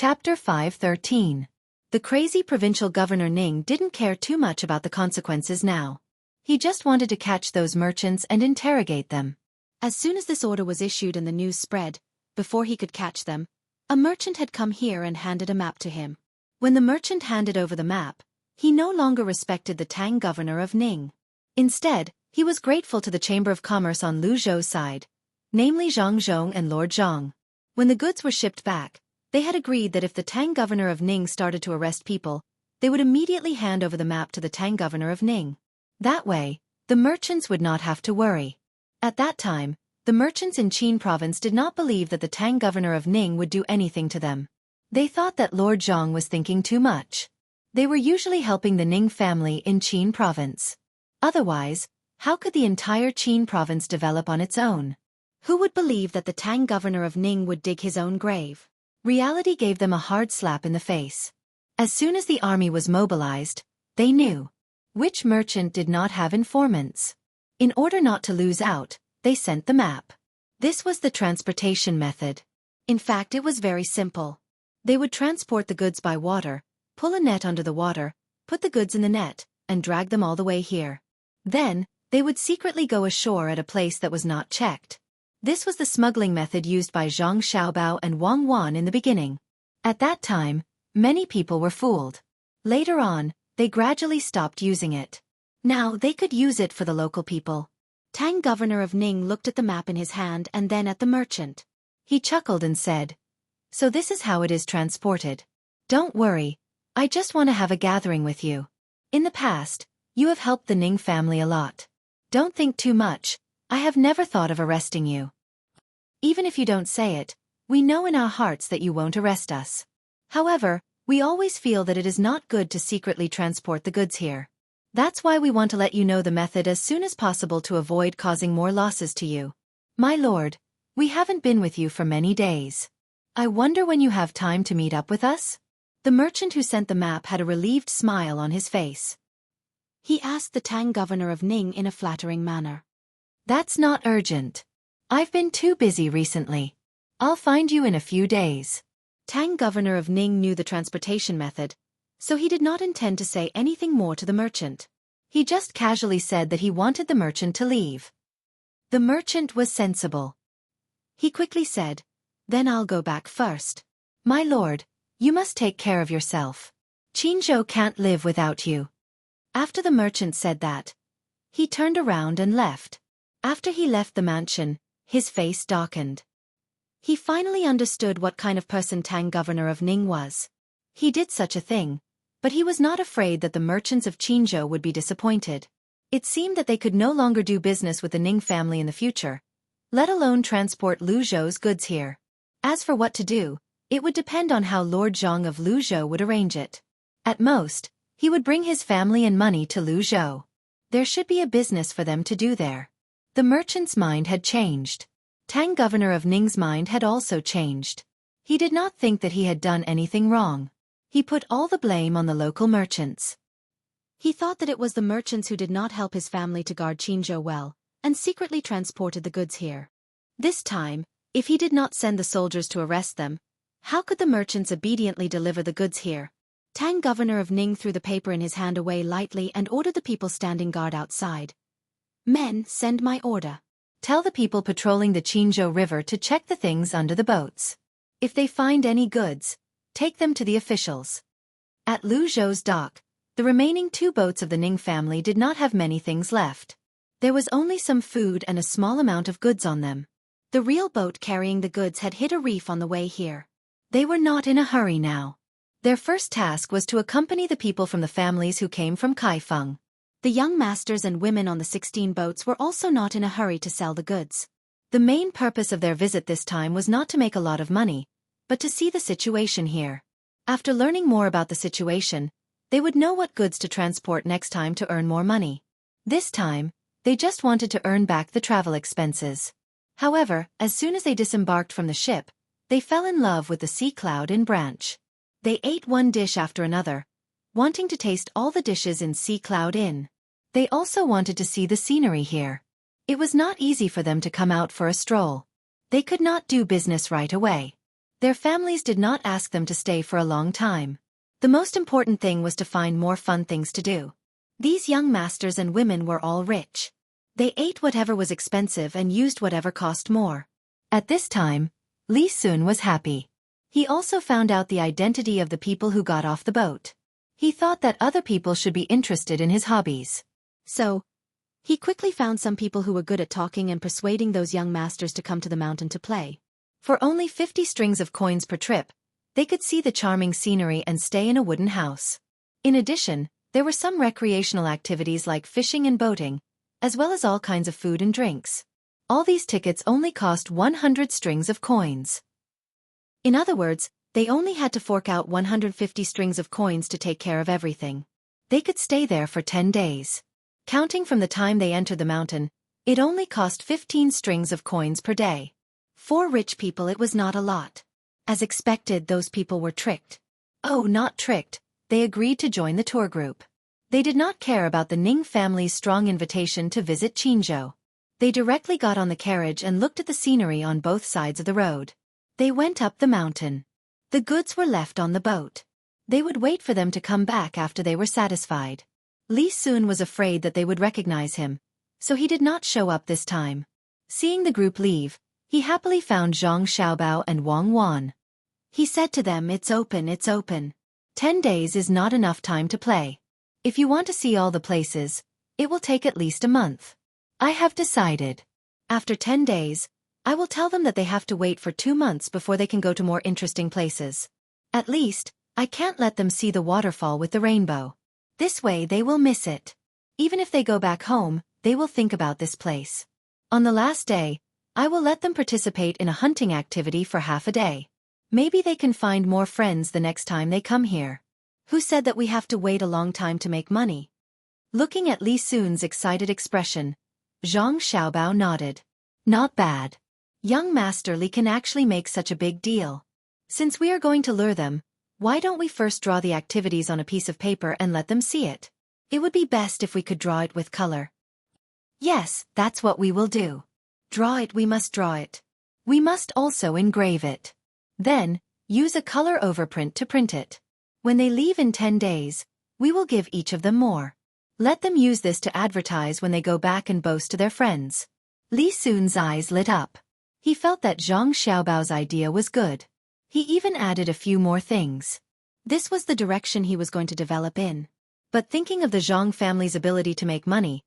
Chapter 513. The crazy provincial governor Ning didn't care too much about the consequences now. He just wanted to catch those merchants and interrogate them. As soon as this order was issued and the news spread, before he could catch them, a merchant had come here and handed a map to him. When the merchant handed over the map, he no longer respected the Tang governor of Ning. Instead, he was grateful to the Chamber of Commerce on Lu Zhou's side, namely Zhang Zhong and Lord Zhang. When the goods were shipped back, they had agreed that if the Tang governor of Ning started to arrest people, they would immediately hand over the map to the Tang governor of Ning. That way, the merchants would not have to worry. At that time, the merchants in Qin province did not believe that the Tang governor of Ning would do anything to them. They thought that Lord Zhang was thinking too much. They were usually helping the Ning family in Qin province. Otherwise, how could the entire Qin province develop on its own? Who would believe that the Tang governor of Ning would dig his own grave? Reality gave them a hard slap in the face. As soon as the army was mobilized, they knew which merchant did not have informants. In order not to lose out, they sent the map. This was the transportation method. In fact, it was very simple. They would transport the goods by water, pull a net under the water, put the goods in the net, and drag them all the way here. Then, they would secretly go ashore at a place that was not checked. This was the smuggling method used by Zhang Xiaobao and Wang Wan in the beginning. At that time, many people were fooled. Later on, they gradually stopped using it. Now they could use it for the local people. Tang governor of Ning looked at the map in his hand and then at the merchant. He chuckled and said, "So this is how it is transported. Don't worry, I just want to have a gathering with you. In the past, you have helped the Ning family a lot. Don't think too much. I have never thought of arresting you. Even if you don't say it, we know in our hearts that you won't arrest us. However, we always feel that it is not good to secretly transport the goods here. That's why we want to let you know the method as soon as possible to avoid causing more losses to you. My lord, we haven't been with you for many days. I wonder when you have time to meet up with us?" The merchant who sent the map had a relieved smile on his face. He asked the Tang governor of Ning in a flattering manner. "That's not urgent. I've been too busy recently. I'll find you in a few days." Tang governor of Ning knew the transportation method, so he did not intend to say anything more to the merchant. He just casually said that he wanted the merchant to leave. The merchant was sensible. He quickly said, "Then I'll go back first. My lord, you must take care of yourself. Qinzhou can't live without you." After the merchant said that, he turned around and left. After he left the mansion, his face darkened. He finally understood what kind of person Tang governor of Ning was. He did such a thing, but he was not afraid that the merchants of Qinzhou would be disappointed. It seemed that they could no longer do business with the Ning family in the future, let alone transport Lu Zhou's goods here. As for what to do, it would depend on how Lord Zhang of Lu Zhou would arrange it. At most, he would bring his family and money to Lu Zhou. There should be a business for them to do there. The merchant's mind had changed. Tang governor of Ning's mind had also changed. He did not think that he had done anything wrong. He put all the blame on the local merchants. He thought that it was the merchants who did not help his family to guard Qinzhou well, and secretly transported the goods here. This time, if he did not send the soldiers to arrest them, how could the merchants obediently deliver the goods here? Tang governor of Ning threw the paper in his hand away lightly and ordered the people standing guard outside. "Men, send my order. Tell the people patrolling the Qinzhou River to check the things under the boats. If they find any goods, take them to the officials." At Lu Zhou's dock, the remaining 2 boats of the Ning family did not have many things left. There was only some food and a small amount of goods on them. The real boat carrying the goods had hit a reef on the way here. They were not in a hurry now. Their first task was to accompany the people from the families who came from Kaifeng. The young masters and women on the 16 boats were also not in a hurry to sell the goods. The main purpose of their visit this time was not to make a lot of money, but to see the situation here. After learning more about the situation, they would know what goods to transport next time to earn more money. This time, they just wanted to earn back the travel expenses. However, as soon as they disembarked from the ship, they fell in love with the sea cloud in Branch. They ate one dish after another, wanting to taste all the dishes in Sea Cloud Inn. They also wanted to see the scenery here. It was not easy for them to come out for a stroll. They could not do business right away. Their families did not ask them to stay for a long time. The most important thing was to find more fun things to do. These young masters and women were all rich. They ate whatever was expensive and used whatever cost more. At this time, Li Sun was happy. He also found out the identity of the people who got off the boat. He thought that other people should be interested in his hobbies. So, he quickly found some people who were good at talking and persuading those young masters to come to the mountain to play. For only 50 strings of coins per trip, they could see the charming scenery and stay in a wooden house. In addition, there were some recreational activities like fishing and boating, as well as all kinds of food and drinks. All these tickets only cost 100 strings of coins. In other words, they only had to fork out 150 strings of coins to take care of everything. They could stay there for 10 days. Counting from the time they entered the mountain, it only cost 15 strings of coins per day. For rich people it was not a lot. As expected, those people were tricked. Oh, not tricked, they agreed to join the tour group. They did not care about the Ning family's strong invitation to visit Qinzhou. They directly got on the carriage and looked at the scenery on both sides of the road. They went up the mountain. The goods were left on the boat. They would wait for them to come back after they were satisfied. Li Sun was afraid that they would recognize him, so he did not show up this time. Seeing the group leave, he happily found Zhang Xiaobao and Wang Wan. He said to them, "It's open, it's open. 10 days is not enough time to play. If you want to see all the places, it will take at least a month. I have decided. After 10 days, I will tell them that they have to wait for 2 months before they can go to more interesting places. At least, I can't let them see the waterfall with the rainbow. This way they will miss it. Even if they go back home, they will think about this place. On the last day, I will let them participate in a hunting activity for half a day. Maybe they can find more friends the next time they come here." Who said that we have to wait a long time to make money? Looking at Li Sun's excited expression, Zhang Xiaobao nodded. Not bad. Young Master Li can actually make such a big deal. Since we are going to lure them, why don't we first draw the activities on a piece of paper and let them see it? It would be best if we could draw it with color. Yes, that's what we will do. Draw it, we must draw it. We must also engrave it. Then, use a color overprint to print it. When they leave in 10 days, we will give each of them more. Let them use this to advertise when they go back and boast to their friends. Li Sun's eyes lit up. He felt that Zhang Xiaobao's idea was good. He even added a few more things. This was the direction he was going to develop in. But thinking of the Zhang family's ability to make money,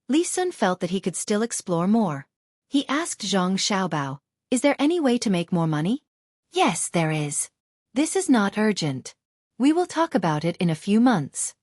Li Sun felt that he could still explore more. He asked Zhang Xiaobao, "Is there any way to make more money?" "Yes, there is. This is not urgent. We will talk about it in a few months."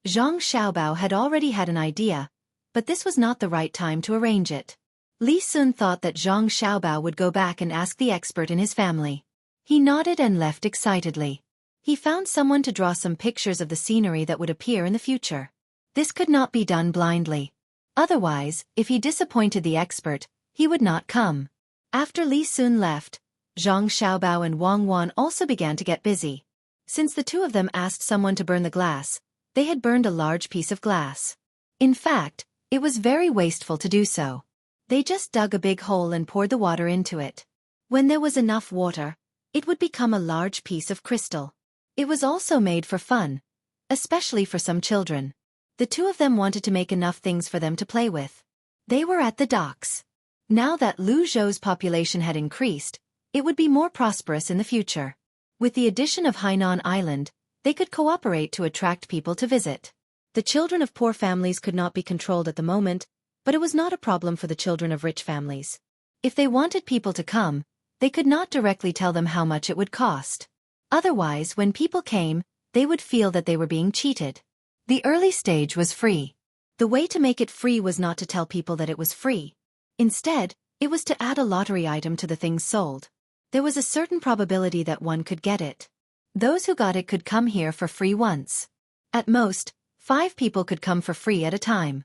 Zhang Xiaobao had already had an idea, but this was not the right time to arrange it. Li Sun thought that Zhang Xiaobao would go back and ask the expert in his family. He nodded and left excitedly. He found someone to draw some pictures of the scenery that would appear in the future. This could not be done blindly. Otherwise, if he disappointed the expert, he would not come. After Li Sun left, Zhang Xiaobao and Wang Wan also began to get busy. Since the two of them asked someone to burn the glass, they had burned a large piece of glass. In fact, it was very wasteful to do so. They just dug a big hole and poured the water into it. When there was enough water, it would become a large piece of crystal. It was also made for fun, especially for some children. The two of them wanted to make enough things for them to play with. They were at the docks. Now that Luzhou's population had increased, it would be more prosperous in the future. With the addition of Hainan Island, they could cooperate to attract people to visit. The children of poor families could not be controlled at the moment, but it was not a problem for the children of rich families. If they wanted people to come, they could not directly tell them how much it would cost. Otherwise, when people came, they would feel that they were being cheated. The early stage was free. The way to make it free was not to tell people that it was free. Instead, it was to add a lottery item to the things sold. There was a certain probability that one could get it. Those who got it could come here for free once. At most, 5 people could come for free at a time.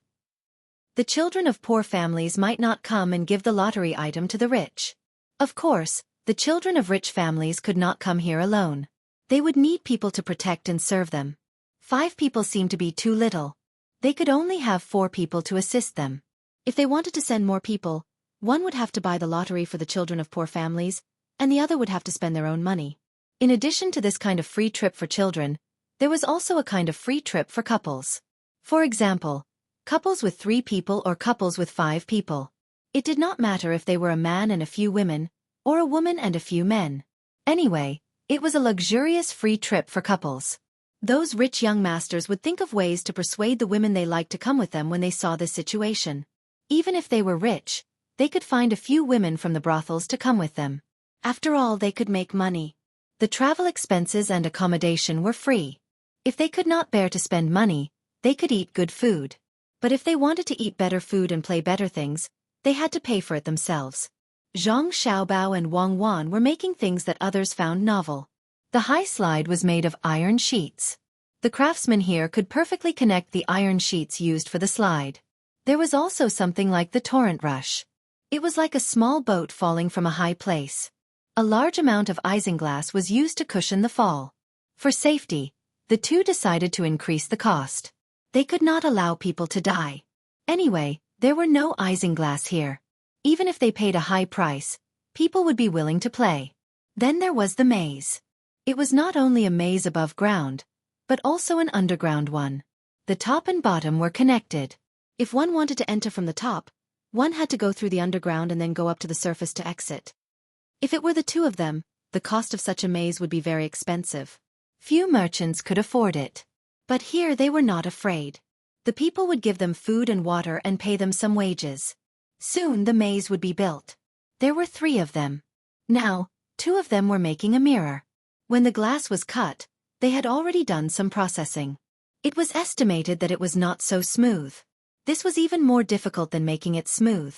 The children of poor families might not come and give the lottery item to the rich. Of course, the children of rich families could not come here alone. They would need people to protect and serve them. 5 people seemed to be too little. They could only have 4 people to assist them. If they wanted to send more people, one would have to buy the lottery for the children of poor families, and the other would have to spend their own money. In addition to this kind of free trip for children, there was also a kind of free trip for couples. For example, couples with 3 people or couples with 5 people. It did not matter if they were a man and a few women, or a woman and a few men. Anyway, it was a luxurious free trip for couples. Those rich young masters would think of ways to persuade the women they liked to come with them when they saw this situation. Even if they were rich, they could find a few women from the brothels to come with them. After all, they could make money. The travel expenses and accommodation were free. If they could not bear to spend money, they could eat good food. But if they wanted to eat better food and play better things, they had to pay for it themselves. Zhang Xiaobao and Wang Wan were making things that others found novel. The high slide was made of iron sheets. The craftsman here could perfectly connect the iron sheets used for the slide. There was also something like the torrent rush. It was like a small boat falling from a high place. A large amount of isinglass was used to cushion the fall. For safety, the two decided to increase the cost. They could not allow people to die. Anyway, there were no isinglass here. Even if they paid a high price, people would be willing to play. Then there was the maze. It was not only a maze above ground, but also an underground one. The top and bottom were connected. If one wanted to enter from the top, one had to go through the underground and then go up to the surface to exit. If it were the two of them, the cost of such a maze would be very expensive. Few merchants could afford it. But here they were not afraid. The people would give them food and water and pay them some wages. Soon the maze would be built. There were 3 of them. Now, 2 of them were making a mirror. When the glass was cut, they had already done some processing. It was estimated that it was not so smooth. This was even more difficult than making it smooth.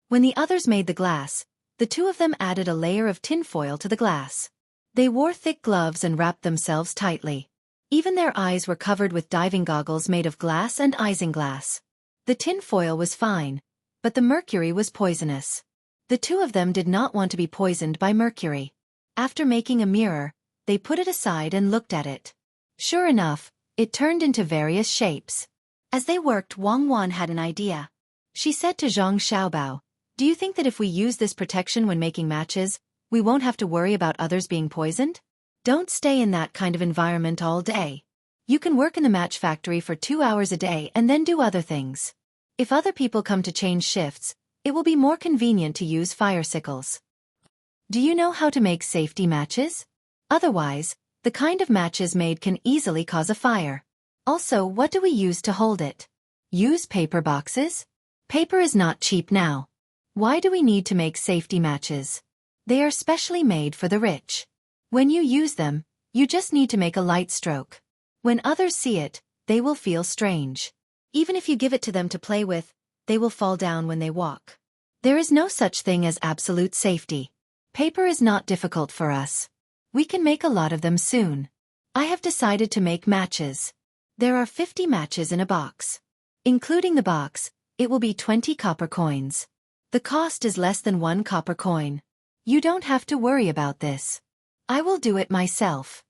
When the others made the glass, the 2 of them added a layer of tinfoil to the glass. They wore thick gloves and wrapped themselves tightly. Even their eyes were covered with diving goggles made of glass and isinglass. The tinfoil was fine, but the mercury was poisonous. The 2 of them did not want to be poisoned by mercury. After making a mirror, they put it aside and looked at it. Sure enough, it turned into various shapes. As they worked, Wang Wan had an idea. She said to Zhang Xiaobao, "Do you think that if we use this protection when making matches, we won't have to worry about others being poisoned? Don't stay in that kind of environment all day. You can work in the match factory for 2 hours a day and then do other things. If other people come to change shifts, it will be more convenient to use fire sickles. Do you know how to make safety matches? Otherwise, the kind of matches made can easily cause a fire. Also, what do we use to hold it? Use paper boxes? Paper is not cheap now. Why do we need to make safety matches? They are specially made for the rich. When you use them, you just need to make a light stroke. When others see it, they will feel strange. Even if you give it to them to play with, they will fall down when they walk. There is no such thing as absolute safety. Paper is not difficult for us. We can make a lot of them soon. I have decided to make matches. There are 50 matches in a box. Including the box, it will be 20 copper coins. The cost is less than 1 copper coin. You don't have to worry about this. I will do it myself."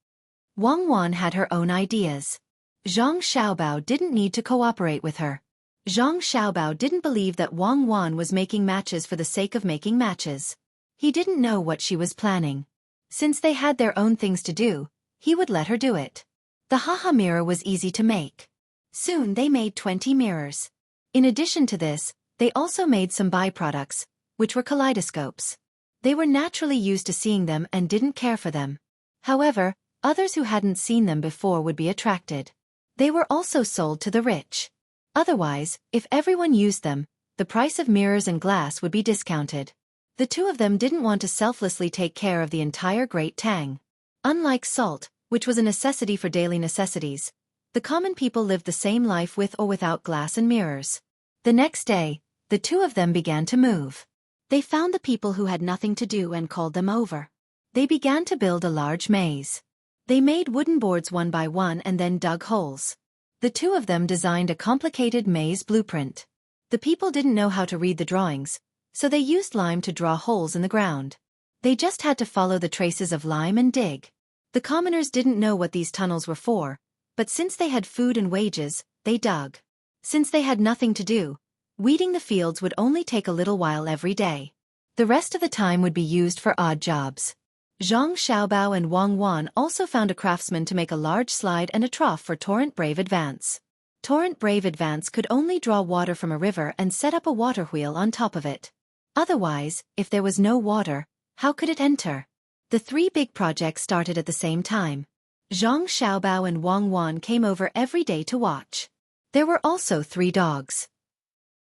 Wang Wan had her own ideas. Zhang Xiaobao didn't need to cooperate with her. Zhang Xiaobao didn't believe that Wang Wan was making matches for the sake of making matches. He didn't know what she was planning. Since they had their own things to do, he would let her do it. The haha mirror was easy to make. Soon they made 20 mirrors. In addition to this, they also made some byproducts, which were kaleidoscopes. They were naturally used to seeing them and didn't care for them. However, others who hadn't seen them before would be attracted. They were also sold to the rich. Otherwise, if everyone used them, the price of mirrors and glass would be discounted. The 2 of them didn't want to selflessly take care of the entire Great Tang. Unlike salt, which was a necessity for daily necessities, the common people lived the same life with or without glass and mirrors. The next day, the 2 of them began to move. They found the people who had nothing to do and called them over. They began to build a large maze. They made wooden boards one by one and then dug holes. The 2 of them designed a complicated maze blueprint. The people didn't know how to read the drawings, so they used lime to draw holes in the ground. They just had to follow the traces of lime and dig. The commoners didn't know what these tunnels were for, but since they had food and wages, they dug. Since they had nothing to do, weeding the fields would only take a little while every day. The rest of the time would be used for odd jobs. Zhang Xiaobao and Wang Wan also found a craftsman to make a large slide and a trough for Torrent Brave Advance. Torrent Brave Advance could only draw water from a river and set up a water wheel on top of it. Otherwise, if there was no water, how could it enter? The three big projects started at the same time. Zhang Xiaobao and Wang Wan came over every day to watch. There were also 3 dogs.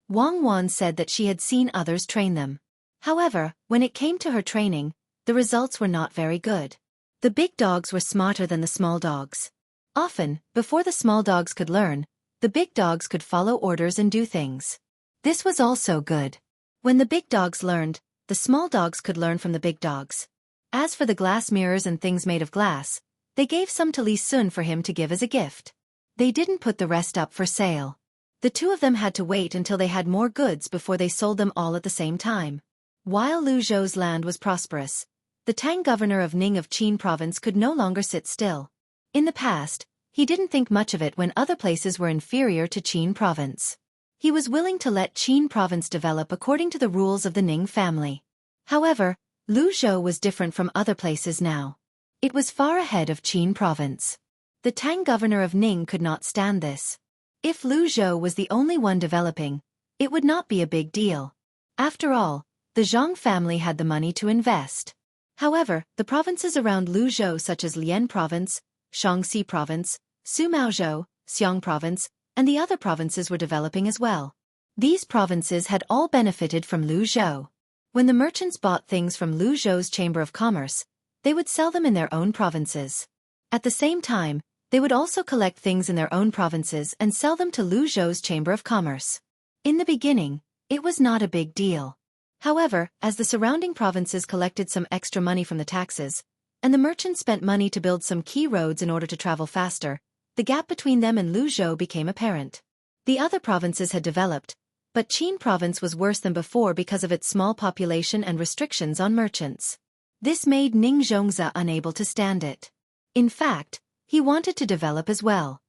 Wang Wan said that she had seen others train them. However, when it came to her training, the results were not very good. The big dogs were smarter than the small dogs. Often, before the small dogs could learn, the big dogs could follow orders and do things. This was also good. When the big dogs learned, the small dogs could learn from the big dogs. As for the glass mirrors and things made of glass, they gave some to Li Sun for him to give as a gift. They didn't put the rest up for sale. The 2 of them had to wait until they had more goods before they sold them all at the same time. While Lu Zhou's land was prosperous, the Tang governor of Ning of Qin province could no longer sit still. In the past, he didn't think much of it when other places were inferior to Qin province. He was willing to let Qin province develop according to the rules of the Ning family. However, Lu Zhou was different from other places now. It was far ahead of Qin province. The Tang governor of Ning could not stand this. If Lu Zhou was the only one developing, it would not be a big deal. After all, the Zhang family had the money to invest. However, the provinces around Lu Zhou such as Lian province, Shaanxi province, Sumaozhou, Xiang province, and the other provinces were developing as well. These provinces had all benefited from Lu Zhou. When the merchants bought things from Lu Zhou's Chamber of Commerce, they would sell them in their own provinces. At the same time, they would also collect things in their own provinces and sell them to Lu Zhou's Chamber of Commerce. In the beginning, it was not a big deal. However, as the surrounding provinces collected some extra money from the taxes, and the merchants spent money to build some key roads in order to travel faster, the gap between them and Lu Zhou became apparent. The other provinces had developed, but Qin province was worse than before because of its small population and restrictions on merchants. This made Ning Zhongzi unable to stand it. In fact, he wanted to develop as well.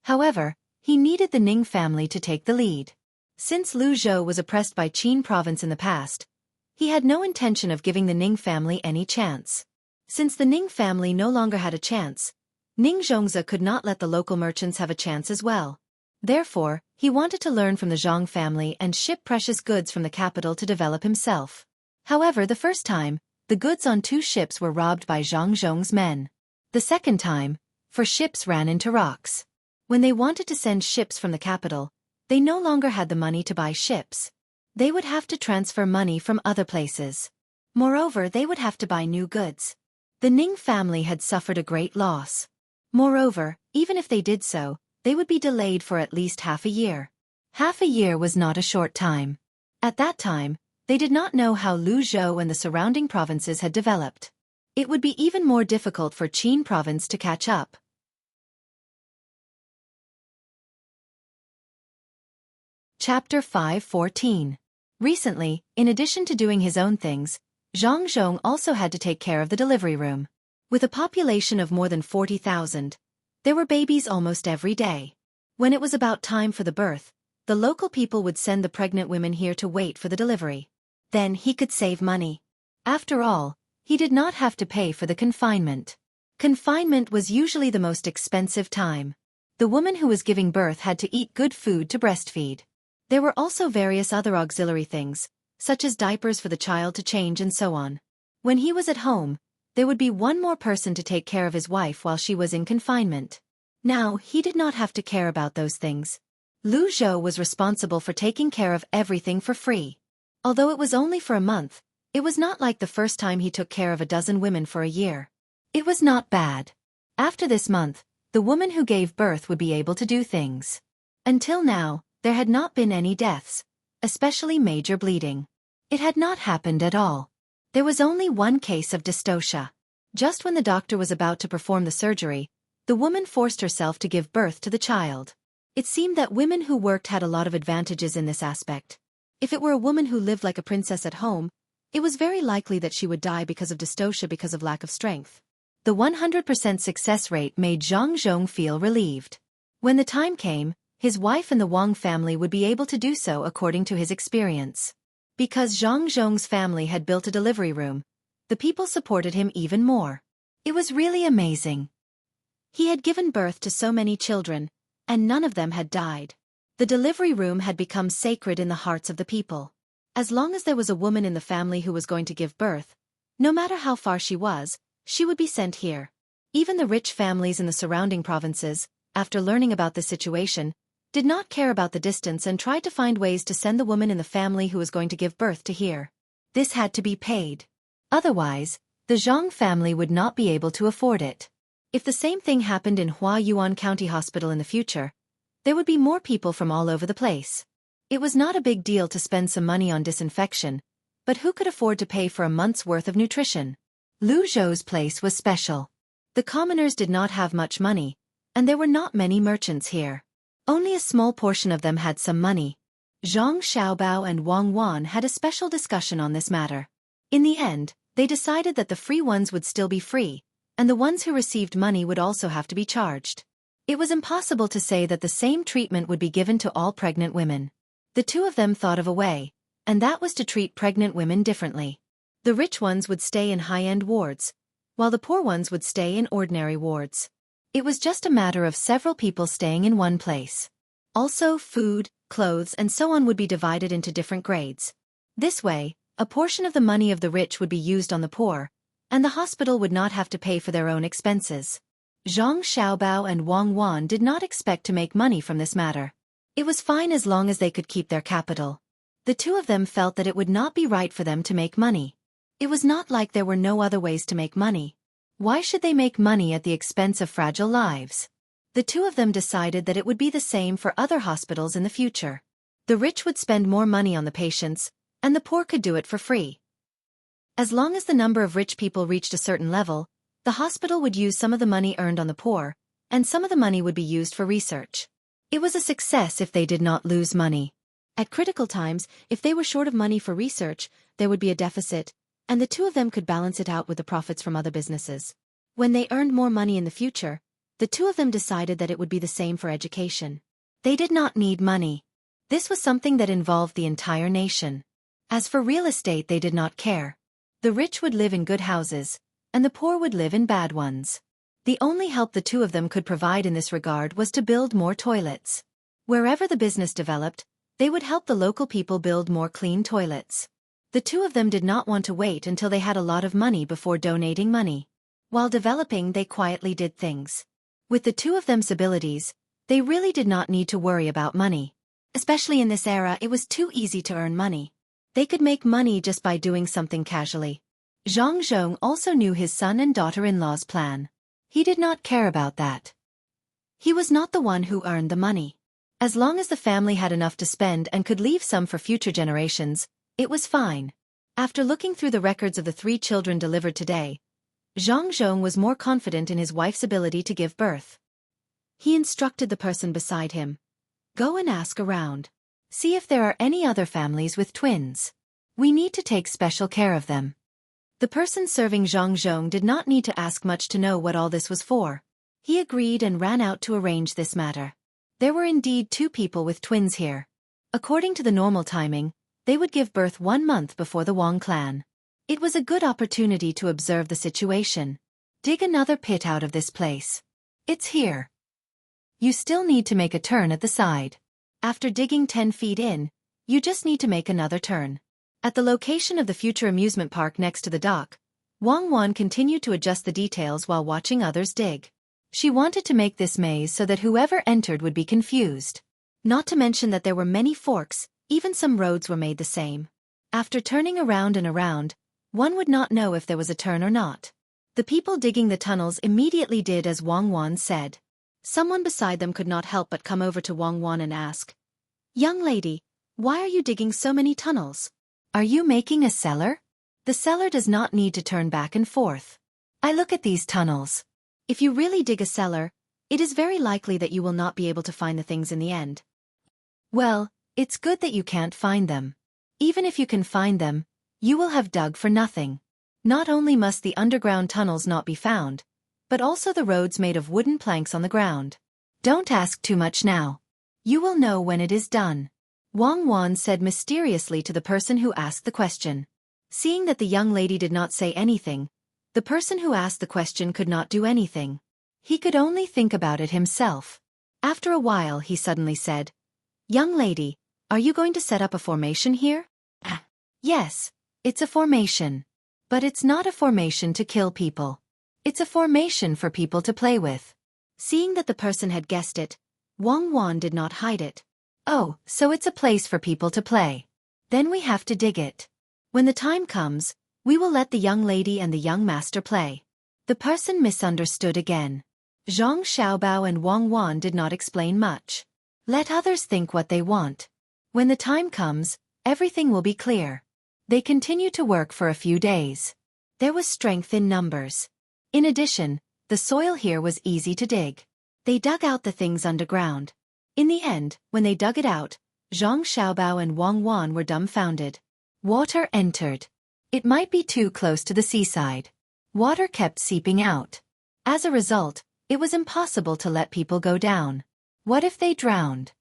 However, he needed the Ning family to take the lead. Since Lu Zhou was oppressed by Qin province in the past, he had no intention of giving the Ning family any chance. Since the Ning family no longer had a chance, Ning Zhongzi could not let the local merchants have a chance as well. Therefore, he wanted to learn from the Zhang family and ship precious goods from the capital to develop himself. However, the first time, the goods on 2 ships were robbed by Zhang Zhong's men. The second time, 4 ships ran into rocks. When they wanted to send ships from the capital, they no longer had the money to buy ships. They would have to transfer money from other places. Moreover, they would have to buy new goods. The Ning family had suffered a great loss. Moreover, even if they did so, they would be delayed for at least half a year. Half a year was not a short time. At that time, they did not know how Lu Zhou and the surrounding provinces had developed. It would be even more difficult for Qin province to catch up. Chapter 5:14. Recently, in addition to doing his own things, Zhang Zhong also had to take care of the delivery room. With a population of more than 40,000, there were babies almost every day. When it was about time for the birth, the local people would send the pregnant women here to wait for the delivery. Then he could save money. After all, he did not have to pay for the confinement. Confinement was usually the most expensive time. The woman who was giving birth had to eat good food to breastfeed. There were also various other auxiliary things, such as diapers for the child to change and so on. When he was at home, there would be one more person to take care of his wife while she was in confinement. Now, he did not have to care about those things. Lu Zhou was responsible for taking care of everything for free. Although it was only for a month, it was not like the first time he took care of a dozen women for a year. It was not bad. After this month, the woman who gave birth would be able to do things. Until now, there had not been any deaths, especially major bleeding. It had not happened at all. There was only one case of dystocia. Just when the doctor was about to perform the surgery, the woman forced herself to give birth to the child. It seemed that women who worked had a lot of advantages in this aspect. If it were a woman who lived like a princess at home, it was very likely that she would die because of dystocia because of lack of strength. The 100% success rate made Zhang Zhong feel relieved. When the time came, his wife and the Wang family would be able to do so according to his experience. Because Zhang Zhong's family had built a delivery room, the people supported him even more. It was really amazing. He had given birth to so many children, and none of them had died. The delivery room had become sacred in the hearts of the people. As long as there was a woman in the family who was going to give birth, no matter how far she was, she would be sent here. Even the rich families in the surrounding provinces, after learning about the situation, did not care about the distance and tried to find ways to send the woman in the family who was going to give birth to here. This had to be paid. Otherwise, the Zhang family would not be able to afford it. If the same thing happened in Huayuan County Hospital in the future, there would be more people from all over the place. It was not a big deal to spend some money on disinfection, but who could afford to pay for a month's worth of nutrition? Lu Zhou's place was special. The commoners did not have much money, and there were not many merchants here. Only a small portion of them had some money. Zhang Xiaobao and Wang Wan had a special discussion on this matter. In the end, they decided that the free ones would still be free, and the ones who received money would also have to be charged. It was impossible to say that the same treatment would be given to all pregnant women. The two of them thought of a way, and that was to treat pregnant women differently. The rich ones would stay in high-end wards, while the poor ones would stay in ordinary wards. It was just a matter of several people staying in one place. Also, food, clothes and so on would be divided into different grades. This way, a portion of the money of the rich would be used on the poor, and the hospital would not have to pay for their own expenses. Zhang Xiaobao and Wang Wan did not expect to make money from this matter. It was fine as long as they could keep their capital. The two of them felt that it would not be right for them to make money. It was not like there were no other ways to make money. Why should they make money at the expense of fragile lives? The two of them decided that it would be the same for other hospitals in the future. The rich would spend more money on the patients, and the poor could do it for free. As long as the number of rich people reached a certain level, the hospital would use some of the money earned on the poor, and some of the money would be used for research. It was a success if they did not lose money. At critical times, if they were short of money for research, there would be a deficit, and the two of them could balance it out with the profits from other businesses. When they earned more money in the future, the two of them decided that it would be the same for education. They did not need money. This was something that involved the entire nation. As for real estate, they did not care. The rich would live in good houses, and the poor would live in bad ones. The only help the two of them could provide in this regard was to build more toilets. Wherever the business developed, they would help the local people build more clean toilets. The two of them did not want to wait until they had a lot of money before donating money. While developing, they quietly did things. With the two of them's abilities, they really did not need to worry about money. Especially in this era, it was too easy to earn money. They could make money just by doing something casually. Zhang Zhong also knew his son and daughter-in-law's plan. He did not care about that. He was not the one who earned the money. As long as the family had enough to spend and could leave some for future generations, it was fine. After looking through the records of the 3 children delivered today, Zhang Zhong was more confident in his wife's ability to give birth. He instructed the person beside him, "Go and ask around. See if there are any other families with twins. We need to take special care of them." The person serving Zhang Zhong did not need to ask much to know what all this was for. He agreed and ran out to arrange this matter. There were indeed 2 people with twins here. According to the normal timing, they would give birth 1 month before the Wang clan. It was a good opportunity to observe the situation. Dig another pit out of this place. It's here. You still need to make a turn at the side. After digging 10 feet in, you just need to make another turn. At the location of the future amusement park next to the dock, Wang Wan continued to adjust the details while watching others dig. She wanted to make this maze so that whoever entered would be confused. Not to mention that there were many forks, even some roads were made the same. After turning around and around, one would not know if there was a turn or not. The people digging the tunnels immediately did as Wang Wan said. Someone beside them could not help but come over to Wang Wan and ask, "Young lady, why are you digging so many tunnels? Are you making a cellar?" The cellar does not need to turn back and forth. I look at these tunnels. If you really dig a cellar, it is very likely that you will not be able to find the things in the end. Well, it's good that you can't find them. Even if you can find them, you will have dug for nothing. Not only must the underground tunnels not be found, but also the roads made of wooden planks on the ground. Don't ask too much now. You will know when it is done. Wang Wan said mysteriously to the person who asked the question. Seeing that the young lady did not say anything, the person who asked the question could not do anything. He could only think about it himself. After a while he suddenly said, "Young lady, are you going to set up a formation here?" "Yes, it's a formation. But it's not a formation to kill people. It's a formation for people to play with." Seeing that the person had guessed it, Wang Wan did not hide it. "Oh, so it's a place for people to play. Then we have to dig it. When the time comes, we will let the young lady and the young master play." The person misunderstood again. Zhang Xiaobao and Wang Wan did not explain much. Let others think what they want. When the time comes, everything will be clear. They continued to work for a few days. There was strength in numbers. In addition, the soil here was easy to dig. They dug out the things underground. In the end, when they dug it out, Zhang Xiaobao and Wang Wan were dumbfounded. Water entered. It might be too close to the seaside. Water kept seeping out. As a result, it was impossible to let people go down. What if they drowned?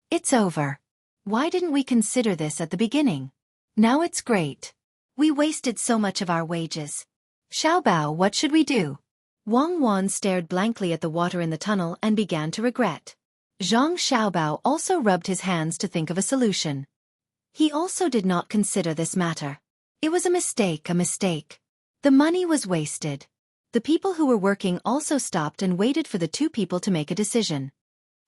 It's over. Why didn't we consider this at the beginning? Now it's great. We wasted so much of our wages. Xiaobao, what should we do? Wang Wan stared blankly at the water in the tunnel and began to regret. Zhang Xiaobao also rubbed his hands to think of a solution. He also did not consider this matter. It was a mistake. The money was wasted. The people who were working also stopped and waited for the two people to make a decision.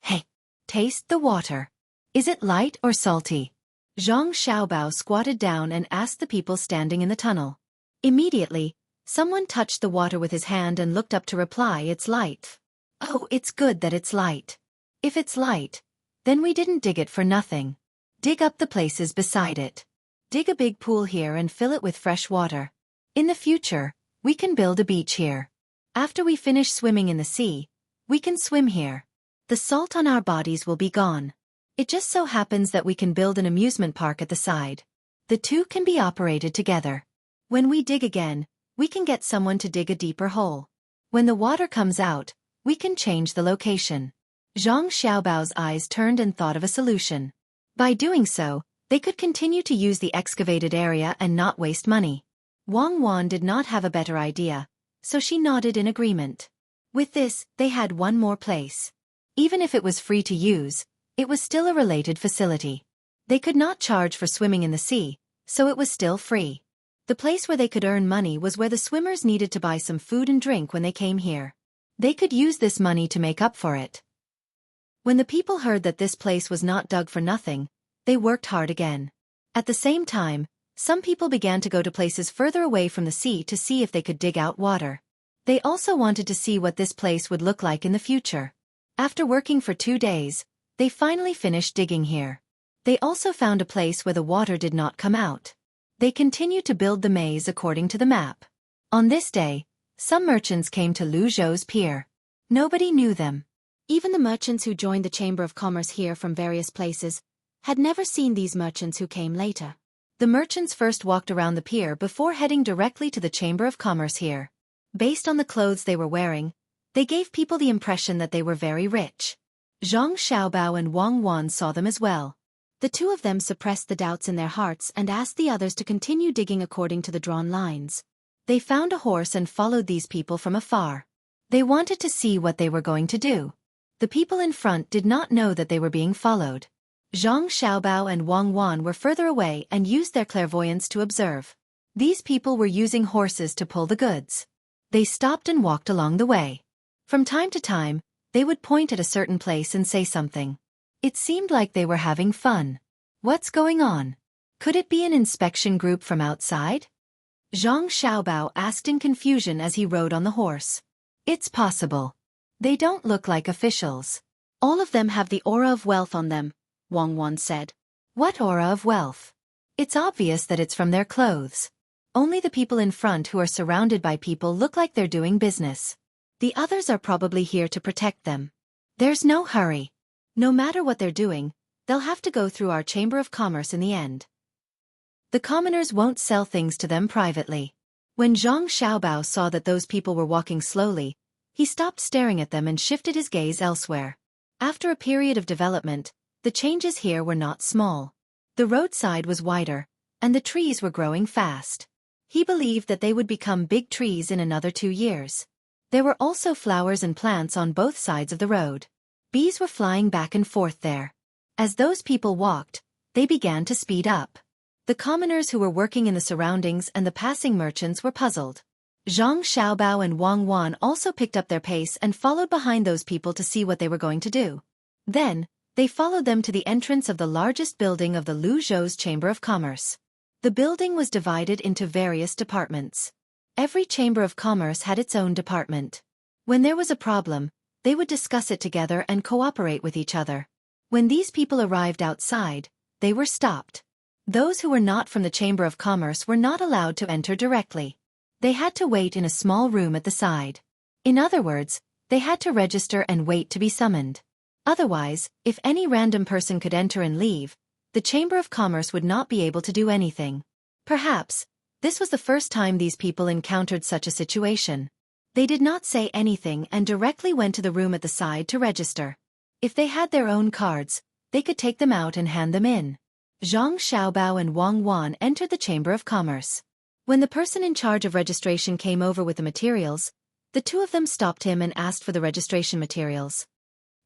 "Hey, taste the water. Is it light or salty?" Zhang Xiaobao squatted down and asked the people standing in the tunnel. Immediately, someone touched the water with his hand and looked up to reply, "It's light." "Oh, it's good that it's light. If it's light, then we didn't dig it for nothing. Dig up the places beside it. Dig a big pool here and fill it with fresh water. In the future, we can build a beach here. After we finish swimming in the sea, we can swim here. The salt on our bodies will be gone. It just so happens that we can build an amusement park at the side. The two can be operated together. When we dig again, we can get someone to dig a deeper hole. When the water comes out, we can change the location." Zhang Xiaobao's eyes turned and thought of a solution. By doing so, they could continue to use the excavated area and not waste money. Wang Wan did not have a better idea, so she nodded in agreement. With this, they had one more place. Even if it was free to use, it was still a related facility. They could not charge for swimming in the sea, so it was still free. The place where they could earn money was where the swimmers needed to buy some food and drink when they came here. They could use this money to make up for it. When the people heard that this place was not dug for nothing, they worked hard again. At the same time, some people began to go to places further away from the sea to see if they could dig out water. They also wanted to see what this place would look like in the future. After working for 2 days, they finally finished digging here. They also found a place where the water did not come out. They continued to build the maze according to the map. On this day, some merchants came to Lu Zhou's pier. Nobody knew them. Even the merchants who joined the Chamber of Commerce here from various places had never seen these merchants who came later. The merchants first walked around the pier before heading directly to the Chamber of Commerce here. Based on the clothes they were wearing, they gave people the impression that they were very rich. Zhang Xiaobao and Wang Wan saw them as well. The two of them suppressed the doubts in their hearts and asked the others to continue digging according to the drawn lines. They found a horse and followed these people from afar. They wanted to see what they were going to do. The people in front did not know that they were being followed. Zhang Xiaobao and Wang Wan were further away and used their clairvoyance to observe. These people were using horses to pull the goods. They stopped and walked along the way. From time to time, they would point at a certain place and say something. It seemed like they were having fun. What's going on? Could it be an inspection group from outside? Zhang Xiaobao asked in confusion as he rode on the horse. It's possible. They don't look like officials. All of them have the aura of wealth on them, Wang Wan said. What aura of wealth? It's obvious that it's from their clothes. Only the people in front who are surrounded by people look like they're doing business. The others are probably here to protect them. There's no hurry. No matter what they're doing, they'll have to go through our Chamber of Commerce in the end. The commoners won't sell things to them privately. When Zhang Xiaobao saw that those people were walking slowly, he stopped staring at them and shifted his gaze elsewhere. After a period of development, the changes here were not small. The roadside was wider, and the trees were growing fast. He believed that they would become big trees in another 2 years. There were also flowers and plants on both sides of the road. Bees were flying back and forth there. As those people walked, they began to speed up. The commoners who were working in the surroundings and the passing merchants were puzzled. Zhang Xiaobao and Wang Wan also picked up their pace and followed behind those people to see what they were going to do. Then, they followed them to the entrance of the largest building of the Luzhou's Chamber of Commerce. The building was divided into various departments. Every Chamber of Commerce had its own department. When there was a problem, they would discuss it together and cooperate with each other. When these people arrived outside, they were stopped. Those who were not from the Chamber of Commerce were not allowed to enter directly. They had to wait in a small room at the side. In other words, they had to register and wait to be summoned. Otherwise, if any random person could enter and leave, the Chamber of Commerce would not be able to do anything. Perhaps, this was the first time these people encountered such a situation. They did not say anything and directly went to the room at the side to register. If they had their own cards, they could take them out and hand them in. Zhang Xiaobao and Wang Wan entered the Chamber of Commerce. When the person in charge of registration came over with the materials, the two of them stopped him and asked for the registration materials.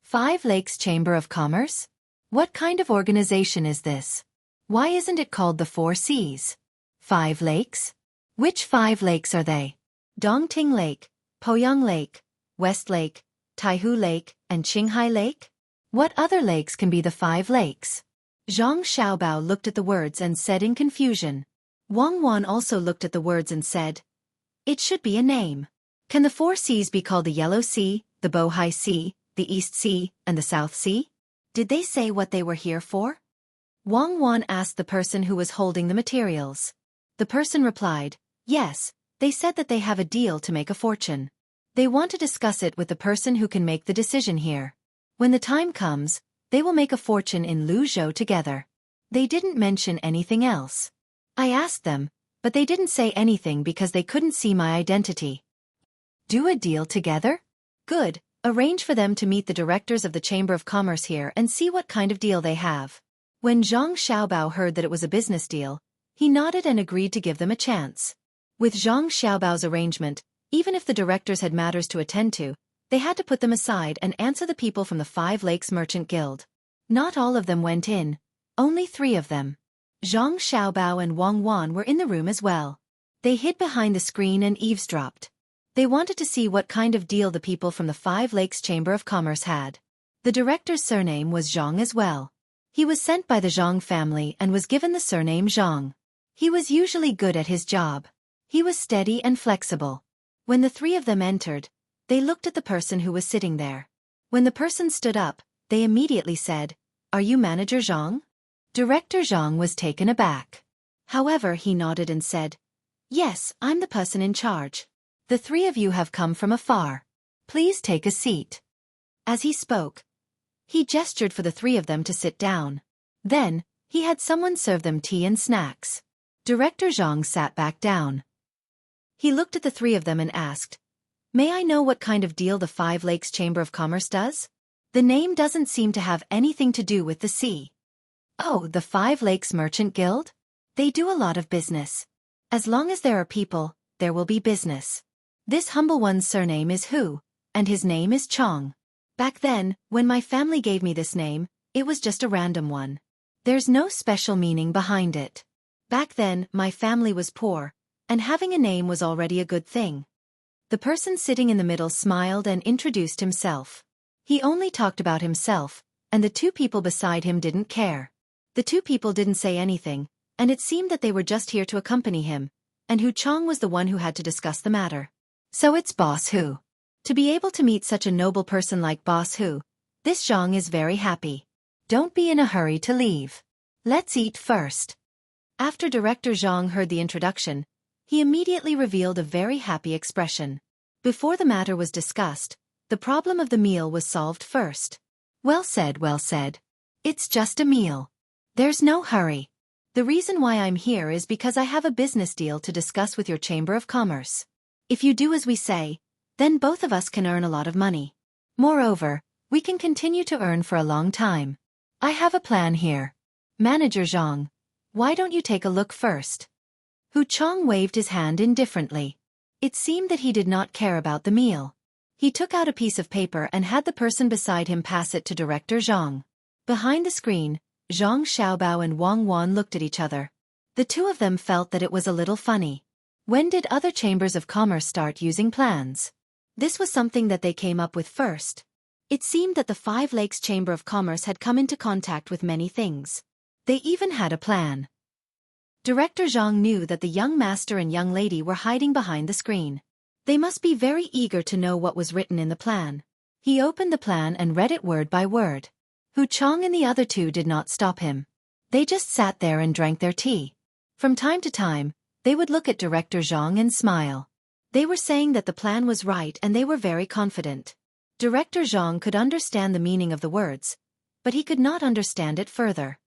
5 Lakes Chamber of Commerce? What kind of organization is this? Why isn't it called the 4 Seas? 5 lakes? Which 5 lakes are they? Dongting Lake, Poyang Lake, West Lake, Taihu Lake, and Qinghai Lake? What other lakes can be the 5 lakes? Zhang Xiaobao looked at the words and said in confusion. Wang Wan also looked at the words and said, "It should be a name. Can the 4 seas be called the Yellow Sea, the Bohai Sea, the East Sea, and the South Sea? Did they say what they were here for?" Wang Wan asked the person who was holding the materials. The person replied, "Yes, they said that they have a deal to make a fortune. They want to discuss it with the person who can make the decision here. When the time comes, they will make a fortune in Luzhou together. They didn't mention anything else. I asked them, but they didn't say anything because they couldn't see my identity." Do a deal together? Good, arrange for them to meet the directors of the Chamber of Commerce here and see what kind of deal they have. When Zhang Xiaobao heard that it was a business deal, he nodded and agreed to give them a chance. With Zhang Xiaobao's arrangement, even if the directors had matters to attend to, they had to put them aside and answer the people from the 5 Lakes Merchant Guild. Not all of them went in, only 3 of them. Zhang Xiaobao and Wang Wan were in the room as well. They hid behind the screen and eavesdropped. They wanted to see what kind of deal the people from the 5 Lakes Chamber of Commerce had. The director's surname was Zhang as well. He was sent by the Zhang family and was given the surname Zhang. He was usually good at his job. He was steady and flexible. When the 3 of them entered, they looked at the person who was sitting there. When the person stood up, they immediately said, "Are you Manager Zhang?" Director Zhang was taken aback. However, he nodded and said, "Yes, I'm the person in charge. The 3 of you have come from afar. Please take a seat." As he spoke, he gestured for the 3 of them to sit down. Then, he had someone serve them tea and snacks. Director Zhang sat back down. He looked at the 3 of them and asked, "May I know what kind of deal the 5 Lakes Chamber of Commerce does? The name doesn't seem to have anything to do with the sea." "Oh, the 5 Lakes Merchant Guild? They do a lot of business. As long as there are people, there will be business. This humble one's surname is Hu, and his name is Chong. Back then, when my family gave me this name, it was just a random one. There's no special meaning behind it. Back then, my family was poor, and having a name was already a good thing." The person sitting in the middle smiled and introduced himself. He only talked about himself, and the 2 people beside him didn't care. The 2 people didn't say anything, and it seemed that they were just here to accompany him, and Hu Chong was the one who had to discuss the matter. "So it's Boss Hu. To be able to meet such a noble person like Boss Hu, this Zhang is very happy. Don't be in a hurry to leave. Let's eat first." After Director Zhang heard the introduction, he immediately revealed a very happy expression. Before the matter was discussed, the problem of the meal was solved first. Well said, well said. It's just a meal. There's no hurry. The reason why I'm here is because I have a business deal to discuss with your Chamber of Commerce. If you do as we say, then both of us can earn a lot of money. Moreover, we can continue to earn for a long time. I have a plan here. Manager Zhang, Why don't you take a look first? Xueqi waved his hand indifferently. It seemed that he did not care about the meal. He took out a piece of paper and had the person beside him pass it to Director Zhang. Behind the screen, Zhang Xiaobao and Wang Wan looked at each other. The two of them felt that it was a little funny. When did other chambers of commerce start using plans? This was something that they came up with first. It seemed that the Five Lakes Chamber of Commerce had come into contact with many things. They even had a plan. Director Zhang knew that the young master and young lady were hiding behind the screen. They must be very eager to know what was written in the plan. He opened the plan and read it word by word. Xueqi and the other two did not stop him. They just sat there and drank their tea. From time to time, they would look at Director Zhang and smile. They were saying that the plan was right and they were very confident. Director Zhang could understand the meaning of the words, but he could not understand it further.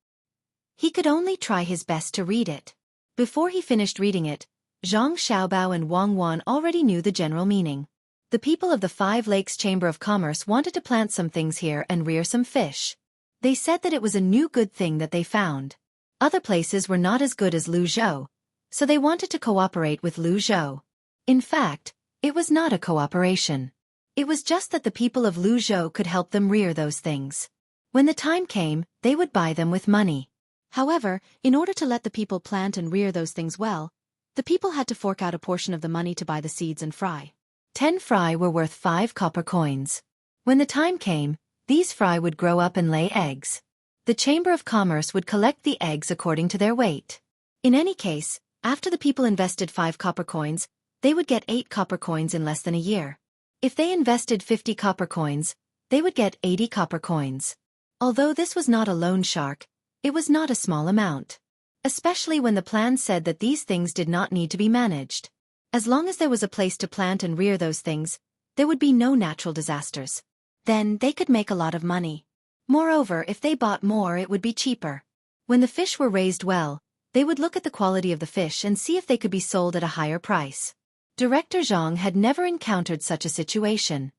He could only try his best to read it. Before he finished reading it, Zhang Xiaobao and Wang Wan already knew the general meaning. The people of the Five Lakes Chamber of Commerce wanted to plant some things here and rear some fish. They said that it was a new good thing that they found. Other places were not as good as Luzhou, so they wanted to cooperate with Luzhou. In fact, it was not a cooperation. It was just that the people of Luzhou could help them rear those things. When the time came, they would buy them with money. However, in order to let the people plant and rear those things well, the people had to fork out a portion of the money to buy the seeds and fry. 10 fry were worth 5 copper coins. When the time came, these fry would grow up and lay eggs. The Chamber of Commerce would collect the eggs according to their weight. In any case, after the people invested 5 copper coins, they would get 8 copper coins in less than a year. If they invested 50 copper coins, they would get 80 copper coins. Although this was not a loan shark, it was not a small amount. Especially when the plan said that these things did not need to be managed. As long as there was a place to plant and rear those things, there would be no natural disasters. Then they could make a lot of money. Moreover, if they bought more, it would be cheaper. When the fish were raised well, they would look at the quality of the fish and see if they could be sold at a higher price. Director Zhang had never encountered such a situation.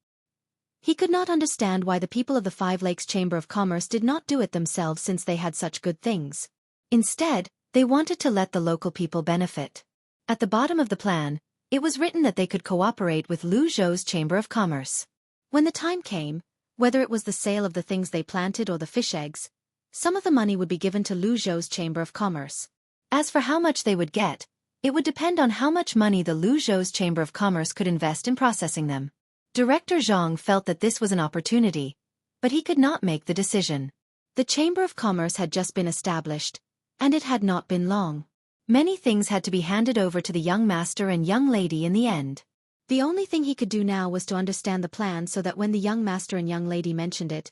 He could not understand why the people of the Five Lakes Chamber of Commerce did not do it themselves since they had such good things. Instead, they wanted to let the local people benefit. At the bottom of the plan, it was written that they could cooperate with Luzhou's Chamber of Commerce. When the time came, whether it was the sale of the things they planted or the fish eggs, some of the money would be given to Luzhou's Chamber of Commerce. As for how much they would get, it would depend on how much money the Luzhou's Chamber of Commerce could invest in processing them. Director Zhang felt that this was an opportunity, but he could not make the decision. The Chamber of Commerce had just been established, and it had not been long. Many things had to be handed over to the young master and young lady in the end. The only thing he could do now was to understand the plan so that when the young master and young lady mentioned it,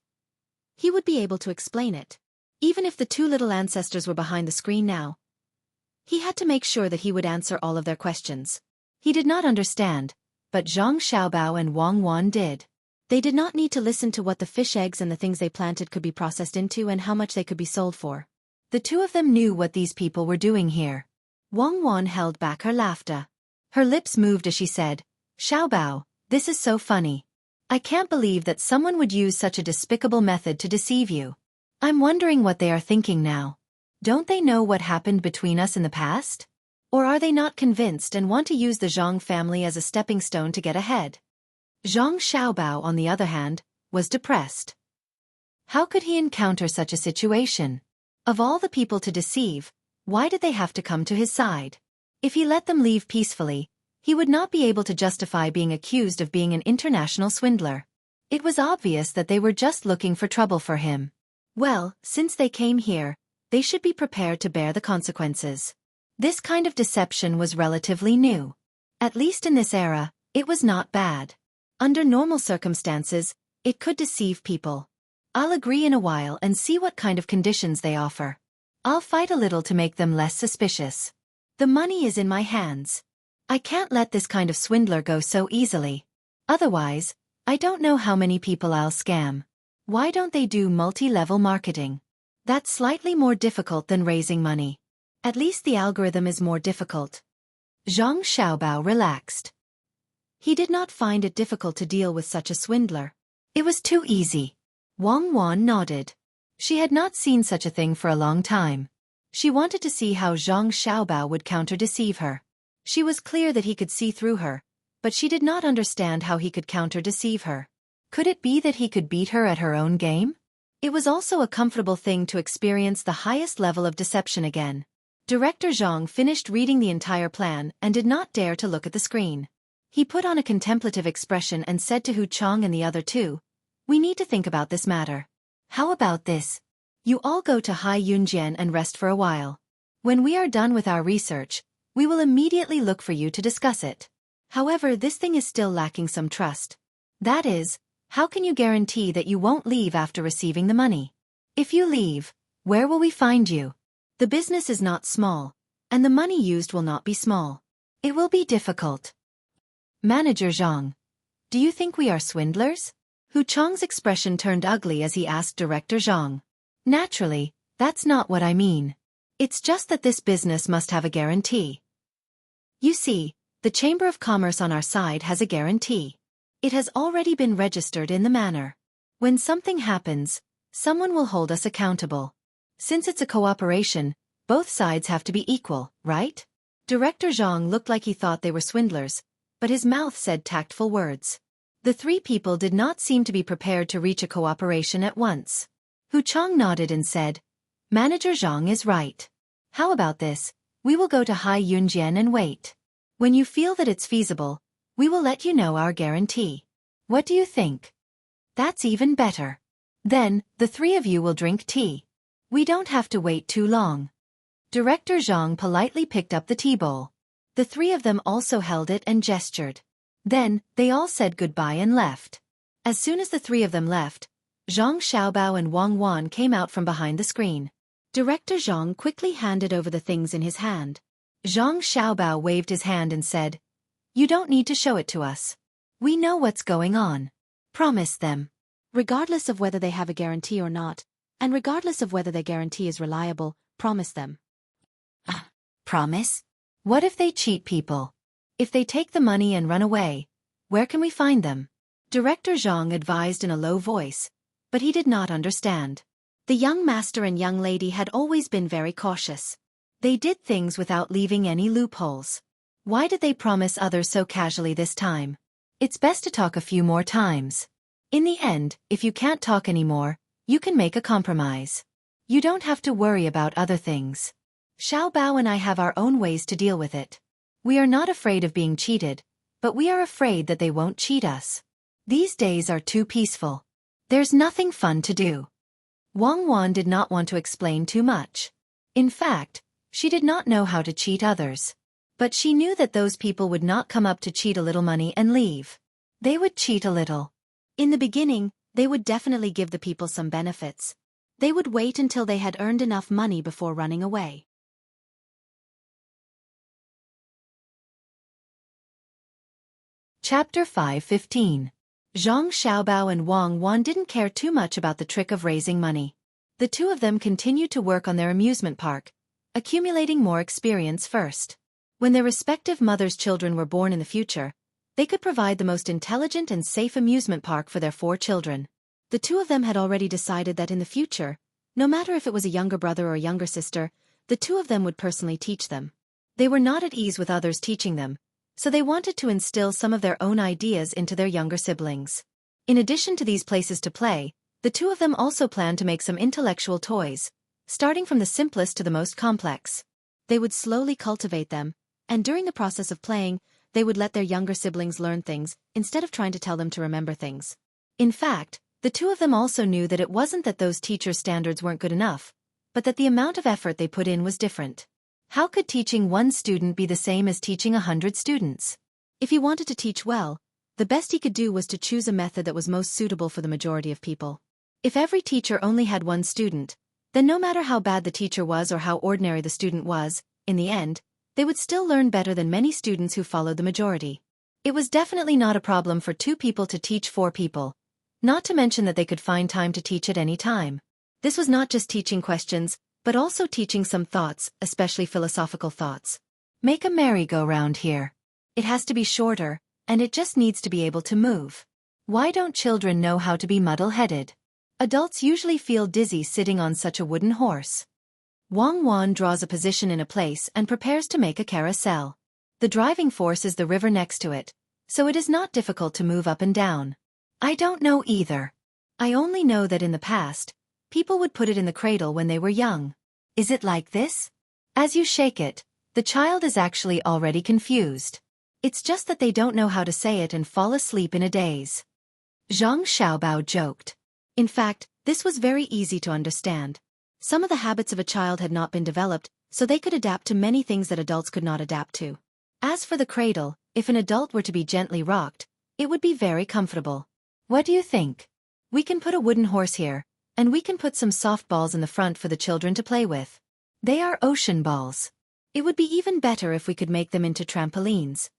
he would be able to explain it. Even if the two little ancestors were behind the screen now, he had to make sure that he would answer all of their questions. He did not understand, but Zhang Xiaobao and Wang Wan did. They did not need to listen to what the fish eggs and the things they planted could be processed into and how much they could be sold for. The two of them knew what these people were doing here. Wang Wan held back her laughter. Her lips moved as she said, "Xiaobao, this is so funny. I can't believe that someone would use such a despicable method to deceive you. I'm wondering what they are thinking now. Don't they know what happened between us in the past? Or are they not convinced and want to use the Zhang family as a stepping stone to get ahead?" Zhang Xiaobao, on the other hand, was depressed. How could he encounter such a situation? Of all the people to deceive, why did they have to come to his side? If he let them leave peacefully, he would not be able to justify being accused of being an international swindler. It was obvious that they were just looking for trouble for him. Well, since they came here, they should be prepared to bear the consequences. This kind of deception was relatively new. At least in this era, it was not bad. Under normal circumstances, it could deceive people. I'll agree in a while and see what kind of conditions they offer. I'll fight a little to make them less suspicious. The money is in my hands. I can't let this kind of swindler go so easily. Otherwise, I don't know how many people I'll scam. Why don't they do multi-level marketing? That's slightly more difficult than raising money. At least the algorithm is more difficult. Zhang Xiaobao relaxed. He did not find it difficult to deal with such a swindler. It was too easy. Wang Wan nodded. She had not seen such a thing for a long time. She wanted to see how Zhang Xiaobao would counter-deceive her. She was clear that he could see through her, but she did not understand how he could counter-deceive her. Could it be that he could beat her at her own game? It was also a comfortable thing to experience the highest level of deception again. Director Zhang finished reading the entire plan and did not dare to look at the screen. He put on a contemplative expression and said to Hu Chang and the other two, "We need to think about this matter. How about this? You all go to Hai Yunjian and rest for a while. When we are done with our research, we will immediately look for you to discuss it. However, this thing is still lacking some trust. That is, how can you guarantee that you won't leave after receiving the money? If you leave, where will we find you? The business is not small, and the money used will not be small. It will be difficult." Manager Zhang, do you think we are swindlers? Hu Chang's expression turned ugly as he asked Director Zhang. Naturally, that's not what I mean. It's just that this business must have a guarantee. You see, the Chamber of Commerce on our side has a guarantee. It has already been registered in the manner. When something happens, someone will hold us accountable. Since it's a cooperation, both sides have to be equal, right? Director Zhang looked like he thought they were swindlers, but his mouth said tactful words. The three people did not seem to be prepared to reach a cooperation at once. Hu Chang nodded and said, "Manager Zhang is right. How about this? We will go to Hai Yunjian and wait. When you feel that it's feasible, we will let you know our guarantee. What do you think?" "That's even better. Then, the three of you will drink tea. We don't have to wait too long." Director Zhang politely picked up the tea bowl. The three of them also held it and gestured. Then, they all said goodbye and left. As soon as the three of them left, Zhang Xiaobao and Wang Wan came out from behind the screen. Director Zhang quickly handed over the things in his hand. Zhang Xiaobao waved his hand and said, "You don't need to show it to us. We know what's going on. Promise them. Regardless of whether they have a guarantee or not, and regardless of whether their guarantee is reliable, promise them." Promise? What if they cheat people? If they take the money and run away, where can we find them? Director Zhang advised in a low voice, but he did not understand. The young master and young lady had always been very cautious. They did things without leaving any loopholes. Why did they promise others so casually this time? It's best to talk a few more times. In the end, if you can't talk anymore, you can make a compromise. You don't have to worry about other things. Xiao Bao and I have our own ways to deal with it. We are not afraid of being cheated, but we are afraid that they won't cheat us. These days are too peaceful. There's nothing fun to do. Wang Wan did not want to explain too much. In fact, she did not know how to cheat others. But she knew that those people would not come up to cheat a little money and leave. They would cheat a little. In the beginning, they would definitely give the people some benefits. They would wait until they had earned enough money before running away. Chapter 5:15. Zhang Xiaobao and Wang Wan didn't care too much about the trick of raising money. The two of them continued to work on their amusement park, accumulating more experience first. When their respective mothers' children were born in the future, they could provide the most intelligent and safe amusement park for their 4 children. The two of them had already decided that in the future, no matter if it was a younger brother or a younger sister, the two of them would personally teach them. They were not at ease with others teaching them, so they wanted to instill some of their own ideas into their younger siblings. In addition to these places to play, the two of them also planned to make some intellectual toys, starting from the simplest to the most complex. They would slowly cultivate them, and during the process of playing, they would let their younger siblings learn things, instead of trying to tell them to remember things. In fact, the two of them also knew that it wasn't that those teachers' standards weren't good enough, but that the amount of effort they put in was different. How could teaching 1 student be the same as teaching 100 students? If he wanted to teach well, the best he could do was to choose a method that was most suitable for the majority of people. If every teacher only had 1 student, then no matter how bad the teacher was or how ordinary the student was, in the end, they would still learn better than many students who followed the majority. It was definitely not a problem for 2 people to teach 4 people, not to mention that they could find time to teach at any time. This was not just teaching questions, but also teaching some thoughts, especially philosophical thoughts. Make a merry-go-round here. It has to be shorter, and it just needs to be able to move. Why don't children know how to be muddle-headed? Adults usually feel dizzy sitting on such a wooden horse. Wang Wan draws a position in a place and prepares to make a carousel. The driving force is the river next to it, so it is not difficult to move up and down. I don't know either. I only know that in the past, people would put it in the cradle when they were young. Is it like this? As you shake it, the child is actually already confused. It's just that they don't know how to say it and fall asleep in a daze. Zhang Xiaobao joked. In fact, this was very easy to understand. Some of the habits of a child had not been developed, so they could adapt to many things that adults could not adapt to. As for the cradle, if an adult were to be gently rocked, it would be very comfortable. What do you think? We can put a wooden horse here, and we can put some soft balls in the front for the children to play with. They are ocean balls. It would be even better if we could make them into trampolines.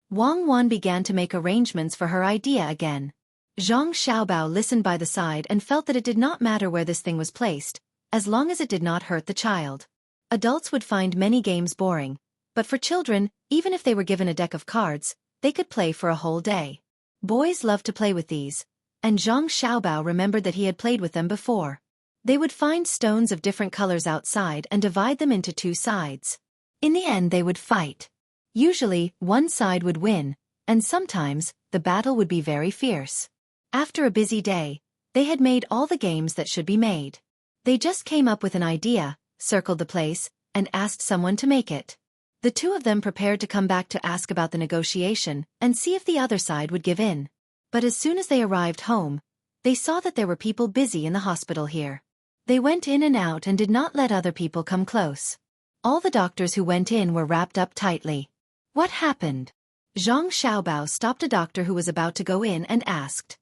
Wang Wan began to make arrangements for her idea again. Zhang Xiaobao listened by the side and felt that it did not matter where this thing was placed, as long as it did not hurt the child. Adults would find many games boring, but for children, even if they were given a deck of cards, they could play for a whole day. Boys loved to play with these, and Zhang Xiaobao remembered that he had played with them before. They would find stones of different colors outside and divide them into two sides. In the end they would fight. Usually, one side would win, and sometimes, the battle would be very fierce. After a busy day, they had made all the games that should be made. They just came up with an idea, circled the place, and asked someone to make it. The two of them prepared to come back to ask about the negotiation and see if the other side would give in. But as soon as they arrived home, they saw that there were people busy in the hospital here. They went in and out and did not let other people come close. All the doctors who went in were wrapped up tightly. What happened? Zhang Xiaobao stopped a doctor who was about to go in and asked.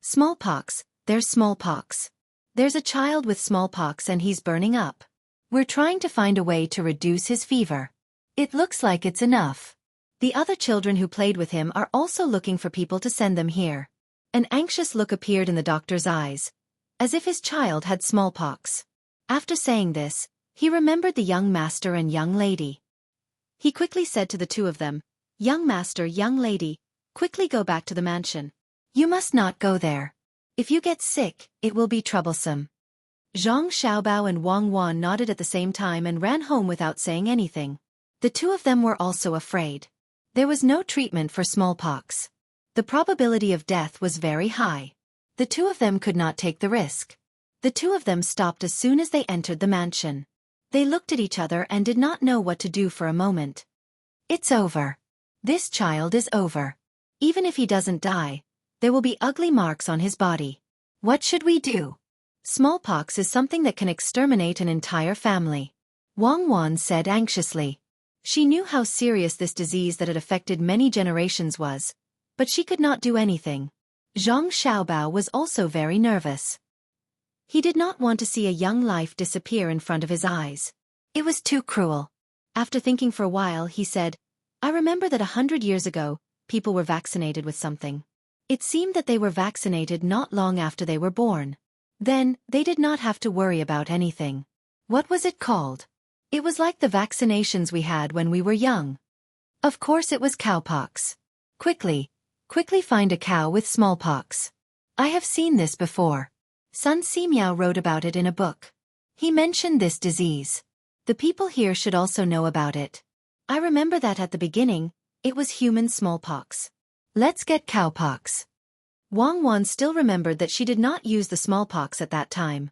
Smallpox, there's smallpox. There's a child with smallpox and he's burning up. We're trying to find a way to reduce his fever. It looks like it's enough. The other children who played with him are also looking for people to send them here. An anxious look appeared in the doctor's eyes, as if his child had smallpox. After saying this, he remembered the young master and young lady. He quickly said to the two of them, Young master, young lady, quickly go back to the mansion. You must not go there. If you get sick, it will be troublesome. Zhang Xiaobao and Wang Wan nodded at the same time and ran home without saying anything. The two of them were also afraid. There was no treatment for smallpox. The probability of death was very high. The two of them could not take the risk. The two of them stopped as soon as they entered the mansion. They looked at each other and did not know what to do for a moment. It's over. This child is over. Even if he doesn't die, there will be ugly marks on his body. What should we do? Smallpox is something that can exterminate an entire family. Wang Wan said anxiously. She knew how serious this disease that had affected many generations was, but she could not do anything. Zhang Xiaobao was also very nervous. He did not want to see a young life disappear in front of his eyes. It was too cruel. After thinking for a while, he said, I remember that 100 years ago, people were vaccinated with something. It seemed that they were vaccinated not long after they were born. Then, they did not have to worry about anything. What was it called? It was like the vaccinations we had when we were young. Of course it was cowpox. Quickly find a cow with smallpox. I have seen this before. Sun Simiao wrote about it in a book. He mentioned this disease. The people here should also know about it. I remember that at the beginning, it was human smallpox. Let's get cowpox. Wang Wan still remembered that she did not use the smallpox at that time.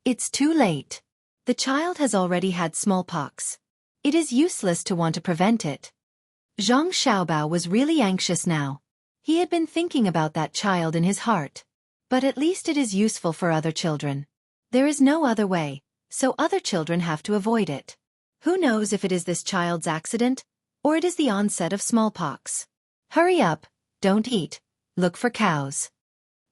It's too late. The child has already had smallpox. It is useless to want to prevent it. Zhang Xiaobao was really anxious now. He had been thinking about that child in his heart. But at least it is useful for other children. There is no other way, so other children have to avoid it. Who knows if it is this child's accident, or it is the onset of smallpox. Hurry up, don't eat, look for cows.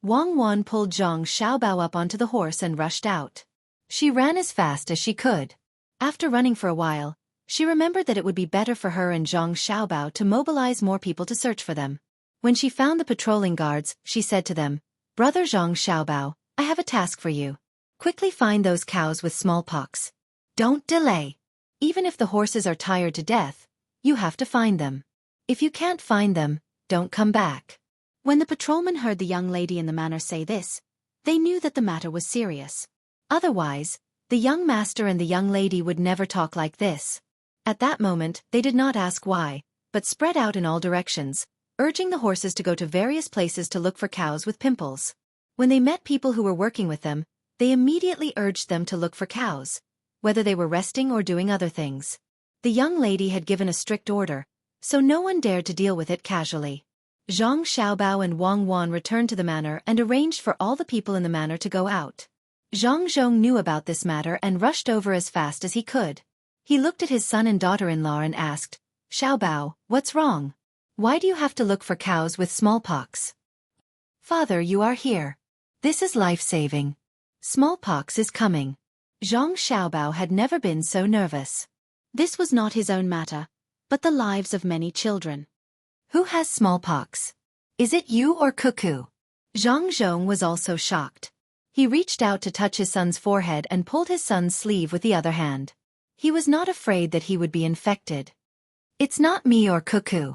Wang Wan pulled Zhang Xiaobao up onto the horse and rushed out. She ran as fast as she could. After running for a while, she remembered that it would be better for her and Zhang Xiaobao to mobilize more people to search for them. When she found the patrolling guards, she said to them, Brother Zhang Xiaobao, I have a task for you. Quickly find those cows with smallpox. Don't delay. Even if the horses are tired to death, you have to find them. If you can't find them, don't come back. When the patrolman heard the young lady in the manor say this, they knew that the matter was serious. Otherwise, The young master and the young lady would never talk like this. At that moment, they did not ask why, but spread out in all directions, urging the horses to go to various places to look for cows with pimples. When they met people who were working with them, they immediately urged them to look for cows, whether they were resting or doing other things. The young lady had given a strict order, so no one dared to deal with it casually. Zhang Xiaobao and Wang Wan returned to the manor and arranged for all the people in the manor to go out. Zhang Zhong knew about this matter and rushed over as fast as he could. He looked at his son and daughter-in-law and asked, "Xiaobao, what's wrong? Why do you have to look for cows with smallpox?" "Father, you are here. This is life-saving. Smallpox is coming." Zhang Xiaobao had never been so nervous. This was not his own matter, but the lives of many children. "Who has smallpox? Is it you or Cuckoo?" Zhang Zhong was also shocked. He reached out to touch his son's forehead and pulled his son's sleeve with the other hand. He was not afraid that he would be infected. "It's not me or Cuckoo.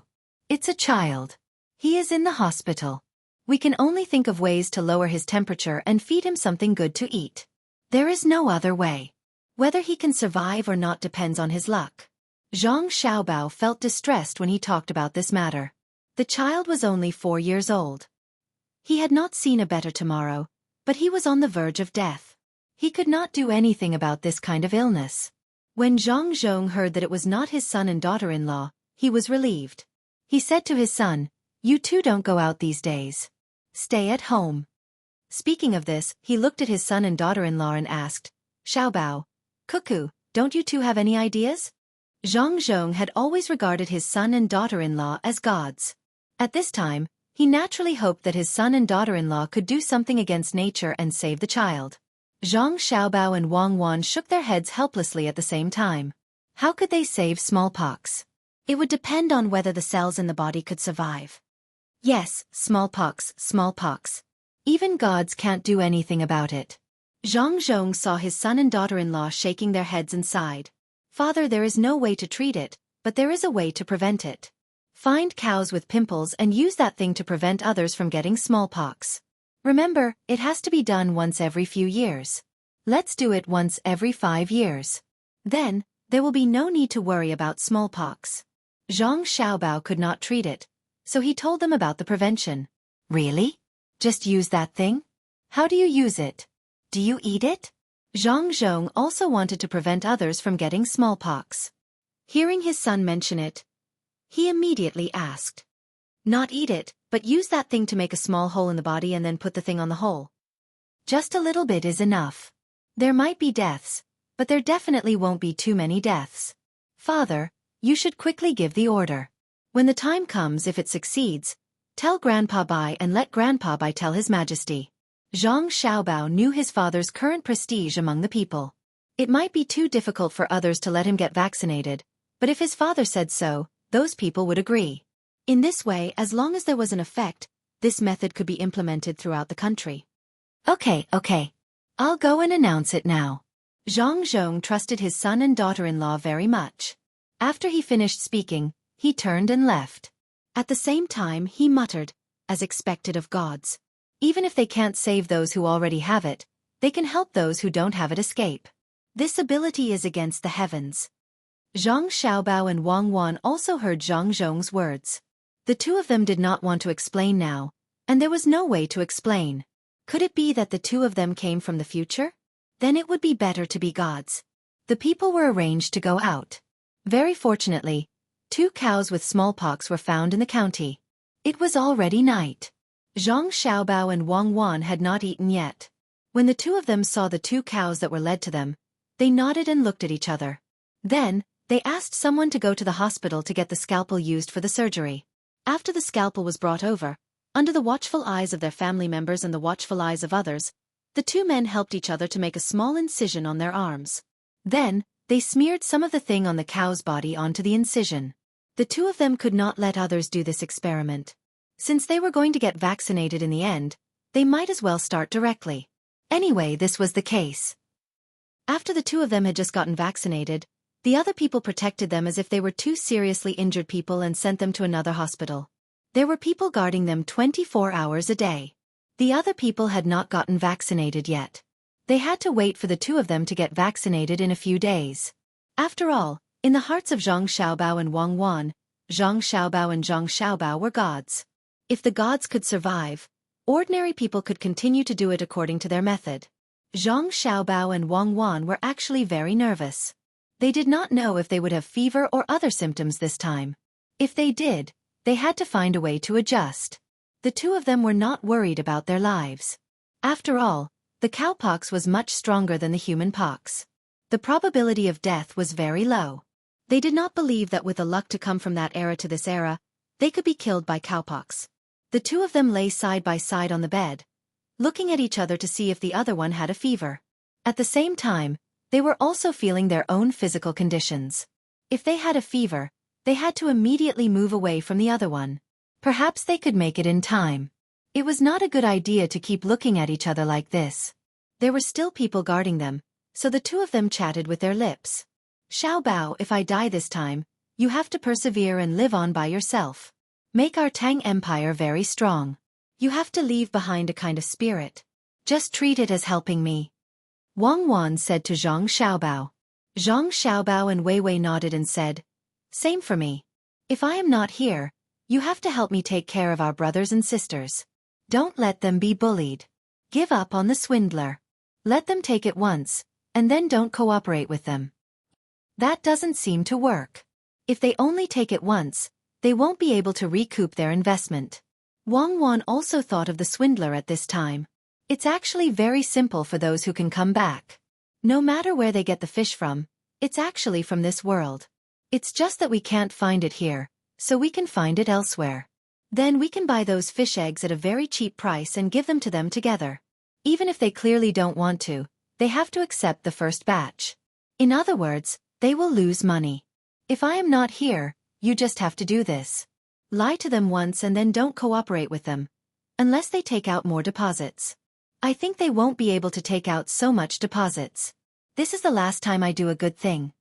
It's a child. He is in the hospital. We can only think of ways to lower his temperature and feed him something good to eat. There is no other way. Whether he can survive or not depends on his luck." Zhang Xiaobao felt distressed when he talked about this matter. The child was only 4 years old. He had not seen a better tomorrow, but he was on the verge of death. He could not do anything about this kind of illness. When Zhang Zhong heard that it was not his son and daughter-in-law, he was relieved. He said to his son, "You two don't go out these days. Stay at home." Speaking of this, he looked at his son and daughter-in-law and asked, "Xiaobao, Cuckoo, don't you two have any ideas?" Zhang Zhong had always regarded his son and daughter-in-law as gods. At this time, he naturally hoped that his son and daughter-in-law could do something against nature and save the child. Zhang Xiaobao and Wang Wan shook their heads helplessly at the same time. How could they save smallpox? It would depend on whether the cells in the body could survive. Yes, smallpox. Even gods can't do anything about it. Zhang Zhong saw his son and daughter-in-law shaking their heads and sighed. "Father, there is no way to treat it, but there is a way to prevent it. Find cows with pimples and use that thing to prevent others from getting smallpox. Remember, it has to be done once every few years. Let's do it once every 5 years. Then, there will be no need to worry about smallpox." Zhang Xiaobao could not treat it, so he told them about the prevention. "Really? Just use that thing? How do you use it? Do you eat it?" Zhang Zhong also wanted to prevent others from getting smallpox. Hearing his son mention it, he immediately asked, "Not eat it, but use that thing to make a small hole in the body and then put the thing on the hole. Just a little bit is enough. There might be deaths, but there definitely won't be too many deaths. Father, you should quickly give the order. When the time comes, if it succeeds, tell Grandpa Bai and let Grandpa Bai tell His Majesty." Zhang Xiaobao knew his father's current prestige among the people. It might be too difficult for others to let him get vaccinated, but if his father said so, those people would agree. In this way, as long as there was an effect, this method could be implemented throughout the country. Okay. I'll go and announce it now." Zhang Zhong trusted his son and daughter-in-law very much. After he finished speaking, he turned and left. At the same time, he muttered, as expected of gods. Even if they can't save those who already have it, they can help those who don't have it escape. This ability is against the heavens. Zhang Xiaobao and Wang Wan also heard Zhang Zhong's words. The two of them did not want to explain now, and there was no way to explain. Could it be that the two of them came from the future? Then it would be better to be gods. The people were arranged to go out. Very fortunately, 2 cows with smallpox were found in the county. It was already night. Zhang Xiaobao and Wang Wan had not eaten yet. When the two of them saw the 2 cows that were led to them, they nodded and looked at each other. Then, they asked someone to go to the hospital to get the scalpel used for the surgery. After the scalpel was brought over, under the watchful eyes of their family members and the watchful eyes of others, the 2 men helped each other to make a small incision on their arms. Then, they smeared some of the thing on the cow's body onto the incision. The 2 of them could not let others do this experiment. Since they were going to get vaccinated in the end, they might as well start directly. Anyway, this was the case. After the 2 of them had just gotten vaccinated, the other people protected them as if they were 2 seriously injured people and sent them to another hospital. There were people guarding them 24 hours a day. The other people had not gotten vaccinated yet. They had to wait for the two of them to get vaccinated in a few days. After all, in the hearts of Zhang Xiaobao and Wang Wan, Zhang Xiaobao and Zhang Xiaobao were gods. If the gods could survive, ordinary people could continue to do it according to their method. Zhang Xiaobao and Wang Wan were actually very nervous. They did not know if they would have fever or other symptoms this time. If they did, they had to find a way to adjust. The two of them were not worried about their lives. After all, the cowpox was much stronger than the human pox. The probability of death was very low. They did not believe that with the luck to come from that era to this era, they could be killed by cowpox. The two of them lay side by side on the bed, looking at each other to see if the other one had a fever. At the same time, they were also feeling their own physical conditions. If they had a fever, they had to immediately move away from the other one. Perhaps they could make it in time. It was not a good idea to keep looking at each other like this. There were still people guarding them, so the two of them chatted with their lips. Xiaobao, if I die this time, you have to persevere and live on by yourself. Make our Tang Empire very strong. You have to leave behind a kind of spirit. Just treat it as helping me. Wang Wan said to Zhang Xiaobao. Zhang Xiaobao and Wei Wei nodded and said, same for me. If I am not here, you have to help me take care of our brothers and sisters. Don't let them be bullied. Give up on the swindler. Let them take it once, and then don't cooperate with them. That doesn't seem to work. If they only take it once, they won't be able to recoup their investment. Wang Wan also thought of the swindler at this time. It's actually very simple for those who can come back. No matter where they get the fish from, it's actually from this world. It's just that we can't find it here, so we can find it elsewhere. Then we can buy those fish eggs at a very cheap price and give them to them together. Even if they clearly don't want to, they have to accept the first batch. In other words, they will lose money. If I am not here, you just have to do this. Lie to them once and then don't cooperate with them. Unless they take out more deposits. I think they won't be able to take out so much deposits. This is the last time I do a good thing.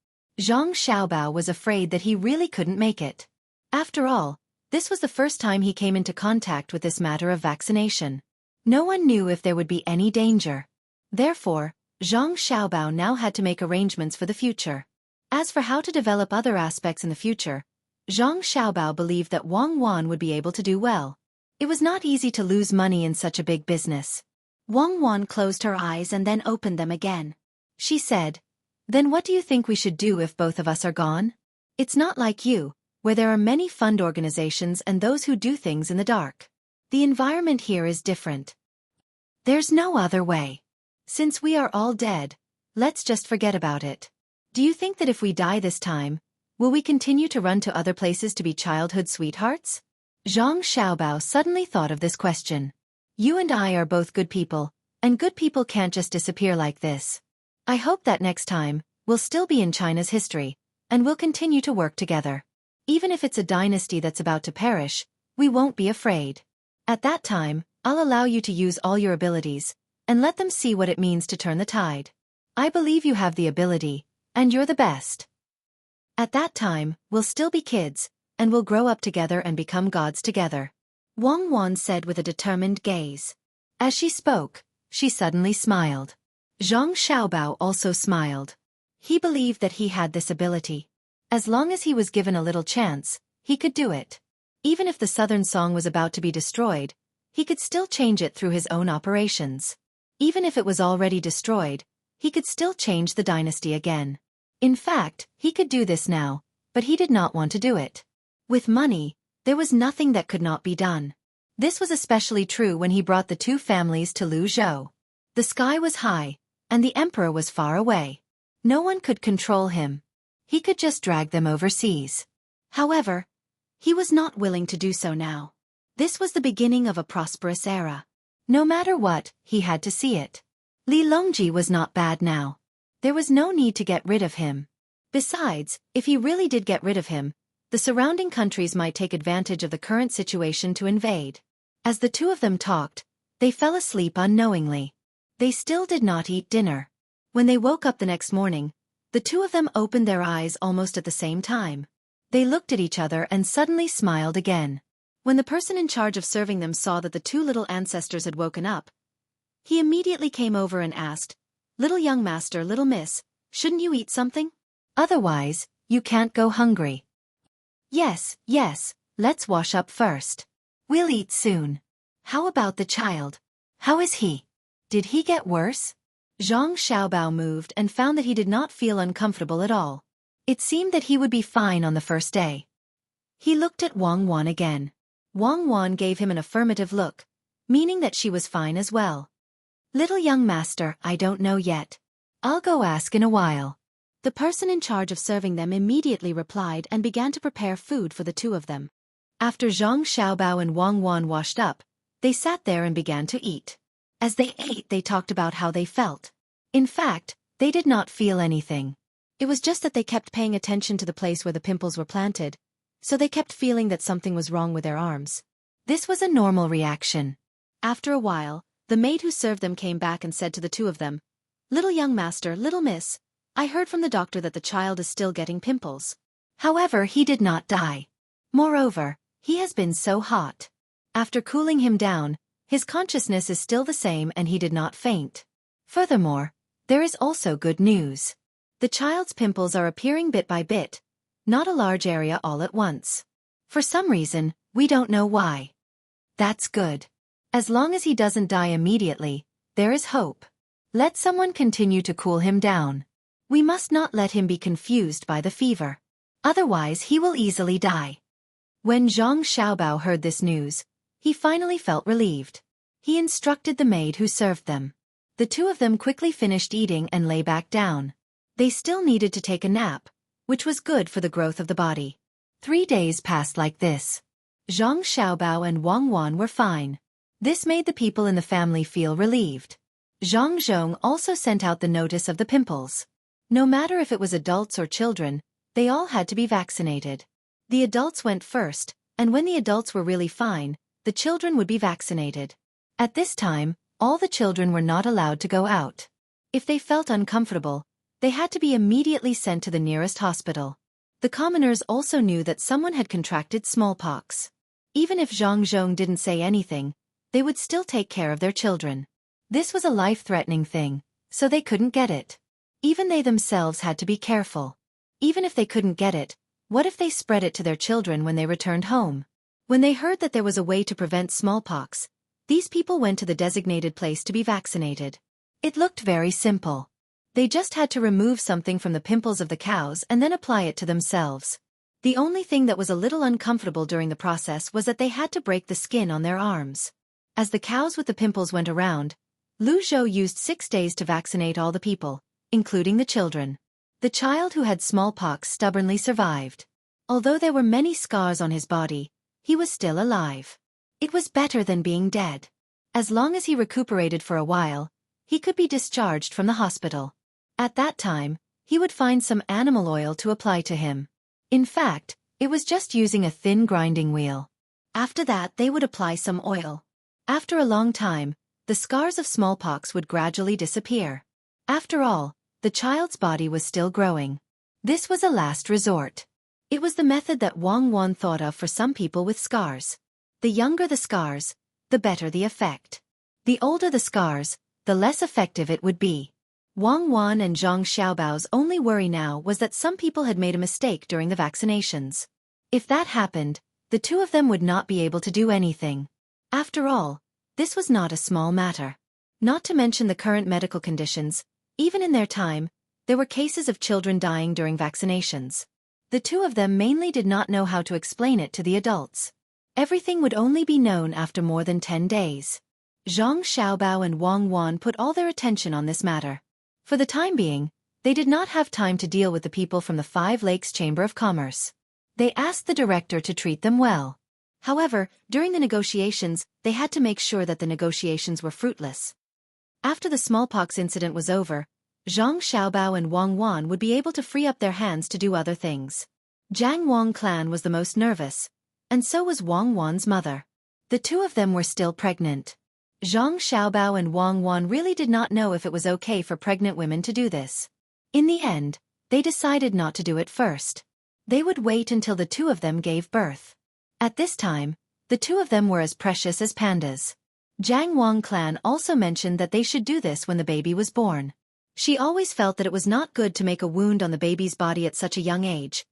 Zhang Xiaobao was afraid that he really couldn't make it. After all, this was the first time he came into contact with this matter of vaccination. No one knew if there would be any danger. Therefore, Zhang Xiaobao now had to make arrangements for the future. As for how to develop other aspects in the future, Zhang Xiaobao believed that Wang Wan would be able to do well. It was not easy to lose money in such a big business. Wang Wan closed her eyes and then opened them again. She said, then what do you think we should do if both of us are gone? It's not like you, where there are many fund organizations and those who do things in the dark. The environment here is different. There's no other way. Since we are all dead, let's just forget about it. Do you think that if we die this time, will we continue to run to other places to be childhood sweethearts? Zhang Xiaobao suddenly thought of this question. You and I are both good people, and good people can't just disappear like this. I hope that next time, we'll still be in China's history, and we'll continue to work together. Even if it's a dynasty that's about to perish, we won't be afraid. At that time, I'll allow you to use all your abilities, and let them see what it means to turn the tide. I believe you have the ability, and you're the best. At that time, we'll still be kids, and we'll grow up together and become gods together. Wang Wan said with a determined gaze. As she spoke, she suddenly smiled. Zhang Xiaobao also smiled. He believed that he had this ability. As long as he was given a little chance, he could do it. Even if the Southern Song was about to be destroyed, he could still change it through his own operations. Even if it was already destroyed, he could still change the dynasty again. In fact, he could do this now, but he did not want to do it. With money, there was nothing that could not be done. This was especially true when he brought the two families to Luzhou. The sky was high, and the emperor was far away. No one could control him. He could just drag them overseas. However, he was not willing to do so now. This was the beginning of a prosperous era. No matter what, he had to see it. Li Longji was not bad now. There was no need to get rid of him. Besides, if he really did get rid of him, the surrounding countries might take advantage of the current situation to invade. As the two of them talked, they fell asleep unknowingly. They still did not eat dinner. When they woke up the next morning, the two of them opened their eyes almost at the same time. They looked at each other and suddenly smiled again. When the person in charge of serving them saw that the two little ancestors had woken up, he immediately came over and asked, Little young master, little miss, shouldn't you eat something? Otherwise, you can't go hungry. Yes, yes, let's wash up first. We'll eat soon. How about the child? How is he? Did he get worse? Zhang Xiaobao moved and found that he did not feel uncomfortable at all. It seemed that he would be fine on the first day. He looked at Wang Wan again. Wang Wan gave him an affirmative look, meaning that she was fine as well. Little young master, I don't know yet. I'll go ask in a while. The person in charge of serving them immediately replied and began to prepare food for the two of them. After Zhang Xiaobao and Wang Wan washed up, they sat there and began to eat. As they ate, they talked about how they felt. In fact, they did not feel anything. It was just that they kept paying attention to the place where the pimples were planted, so they kept feeling that something was wrong with their arms. This was a normal reaction. After a while, the maid who served them came back and said to the two of them, Little young master, little miss, I heard from the doctor that the child is still getting pimples. However, he did not die. Moreover, he has been so hot. After cooling him down, his consciousness is still the same and he did not faint. Furthermore, there is also good news. The child's pimples are appearing bit by bit, not a large area all at once. For some reason, we don't know why. That's good. As long as he doesn't die immediately, there is hope. Let someone continue to cool him down. We must not let him be confused by the fever. Otherwise he will easily die. When Zhang Xiaobao heard this news, he finally felt relieved. He instructed the maid who served them. The two of them quickly finished eating and lay back down. They still needed to take a nap, which was good for the growth of the body. 3 days passed like this. Zhang Xiaobao and Wang Wan were fine. This made the people in the family feel relieved. Zhang Zhong also sent out the notice of the pimples. No matter if it was adults or children, they all had to be vaccinated. The adults went first, and when the adults were really fine, the children would be vaccinated. At this time, all the children were not allowed to go out. If they felt uncomfortable, they had to be immediately sent to the nearest hospital. The commoners also knew that someone had contracted smallpox. Even if Zhang Zhong didn't say anything, they would still take care of their children. This was a life-threatening thing, so they couldn't get it. Even they themselves had to be careful. Even if they couldn't get it, what if they spread it to their children when they returned home? When they heard that there was a way to prevent smallpox, these people went to the designated place to be vaccinated. It looked very simple. They just had to remove something from the pimples of the cows and then apply it to themselves. The only thing that was a little uncomfortable during the process was that they had to break the skin on their arms. As the cows with the pimples went around, Lu Zhou used 6 days to vaccinate all the people, including the children. The child who had smallpox stubbornly survived. Although there were many scars on his body, he was still alive. It was better than being dead. As long as he recuperated for a while, he could be discharged from the hospital. At that time, he would find some animal oil to apply to him. In fact, it was just using a thin grinding wheel. After that they would apply some oil. After a long time, the scars of smallpox would gradually disappear. After all, the child's body was still growing. This was a last resort. It was the method that Wang Wan thought of for some people with scars. The younger the scars, the better the effect. The older the scars, the less effective it would be. Wang Wan and Zhang Xiaobao's only worry now was that some people had made a mistake during the vaccinations. If that happened, the two of them would not be able to do anything. After all, this was not a small matter. Not to mention the current medical conditions, even in their time, there were cases of children dying during vaccinations. The two of them mainly did not know how to explain it to the adults. Everything would only be known after more than 10 days. Zhang Xiaobao and Wang Wan put all their attention on this matter. For the time being, they did not have time to deal with the people from the 5 Lakes Chamber of Commerce. They asked the director to treat them well. However, during the negotiations, they had to make sure that the negotiations were fruitless. After the smallpox incident was over, Zhang Xiaobao and Wang Wan would be able to free up their hands to do other things. Jiang Wang clan was the most nervous, and so was Wang Wan's mother. The two of them were still pregnant. Zhang Xiaobao and Wang Wan really did not know if it was okay for pregnant women to do this. In the end, they decided not to do it first. They would wait until the two of them gave birth. At this time, the two of them were as precious as pandas. Jiang Wang clan also mentioned that they should do this when the baby was born. She always felt that it was not good to make a wound on the baby's body at such a young age,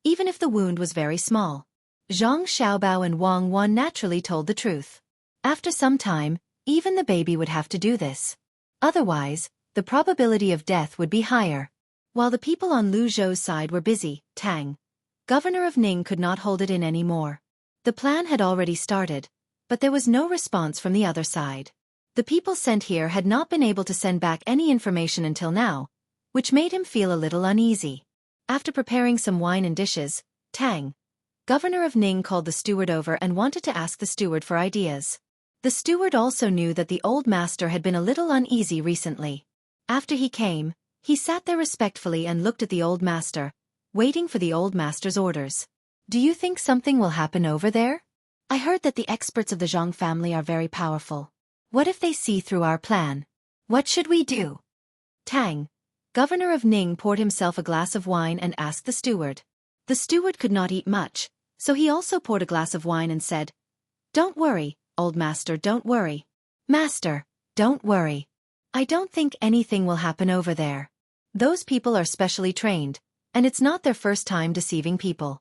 even if the wound was very small. Zhang Xiaobao and Wang Wan naturally told the truth. After some time, even the baby would have to do this. Otherwise, the probability of death would be higher. While the people on Lu Zhou's side were busy, Tang, governor of Ning, could not hold it in anymore. The plan had already started, but there was no response from the other side. The people sent here had not been able to send back any information until now, which made him feel a little uneasy. After preparing some wine and dishes, Tang, governor of Ning, called the steward over and wanted to ask the steward for ideas. The steward also knew that the old master had been a little uneasy recently. After he came, he sat there respectfully and looked at the old master, waiting for the old master's orders. Do you think something will happen over there? I heard that the experts of the Zhang family are very powerful. What if they see through our plan? What should we do? Tang, governor of Ning, poured himself a glass of wine and asked the steward. The steward could not eat much, so he also poured a glass of wine and said, "Don't worry, old master, don't worry. Master, don't worry. I don't think anything will happen over there. Those people are specially trained, and it's not their first time deceiving people."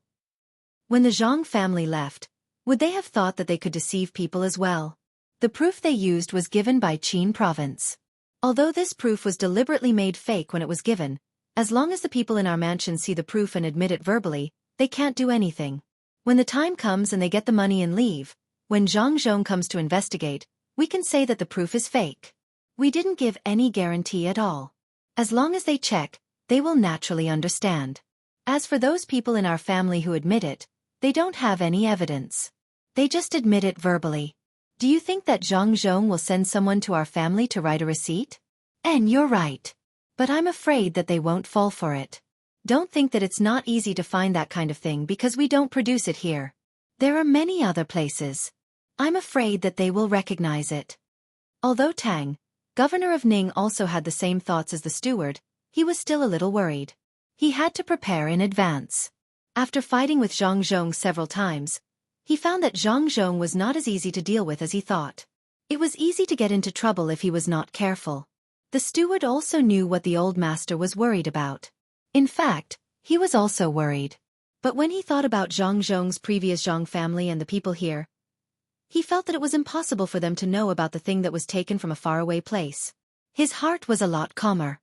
When the Zhang family left, would they have thought that they could deceive people as well? The proof they used was given by Qin province. Although this proof was deliberately made fake when it was given, as long as the people in our mansion see the proof and admit it verbally, they can't do anything. When the time comes and they get the money and leave, when Zhang Zhong comes to investigate, we can say that the proof is fake. We didn't give any guarantee at all. As long as they check, they will naturally understand. As for those people in our family who admit it, they don't have any evidence. They just admit it verbally. Do you think that Zhang Zhong will send someone to our family to write a receipt? And you're right. But I'm afraid that they won't fall for it. Don't think that it's not easy to find that kind of thing because we don't produce it here. There are many other places. I'm afraid that they will recognize it. Although Tang, governor of Ning, also had the same thoughts as the steward, he was still a little worried. He had to prepare in advance. After fighting with Zhang Zhong several times, he found that Zhang Zhong was not as easy to deal with as he thought. It was easy to get into trouble if he was not careful. The steward also knew what the old master was worried about. In fact, he was also worried. But when he thought about Zhang Zhong's previous Zhang family and the people here, he felt that it was impossible for them to know about the thing that was taken from a faraway place. His heart was a lot calmer.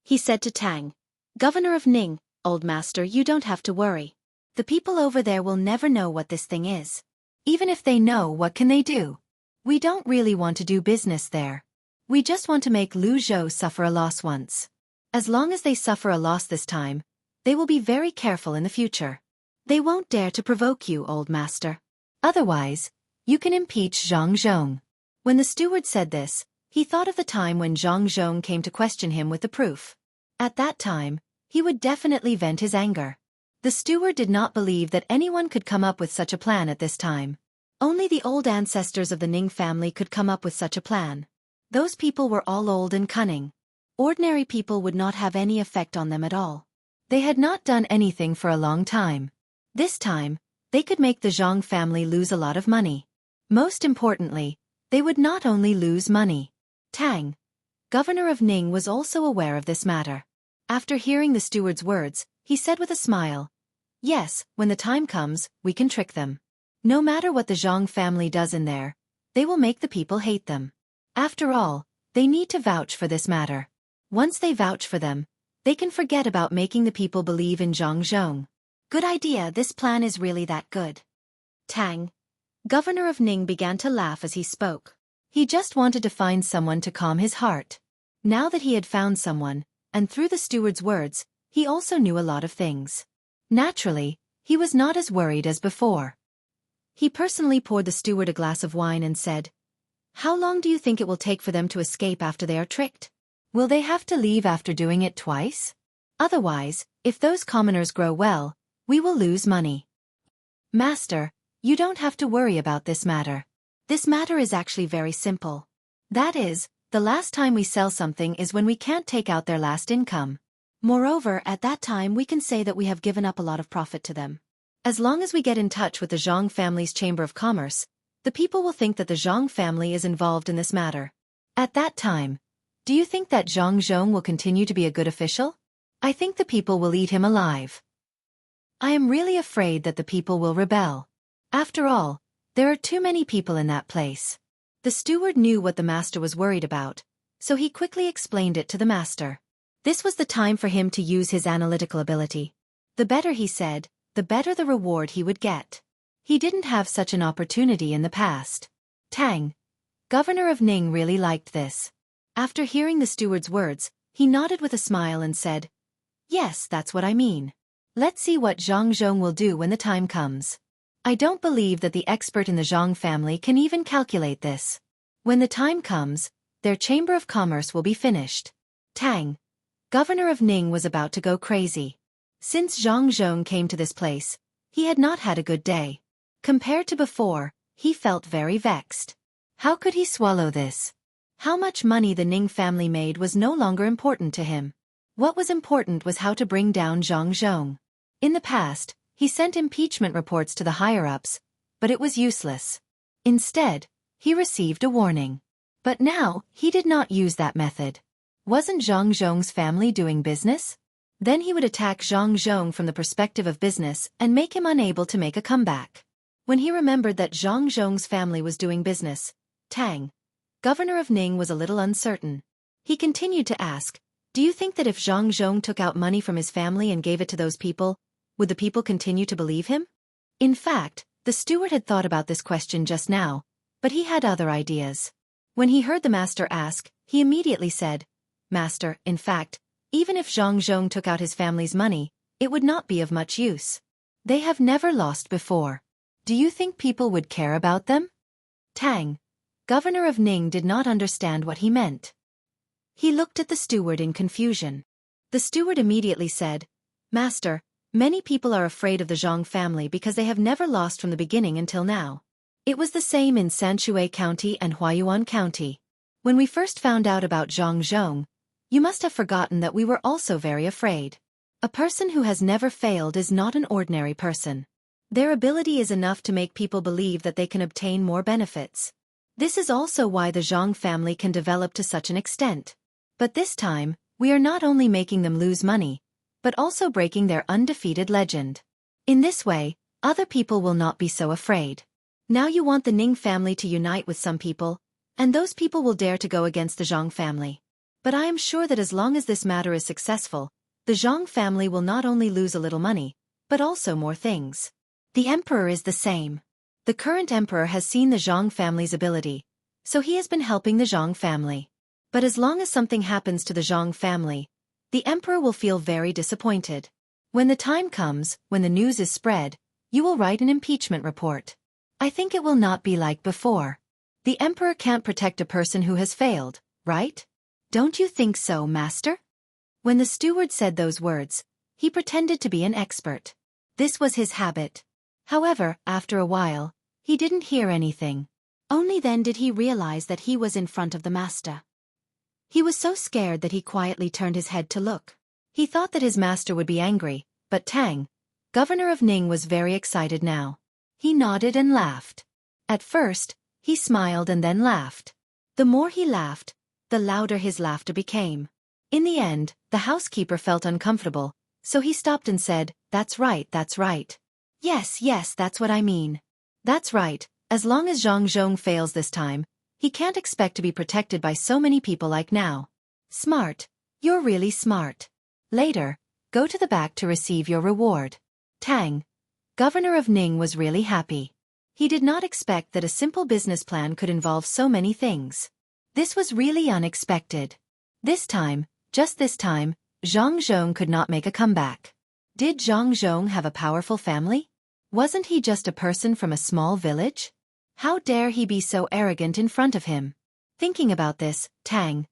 He said to Tang, "Governor of Ning, old master, you don't have to worry. The people over there will never know what this thing is. Even if they know, what can they do? We don't really want to do business there. We just want to make Lu Zhou suffer a loss once. As long as they suffer a loss this time, they will be very careful in the future. They won't dare to provoke you, old master. Otherwise, you can impeach Zhang Zhong." When the steward said this, he thought of the time when Zhang Zhong came to question him with the proof. At that time, he would definitely vent his anger. The steward did not believe that anyone could come up with such a plan at this time. Only the old ancestors of the Ning family could come up with such a plan. Those people were all old and cunning. Ordinary people would not have any effect on them at all. They had not done anything for a long time. This time, they could make the Zhang family lose a lot of money. Most importantly, they would not only lose money. Tang, governor of Ning, was also aware of this matter. After hearing the steward's words, he said with a smile, "Yes, when the time comes, we can trick them. No matter what the Zhang family does in there, they will make the people hate them. After all, they need to vouch for this matter. Once they vouch for them, they can forget about making the people believe in Zhang Zhong." Good idea, this plan is really that good. Tang, governor of Ning, began to laugh as he spoke. He just wanted to find someone to calm his heart. Now that he had found someone, and through the steward's words, he also knew a lot of things. Naturally, he was not as worried as before. He personally poured the steward a glass of wine and said, "How long do you think it will take for them to escape after they are tricked? Will they have to leave after doing it twice? Otherwise, if those commoners grow well, we will lose money." "Master, you don't have to worry about this matter. This matter is actually very simple. That is, the last time we sell something is when we can't take out their last income. Moreover, at that time we can say that we have given up a lot of profit to them. As long as we get in touch with the Zhang family's Chamber of Commerce, the people will think that the Zhang family is involved in this matter. At that time, Do you think that Zhang Zhong will continue to be a good official? I think the people will eat him alive. I am really afraid that the people will rebel. After all, there are too many people in that place. The steward knew what the master was worried about, so he quickly explained it to the master. This was the time for him to use his analytical ability. The better he said, the better the reward he would get. He didn't have such an opportunity in the past. Tang, governor of Ning, really liked this. After hearing the steward's words, he nodded with a smile and said, "Yes, that's what I mean. Let's see what Zhang Zhong will do when the time comes. I don't believe that the expert in the Zhang family can even calculate this. When the time comes, their Chamber of Commerce will be finished." Tang, governor of Ning, was about to go crazy. Since Zhang Zhong came to this place, he had not had a good day. Compared to before, he felt very vexed. How could he swallow this? How much money the Ning family made was no longer important to him. What was important was how to bring down Zhang Zhong. In the past, he sent impeachment reports to the higher-ups, but it was useless. Instead, he received a warning. But now, he did not use that method. Wasn't Zhang Zhong's family doing business? Then he would attack Zhang Zhong from the perspective of business and make him unable to make a comeback. When he remembered that Zhang Zhong's family was doing business, Tang, governor of Ning, was a little uncertain. He continued to ask, "Do you think that if Zhang Zhong took out money from his family and gave it to those people, would the people continue to believe him?" In fact, the steward had thought about this question just now, but he had other ideas. When he heard the master ask, he immediately said, "Master, in fact, even if Zhang Zhong took out his family's money, it would not be of much use. They have never lost before. Do you think people would care about them?" Tang, governor of Ning, did not understand what he meant. He looked at the steward in confusion. The steward immediately said, "Master, many people are afraid of the Zhang family because they have never lost from the beginning until now. It was the same in Sanshui County and Huayuan County. When we first found out about Zhang Zhong, you must have forgotten that we were also very afraid. A person who has never failed is not an ordinary person. Their ability is enough to make people believe that they can obtain more benefits. This is also why the Zhang family can develop to such an extent. But this time, we are not only making them lose money, but also breaking their undefeated legend. In this way, other people will not be so afraid. Now you want the Ning family to unite with some people, and those people will dare to go against the Zhang family. But I am sure that as long as this matter is successful, the Zhang family will not only lose a little money, but also more things. The emperor is the same. The current emperor has seen the Zhang family's ability, so he has been helping the Zhang family. But as long as something happens to the Zhang family, the emperor will feel very disappointed. When the time comes, when the news is spread, you will write an impeachment report. I think it will not be like before. The emperor can't protect a person who has failed, right? Don't you think so, master?" When the steward said those words, he pretended to be an expert. This was his habit. However, after a while, he didn't hear anything. Only then did he realize that he was in front of the master. He was so scared that he quietly turned his head to look. He thought that his master would be angry, but Tang, governor of Ning, was very excited now. He nodded and laughed. At first, he smiled and then laughed. The more he laughed, the louder his laughter became. In the end, the housekeeper felt uncomfortable, so he stopped and said, that's right. Yes, that's what I mean. That's right, as long as Zhang Zhong fails this time, he can't expect to be protected by so many people like now. Smart. You're really smart. Later, go to the back to receive your reward." Tang, governor of Ning, was really happy. He did not expect that a simple business plan could involve so many things. This was really unexpected. Just this time, Zhang Zhong could not make a comeback. Did Zhang Zhong have a powerful family? Wasn't he just a person from a small village? How dare he be so arrogant in front of him? Thinking about this, Tang,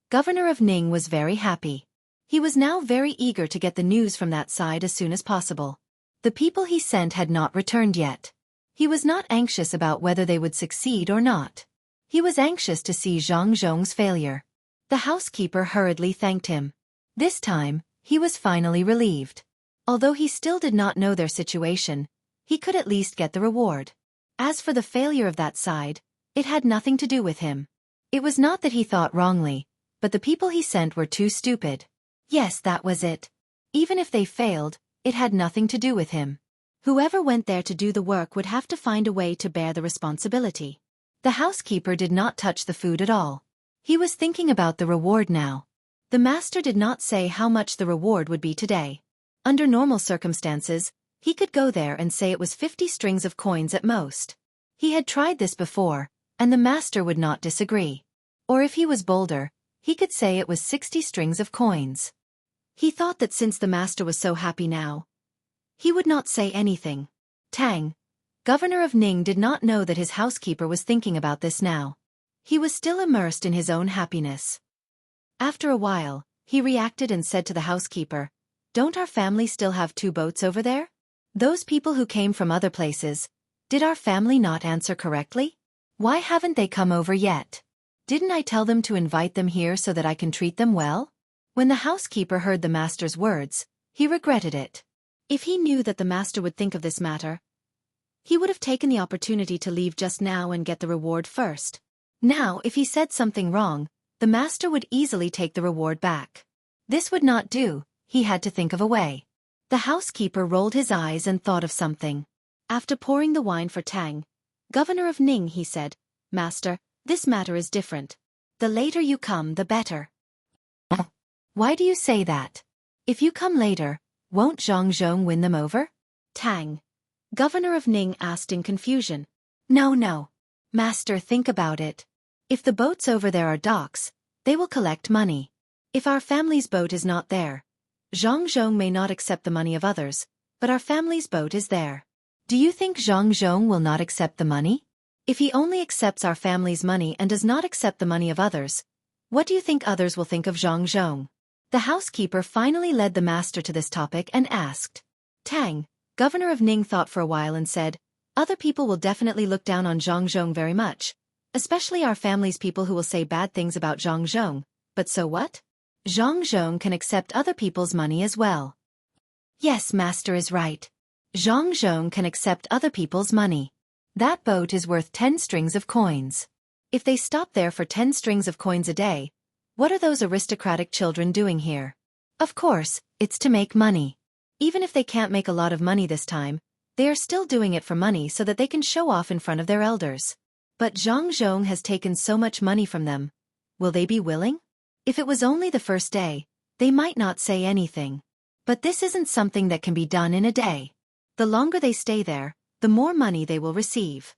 governor of Ning, was very happy. He was now very eager to get the news from that side as soon as possible. The people he sent had not returned yet. He was not anxious about whether they would succeed or not. He was anxious to see Zhang Zhong's failure. The housekeeper hurriedly thanked him. This time, he was finally relieved. Although he still did not know their situation, he could at least get the reward. As for the failure of that side, it had nothing to do with him. It was not that he thought wrongly, but the people he sent were too stupid. Yes, that was it. Even if they failed, it had nothing to do with him. Whoever went there to do the work would have to find a way to bear the responsibility. The housekeeper did not touch the food at all. He was thinking about the reward now. The master did not say how much the reward would be today. Under normal circumstances, he could go there and say it was 50 strings of coins at most. He had tried this before, and the master would not disagree. Or if he was bolder, he could say it was 60 strings of coins. He thought that since the master was so happy now, he would not say anything. Tang, governor of Ning, did not know that his housekeeper was thinking about this now. He was still immersed in his own happiness. After a while, he reacted and said to the housekeeper, "Don't our family still have 2 boats over there? Those people who came from other places, did our family not answer correctly? Why haven't they come over yet? Didn't I tell them to invite them here so that I can treat them well?" When the housekeeper heard the master's words, he regretted it. If he knew that the master would think of this matter, he would have taken the opportunity to leave just now and get the reward first. Now, if he said something wrong, the master would easily take the reward back. This would not do, he had to think of a way. The housekeeper rolled his eyes and thought of something. After pouring the wine for Tang, governor of Ning, he said, "Master, this matter is different. The later you come, the better." "Why do you say that? If you come later, won't Zhang Zhong win them over?" Tang, governor of Ning, asked in confusion. No. Master, think about it. If the boats over there are docks, they will collect money. If our family's boat is not there, Zhang Zhong may not accept the money of others, but our family's boat is there. Do you think Zhang Zhong will not accept the money? If he only accepts our family's money and does not accept the money of others, what do you think others will think of Zhang Zhong? The housekeeper finally led the master to this topic and asked. Tang, governor of Ning, thought for a while and said, "Other people will definitely look down on Zhang Zhong very much, especially our family's people who will say bad things about Zhang Zhong, but so what? Zhang Zhong can accept other people's money as well." Yes, master is right. Zhang Zhong can accept other people's money. That boat is worth 10 strings of coins. If they stop there for 10 strings of coins a day, what are those aristocratic children doing here? Of course, it's to make money. Even if they can't make a lot of money this time, they are still doing it for money so that they can show off in front of their elders. But Zhang Zhong has taken so much money from them. Will they be willing? If it was only the first day, they might not say anything. But this isn't something that can be done in a day. The longer they stay there, the more money they will receive.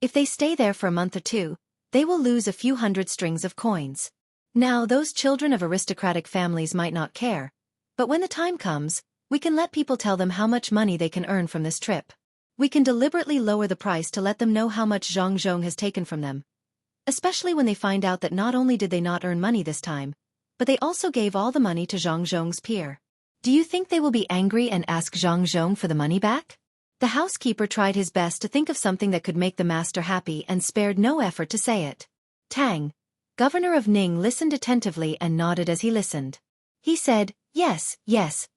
If they stay there for a month or 2, they will lose a few hundred strings of coins. Now, those children of aristocratic families might not care, but when the time comes, we can let people tell them how much money they can earn from this trip. We can deliberately lower the price to let them know how much Zhang Zhong has taken from them. Especially when they find out that not only did they not earn money this time, but they also gave all the money to Zhang Zhong's peer. Do you think they will be angry and ask Zhang Zhong for the money back? The housekeeper tried his best to think of something that could make the master happy and spared no effort to say it. Tang, governor of Ning, listened attentively and nodded as he listened. He said, yes,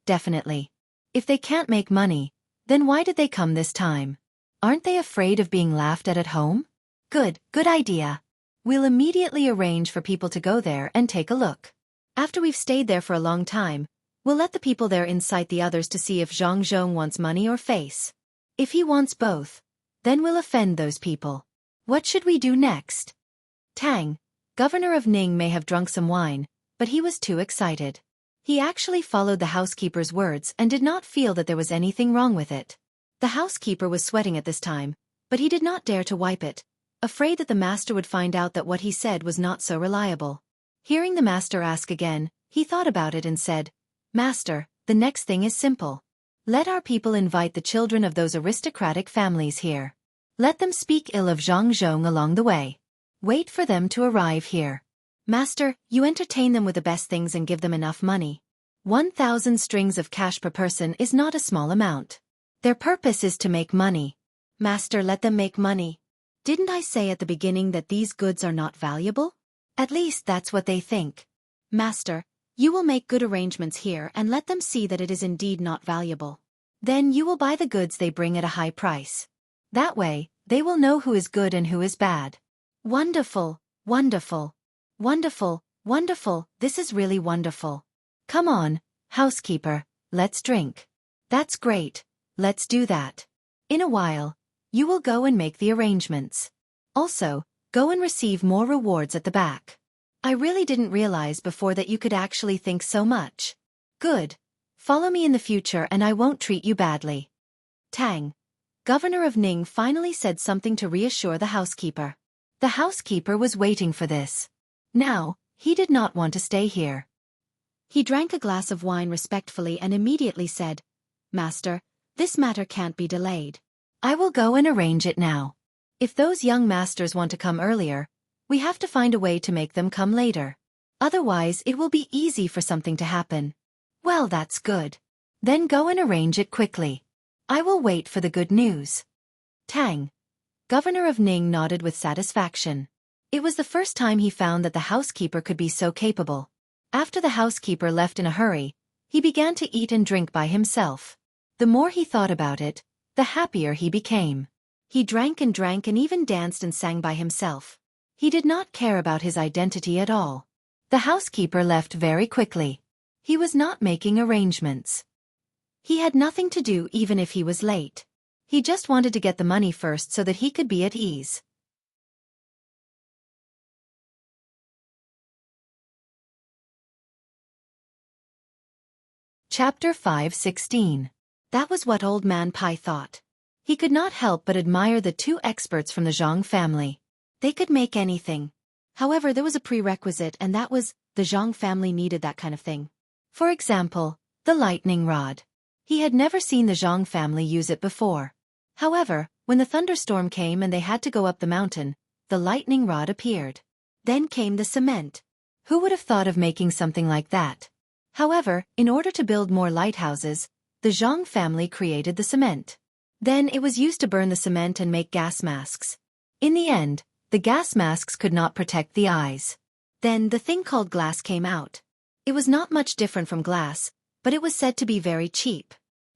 definitely. If they can't make money, then why did they come this time? Aren't they afraid of being laughed at home? Good idea. We'll immediately arrange for people to go there and take a look. After we've stayed there for a long time, we'll let the people there incite the others to see if Zhang Zhong wants money or face. If he wants both, then we'll offend those people. What should we do next? Tang, governor of Ning, may have drunk some wine, but he was too excited. He actually followed the housekeeper's words and did not feel that there was anything wrong with it. The housekeeper was sweating at this time, but he did not dare to wipe it, afraid that the master would find out that what he said was not so reliable. Hearing the master ask again, he thought about it and said, "Master, the next thing is simple. Let our people invite the children of those aristocratic families here. Let them speak ill of Zhang Zhong along the way. Wait for them to arrive here. Master, you entertain them with the best things and give them enough money. 1,000 strings of cash per person is not a small amount. Their purpose is to make money. Master, let them make money. Didn't I say at the beginning that these goods are not valuable? At least that's what they think. Master, you will make good arrangements here and let them see that it is indeed not valuable. Then you will buy the goods they bring at a high price. That way, they will know who is good and who is bad." Wonderful, wonderful, wonderful, Wonderful, this is really wonderful. Come on, housekeeper, let's drink. That's great, let's do that. In a while, you will go and make the arrangements. Also, go and receive more rewards at the back. I really didn't realize before that you could actually think so much. Good. Follow me in the future and I won't treat you badly. Tang, governor of Ning, finally said something to reassure the housekeeper. The housekeeper was waiting for this. Now, he did not want to stay here. He drank a glass of wine respectfully and immediately said, Master, this matter can't be delayed. I will go and arrange it now. If those young masters want to come earlier, we have to find a way to make them come later. Otherwise it will be easy for something to happen. Well, that's good. Then go and arrange it quickly. I will wait for the good news. Tang, governor of Ning, nodded with satisfaction. It was the first time he found that the housekeeper could be so capable. After the housekeeper left in a hurry, he began to eat and drink by himself. The more he thought about it, the happier he became. He drank and even danced and sang by himself. He did not care about his identity at all. The housekeeper left very quickly. He was not making arrangements. He had nothing to do even if he was late. He just wanted to get the money first so that he could be at ease. Chapter 5:16. That was what Old Man Pai thought. He could not help but admire the two experts from the Zhang family. They could make anything. However, there was a prerequisite, and that was, the Zhang family needed that kind of thing. For example, the lightning rod. He had never seen the Zhang family use it before. However, when the thunderstorm came and they had to go up the mountain, the lightning rod appeared. Then came the cement. Who would have thought of making something like that? However, in order to build more lighthouses, the Zhang family created the cement. Then it was used to burn the cement and make gas masks. In the end, the gas masks could not protect the eyes. Then the thing called glass came out. It was not much different from glass, but it was said to be very cheap.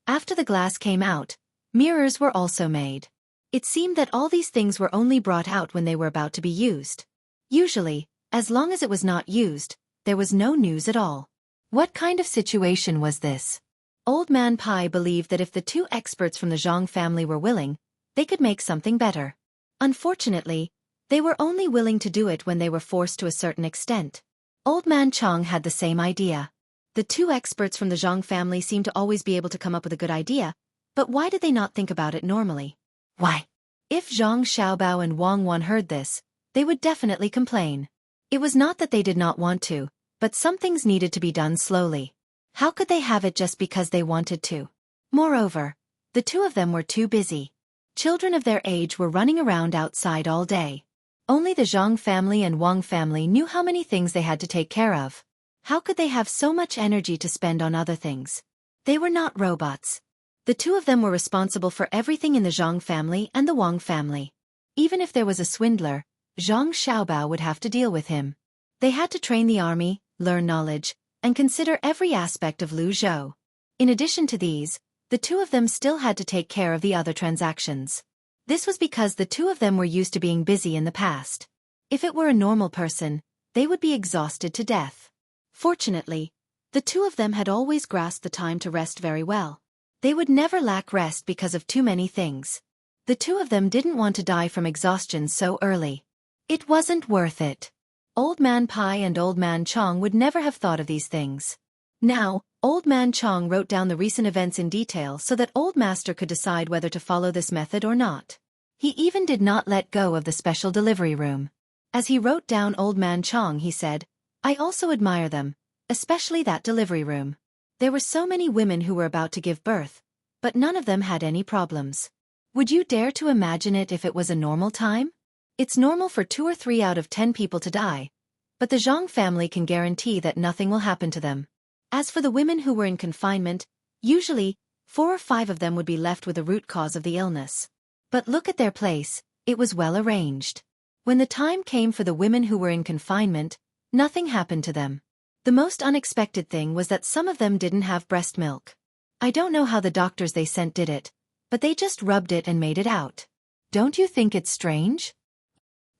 After the glass came out, mirrors were also made. It seemed that all these things were only brought out when they were about to be used. Usually, as long as it was not used, there was no news at all. What kind of situation was this? Old Man Pai believed that if the two experts from the Zhang family were willing, they could make something better. Unfortunately, they were only willing to do it when they were forced to a certain extent. Old Man Chong had the same idea. The two experts from the Zhang family seemed to always be able to come up with a good idea, but why did they not think about it normally? Why? If Zhang Xiaobao and Wang Wan heard this, they would definitely complain. It was not that they did not want to, but some things needed to be done slowly. How could they have it just because they wanted to? Moreover, the two of them were too busy. Children of their age were running around outside all day. Only the Zhang family and Wang family knew how many things they had to take care of. How could they have so much energy to spend on other things? They were not robots. The two of them were responsible for everything in the Zhang family and the Wang family. Even if there was a swindler, Zhang Xiaobao would have to deal with him. They had to train the army, learn knowledge, and consider every aspect of Lu Zhou. In addition to these, the two of them still had to take care of the other transactions. This was because the two of them were used to being busy in the past. If it were a normal person, they would be exhausted to death. Fortunately, the two of them had always grasped the time to rest very well. They would never lack rest because of too many things. The two of them didn't want to die from exhaustion so early. It wasn't worth it. Old Man Pai and Old Man Chong would never have thought of these things. Now, Old Man Chong wrote down the recent events in detail so that Old Master could decide whether to follow this method or not. He even did not let go of the special delivery room. As he wrote down Old Man Chong, he said, "I also admire them, especially that delivery room. There were so many women who were about to give birth, but none of them had any problems. Would you dare to imagine it if it was a normal time? It's normal for 2 or 3 out of 10 people to die, but the Zhang family can guarantee that nothing will happen to them. As for the women who were in confinement, usually, 4 or 5 of them would be left with the root cause of the illness. But look at their place, it was well arranged. When the time came for the women who were in confinement, nothing happened to them. The most unexpected thing was that some of them didn't have breast milk. I don't know how the doctors they sent did it, but they just rubbed it and made it out. Don't you think it's strange?"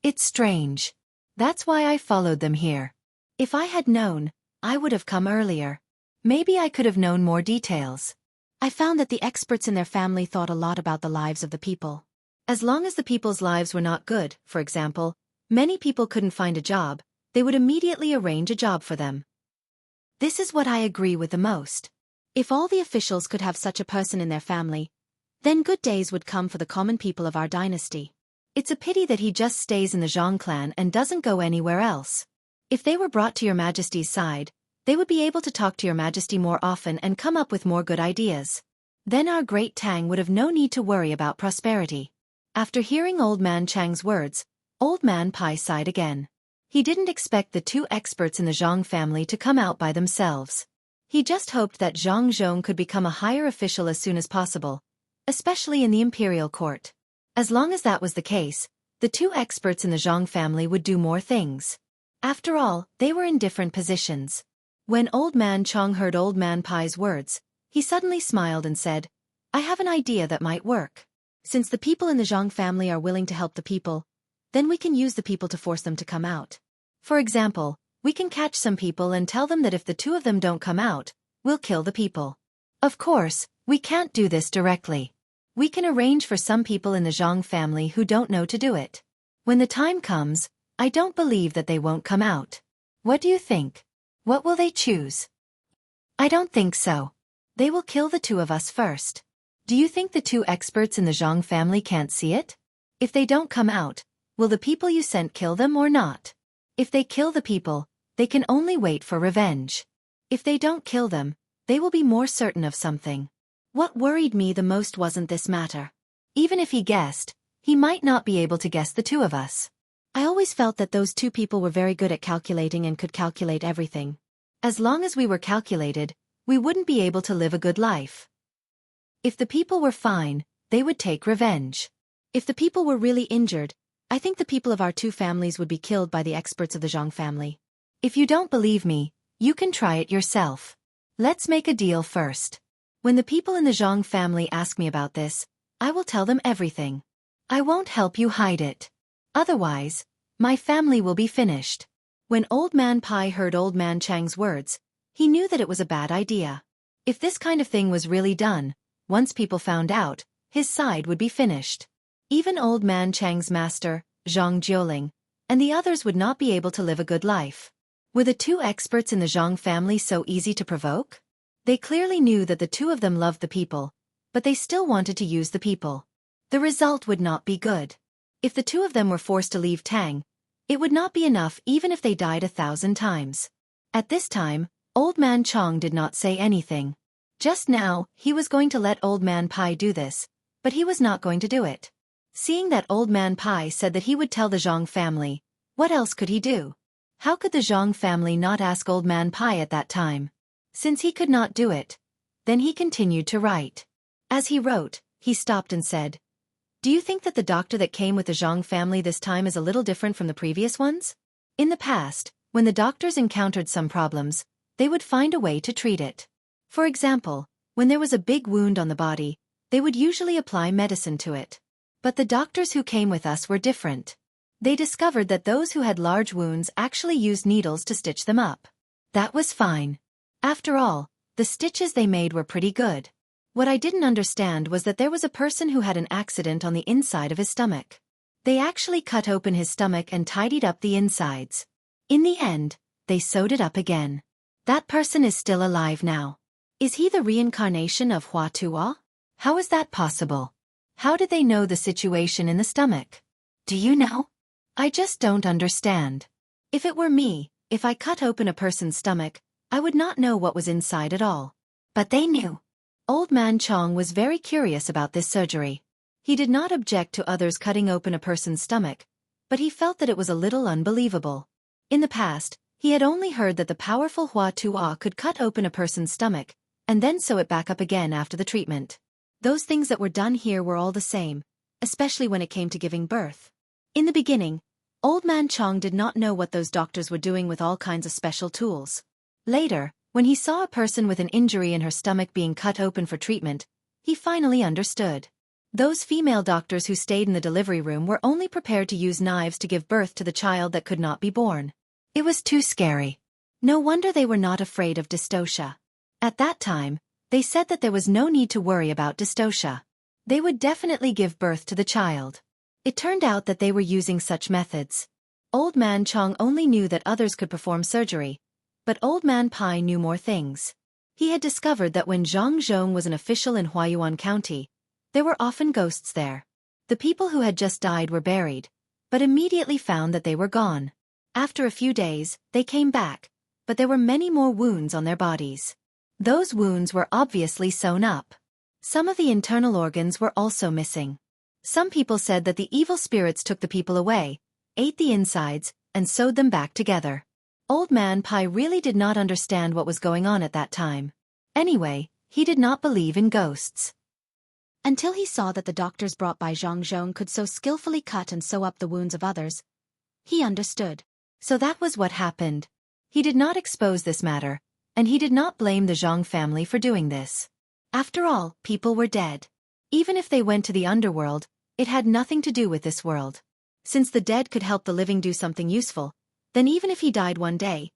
"It's strange. That's why I followed them here. If I had known, I would have come earlier. Maybe I could have known more details. I found that the experts in their family thought a lot about the lives of the people. As long as the people's lives were not good, for example, many people couldn't find a job, they would immediately arrange a job for them. This is what I agree with the most. If all the officials could have such a person in their family, then good days would come for the common people of our dynasty. It's a pity that he just stays in the Zhang clan and doesn't go anywhere else. If they were brought to your majesty's side, they would be able to talk to your majesty more often and come up with more good ideas. Then our great Tang would have no need to worry about prosperity. After hearing Old Man Chang's words, Old Man Pai sighed again. He didn't expect the two experts in the Zhang family to come out by themselves. He just hoped that Zhang Zhong could become a higher official as soon as possible, especially in the imperial court. As long as that was the case, the two experts in the Zhang family would do more things. After all, they were in different positions. When Old Man Chong heard Old Man Pai's words, he suddenly smiled and said, "I have an idea that might work. Since the people in the Zhang family are willing to help the people, then we can use the people to force them to come out. For example, we can catch some people and tell them that if the two of them don't come out, we'll kill the people. Of course, we can't do this directly. We can arrange for some people in the Zhang family who don't know to do it. When the time comes, I don't believe that they won't come out. What do you think? What will they choose?" "I don't think so. They will kill the two of us first. Do you think the two experts in the Zhang family can't see it? If they don't come out, will the people you sent kill them or not? If they kill the people, they can only wait for revenge. If they don't kill them, they will be more certain of something." What worried me the most wasn't this matter. Even if he guessed, he might not be able to guess the two of us. I always felt that those two people were very good at calculating and could calculate everything. As long as we were calculated, we wouldn't be able to live a good life. If the people were fine, they would take revenge. If the people were really injured, I think the people of our two families would be killed by the experts of the Zhang family. If you don't believe me, you can try it yourself. Let's make a deal first. When the people in the Zhang family ask me about this, I will tell them everything. I won't help you hide it. Otherwise, my family will be finished. When Old Man Pai heard Old Man Chang's words, he knew that it was a bad idea. If this kind of thing was really done, once people found out, his side would be finished. Even Old Man Chang's master, Zhang Jiuling, and the others would not be able to live a good life. Were the two experts in the Zhang family so easy to provoke? They clearly knew that the two of them loved the people, but they still wanted to use the people. The result would not be good. If the two of them were forced to leave Tang, it would not be enough even if they died 1,000 times. At this time, Old Man Chong did not say anything. Just now, he was going to let Old Man Pai do this, but he was not going to do it. Seeing that Old Man Pai said that he would tell the Zhang family, what else could he do? How could the Zhang family not ask Old Man Pai at that time? Since he could not do it, then he continued to write. As he wrote, he stopped and said, "Do you think that the doctor that came with the Zhang family this time is a little different from the previous ones? In the past, when the doctors encountered some problems, they would find a way to treat it. For example, when there was a big wound on the body, they would usually apply medicine to it. But the doctors who came with us were different. They discovered that those who had large wounds actually used needles to stitch them up. That was fine. After all, the stitches they made were pretty good. What I didn't understand was that there was a person who had an accident on the inside of his stomach. They actually cut open his stomach and tidied up the insides. In the end, they sewed it up again. That person is still alive now. Is he the reincarnation of Hua Tuo? How is that possible? How did they know the situation in the stomach? Do you know? I just don't understand. If it were me, if I cut open a person's stomach, I would not know what was inside at all. But they knew." Old Man Chong was very curious about this surgery. He did not object to others cutting open a person's stomach, but he felt that it was a little unbelievable. In the past, he had only heard that the powerful Hua Tuo could cut open a person's stomach, and then sew it back up again after the treatment. Those things that were done here were all the same, especially when it came to giving birth. In the beginning, Old Man Chong did not know what those doctors were doing with all kinds of special tools. Later, when he saw a person with an injury in her stomach being cut open for treatment, he finally understood. Those female doctors who stayed in the delivery room were only prepared to use knives to give birth to the child that could not be born. It was too scary. No wonder they were not afraid of dystocia. At that time, they said that there was no need to worry about dystocia. They would definitely give birth to the child. It turned out that they were using such methods. Old Man Chong only knew that others could perform surgery, but Old Man Pai knew more things. He had discovered that when Zhang Zhong was an official in Huayuan County, there were often ghosts there. The people who had just died were buried, but immediately found that they were gone. After a few days, they came back, but there were many more wounds on their bodies. Those wounds were obviously sewn up. Some of the internal organs were also missing. Some people said that the evil spirits took the people away, ate the insides, and sewed them back together. Old Man Pai really did not understand what was going on at that time. Anyway, he did not believe in ghosts. Until he saw that the doctors brought by Zhang Zhong could so skillfully cut and sew up the wounds of others. He understood. So that was what happened. He did not expose this matter, and he did not blame the Zhang family for doing this. After all, people were dead. Even if they went to the underworld, it had nothing to do with this world. Since the dead could help the living do something useful, then even if he died one day,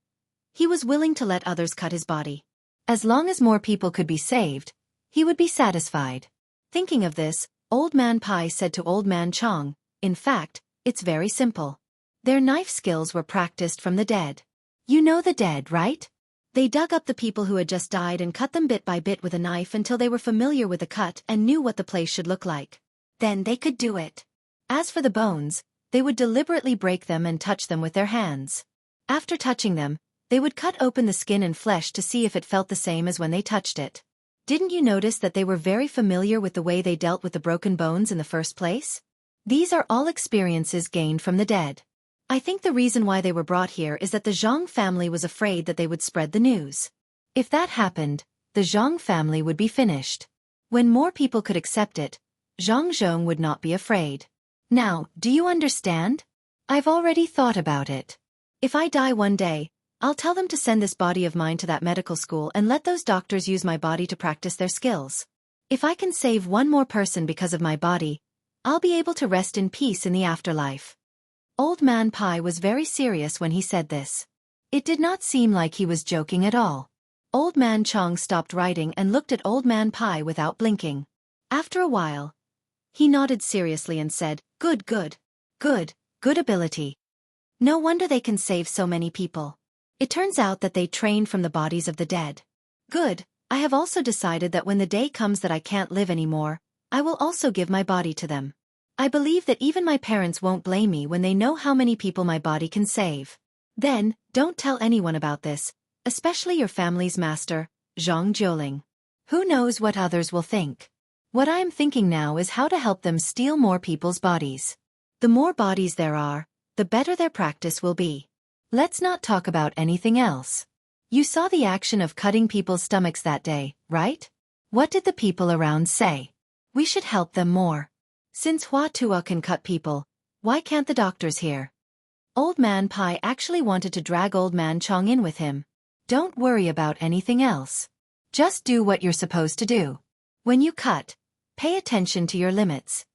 he was willing to let others cut his body. As long as more people could be saved, he would be satisfied. Thinking of this, Old Man Pai said to Old Man Chong, "In fact, it's very simple. Their knife skills were practiced from the dead. You know the dead, right? They dug up the people who had just died and cut them bit by bit with a knife until they were familiar with the cut and knew what the place should look like. Then they could do it. As for the bones, they would deliberately break them and touch them with their hands. After touching them, they would cut open the skin and flesh to see if it felt the same as when they touched it. Didn't you notice that they were very familiar with the way they dealt with the broken bones in the first place? These are all experiences gained from the dead. I think the reason why they were brought here is that the Zhang family was afraid that they would spread the news. If that happened, the Zhang family would be finished. When more people could accept it, Zhang Zhong would not be afraid. Now, do you understand? I've already thought about it. If I die one day, I'll tell them to send this body of mine to that medical school and let those doctors use my body to practice their skills. If I can save one more person because of my body, I'll be able to rest in peace in the afterlife." Old Man Pai was very serious when he said this. It did not seem like he was joking at all. Old Man Chong stopped writing and looked at Old Man Pai without blinking. After a while, he nodded seriously and said, Good ability. No wonder they can save so many people. It turns out that they trained from the bodies of the dead. Good, I have also decided that when the day comes that I can't live anymore, I will also give my body to them. I believe that even my parents won't blame me when they know how many people my body can save. Then, don't tell anyone about this, especially your family's master, Zhang Jiuling. Who knows what others will think. What I am thinking now is how to help them steal more people's bodies. The more bodies there are, the better their practice will be. Let's not talk about anything else. You saw the action of cutting people's stomachs that day, right? What did the people around say? We should help them more. Since Hua Tua can cut people, why can't the doctors here? Old Man Pai actually wanted to drag Old Man Chong in with him. Don't worry about anything else. Just do what you're supposed to do. When you cut, pay attention to your limits.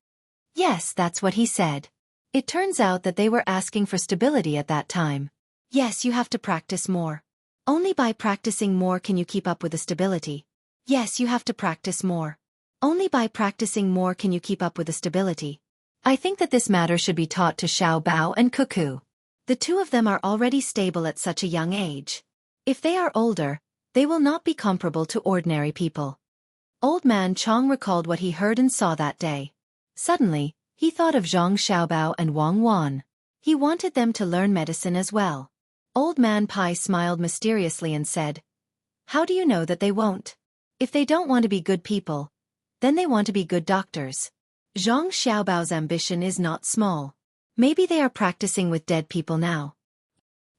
Yes, that's what he said. It turns out that they were asking for stability at that time. Yes, you have to practice more. Only by practicing more can you keep up with the stability. Yes, you have to practice more. Only by practicing more can you keep up with the stability. I think that this matter should be taught to Xiao Bao and Cuckoo. The two of them are already stable at such a young age. If they are older, they will not be comparable to ordinary people. Old Man Chong recalled what he heard and saw that day. Suddenly, he thought of Zhang Xiaobao and Wang Wan. He wanted them to learn medicine as well. Old Man Pai smiled mysteriously and said, How do you know that they won't? If they don't want to be good people, then they want to be good doctors. Zhang Xiaobao's ambition is not small. Maybe they are practicing with dead people now.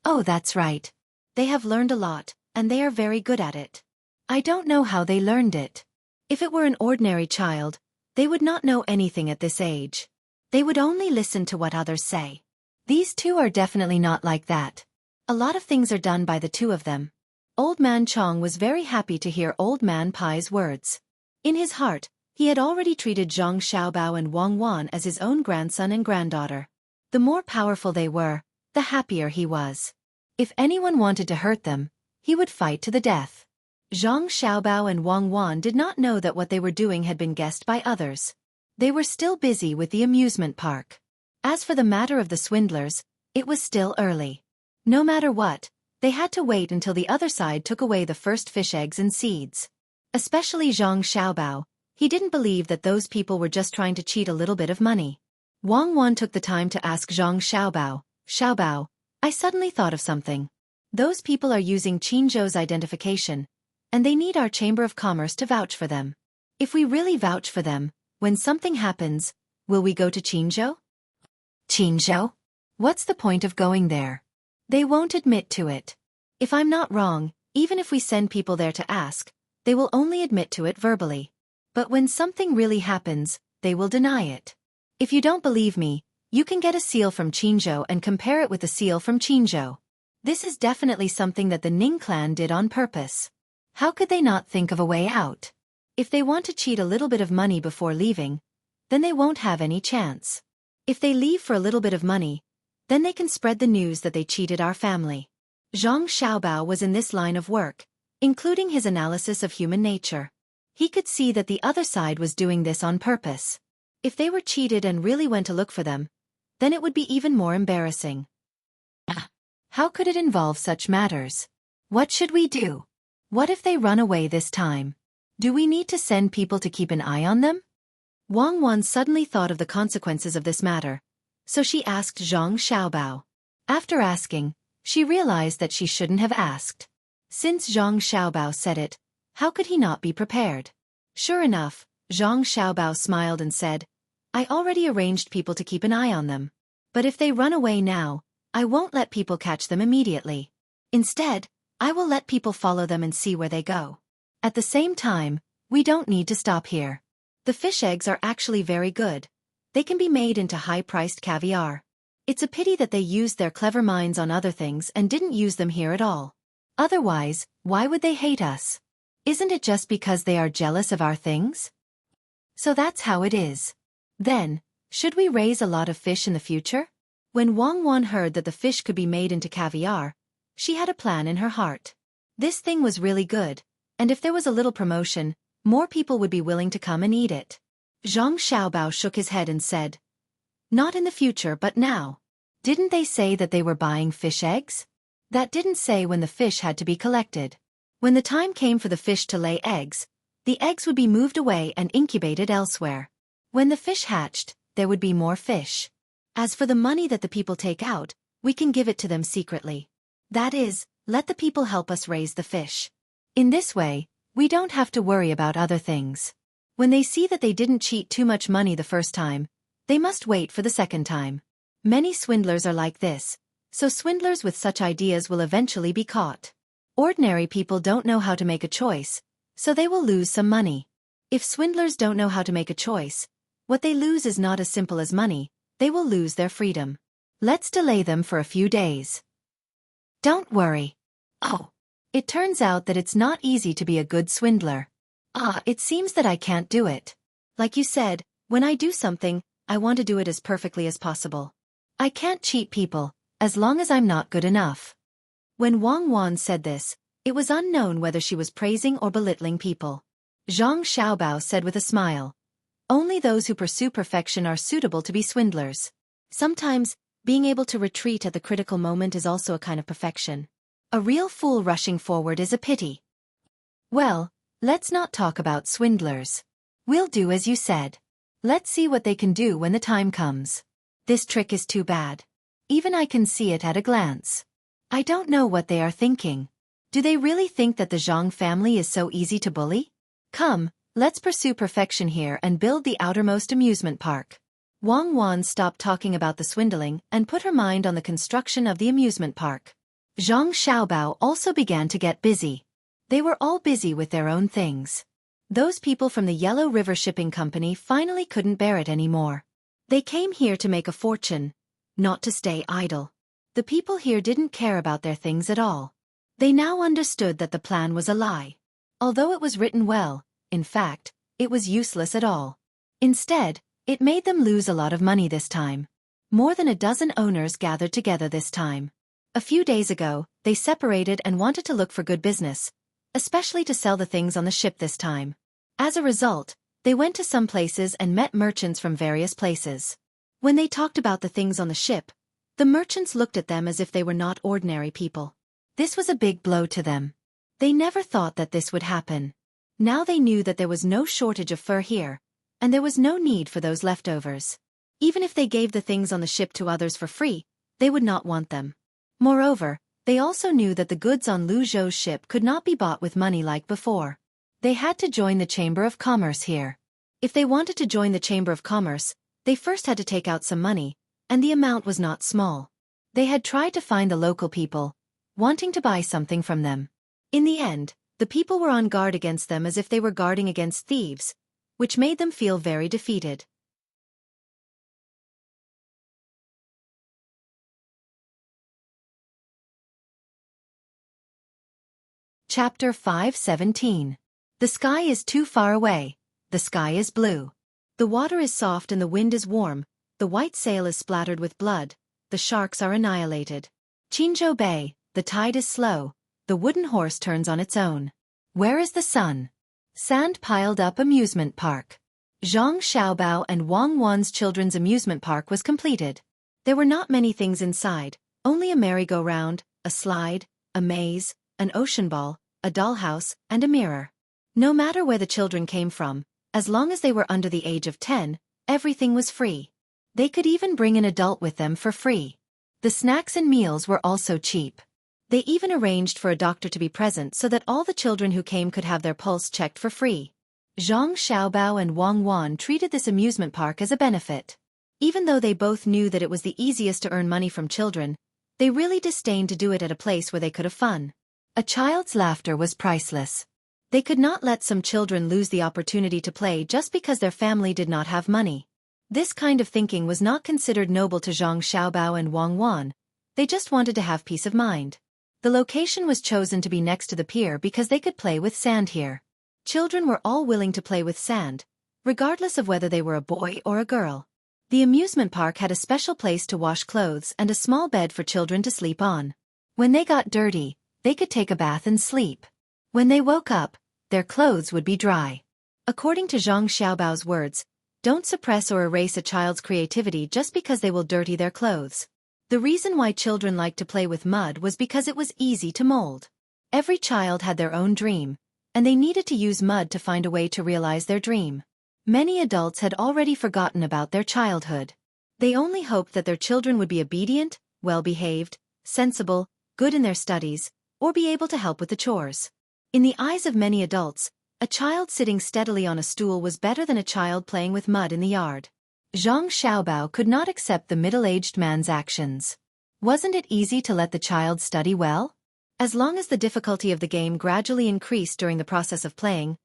Oh, that's right. They have learned a lot, and they are very good at it. I don't know how they learned it. If it were an ordinary child, they would not know anything at this age. They would only listen to what others say. These two are definitely not like that. A lot of things are done by the two of them. Old Man Chong was very happy to hear Old Man Pai's words. In his heart, he had already treated Zhang Xiaobao and Wang Wan as his own grandson and granddaughter. The more powerful they were, the happier he was. If anyone wanted to hurt them, he would fight to the death. Zhang Xiaobao and Wang Wan did not know that what they were doing had been guessed by others. They were still busy with the amusement park. As for the matter of the swindlers, it was still early. No matter what, they had to wait until the other side took away the first fish eggs and seeds. Especially Zhang Xiaobao, he didn't believe that those people were just trying to cheat a little bit of money. Wang Wan took the time to ask Zhang Xiaobao, "Xiaobao, I suddenly thought of something. Those people are using Qinzhou's identification, and they need our Chamber of Commerce to vouch for them. If we really vouch for them, when something happens, will we go to Qinzhou?" "Qinzhou? What's the point of going there? They won't admit to it. If I'm not wrong, even if we send people there to ask, they will only admit to it verbally. But when something really happens, they will deny it. If you don't believe me, you can get a seal from Qinzhou and compare it with the seal from Qinzhou. This is definitely something that the Ning clan did on purpose. How could they not think of a way out? If they want to cheat a little bit of money before leaving, then they won't have any chance. If they leave for a little bit of money, then they can spread the news that they cheated our family." Zhang Xiaobao was in this line of work, including his analysis of human nature. He could see that the other side was doing this on purpose. If they were cheated and really went to look for them, then it would be even more embarrassing. How could it involve such matters? What should we do? What if they run away this time? Do we need to send people to keep an eye on them? Wang Wan suddenly thought of the consequences of this matter, so she asked Zhang Xiaobao. After asking, she realized that she shouldn't have asked. Since Zhang Xiaobao said it, how could he not be prepared? Sure enough, Zhang Xiaobao smiled and said, "I already arranged people to keep an eye on them. But if they run away now, I won't let people catch them immediately. Instead, I will let people follow them and see where they go. At the same time, we don't need to stop here. The fish eggs are actually very good. They can be made into high-priced caviar. It's a pity that they used their clever minds on other things and didn't use them here at all. Otherwise, why would they hate us? Isn't it just because they are jealous of our things? So that's how it is. Then, should we raise a lot of fish in the future?" When Wang Wan heard that the fish could be made into caviar, she had a plan in her heart. This thing was really good, and if there was a little promotion, more people would be willing to come and eat it. Zhang Xiaobao shook his head and said, "Not in the future but now. Didn't they say that they were buying fish eggs? That didn't say when the fish had to be collected. When the time came for the fish to lay eggs, the eggs would be moved away and incubated elsewhere. When the fish hatched, there would be more fish. As for the money that the people take out, we can give it to them secretly. That is, let the people help us raise the fish. In this way, we don't have to worry about other things. When they see that they didn't cheat too much money the first time, they must wait for the second time. Many swindlers are like this, so swindlers with such ideas will eventually be caught. Ordinary people don't know how to make a choice, so they will lose some money. If swindlers don't know how to make a choice, what they lose is not as simple as money, they will lose their freedom. Let's delay them for a few days." "Don't worry. Oh, it turns out that it's not easy to be a good swindler. It seems that I can't do it. Like you said, when I do something, I want to do it as perfectly as possible. I can't cheat people, as long as I'm not good enough." When Wang Wan said this, it was unknown whether she was praising or belittling people. Zhang Xiaobao said with a smile, "Only those who pursue perfection are suitable to be swindlers. Sometimes, being able to retreat at the critical moment is also a kind of perfection. A real fool rushing forward is a pity." "Well, let's not talk about swindlers. We'll do as you said. Let's see what they can do when the time comes. This trick is too bad. Even I can see it at a glance. I don't know what they are thinking. Do they really think that the Zhang family is so easy to bully? Come, let's pursue perfection here and build the outermost amusement park." Wang Wan stopped talking about the swindling and put her mind on the construction of the amusement park. Zhang Xiaobao also began to get busy. They were all busy with their own things. Those people from the Yellow River Shipping Company finally couldn't bear it anymore. They came here to make a fortune, not to stay idle. The people here didn't care about their things at all. They now understood that the plan was a lie. Although it was written well, in fact, it was useless at all. Instead, it made them lose a lot of money this time. More than a dozen owners gathered together this time. A few days ago, they separated and wanted to look for good business, especially to sell the things on the ship this time. As a result, they went to some places and met merchants from various places. When they talked about the things on the ship, the merchants looked at them as if they were not ordinary people. This was a big blow to them. They never thought that this would happen. Now they knew that there was no shortage of fur here, and there was no need for those leftovers. Even if they gave the things on the ship to others for free, they would not want them. Moreover, they also knew that the goods on Lu Zhou's ship could not be bought with money like before. They had to join the Chamber of Commerce here. If they wanted to join the Chamber of Commerce, they first had to take out some money, and the amount was not small. They had tried to find the local people, wanting to buy something from them. In the end, the people were on guard against them as if they were guarding against thieves, which made them feel very defeated. Chapter 5:17. The sky is too far away. The sky is blue. The water is soft and the wind is warm. The white sail is splattered with blood. The sharks are annihilated. Qinzhou Bay, the tide is slow. The wooden horse turns on its own. Where is the sun? Sand piled up amusement park. Zhang Xiaobao and Wang Wan's children's amusement park was completed. There were not many things inside, only a merry-go-round, a slide, a maze, an ocean ball, a dollhouse, and a mirror. No matter where the children came from, as long as they were under the age of 10, everything was free. They could even bring an adult with them for free. The snacks and meals were also cheap. They even arranged for a doctor to be present so that all the children who came could have their pulse checked for free. Zhang Xiaobao and Wang Wan treated this amusement park as a benefit. Even though they both knew that it was the easiest to earn money from children, they really disdained to do it at a place where they could have fun. A child's laughter was priceless. They could not let some children lose the opportunity to play just because their family did not have money. This kind of thinking was not considered noble to Zhang Xiaobao and Wang Wan. They just wanted to have peace of mind. The location was chosen to be next to the pier because they could play with sand here. Children were all willing to play with sand, regardless of whether they were a boy or a girl. The amusement park had a special place to wash clothes and a small bed for children to sleep on. When they got dirty, they could take a bath and sleep. When they woke up, their clothes would be dry. According to Zhang Xiaobao's words, don't suppress or erase a child's creativity just because they will dirty their clothes. The reason why children liked to play with mud was because it was easy to mold. Every child had their own dream, and they needed to use mud to find a way to realize their dream. Many adults had already forgotten about their childhood. They only hoped that their children would be obedient, well-behaved, sensible, good in their studies, or be able to help with the chores. In the eyes of many adults, a child sitting steadily on a stool was better than a child playing with mud in the yard. Zhang Xiaobao could not accept the middle-aged man's actions. Wasn't it easy to let the child study well? As long as the difficulty of the game gradually increased during the process of playing,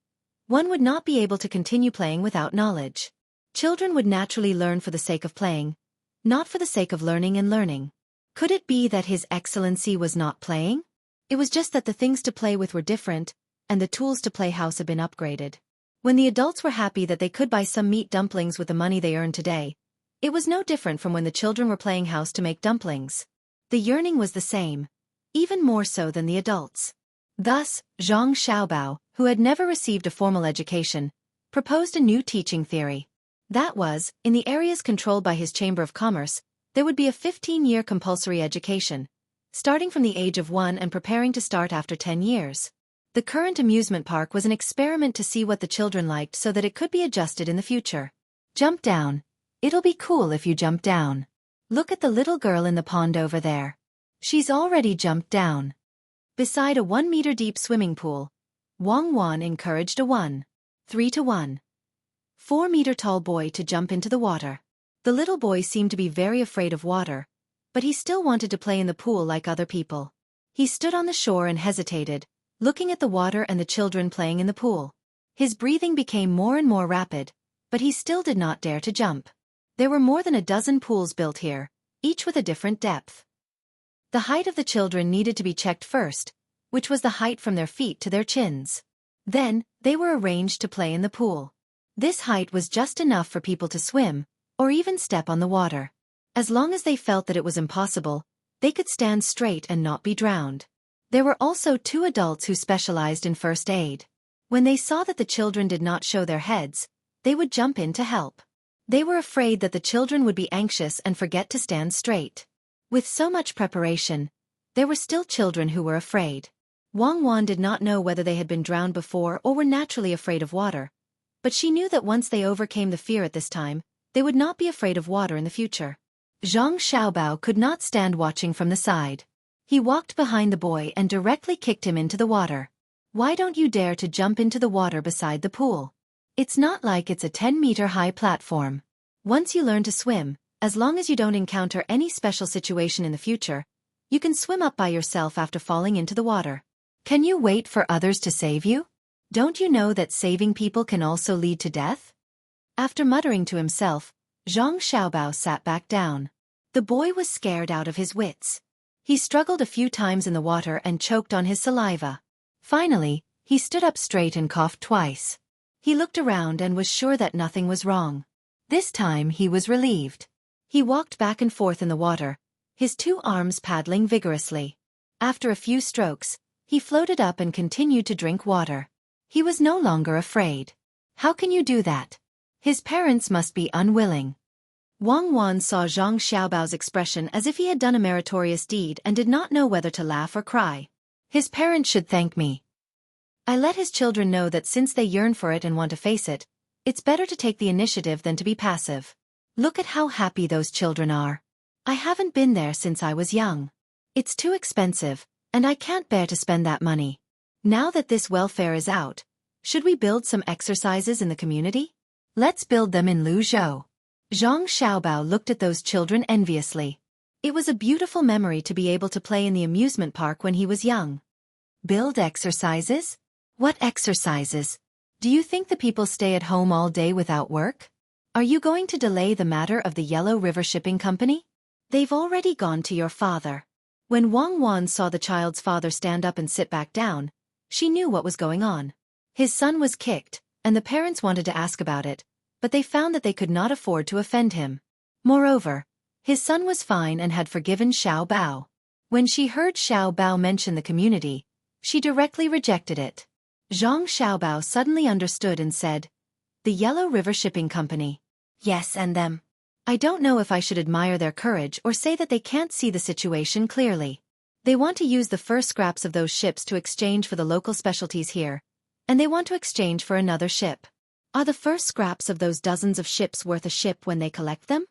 one would not be able to continue playing without knowledge. Children would naturally learn for the sake of playing, not for the sake of learning and learning. Could it be that His Excellency was not playing? It was just that the things to play with were different, and the tools to play house had been upgraded. When the adults were happy that they could buy some meat dumplings with the money they earned today, it was no different from when the children were playing house to make dumplings. The yearning was the same, even more so than the adults. Thus, Zhang Xiaobao, who had never received a formal education, proposed a new teaching theory. That was, in the areas controlled by his Chamber of Commerce, there would be a 15-year compulsory education, starting from the age of 1 and preparing to start after 10 years. The current amusement park was an experiment to see what the children liked so that it could be adjusted in the future. Jump down. It'll be cool if you jump down. Look at the little girl in the pond over there. She's already jumped down. Beside a 1-meter-deep swimming pool, Wang Wan encouraged a 3-to-1, 4-meter-tall boy to jump into the water. The little boy seemed to be very afraid of water, but he still wanted to play in the pool like other people. He stood on the shore and hesitated, looking at the water and the children playing in the pool. His breathing became more and more rapid, but he still did not dare to jump. There were more than a dozen pools built here, each with a different depth. The height of the children needed to be checked first, which was the height from their feet to their chins. Then, they were arranged to play in the pool. This height was just enough for people to swim, or even step on the water. As long as they felt that it was impossible, They could stand straight and not be drowned. There were also 2 adults who specialized in first aid. When they saw that the children did not show their heads, they would jump in to help. They were afraid that the children would be anxious and forget to stand straight. With so much preparation, there were still children who were afraid. Wang Wan did not know whether they had been drowned before or were naturally afraid of water, but she knew that once they overcame the fear at this time, they would not be afraid of water in the future. Zhang Xiaobao could not stand watching from the side. He walked behind the boy and directly kicked him into the water. Why don't you dare to jump into the water beside the pool? It's not like it's a 10-meter-high platform. Once you learn to swim, as long as you don't encounter any special situation in the future, you can swim up by yourself after falling into the water. Can you wait for others to save you? Don't you know that saving people can also lead to death? After muttering to himself, Zhang Xiaobao sat back down. The boy was scared out of his wits. He struggled a few times in the water and choked on his saliva. Finally, he stood up straight and coughed twice. He looked around and was sure that nothing was wrong. This time he was relieved. He walked back and forth in the water, his 2 arms paddling vigorously. After a few strokes, he floated up and continued to drink water. He was no longer afraid. How can you do that? His parents must be unwilling. Wang Wan saw Zhang Xiaobao's expression as if he had done a meritorious deed and did not know whether to laugh or cry. His parents should thank me. I let his children know that since they yearn for it and want to face it, it's better to take the initiative than to be passive. Look at how happy those children are. I haven't been there since I was young. It's too expensive, and I can't bear to spend that money. Now that this welfare is out, should we build some exercises in the community? Let's build them in Luzhou. Zhang Xiaobao looked at those children enviously. It was a beautiful memory to be able to play in the amusement park when he was young. Build exercises? What exercises? Do you think the people stay at home all day without work? Are you going to delay the matter of the Yellow River Shipping Company? They've already gone to your father. When Wang Wan saw the child's father stand up and sit back down, she knew what was going on. His son was kicked, and the parents wanted to ask about it, but they found that they could not afford to offend him. Moreover, his son was fine and had forgiven Xiao Bao. When she heard Xiao Bao mention the community, she directly rejected it. Zhang Xiaobao suddenly understood and said, "The Yellow River Shipping Company. Yes, and them. I don't know if I should admire their courage or say that they can't see the situation clearly. They want to use the first scraps of those ships to exchange for the local specialties here, and they want to exchange for another ship. Are the first scraps of those dozens of ships worth a ship when they collect them?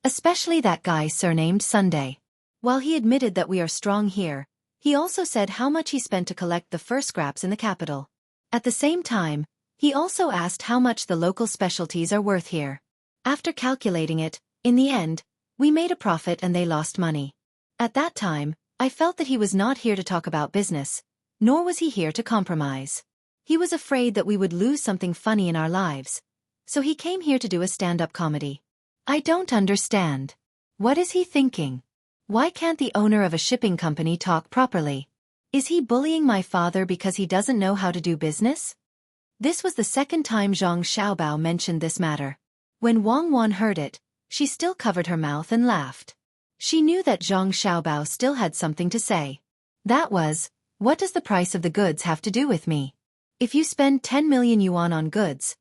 Especially that guy surnamed Sunday. While he admitted that we are strong here, he also said how much he spent to collect the first scraps in the capital. At the same time, he also asked how much the local specialties are worth here. After calculating it, in the end, we made a profit and they lost money. At that time, I felt that he was not here to talk about business, nor was he here to compromise. He was afraid that we would lose something funny in our lives, so he came here to do a stand-up comedy. I don't understand. What is he thinking? Why can't the owner of a shipping company talk properly? Is he bullying my father because he doesn't know how to do business? This was the second time Zhang Xiaobao mentioned this matter. When Wang Wan heard it, she still covered her mouth and laughed. She knew that Zhang Xiaobao still had something to say. That was, what does the price of the goods have to do with me? If you spend 10 million yuan on goods,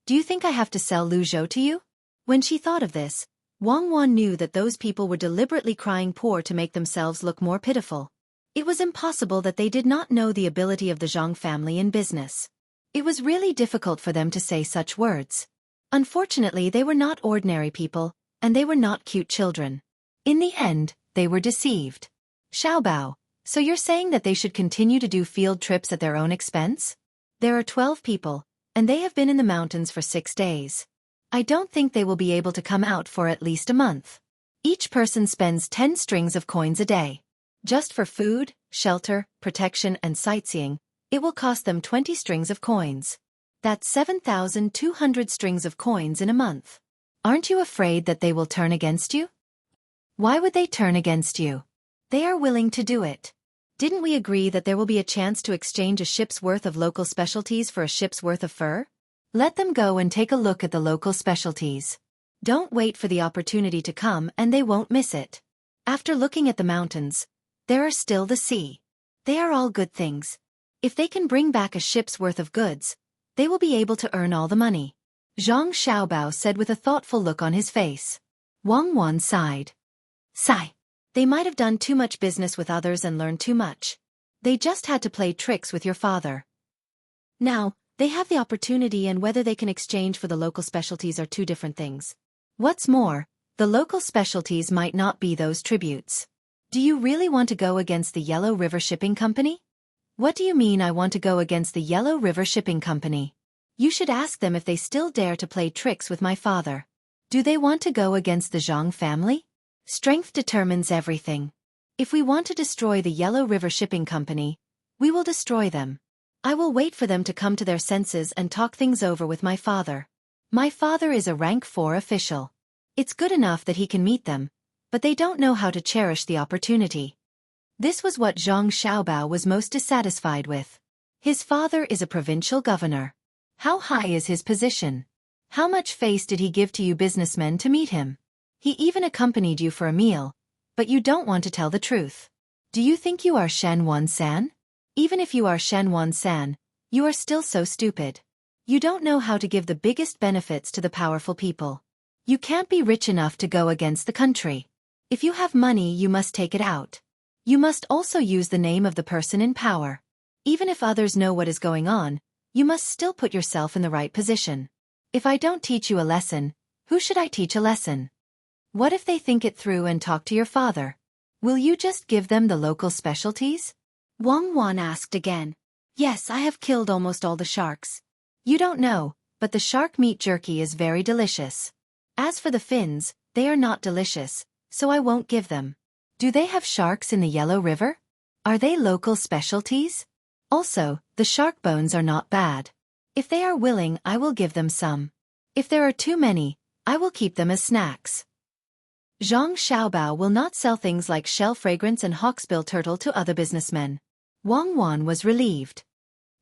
do you think I have to sell Luzhou to you? When she thought of this, Wang Wan knew that those people were deliberately crying poor to make themselves look more pitiful. It was impossible that they did not know the ability of the Zhang family in business. It was really difficult for them to say such words. Unfortunately, they were not ordinary people, and they were not cute children. In the end, they were deceived. Xiaobao, so you're saying that they should continue to do field trips at their own expense? There are 12 people, and they have been in the mountains for 6 days. I don't think they will be able to come out for at least a month. Each person spends 10 strings of coins a day. Just for food, shelter, protection, and sightseeing, it will cost them 20 strings of coins. That's 7,200 strings of coins in a month. Aren't you afraid that they will turn against you? Why would they turn against you? They are willing to do it. Didn't we agree that there will be a chance to exchange a ship's worth of local specialties for a ship's worth of fur? Let them go and take a look at the local specialties. Don't wait for the opportunity to come and they won't miss it. After looking at the mountains, there are still the sea. They are all good things. If they can bring back a ship's worth of goods, they will be able to earn all the money. Zhang Xiaobao said with a thoughtful look on his face. Wang Wan sighed. Sigh. They might have done too much business with others and learned too much. They just had to play tricks with your father. Now, they have the opportunity, and whether they can exchange for the local specialties are two different things. What's more, the local specialties might not be those tributes. Do you really want to go against the Yellow River Shipping Company? What do you mean I want to go against the Yellow River Shipping Company? You should ask them if they still dare to play tricks with my father. Do they want to go against the Zhang family? Strength determines everything. If we want to destroy the Yellow River Shipping Company, we will destroy them. I will wait for them to come to their senses and talk things over with my father. My father is a rank 4 official. It's good enough that he can meet them, but they don't know how to cherish the opportunity. This was what Zhang Xiaobao was most dissatisfied with. His father is a provincial governor. How high is his position? How much face did he give to you businessmen to meet him? He even accompanied you for a meal, but you don't want to tell the truth. Do you think you are Shen Wan-san? Even if you are Shen Wan-san, you are still so stupid. You don't know how to give the biggest benefits to the powerful people. You can't be rich enough to go against the country. If you have money, you must take it out. You must also use the name of the person in power. Even if others know what is going on, you must still put yourself in the right position. If I don't teach you a lesson, who should I teach a lesson? What if they think it through and talk to your father? Will you just give them the local specialties? Wang Wan asked again. Yes, I have killed almost all the sharks. You don't know, but the shark meat jerky is very delicious. As for the fins, they are not delicious, so I won't give them. Do they have sharks in the Yellow River? Are they local specialties? Also, the shark bones are not bad. If they are willing, I will give them some. If there are too many, I will keep them as snacks. Zhang Xiaobao will not sell things like shell fragrance and hawksbill turtle to other businessmen. Wang Wan was relieved.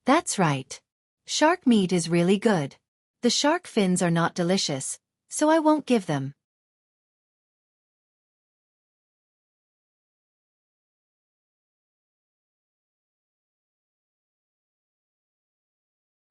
That's right. Shark meat is really good. The shark fins are not delicious, so I won't give them.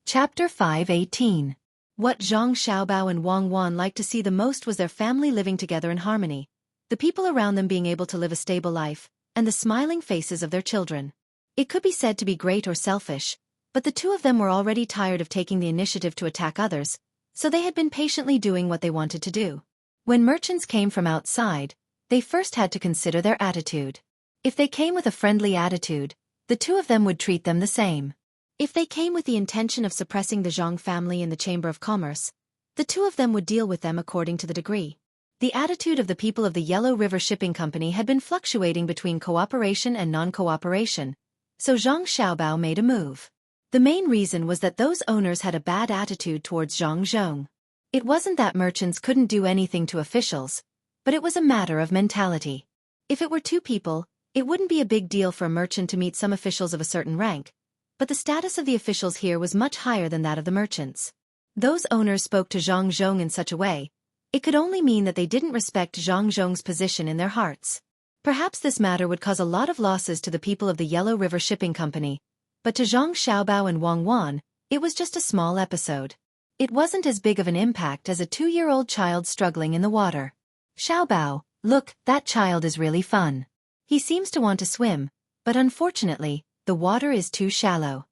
Chapter 5:18. What Zhang Xiaobao and Wang Wan liked to see the most was their family living together in harmony, the people around them being able to live a stable life, and the smiling faces of their children. It could be said to be great or selfish, but the two of them were already tired of taking the initiative to attack others, so they had been patiently doing what they wanted to do. When merchants came from outside, they first had to consider their attitude. If they came with a friendly attitude, the two of them would treat them the same. If they came with the intention of suppressing the Zhang family in the Chamber of Commerce, the two of them would deal with them according to the degree. The attitude of the people of the Yellow River Shipping Company had been fluctuating between cooperation and non-cooperation, so Zhang Xiaobao made a move. The main reason was that those owners had a bad attitude towards Zhang Zhong. It wasn't that merchants couldn't do anything to officials, but it was a matter of mentality. If it were two people, it wouldn't be a big deal for a merchant to meet some officials of a certain rank, but the status of the officials here was much higher than that of the merchants. Those owners spoke to Zhang Zhong in such a way, it could only mean that they didn't respect Zhang Zhong's position in their hearts. Perhaps this matter would cause a lot of losses to the people of the Yellow River Shipping Company, but to Zhang Xiaobao and Wang Wan, it was just a small episode. It wasn't as big of an impact as a 2-year-old child struggling in the water. Xiaobao, look, that child is really fun. He seems to want to swim, but unfortunately, the water is too shallow.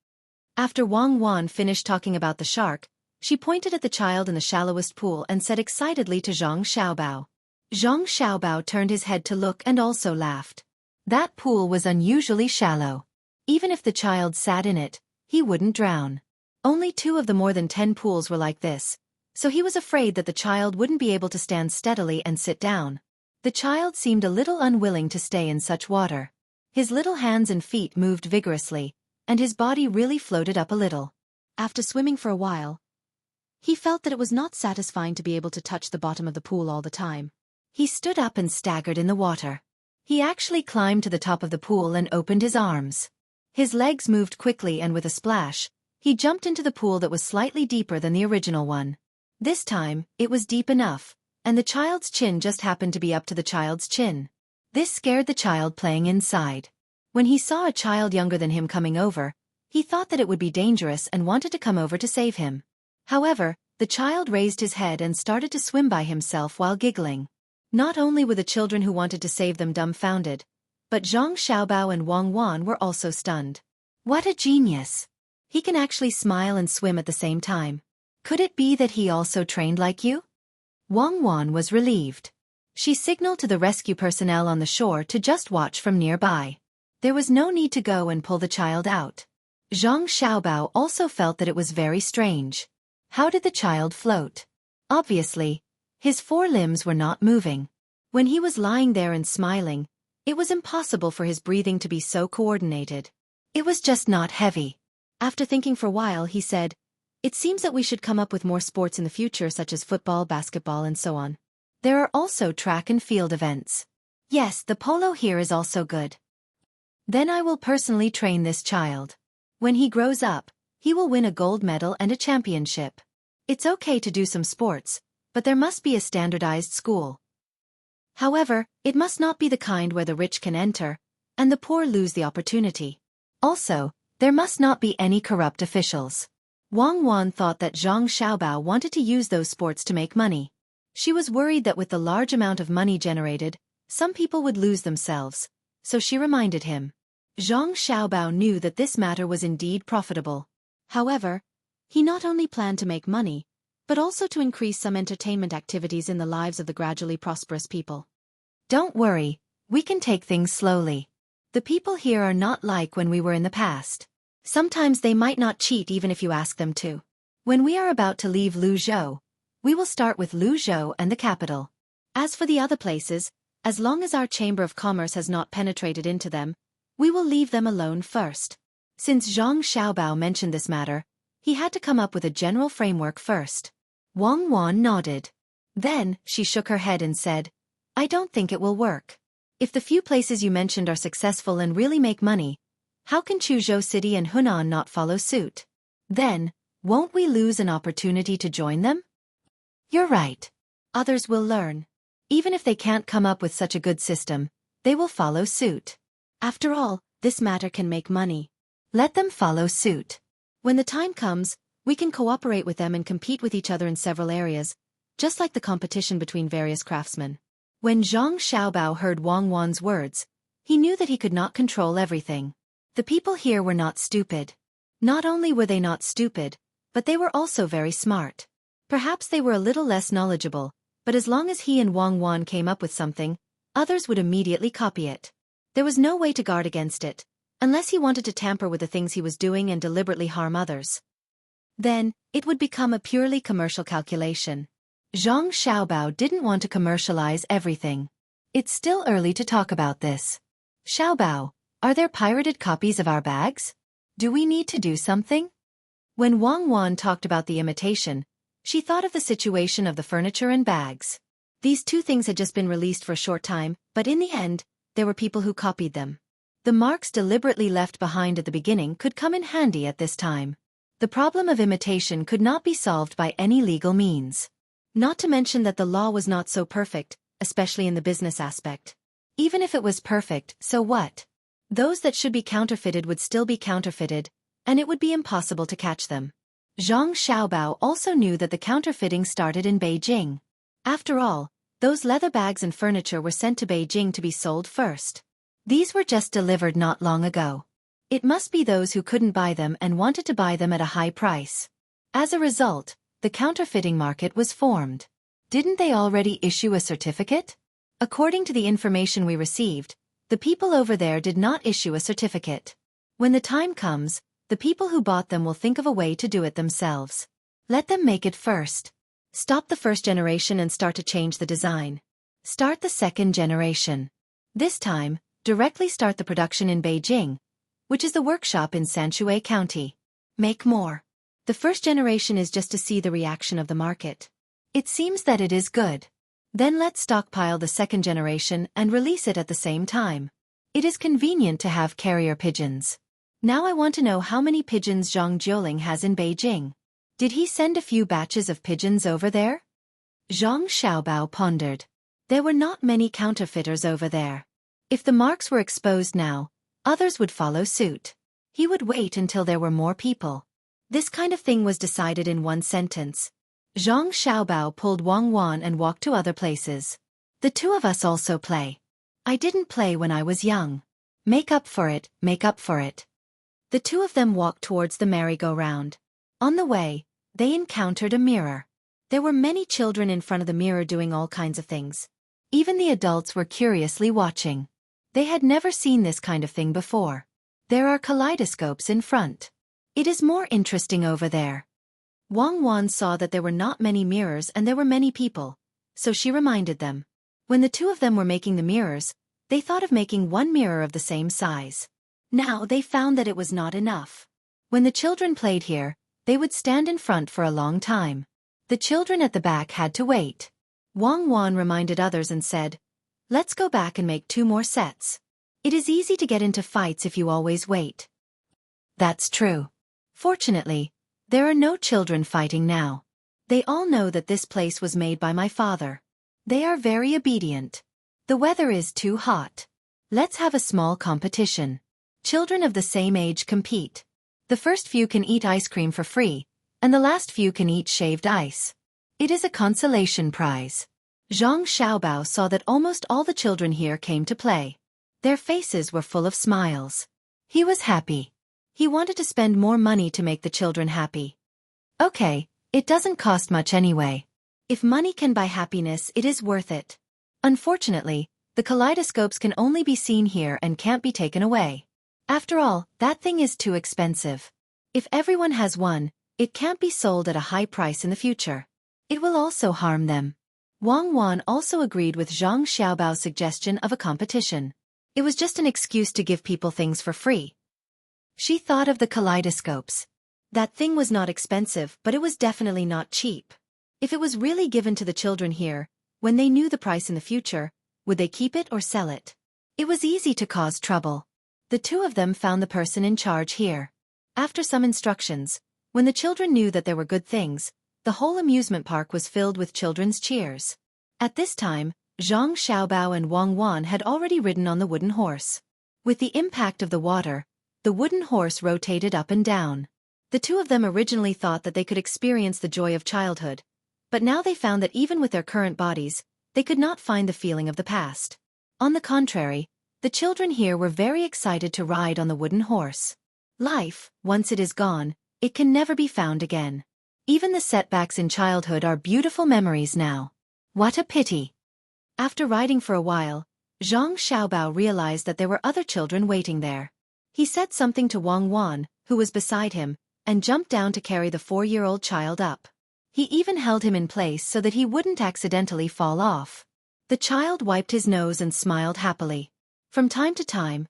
After Wang Wan finished talking about the shark, she pointed at the child in the shallowest pool and said excitedly to Zhang Xiaobao. Zhang Xiaobao turned his head to look and also laughed. That pool was unusually shallow. Even if the child sat in it, he wouldn't drown. Only 2 of the more than 10 pools were like this, so he was afraid that the child wouldn't be able to stand steadily and sit down. The child seemed a little unwilling to stay in such water. His little hands and feet moved vigorously, and his body really floated up a little. After swimming for a while, he felt that it was not satisfying to be able to touch the bottom of the pool all the time. He stood up and staggered in the water. He actually climbed to the top of the pool and opened his arms. His legs moved quickly, and with a splash, he jumped into the pool that was slightly deeper than the original one. This time, it was deep enough, and the child's chin just happened to be up to the child's chin. This scared the child playing inside. When he saw a child younger than him coming over, he thought that it would be dangerous and wanted to come over to save him. However, the child raised his head and started to swim by himself while giggling. Not only were the children who wanted to save them dumbfounded, but Zhang Xiaobao and Wang Wan were also stunned. What a genius! He can actually smile and swim at the same time. Could it be that he also trained like you? Wang Wan was relieved. She signaled to the rescue personnel on the shore to just watch from nearby. There was no need to go and pull the child out. Zhang Xiaobao also felt that it was very strange. How did the child float? Obviously, his four limbs were not moving. When he was lying there and smiling, it was impossible for his breathing to be so coordinated. It was just not heavy. After thinking for a while, he said, "It seems that we should come up with more sports in the future such as football, basketball and so on. There are also track and field events. Yes, the polo here is also good. Then I will personally train this child. When he grows up, he will win a gold medal and a championship. It's okay to do some sports, but there must be a standardized school. However, it must not be the kind where the rich can enter, and the poor lose the opportunity. Also, there must not be any corrupt officials." Wang Wan thought that Zhang Xiaobao wanted to use those sports to make money. She was worried that with the large amount of money generated, some people would lose themselves, so she reminded him. Zhang Xiaobao knew that this matter was indeed profitable. However, he not only planned to make money, but also to increase some entertainment activities in the lives of the gradually prosperous people. "Don't worry, we can take things slowly. The people here are not like when we were in the past. Sometimes they might not cheat even if you ask them to. When we are about to leave Luzhou, we will start with Luzhou and the capital. As for the other places, as long as our Chamber of Commerce has not penetrated into them, we will leave them alone first." Since Zhang Xiaobao mentioned this matter, he had to come up with a general framework first. Wang Wan nodded. Then, she shook her head and said, "I don't think it will work. If the few places you mentioned are successful and really make money, how can Chuzhou City and Hunan not follow suit? Then, won't we lose an opportunity to join them?" "You're right. Others will learn. Even if they can't come up with such a good system, they will follow suit. After all, this matter can make money. Let them follow suit. When the time comes, we can cooperate with them and compete with each other in several areas, just like the competition between various craftsmen." When Zhang Xiaobao heard Wang Wan's words, he knew that he could not control everything. The people here were not stupid. Not only were they not stupid, but they were also very smart. Perhaps they were a little less knowledgeable, but as long as he and Wang Wan came up with something, others would immediately copy it. There was no way to guard against it, unless he wanted to tamper with the things he was doing and deliberately harm others. Then, it would become a purely commercial calculation. Zhang Xiaobao didn't want to commercialize everything. "It's still early to talk about this. Xiaobao, are there pirated copies of our bags? Do we need to do something?" When Wang Wan talked about the imitation, she thought of the situation of the furniture and bags. These two things had just been released for a short time, but in the end, there were people who copied them. The marks deliberately left behind at the beginning could come in handy at this time. The problem of imitation could not be solved by any legal means. Not to mention that the law was not so perfect, especially in the business aspect. Even if it was perfect, so what? Those that should be counterfeited would still be counterfeited, and it would be impossible to catch them. Zhang Xiaobao also knew that the counterfeiting started in Beijing. After all, those leather bags and furniture were sent to Beijing to be sold first. These were just delivered not long ago. It must be those who couldn't buy them and wanted to buy them at a high price. As a result, the counterfeiting market was formed. Didn't they already issue a certificate? According to the information we received, the people over there did not issue a certificate. When the time comes, the people who bought them will think of a way to do it themselves. Let them make it first. Stop the first generation and start to change the design. Start the second generation. This time, directly start the production in Beijing, which is the workshop in Sanshui County. Make more. The first generation is just to see the reaction of the market. It seems that it is good. Then let's stockpile the second generation and release it at the same time. It is convenient to have carrier pigeons. Now I want to know how many pigeons Zhang Jiuling has in Beijing. Did he send a few batches of pigeons over there? Zhang Xiaobao pondered. There were not many counterfeiters over there. If the marks were exposed now, others would follow suit. He would wait until there were more people. This kind of thing was decided in one sentence. Zhang Xiaobao pulled Wang Wan and walked to other places. The two of us also play. I didn't play when I was young. Make up for it, make up for it. The two of them walked towards the merry-go-round. On the way, they encountered a mirror. There were many children in front of the mirror doing all kinds of things. Even the adults were curiously watching. They had never seen this kind of thing before. There are kaleidoscopes in front. It is more interesting over there. Wang Wan saw that there were not many mirrors and there were many people, so she reminded them. When the two of them were making the mirrors, they thought of making one mirror of the same size. Now they found that it was not enough. When the children played here, they would stand in front for a long time. The children at the back had to wait. Wang Wan reminded others and said, "Let's go back and make 2 more sets. It is easy to get into fights if you always wait." That's true. Fortunately, there are no children fighting now. They all know that this place was made by my father. They are very obedient. The weather is too hot. Let's have a small competition. Children of the same age compete. The first few can eat ice cream for free, and the last few can eat shaved ice. It is a consolation prize. Zhang Xiaobao saw that almost all the children here came to play. Their faces were full of smiles. He was happy. He wanted to spend more money to make the children happy. Okay, it doesn't cost much anyway. If money can buy happiness, it is worth it. Unfortunately, the kaleidoscopes can only be seen here and can't be taken away. After all, that thing is too expensive. If everyone has one, it can't be sold at a high price in the future. It will also harm them. Wang Wan also agreed with Zhang Xiaobao's suggestion of a competition. It was just an excuse to give people things for free. She thought of the kaleidoscopes. That thing was not expensive, but it was definitely not cheap. If it was really given to the children here, when they knew the price in the future, would they keep it or sell it? It was easy to cause trouble. The two of them found the person in charge here. After some instructions, when the children knew that there were good things, the whole amusement park was filled with children's cheers. At this time, Zhang Xiaobao and Wang Wan had already ridden on the wooden horse. With the impact of the water, the wooden horse rotated up and down. The two of them originally thought that they could experience the joy of childhood, but now they found that even with their current bodies, they could not find the feeling of the past. On the contrary, the children here were very excited to ride on the wooden horse. Life, once it is gone, it can never be found again. Even the setbacks in childhood are beautiful memories now. What a pity. After riding for a while, Zhang Xiaobao realized that there were other children waiting there. He said something to Wang Wan, who was beside him, and jumped down to carry the 4-year-old child up. He even held him in place so that he wouldn't accidentally fall off. The child wiped his nose and smiled happily. From time to time,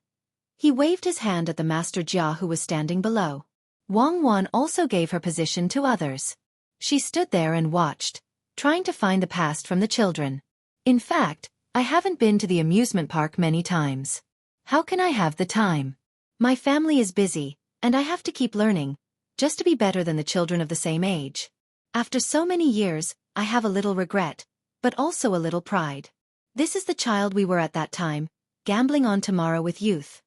he waved his hand at the Master Jia who was standing below. Wang Wan also gave her position to others. She stood there and watched, trying to find the past from the children. In fact, I haven't been to the amusement park many times. How can I have the time? My family is busy, and I have to keep learning, just to be better than the children of the same age. After so many years, I have a little regret, but also a little pride. This is the child we were at that time, gambling on tomorrow with youth.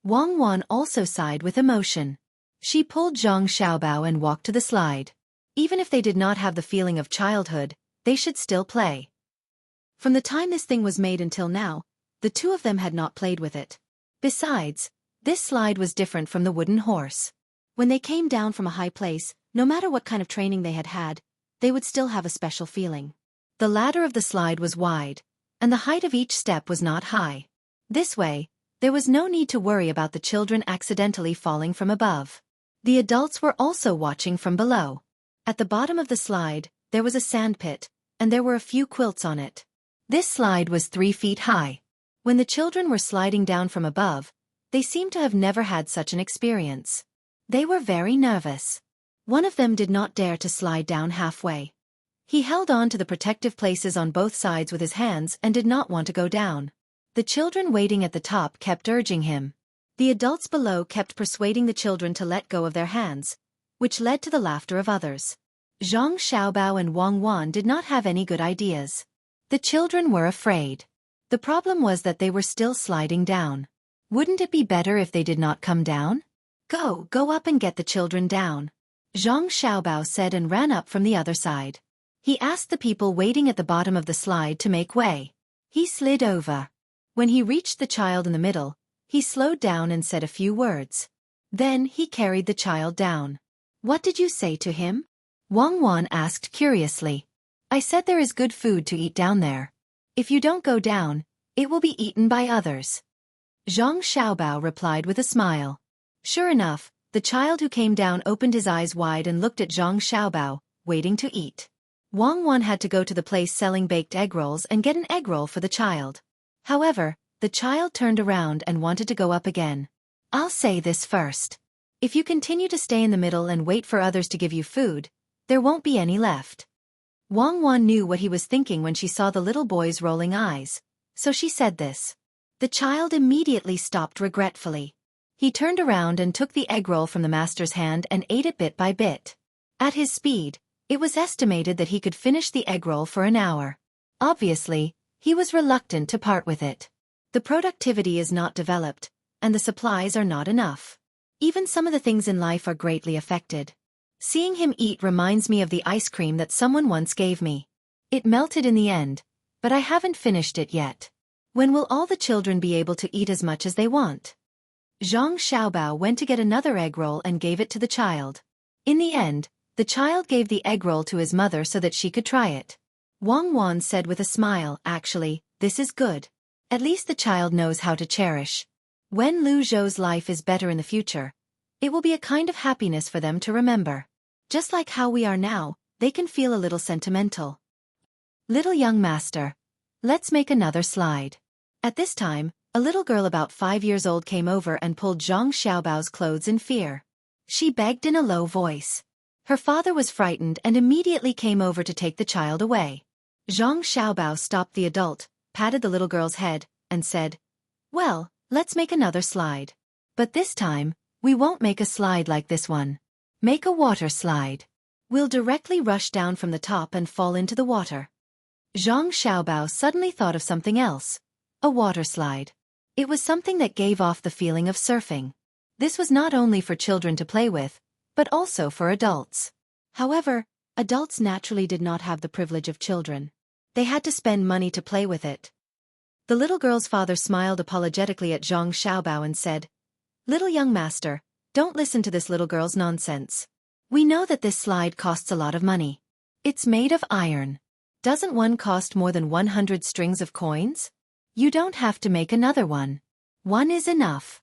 Wang Wan also sighed with emotion. She pulled Zhang Xiaobao and walked to the slide. Even if they did not have the feeling of childhood, they should still play. From the time this thing was made until now, the two of them had not played with it. Besides, this slide was different from the wooden horse. When they came down from a high place, no matter what kind of training they had had, they would still have a special feeling. The ladder of the slide was wide, and the height of each step was not high. This way, there was no need to worry about the children accidentally falling from above. The adults were also watching from below. At the bottom of the slide, there was a sand pit, and there were a few quilts on it. This slide was 3 feet high. When the children were sliding down from above, they seemed to have never had such an experience. They were very nervous. One of them did not dare to slide down halfway. He held on to the protective places on both sides with his hands and did not want to go down. The children waiting at the top kept urging him. The adults below kept persuading the children to let go of their hands, which led to the laughter of others. Zhang Xiaobao and Wang Wan did not have any good ideas. The children were afraid. The problem was that they were still sliding down. Wouldn't it be better if they did not come down? Go up and get the children down, Zhang Xiaobao said and ran up from the other side. He asked the people waiting at the bottom of the slide to make way. He slid over. When he reached the child in the middle, he slowed down and said a few words. Then he carried the child down. What did you say to him? Wang Wan asked curiously. I said there is good food to eat down there. If you don't go down, it will be eaten by others. Zhang Xiaobao replied with a smile. Sure enough, the child who came down opened his eyes wide and looked at Zhang Xiaobao, waiting to eat. Wang Wan had to go to the place selling baked egg rolls and get an egg roll for the child. However, the child turned around and wanted to go up again. I'll say this first. If you continue to stay in the middle and wait for others to give you food, there won't be any left. Wang Wan knew what he was thinking when she saw the little boy's rolling eyes, so she said this. The child immediately stopped regretfully. He turned around and took the egg roll from the master's hand and ate it bit by bit. At his speed, it was estimated that he could finish the egg roll for an hour. Obviously, he was reluctant to part with it. The productivity is not developed, and the supplies are not enough. Even some of the things in life are greatly affected. Seeing him eat reminds me of the ice cream that someone once gave me. It melted in the end, but I haven't finished it yet. When will all the children be able to eat as much as they want? Zhang Xiaobao went to get another egg roll and gave it to the child. In the end, the child gave the egg roll to his mother so that she could try it. Wang Wan said with a smile, actually, this is good. At least the child knows how to cherish. When Lu Zhou's life is better in the future, it will be a kind of happiness for them to remember. Just like how we are now, they can feel a little sentimental. Little young master, let's make another slide. At this time, a little girl about 5 years old came over and pulled Zhang Xiaobao's clothes in fear. She begged in a low voice. Her father was frightened and immediately came over to take the child away. Zhang Xiaobao stopped the adult, patted the little girl's head, and said, Well, let's make another slide. But this time, we won't make a slide like this one. Make a water slide. We'll directly rush down from the top and fall into the water. Zhang Xiaobao suddenly thought of something else. A water slide. It was something that gave off the feeling of surfing. This was not only for children to play with, but also for adults. However, adults naturally did not have the privilege of children. They had to spend money to play with it. The little girl's father smiled apologetically at Zhang Xiaobao and said, Little young master, don't listen to this little girl's nonsense. We know that this slide costs a lot of money. It's made of iron. Doesn't one cost more than 100 strings of coins? You don't have to make another one. One is enough.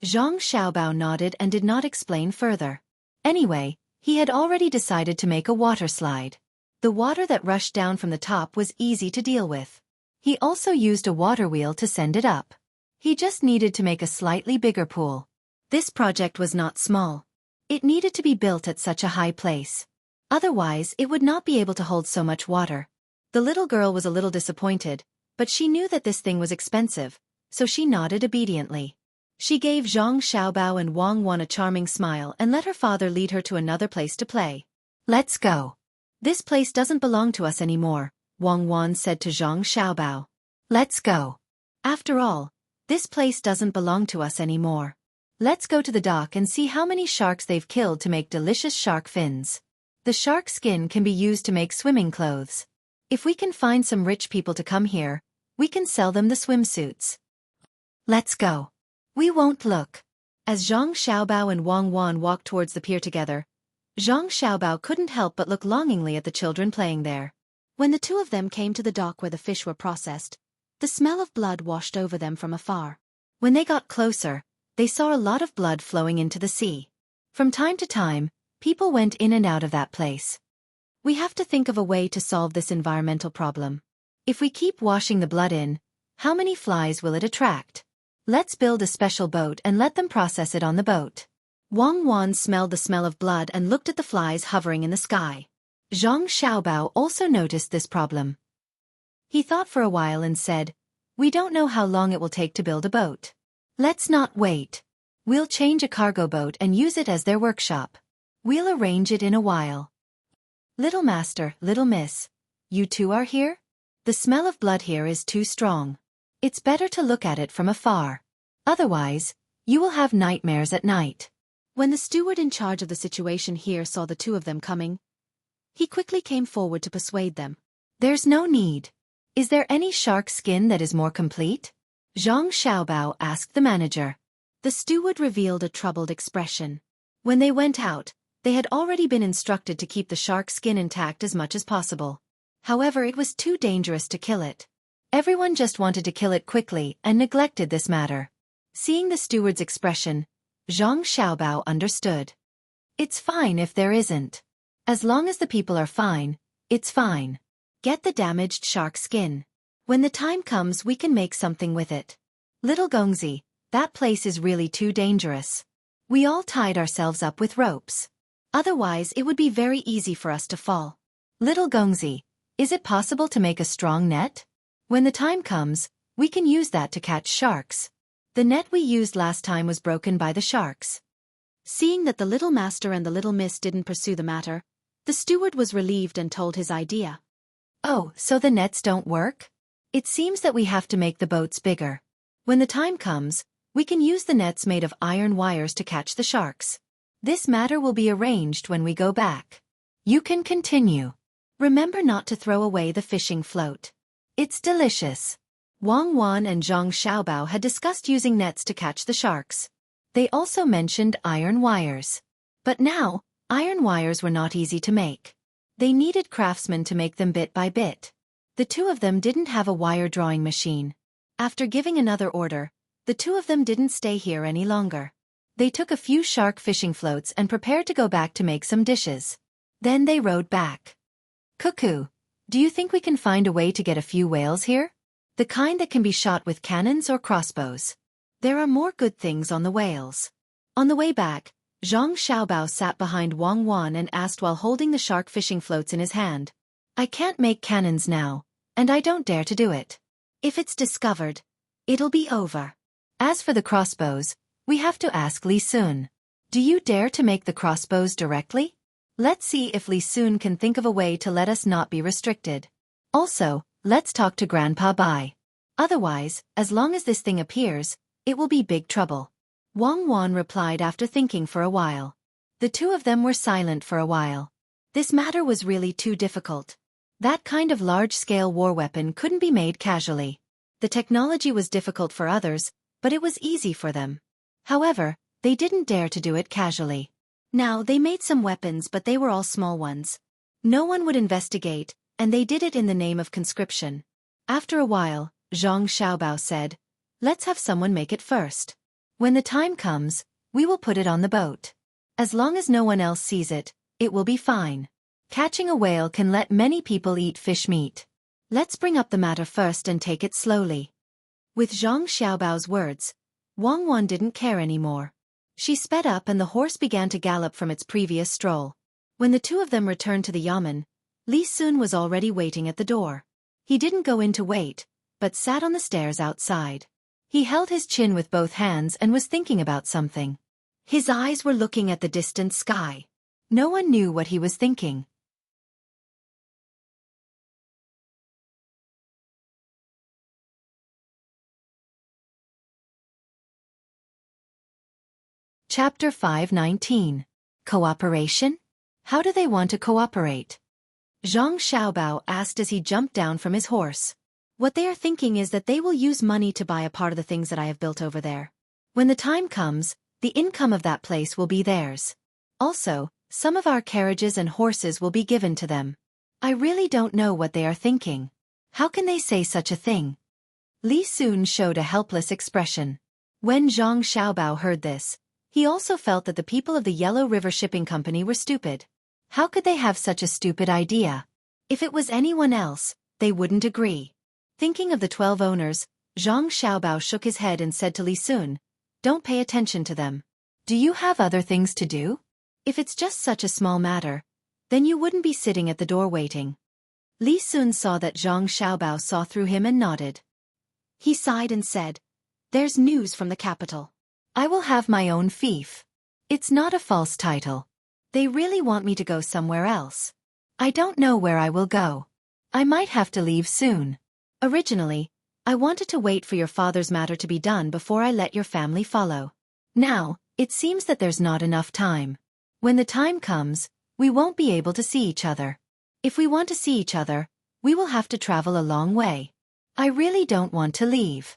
Zhang Xiaobao nodded and did not explain further. Anyway, he had already decided to make a water slide. The water that rushed down from the top was easy to deal with. He also used a water wheel to send it up. He just needed to make a slightly bigger pool. This project was not small. It needed to be built at such a high place. Otherwise, it would not be able to hold so much water. The little girl was a little disappointed, but she knew that this thing was expensive, so she nodded obediently. She gave Zhang Xiaobao and Wang Wan a charming smile and let her father lead her to another place to play. Let's go. This place doesn't belong to us anymore, Wang Wan said to Zhang Xiaobao. Let's go. After all, this place doesn't belong to us anymore. Let's go to the dock and see how many sharks they've killed to make delicious shark fins. The shark skin can be used to make swimming clothes. If we can find some rich people to come here, we can sell them the swimsuits. Let's go. We won't look. As Zhang Xiaobao and Wang Wan walked towards the pier together, Zhang Xiaobao couldn't help but look longingly at the children playing there. When the two of them came to the dock where the fish were processed, the smell of blood washed over them from afar. When they got closer, they saw a lot of blood flowing into the sea. From time to time, people went in and out of that place. We have to think of a way to solve this environmental problem. If we keep washing the blood in, how many flies will it attract? Let's build a special boat and let them process it on the boat. Wang Wan smelled the smell of blood and looked at the flies hovering in the sky. Zhang Xiaobao also noticed this problem. He thought for a while and said, We don't know how long it will take to build a boat. Let's not wait. We'll change a cargo boat and use it as their workshop. We'll arrange it in a while. Little master, little miss, you two are here? The smell of blood here is too strong. It's better to look at it from afar. Otherwise, you will have nightmares at night. When the steward in charge of the situation here saw the two of them coming, he quickly came forward to persuade them. There's no need. Is there any shark skin that is more complete? Zhang Xiaobao asked the manager. The steward revealed a troubled expression. When they went out, they had already been instructed to keep the shark skin intact as much as possible. However, it was too dangerous to kill it. Everyone just wanted to kill it quickly and neglected this matter. Seeing the steward's expression, Zhang Xiaobao understood. It's fine if there isn't. As long as the people are fine, it's fine. Get the damaged shark skin. When the time comes, we can make something with it. Little Gongzi, that place is really too dangerous. We all tied ourselves up with ropes. Otherwise, it would be very easy for us to fall. Little Gongzi, is it possible to make a strong net? When the time comes, we can use that to catch sharks. The net we used last time was broken by the sharks. Seeing that the little master and the little miss didn't pursue the matter, the steward was relieved and told his idea. Oh, so the nets don't work? It seems that we have to make the boats bigger. When the time comes, we can use the nets made of iron wires to catch the sharks. This matter will be arranged when we go back. You can continue. Remember not to throw away the fishing float. It's delicious. Wang Wan and Zhang Xiaobao had discussed using nets to catch the sharks. They also mentioned iron wires. But now, iron wires were not easy to make. They needed craftsmen to make them bit by bit. The two of them didn't have a wire drawing machine. After giving another order, the two of them didn't stay here any longer. They took a few shark fishing floats and prepared to go back to make some dishes. Then they rowed back. Cuckoo, do you think we can find a way to get a few whales here? The kind that can be shot with cannons or crossbows. There are more good things on the whales. On the way back, Zhang Xiaobao sat behind Wang Wan and asked while holding the shark fishing floats in his hand. I can't make cannons now, and I don't dare to do it. If it's discovered, it'll be over. As for the crossbows, we have to ask Li Sun. Do you dare to make the crossbows directly? Let's see if Li Sun can think of a way to let us not be restricted. Also, let's talk to Grandpa Bai. Otherwise, as long as this thing appears, it will be big trouble. Wang Wan replied after thinking for a while. The two of them were silent for a while. This matter was really too difficult. That kind of large-scale war weapon couldn't be made casually. The technology was difficult for others, but it was easy for them. However, they didn't dare to do it casually. Now, they made some weapons, but they were all small ones. No one would investigate, and they did it in the name of conscription. After a while, Zhang Xiaobao said, let's have someone make it first. When the time comes, we will put it on the boat. As long as no one else sees it, it will be fine. Catching a whale can let many people eat fish meat. Let's bring up the matter first and take it slowly. With Zhang Xiaobao's words, Wang Wan didn't care anymore. She sped up and the horse began to gallop from its previous stroll. When the two of them returned to the yamen, Li Sun was already waiting at the door. He didn't go in to wait, but sat on the stairs outside. He held his chin with both hands and was thinking about something. His eyes were looking at the distant sky. No one knew what he was thinking. Chapter 519. Cooperation? How do they want to cooperate? Zhang Xiaobao asked as he jumped down from his horse. What they are thinking is that they will use money to buy a part of the things that I have built over there. When the time comes, the income of that place will be theirs. Also, some of our carriages and horses will be given to them. I really don't know what they are thinking. How can they say such a thing? Li Sun showed a helpless expression. When Zhang Xiaobao heard this, he also felt that the people of the Yellow River Shipping Company were stupid. How could they have such a stupid idea? If it was anyone else, they wouldn't agree. Thinking of the 12 owners, Zhang Xiaobao shook his head and said to Li Sun, don't pay attention to them. Do you have other things to do? If it's just such a small matter, then you wouldn't be sitting at the door waiting. Li Sun saw that Zhang Xiaobao saw through him and nodded. He sighed and said, there's news from the capital. I will have my own fief. It's not a false title. They really want me to go somewhere else. I don't know where I will go. I might have to leave soon. Originally, I wanted to wait for your father's matter to be done before I let your family follow. Now, it seems that there's not enough time. When the time comes, we won't be able to see each other. If we want to see each other, we will have to travel a long way. I really don't want to leave.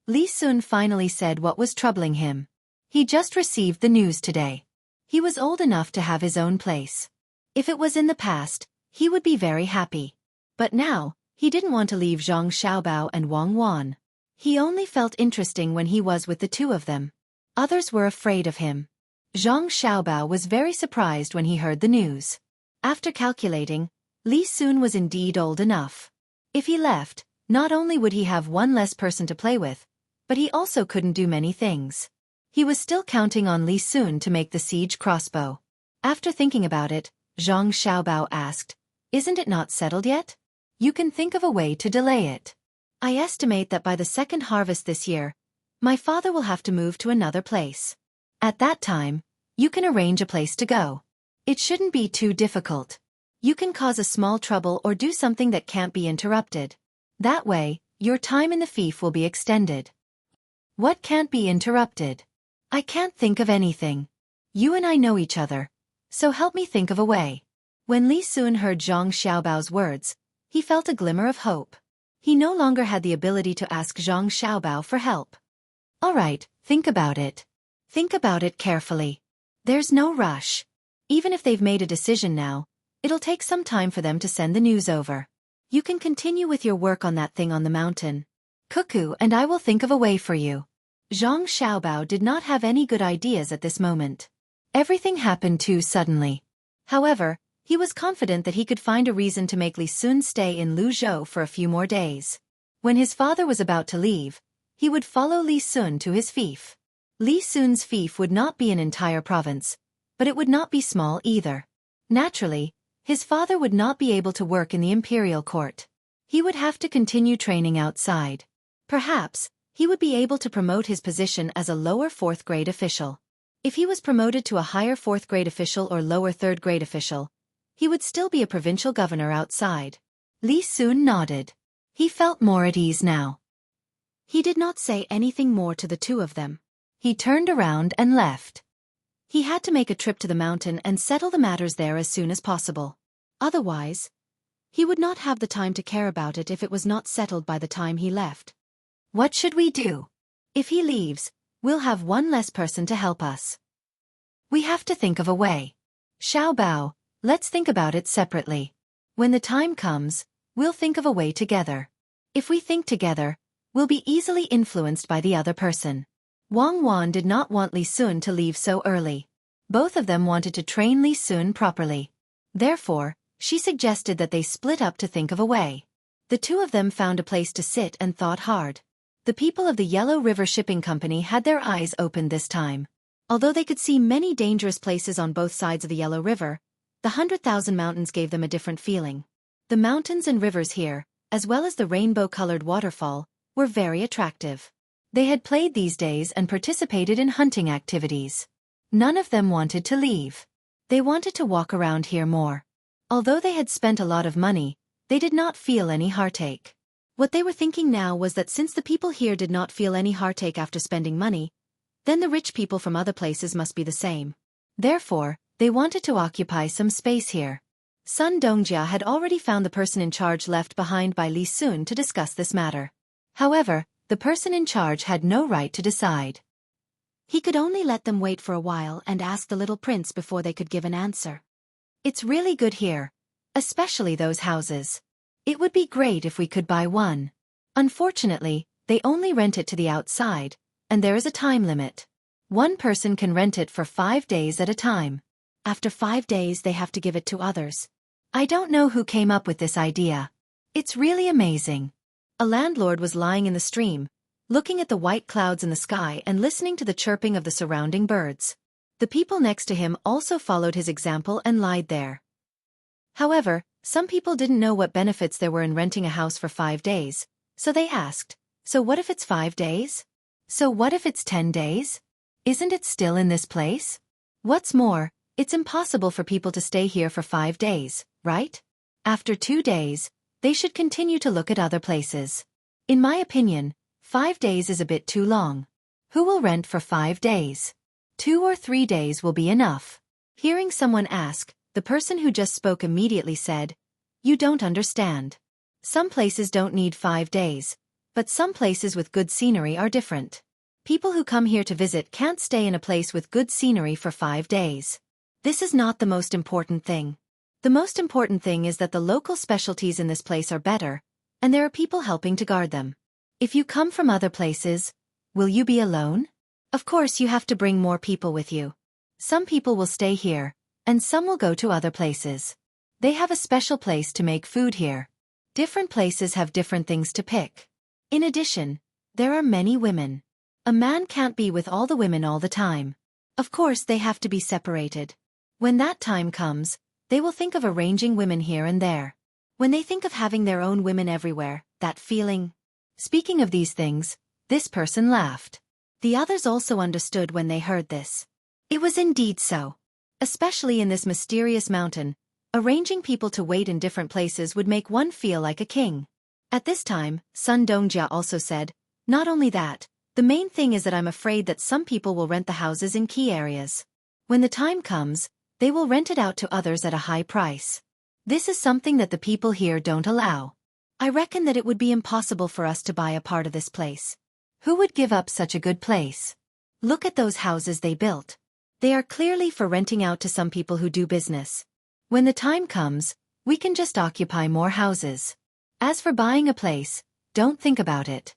Li Sun finally said what was troubling him. He just received the news today. He was old enough to have his own place. If it was in the past, he would be very happy. But now, he didn't want to leave Zhang Xiaobao and Wang Wan. He only felt interesting when he was with the two of them. Others were afraid of him. Zhang Xiaobao was very surprised when he heard the news. After calculating, Li Sun was indeed old enough. If he left, not only would he have one less person to play with, but he also couldn't do many things. He was still counting on Li Sun to make the siege crossbow. After thinking about it, Zhang Xiaobao asked, "Isn't it not settled yet? You can think of a way to delay it. I estimate that by the second harvest this year, my father will have to move to another place. At that time, you can arrange a place to go. It shouldn't be too difficult. You can cause a small trouble or do something that can't be interrupted. That way, your time in the fief will be extended." What can't be interrupted? I can't think of anything. You and I know each other, so help me think of a way. When Li Sun heard Zhang Xiaobao's words, he felt a glimmer of hope. He no longer had the ability to ask Zhang Xiaobao for help. All right, think about it. Think about it carefully. There's no rush. Even if they've made a decision now, it'll take some time for them to send the news over. You can continue with your work on that thing on the mountain. Cuckoo and I will think of a way for you. Zhang Xiaobao did not have any good ideas at this moment. Everything happened too suddenly. However, he was confident that he could find a reason to make Li Sun stay in Luzhou for a few more days. When his father was about to leave, he would follow Li Sun to his fief. Li Sun's fief would not be an entire province, but it would not be small either. Naturally, his father would not be able to work in the imperial court. He would have to continue training outside. Perhaps, he would be able to promote his position as a lower 4th grade official. If he was promoted to a higher 4th grade official or lower 3rd grade official, he would still be a provincial governor outside. Li Sun nodded. He felt more at ease now. He did not say anything more to the two of them. He turned around and left. He had to make a trip to the mountain and settle the matters there as soon as possible. Otherwise, he would not have the time to care about it if it was not settled by the time he left. What should we do? If he leaves, we'll have one less person to help us. We have to think of a way. Xiaobao, let's think about it separately. When the time comes, we'll think of a way together. If we think together, we'll be easily influenced by the other person. Wang Wan did not want Li Sun to leave so early. Both of them wanted to train Li Sun properly. Therefore, she suggested that they split up to think of a way. The two of them found a place to sit and thought hard. The people of the Yellow River Shipping Company had their eyes opened this time. Although they could see many dangerous places on both sides of the Yellow River, the 100,000 mountains gave them a different feeling. The mountains and rivers here, as well as the rainbow-colored waterfall, were very attractive. They had played these days and participated in hunting activities. None of them wanted to leave. They wanted to walk around here more. Although they had spent a lot of money, they did not feel any heartache. What they were thinking now was that since the people here did not feel any heartache after spending money, then the rich people from other places must be the same. Therefore, they wanted to occupy some space here. Sun Dongjia had already found the person in charge left behind by Li Sun to discuss this matter. However, the person in charge had no right to decide. He could only let them wait for a while and ask the little prince before they could give an answer. It's really good here, especially those houses. It would be great if we could buy one. Unfortunately, they only rent it to the outside, and there is a time limit. One person can rent it for 5 days at a time. After 5 days they have to give it to others. I don't know who came up with this idea. It's really amazing. A landlord was lying in the stream, looking at the white clouds in the sky and listening to the chirping of the surrounding birds. The people next to him also followed his example and lied there. However, some people didn't know what benefits there were in renting a house for 5 days, so they asked, so what if it's 5 days? So what if it's 10 days? Isn't it still in this place? What's more, it's impossible for people to stay here for 5 days, right? After 2 days, they should continue to look at other places. In my opinion, 5 days is a bit too long. Who will rent for 5 days? 2 or 3 days will be enough. Hearing someone ask, the person who just spoke immediately said, "You don't understand. Some places don't need 5 days, but some places with good scenery are different. People who come here to visit can't stay in a place with good scenery for 5 days. This is not the most important thing. The most important thing is that the local specialties in this place are better, and there are people helping to guard them. If you come from other places, will you be alone? Of course you have to bring more people with you. Some people will stay here, and some will go to other places. They have a special place to make food here. Different places have different things to pick. In addition, there are many women. A man can't be with all the women all the time. Of course they have to be separated. When that time comes, they will think of arranging women here and there. When they think of having their own women everywhere, that feeling." Speaking of these things, this person laughed. The others also understood when they heard this. It was indeed so. Especially in this mysterious mountain, arranging people to wait in different places would make one feel like a king. At this time, Sun Dongjia also said, "Not only that, the main thing is that I'm afraid that some people will rent the houses in key areas. When the time comes, they will rent it out to others at a high price. This is something that the people here don't allow. I reckon that it would be impossible for us to buy a part of this place. Who would give up such a good place? Look at those houses they built. They are clearly for renting out to some people who do business. When the time comes, we can just occupy more houses. As for buying a place, don't think about it.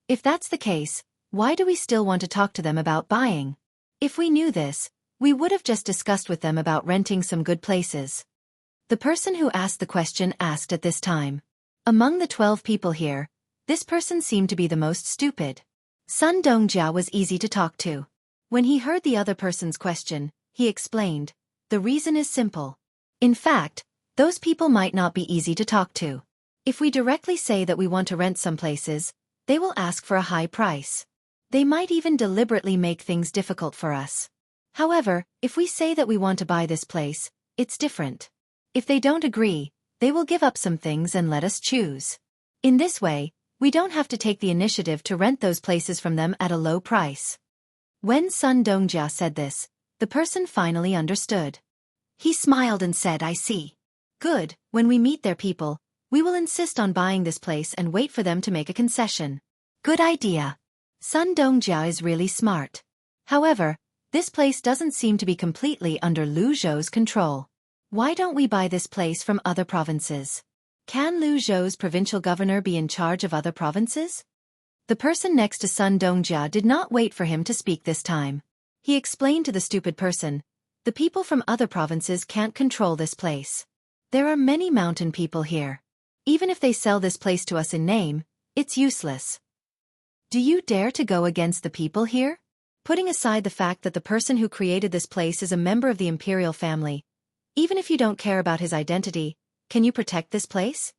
If that's the case, why do we still want to talk to them about buying? If we knew this, we would have just discussed with them about renting some good places." The person who asked the question asked at this time. Among the 12 people here, this person seemed to be the most stupid. Sun Dongjia was easy to talk to. When he heard the other person's question, he explained, "The reason is simple. In fact, those people might not be easy to talk to. If we directly say that we want to rent some places, they will ask for a high price. They might even deliberately make things difficult for us. However, if we say that we want to buy this place, it's different. If they don't agree, they will give up some things and let us choose. In this way, we don't have to take the initiative to rent those places from them at a low price." When Sun Dongjia said this, the person finally understood. He smiled and said, "I see. Good, when we meet their people, we will insist on buying this place and wait for them to make a concession. Good idea. Sun Dongjia is really smart. However, this place doesn't seem to be completely under Lu Zhou's control. Why don't we buy this place from other provinces? Can Lu Zhou's provincial governor be in charge of other provinces?" The person next to Sun Dongjia did not wait for him to speak this time. He explained to the stupid person, "The people from other provinces can't control this place. There are many mountain people here. Even if they sell this place to us in name, it's useless. Do you dare to go against the people here? Putting aside the fact that the person who created this place is a member of the imperial family, even if you don't care about his identity, can you protect this place?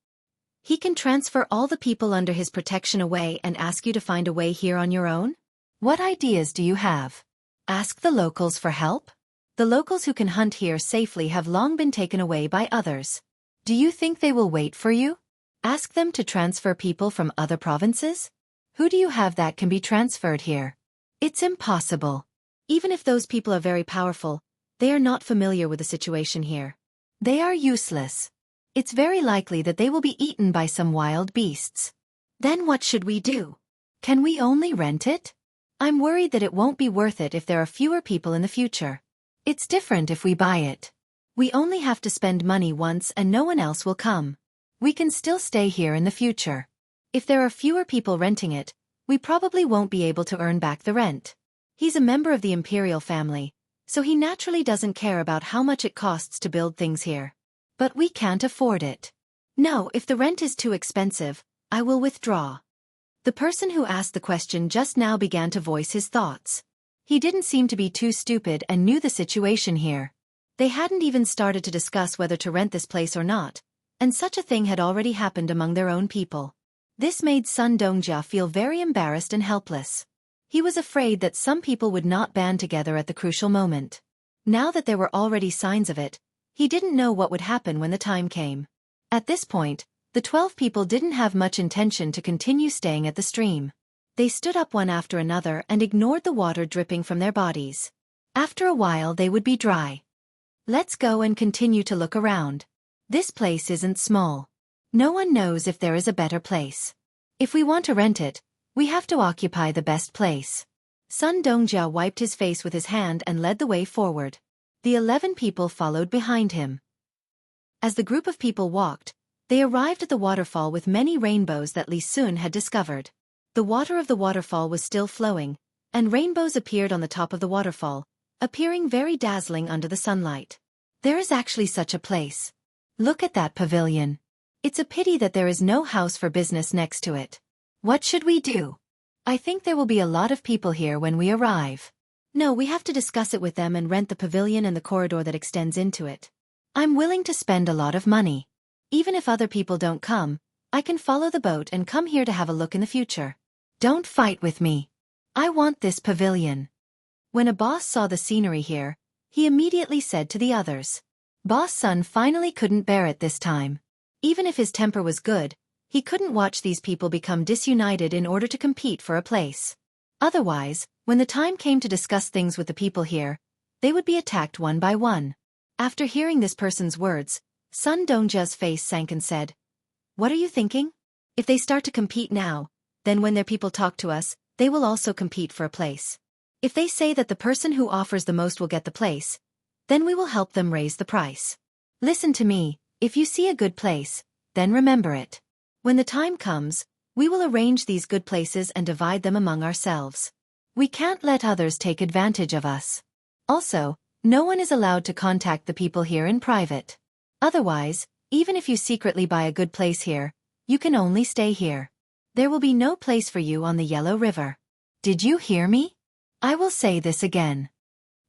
He can transfer all the people under his protection away and ask you to find a way here on your own? What ideas do you have? Ask the locals for help? The locals who can hunt here safely have long been taken away by others. Do you think they will wait for you? Ask them to transfer people from other provinces? Who do you have that can be transferred here? It's impossible. Even if those people are very powerful, they are not familiar with the situation here. They are useless. It's very likely that they will be eaten by some wild beasts. Then what should we do? Can we only rent it? I'm worried that it won't be worth it if there are fewer people in the future. It's different if we buy it. We only have to spend money once and no one else will come. We can still stay here in the future. If there are fewer people renting it, we probably won't be able to earn back the rent. He's a member of the imperial family, so he naturally doesn't care about how much it costs to build things here. But we can't afford it. No, if the rent is too expensive, I will withdraw." The person who asked the question just now began to voice his thoughts. He didn't seem to be too stupid and knew the situation here. They hadn't even started to discuss whether to rent this place or not, and such a thing had already happened among their own people. This made Sun Dongjia feel very embarrassed and helpless. He was afraid that some people would not band together at the crucial moment. Now that there were already signs of it, he didn't know what would happen when the time came. At this point, The 12 people didn't have much intention to continue staying at the stream. They stood up one after another and ignored the water dripping from their bodies. After a while they would be dry. Let's go and continue to look around. This place isn't small. No one knows if there is a better place. If we want to rent it, we have to occupy the best place. Sun Dongjia wiped his face with his hand and led the way forward. The 11 people followed behind him. As the group of people walked, they arrived at the waterfall with many rainbows that Li Sun had discovered. The water of the waterfall was still flowing, and rainbows appeared on the top of the waterfall, appearing very dazzling under the sunlight. There is actually such a place. Look at that pavilion. It's a pity that there is no house for business next to it. What should we do? I think there will be a lot of people here when we arrive. No, we have to discuss it with them and rent the pavilion and the corridor that extends into it. I'm willing to spend a lot of money. Even if other people don't come, I can follow the boat and come here to have a look in the future. Don't fight with me. I want this pavilion. When a boss saw the scenery here, he immediately said to the others. Boss Sun finally couldn't bear it this time. Even if his temper was good, he couldn't watch these people become disunited in order to compete for a place. Otherwise, when the time came to discuss things with the people here, they would be attacked one by one. After hearing this person's words, Sun Dongjia's face sank and said, "What are you thinking? If they start to compete now, then when their people talk to us, they will also compete for a place. If they say that the person who offers the most will get the place, then we will help them raise the price. Listen to me, if you see a good place, then remember it. When the time comes, we will arrange these good places and divide them among ourselves. We can't let others take advantage of us. Also, no one is allowed to contact the people here in private. Otherwise, even if you secretly buy a good place here, you can only stay here. There will be no place for you on the Yellow River. Did you hear me? I will say this again."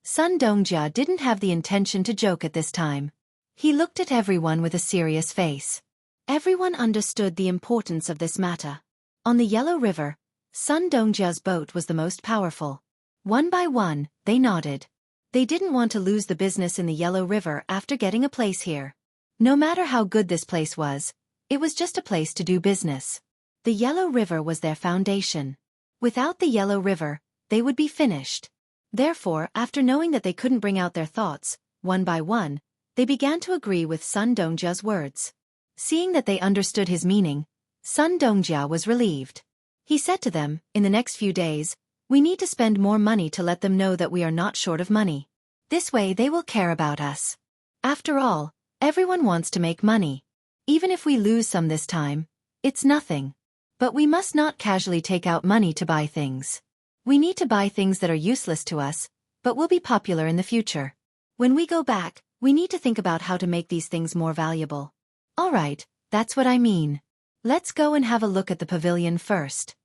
Sun Dongjia didn't have the intention to joke at this time. He looked at everyone with a serious face. Everyone understood the importance of this matter. On the Yellow River, Sun Dongjia's boat was the most powerful. One by one, they nodded. They didn't want to lose the business in the Yellow River after getting a place here. No matter how good this place was, it was just a place to do business. The Yellow River was their foundation. Without the Yellow River, they would be finished. Therefore, after knowing that they couldn't bring out their thoughts, one by one, they began to agree with Sun Dongjia's words. Seeing that they understood his meaning, Sun Dongjia was relieved. He said to them, "In the next few days, we need to spend more money to let them know that we are not short of money. This way they will care about us. After all, everyone wants to make money. Even if we lose some this time, it's nothing. But we must not casually take out money to buy things. We need to buy things that are useless to us, but will be popular in the future. When we go back, we need to think about how to make these things more valuable." "All right, that's what I mean. Let's go and have a look at the pavilion first."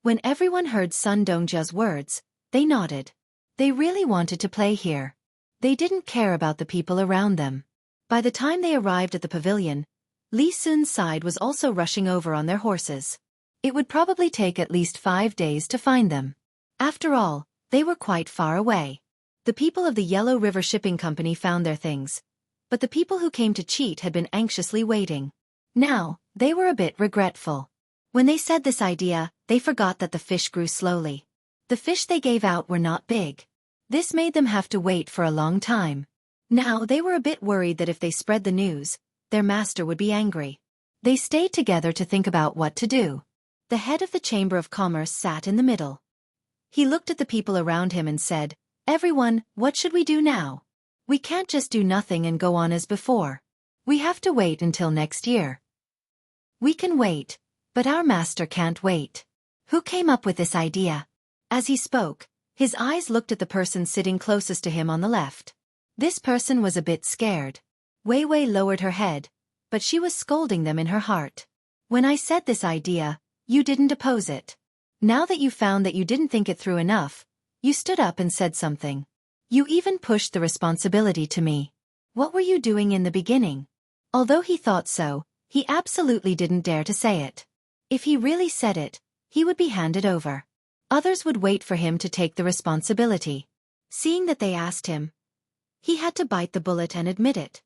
When everyone heard Sun Dongjia's words, they nodded. They really wanted to play here. They didn't care about the people around them. By the time they arrived at the pavilion, Li Sun's side was also rushing over on their horses. It would probably take at least 5 days to find them. After all, they were quite far away. The people of the Yellow River Shipping Company found their things, but the people who came to cheat had been anxiously waiting. Now, they were a bit regretful. When they said this idea, they forgot that the fish grew slowly. The fish they gave out were not big. This made them have to wait for a long time. Now they were a bit worried that if they spread the news, their master would be angry. They stayed together to think about what to do. The head of the Chamber of Commerce sat in the middle. He looked at the people around him and said, "Everyone, what should we do now? We can't just do nothing and go on as before. We have to wait until next year." "We can wait, but our master can't wait. Who came up with this idea?" As he spoke, his eyes looked at the person sitting closest to him on the left. This person was a bit scared. Wei Wei lowered her head, but she was scolding them in her heart. "When I said this idea, you didn't oppose it. Now that you found that you didn't think it through enough, you stood up and said something. You even pushed the responsibility to me. What were you doing in the beginning?" Although he thought so, he absolutely didn't dare to say it. If he really said it, he would be handed over. Others would wait for him to take the responsibility. Seeing that they asked him, he had to bite the bullet and admit it.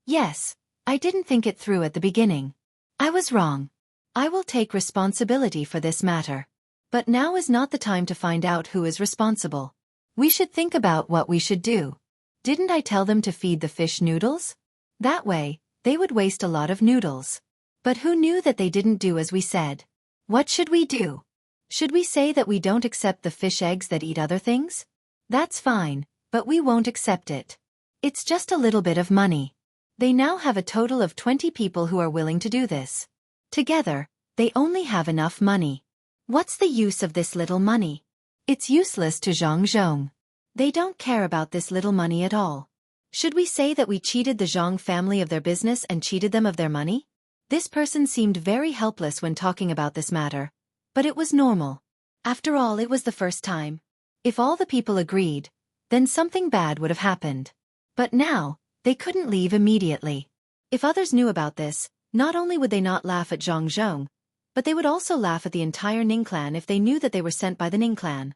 "Yes, I didn't think it through at the beginning. I was wrong. I will take responsibility for this matter. But now is not the time to find out who is responsible. We should think about what we should do. Didn't I tell them to feed the fish noodles? That way, they would waste a lot of noodles. But who knew that they didn't do as we said? What should we do? Should we say that we don't accept the fish eggs that eat other things? That's fine, but we won't accept it. It's just a little bit of money. They now have a total of 20 people who are willing to do this. Together, they only have enough money. What's the use of this little money? It's useless to Zhang. They don't care about this little money at all. Should we say that we cheated the Zhang family of their business and cheated them of their money? This person seemed very helpless when talking about this matter. But it was normal. After all, it was the first time. If all the people agreed, then something bad would have happened. But now, they couldn't leave immediately. If others knew about this, not only would they not laugh at Zhang, but they would also laugh at the entire Ning clan if they knew that they were sent by the Ning clan.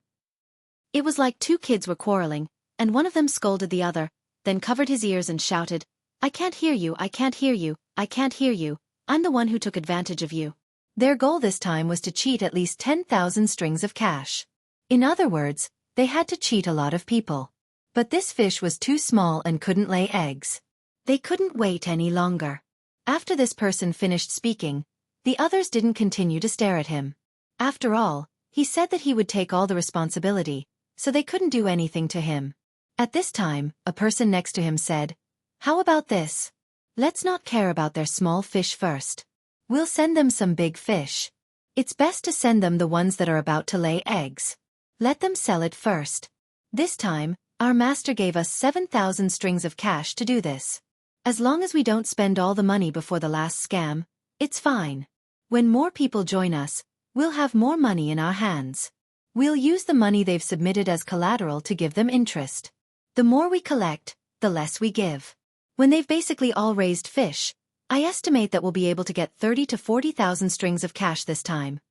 It was like two kids were quarreling, and one of them scolded the other, then covered his ears and shouted, "I can't hear you, I can't hear you, I can't hear you, I'm the one who took advantage of you." Their goal this time was to cheat at least 10,000 strings of cash. In other words, they had to cheat a lot of people. But this fish was too small and couldn't lay eggs. They couldn't wait any longer. After this person finished speaking, the others didn't continue to stare at him. After all, he said that he would take all the responsibility, so they couldn't do anything to him. At this time, a person next to him said, "How about this? Let's not care about their small fish first. We'll send them some big fish. It's best to send them the ones that are about to lay eggs. Let them sell it first. This time, our master gave us 7,000 strings of cash to do this. As long as we don't spend all the money before the last scam, it's fine. When more people join us, we'll have more money in our hands. We'll use the money they've submitted as collateral to give them interest. The more we collect, the less we give. When they've basically all raised fish, I estimate that we'll be able to get 30 to 40,000 strings of cash this time."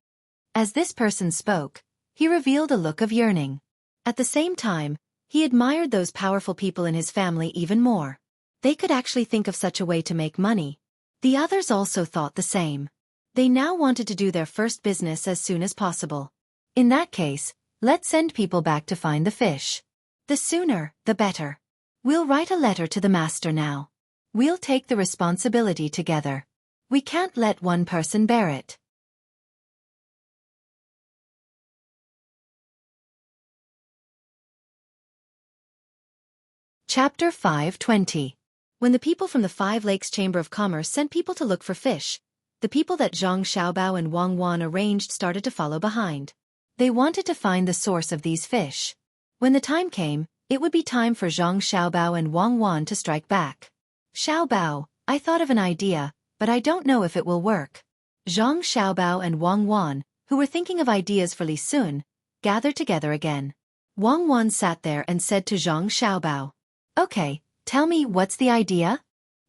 As this person spoke, he revealed a look of yearning. At the same time, he admired those powerful people in his family even more. They could actually think of such a way to make money. The others also thought the same. They now wanted to do their first business as soon as possible. In that case, let's send people back to find the fish. The sooner, the better. We'll write a letter to the master now. We'll take the responsibility together. We can't let one person bear it. Chapter 5:20. When the people from the Five Lakes Chamber of Commerce sent people to look for fish, the people that Zhang Xiaobao and Wang Wan arranged started to follow behind. They wanted to find the source of these fish. When the time came, it would be time for Zhang Xiaobao and Wang Wan to strike back. "Xiaobao, I thought of an idea, but I don't know if it will work." Zhang Xiaobao and Wang Wan, who were thinking of ideas for Li Sun, gathered together again. Wang Wan sat there and said to Zhang Xiaobao, "Okay, tell me, what's the idea?"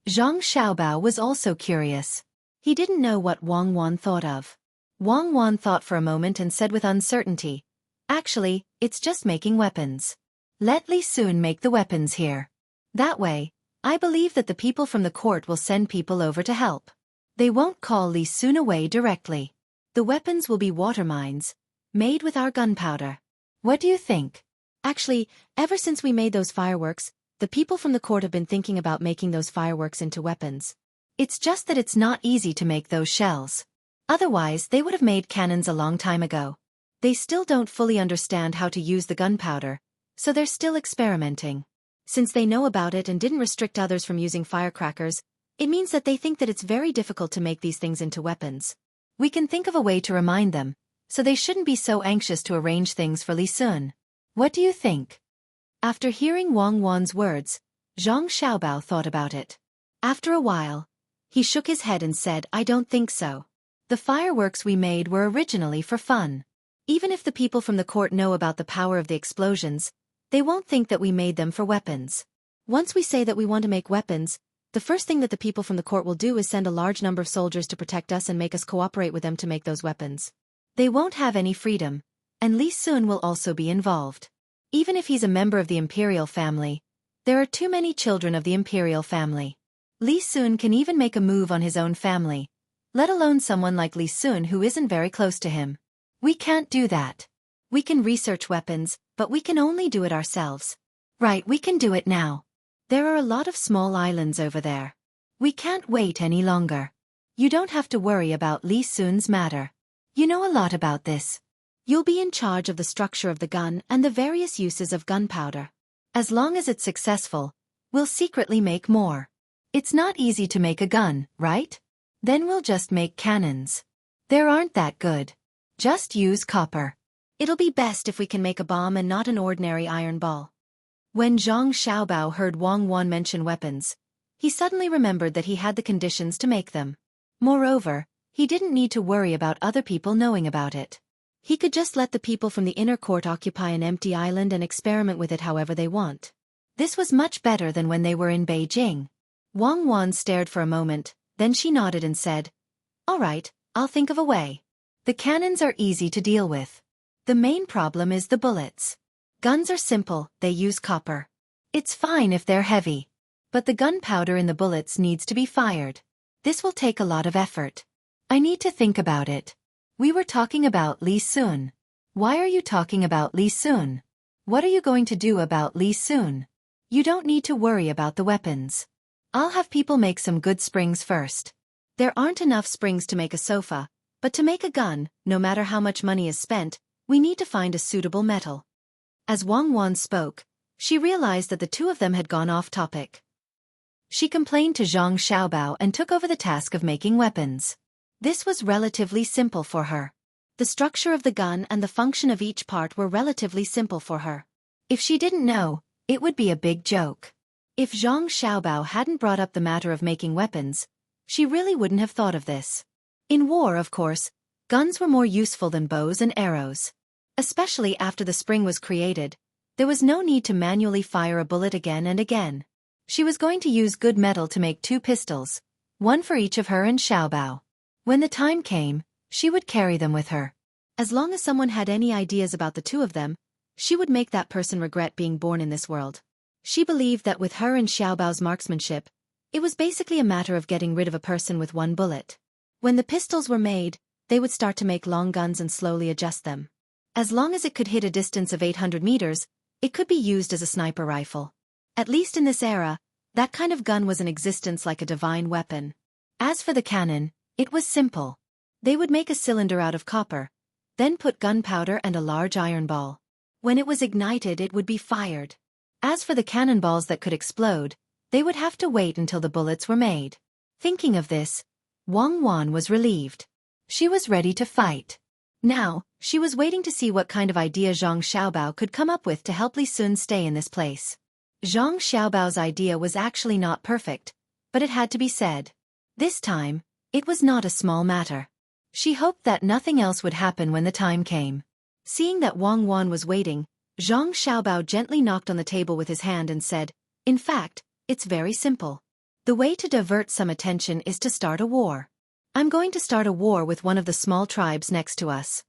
Zhang Xiaobao was also curious. He didn't know what Wang Wan thought of. Wang Wan thought for a moment and said with uncertainty, "Actually, it's just making weapons. Let Li Sun make the weapons here. That way, I believe that the people from the court will send people over to help. They won't call Li Sun away directly. The weapons will be water mines, made with our gunpowder. What do you think?" Actually, ever since we made those fireworks, the people from the court have been thinking about making those fireworks into weapons. It's just that it's not easy to make those shells. Otherwise, they would have made cannons a long time ago. They still don't fully understand how to use the gunpowder, so they're still experimenting. Since they know about it and didn't restrict others from using firecrackers, it means that they think that it's very difficult to make these things into weapons. We can think of a way to remind them, so they shouldn't be so anxious to arrange things for Li Sun. What do you think? After hearing Wang Wan's words, Zhang Xiaobao thought about it. After a while, he shook his head and said, "I don't think so. The fireworks we made were originally for fun. Even if the people from the court know about the power of the explosions, they won't think that we made them for weapons. Once we say that we want to make weapons, the first thing that the people from the court will do is send a large number of soldiers to protect us and make us cooperate with them to make those weapons. They won't have any freedom, and Li Sun will also be involved. Even if he's a member of the imperial family, there are too many children of the imperial family. Li Sun can even make a move on his own family, let alone someone like Li Sun who isn't very close to him. We can't do that. We can research weapons, but we can only do it ourselves. Right, we can do it now. There are a lot of small islands over there. We can't wait any longer. You don't have to worry about Li Sun's matter. You know a lot about this. You'll be in charge of the structure of the gun and the various uses of gunpowder. As long as it's successful, we'll secretly make more. It's not easy to make a gun, right? Then we'll just make cannons. They aren't that good. Just use copper. It'll be best if we can make a bomb and not an ordinary iron ball. When Zhang Xiaobao heard Wang Wan mention weapons, he suddenly remembered that he had the conditions to make them. Moreover, he didn't need to worry about other people knowing about it. He could just let the people from the inner court occupy an empty island and experiment with it however they want. This was much better than when they were in Beijing. Wang Wan stared for a moment, then she nodded and said, "All right, I'll think of a way. The cannons are easy to deal with. The main problem is the bullets. Guns are simple, they use copper. It's fine if they're heavy. But the gunpowder in the bullets needs to be fired. This will take a lot of effort. I need to think about it. We were talking about Li Sun. Why are you talking about Li Sun? What are you going to do about Li Sun? You don't need to worry about the weapons. I'll have people make some good springs first. There aren't enough springs to make a sofa, but to make a gun, no matter how much money is spent, we need to find a suitable metal." As Wang Wan spoke, she realized that the two of them had gone off topic. She complained to Zhang Xiaobao and took over the task of making weapons. This was relatively simple for her. The structure of the gun and the function of each part were relatively simple for her. If she didn't know, it would be a big joke. If Zhang Xiaobao hadn't brought up the matter of making weapons, she really wouldn't have thought of this. In war, of course, guns were more useful than bows and arrows. Especially after the spring was created, there was no need to manually fire a bullet again and again. She was going to use good metal to make 2 pistols, one for each of her and Xiaobao. When the time came, she would carry them with her. As long as someone had any ideas about the two of them, she would make that person regret being born in this world. She believed that with her and Xiaobao's marksmanship, it was basically a matter of getting rid of a person with 1 bullet. When the pistols were made, they would start to make long guns and slowly adjust them. As long as it could hit a distance of 800 meters, it could be used as a sniper rifle. At least in this era, that kind of gun was in existence like a divine weapon. As for the cannon, it was simple. They would make a cylinder out of copper, then put gunpowder and a large iron ball. When it was ignited, it would be fired. As for the cannonballs that could explode, they would have to wait until the bullets were made. Thinking of this, Wang Wan was relieved. She was ready to fight. Now, she was waiting to see what kind of idea Zhang Xiaobao could come up with to help Li Sun stay in this place. Zhang Xiaobao's idea was actually not perfect, but it had to be said. This time, it was not a small matter. She hoped that nothing else would happen when the time came. Seeing that Wang Wan was waiting, Zhang Xiaobao gently knocked on the table with his hand and said, "In fact, it's very simple. The way to divert some attention is to start a war. I'm going to start a war with one of the small tribes next to us.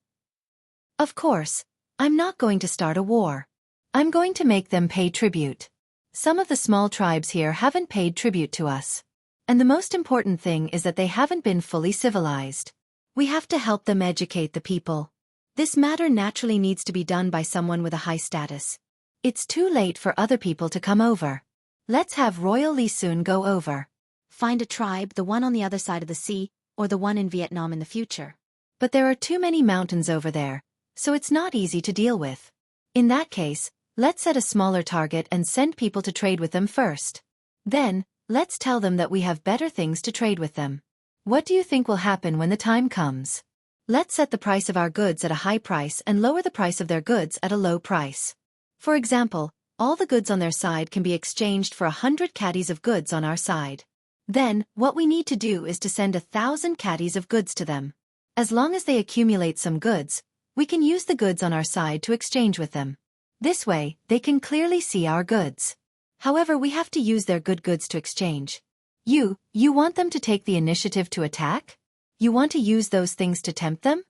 Of course, I'm not going to start a war. I'm going to make them pay tribute. Some of the small tribes here haven't paid tribute to us. And the most important thing is that they haven't been fully civilized. We have to help them educate the people. This matter naturally needs to be done by someone with a high status. It's too late for other people to come over. Let's have Royal Li Sun go over. Find a tribe, the one on the other side of the sea, or the one in Vietnam in the future. But there are too many mountains over there, so it's not easy to deal with. In that case, let's set a smaller target and send people to trade with them first. Then, let's tell them that we have better things to trade with them. What do you think will happen when the time comes? Let's set the price of our goods at a high price and lower the price of their goods at a low price. For example, all the goods on their side can be exchanged for 100 caddies of goods on our side. Then, what we need to do is to send 1,000 caddies of goods to them. As long as they accumulate some goods, we can use the goods on our side to exchange with them. This way, they can clearly see our goods. However, we have to use their good goods to exchange. You want them to take the initiative to attack? You want to use those things to tempt them?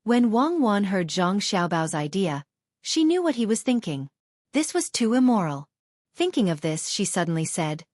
When Wang Wan heard Zhang Xiaobao's idea, she knew what he was thinking. This was too immoral. Thinking of this, she suddenly said,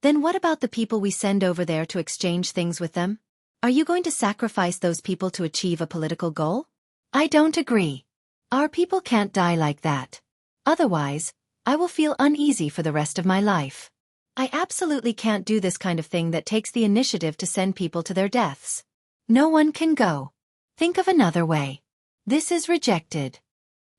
"Then what about the people we send over there to exchange things with them? Are you going to sacrifice those people to achieve a political goal? I don't agree. Our people can't die like that. Otherwise, I will feel uneasy for the rest of my life. I absolutely can't do this kind of thing that takes the initiative to send people to their deaths. No one can go. Think of another way. This is rejected.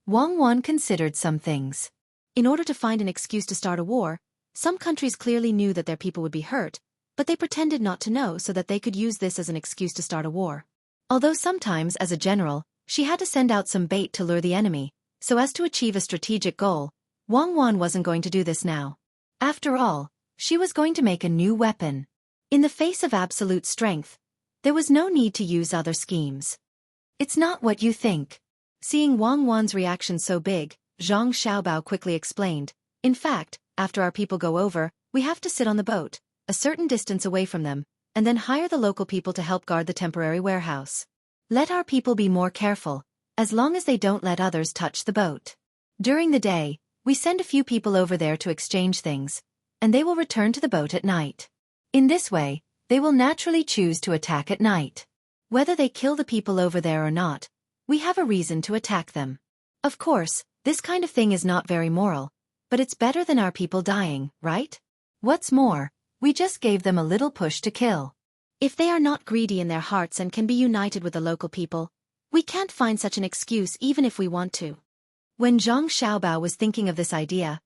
Wang Wan considered some things. In order to find an excuse to start a war, some countries clearly knew that their people would be hurt, but they pretended not to know so that they could use this as an excuse to start a war. Although sometimes, as a general, she had to send out some bait to lure the enemy, so as to achieve a strategic goal, Wang Wan wasn't going to do this now. After all, she was going to make a new weapon. In the face of absolute strength, there was no need to use other schemes. It's not what you think. Seeing Wang Wan's reaction so big, Zhang Xiaobao quickly explained, in fact, after our people go over, we have to sit on the boat, a certain distance away from them, and then hire the local people to help guard the temporary warehouse. Let our people be more careful, as long as they don't let others touch the boat. During the day, we send a few people over there to exchange things, and they will return to the boat at night. In this way, they will naturally choose to attack at night. Whether they kill the people over there or not, we have a reason to attack them. Of course, this kind of thing is not very moral, but it's better than our people dying, right? What's more, we just gave them a little push to kill. If they are not greedy in their hearts and can be united with the local people, we can't find such an excuse even if we want to. When Zhang Xiaobao was thinking of this idea,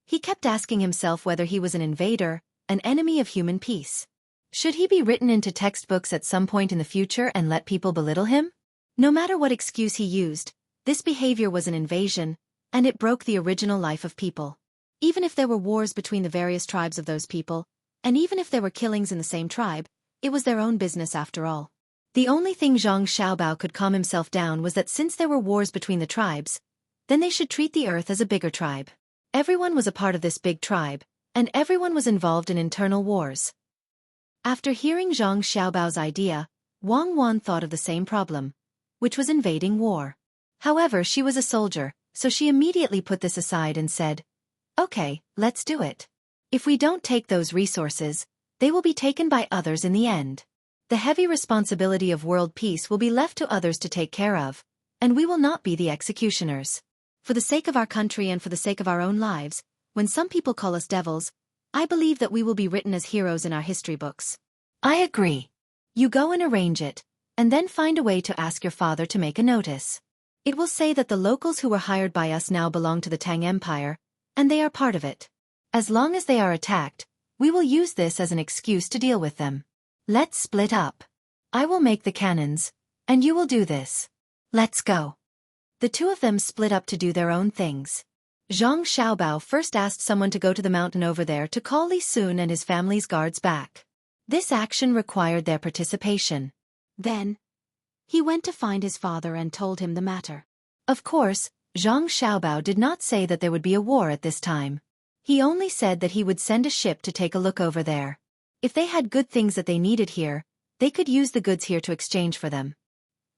he kept asking himself whether he was an invader, an enemy of human peace. Should he be written into textbooks at some point in the future and let people belittle him? No matter what excuse he used, this behavior was an invasion, and it broke the original life of people. Even if there were wars between the various tribes of those people, and even if there were killings in the same tribe, it was their own business after all. The only thing Zhang Xiaobao could calm himself down was that since there were wars between the tribes, then they should treat the earth as a bigger tribe. Everyone was a part of this big tribe, and everyone was involved in internal wars. After hearing Zhang Xiaobao's idea, Wang Wan thought of the same problem, which was invading war. However, she was a soldier, so she immediately put this aside and said, "Okay, let's do it. If we don't take those resources, they will be taken by others in the end. The heavy responsibility of world peace will be left to others to take care of, and we will not be the executioners. For the sake of our country and for the sake of our own lives, when some people call us devils, I believe that we will be written as heroes in our history books." I agree. You go and arrange it, and then find a way to ask your father to make a notice. It will say that the locals who were hired by us now belong to the Tang Empire, and they are part of it. As long as they are attacked, we will use this as an excuse to deal with them. Let's split up. I will make the cannons, and you will do this. Let's go. The two of them split up to do their own things. Zhang Xiaobao first asked someone to go to the mountain over there to call Li Sun and his family's guards back. This action required their participation. Then, he went to find his father and told him the matter. Of course, Zhang Xiaobao did not say that there would be a war at this time. He only said that he would send a ship to take a look over there. If they had good things that they needed here, they could use the goods here to exchange for them.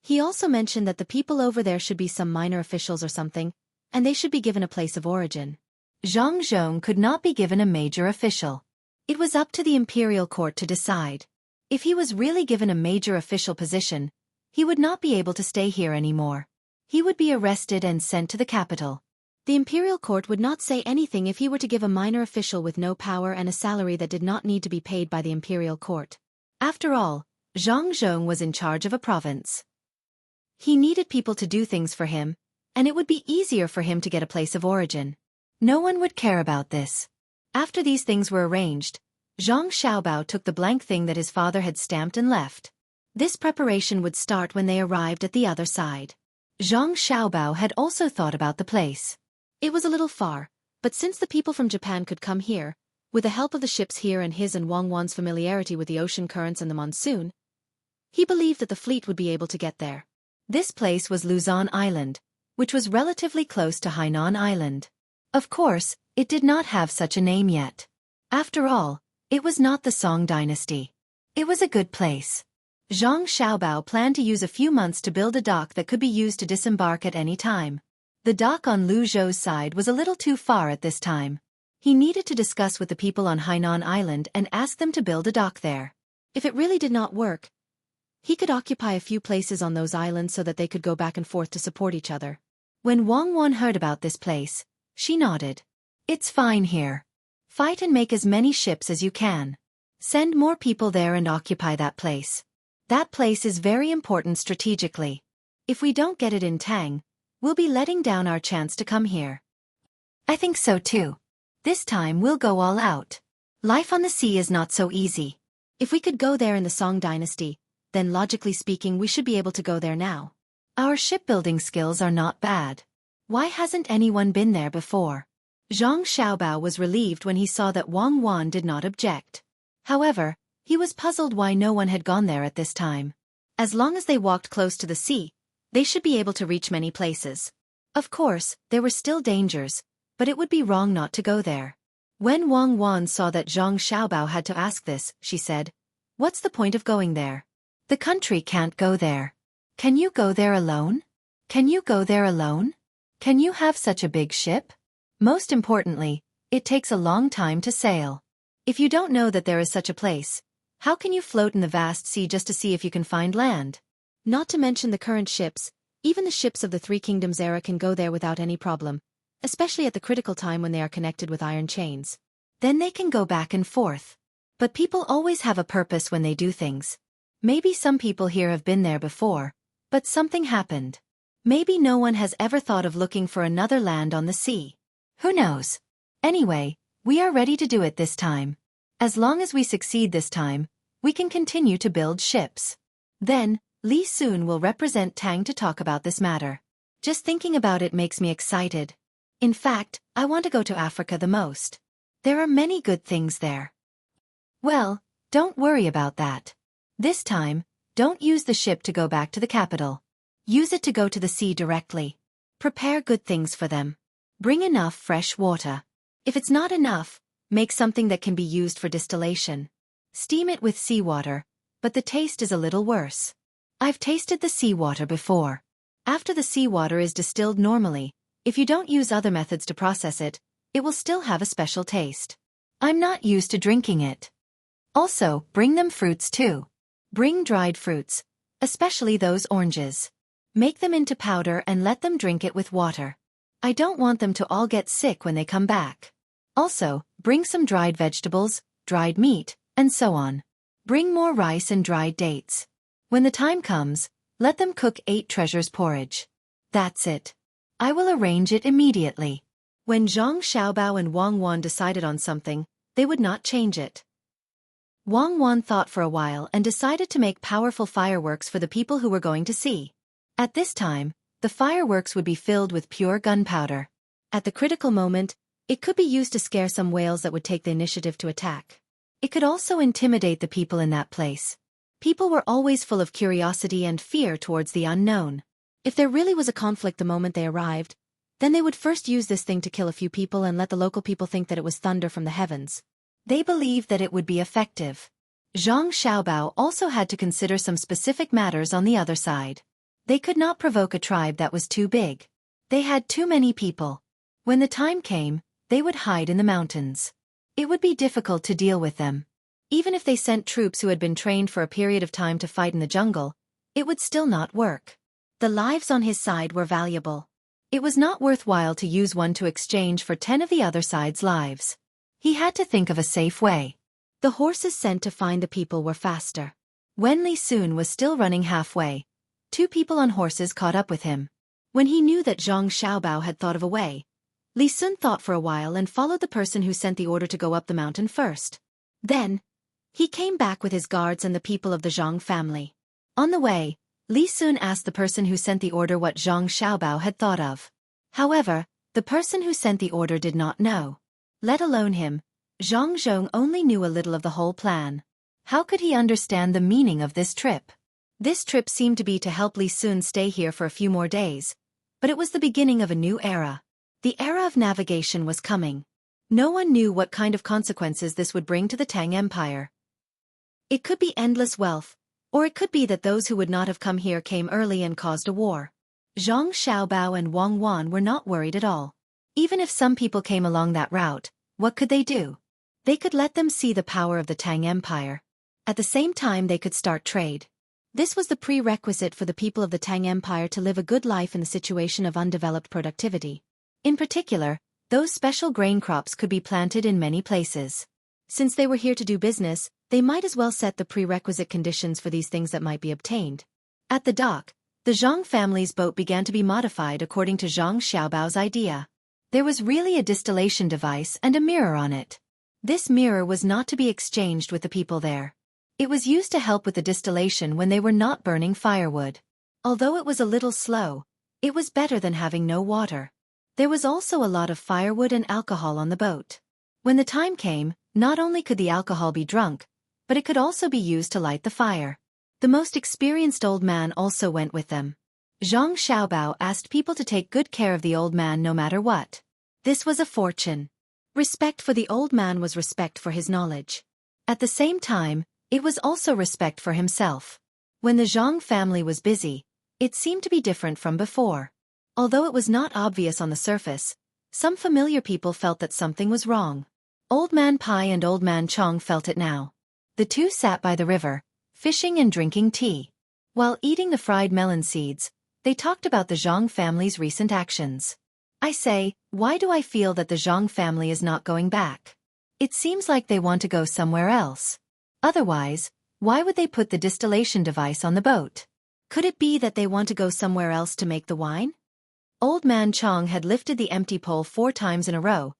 He also mentioned that the people over there should be some minor officials or something, and they should be given a place of origin. Zhang Zhong could not be given a major official. It was up to the imperial court to decide. If he was really given a major official position, he would not be able to stay here anymore. He would be arrested and sent to the capital. The imperial court would not say anything if he were to give a minor official with no power and a salary that did not need to be paid by the imperial court. After all, Zhang Zhong was in charge of a province. He needed people to do things for him, and it would be easier for him to get a place of origin. No one would care about this. After these things were arranged, Zhang Xiaobao took the blank thing that his father had stamped and left. This preparation would start when they arrived at the other side. Zhang Xiaobao had also thought about the place. It was a little far, but since the people from Japan could come here, with the help of the ships here and his and Wang Wan's familiarity with the ocean currents and the monsoon, he believed that the fleet would be able to get there. This place was Luzon Island, which was relatively close to Hainan Island. Of course, it did not have such a name yet. After all, it was not the Song dynasty. It was a good place. Zhang Xiaobao planned to use a few months to build a dock that could be used to disembark at any time. The dock on Lu Zhou's side was a little too far at this time. He needed to discuss with the people on Hainan Island and ask them to build a dock there. If it really did not work, He could occupy a few places on those islands so that they could go back and forth to support each other. When Wang Wan heard about this place, she nodded. It's fine here. Fight and make as many ships as you can. Send more people there and occupy that place. That place is very important strategically. If we don't get it in Tang, we'll be letting down our chance to come here. I think so too. This time we'll go all out. Life on the sea is not so easy. If we could go there in the Song dynasty, then logically speaking we should be able to go there now. Our shipbuilding skills are not bad. Why hasn't anyone been there before? Zhang Xiaobao was relieved when he saw that Wang Wan did not object. However, he was puzzled why no one had gone there at this time. As long as they walked close to the sea, they should be able to reach many places. Of course, there were still dangers, but it would be wrong not to go there. When Wang Wan saw that Zhang Xiaobao had to ask this, she said, "What's the point of going there? The country can't go there. Can you go there alone? Can you go there alone? Can you have such a big ship? Most importantly, it takes a long time to sail. If you don't know that there is such a place, how can you float in the vast sea just to see if you can find land? Not to mention the current ships, even the ships of the Three Kingdoms era can go there without any problem, especially at the critical time when they are connected with iron chains. Then they can go back and forth. But people always have a purpose when they do things. Maybe some people here have been there before, but something happened. Maybe no one has ever thought of looking for another land on the sea. Who knows? Anyway, we are ready to do it this time. As long as we succeed this time, we can continue to build ships. Then, Li Sun will represent Tang to talk about this matter. Just thinking about it makes me excited. In fact, I want to go to Africa the most. There are many good things there. Well, don't worry about that. This time, don't use the ship to go back to the capital. Use it to go to the sea directly. Prepare good things for them. Bring enough fresh water. If it's not enough, make something that can be used for distillation. Steam it with seawater, but the taste is a little worse. I've tasted the seawater before. After the seawater is distilled normally, if you don't use other methods to process it, it will still have a special taste. I'm not used to drinking it. Also, bring them fruits too. Bring dried fruits, especially those oranges. Make them into powder and let them drink it with water. I don't want them to all get sick when they come back. Also, bring some dried vegetables, dried meat, and so on. Bring more rice and dried dates. When the time comes, let them cook 8 treasures porridge. That's it. I will arrange it immediately. When Zhang Xiaobao and Wang Wan decided on something, they would not change it. Wang Wan thought for a while and decided to make powerful fireworks for the people who were going to see. At this time, the fireworks would be filled with pure gunpowder. At the critical moment, it could be used to scare some whales that would take the initiative to attack. It could also intimidate the people in that place. People were always full of curiosity and fear towards the unknown. If there really was a conflict the moment they arrived, then they would first use this thing to kill a few people and let the local people think that it was thunder from the heavens. They believed that it would be effective. Zhang Xiaobao also had to consider some specific matters on the other side. They could not provoke a tribe that was too big. They had too many people. When the time came, they would hide in the mountains. It would be difficult to deal with them. Even if they sent troops who had been trained for a period of time to fight in the jungle, it would still not work. The lives on his side were valuable. It was not worthwhile to use one to exchange for 10 of the other side's lives. He had to think of a safe way. The horses sent to find the people were faster. When Li Sun was still running halfway, 2 people on horses caught up with him. When he knew that Zhang Xiaobao had thought of a way, Li Sun thought for a while and followed the person who sent the order to go up the mountain first. Then, he came back with his guards and the people of the Zhang family. On the way, Li Sun asked the person who sent the order what Zhang Xiaobao had thought of. However, the person who sent the order did not know. Let alone him, Zhang Zhong only knew a little of the whole plan. How could he understand the meaning of this trip? This trip seemed to be to help Li Sun stay here for a few more days, but it was the beginning of a new era. The era of navigation was coming. No one knew what kind of consequences this would bring to the Tang Empire. It could be endless wealth, or it could be that those who would not have come here came early and caused a war. Zhang Xiaobao and Wang Wan were not worried at all. Even if some people came along that route, what could they do? They could let them see the power of the Tang Empire. At the same time they could start trade. This was the prerequisite for the people of the Tang Empire to live a good life in the situation of undeveloped productivity. In particular, those special grain crops could be planted in many places. Since they were here to do business, they might as well set the prerequisite conditions for these things that might be obtained. At the dock, the Zhang family's boat began to be modified according to Zhang Xiaobao's idea. There was really a distillation device and a mirror on it. This mirror was not to be exchanged with the people there. It was used to help with the distillation when they were not burning firewood. Although it was a little slow, it was better than having no water. There was also a lot of firewood and alcohol on the boat. When the time came, not only could the alcohol be drunk, but it could also be used to light the fire. The most experienced old man also went with them. Zhang Xiaobao asked people to take good care of the old man no matter what. This was a fortune. Respect for the old man was respect for his knowledge. At the same time, it was also respect for himself. When the Zhang family was busy, it seemed to be different from before. Although it was not obvious on the surface, some familiar people felt that something was wrong. Old Man Pai and Old Man Chong felt it now. The two sat by the river, fishing and drinking tea. While eating the fried melon seeds, they talked about the Zhang family's recent actions. I say, why do I feel that the Zhang family is not going back? It seems like they want to go somewhere else. Otherwise, why would they put the distillation device on the boat? Could it be that they want to go somewhere else to make the wine? Old Man Chong had lifted the empty pole 4 times in a row,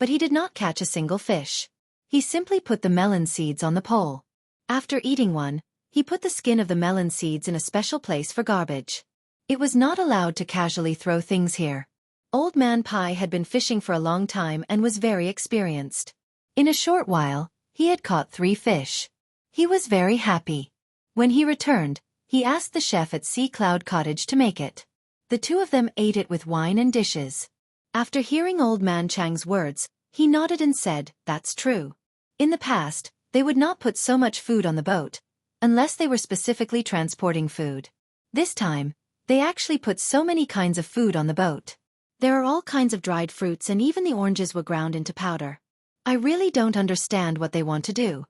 but he did not catch a single fish. He simply put the melon seeds on the pole. After eating one, he put the skin of the melon seeds in a special place for garbage. It was not allowed to casually throw things here. Old Man Pai had been fishing for a long time and was very experienced. In a short while, he had caught 3 fish. He was very happy. When he returned, he asked the chef at Sea Cloud Cottage to make it. The two of them ate it with wine and dishes. After hearing Old Man Chang's words, he nodded and said, "That's true." In the past, they would not put so much food on the boat, unless they were specifically transporting food. This time, they actually put so many kinds of food on the boat. There are all kinds of dried fruits and even the oranges were ground into powder. I really don't understand what they want to do.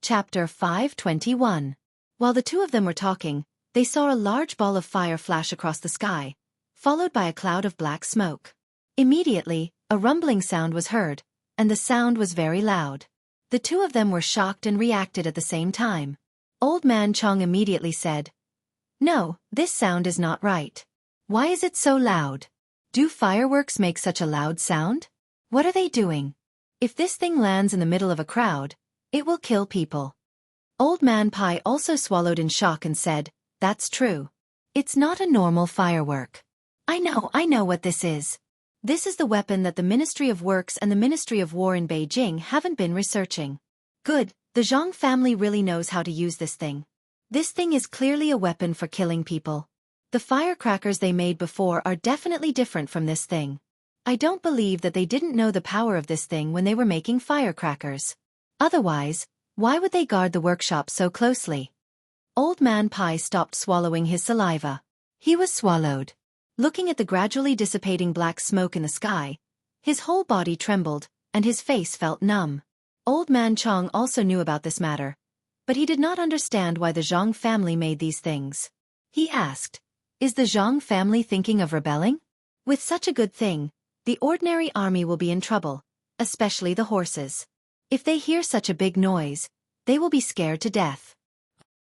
Chapter 521. While the two of them were talking, they saw a large ball of fire flash across the sky, followed by a cloud of black smoke. Immediately, a rumbling sound was heard, and the sound was very loud. The two of them were shocked and reacted at the same time. Old Man Chong immediately said, "No, this sound is not right. Why is it so loud? Do fireworks make such a loud sound? What are they doing? If this thing lands in the middle of a crowd, it will kill people." Old Man Pai also swallowed in shock and said, "That's true. It's not a normal firework. I know what this is. This is the weapon that the Ministry of Works and the Ministry of War in Beijing haven't been researching. Good, the Zhang family really knows how to use this thing. This thing is clearly a weapon for killing people. The firecrackers they made before are definitely different from this thing. I don't believe that they didn't know the power of this thing when they were making firecrackers. Otherwise, why would they guard the workshop so closely?" Old Man Pai stopped swallowing his saliva. He was swallowed. Looking at the gradually dissipating black smoke in the sky, his whole body trembled, and his face felt numb. Old Man Chong also knew about this matter, but he did not understand why the Zhang family made these things. He asked, "Is the Zhang family thinking of rebelling? With such a good thing, the ordinary army will be in trouble, especially the horses. If they hear such a big noise, they will be scared to death."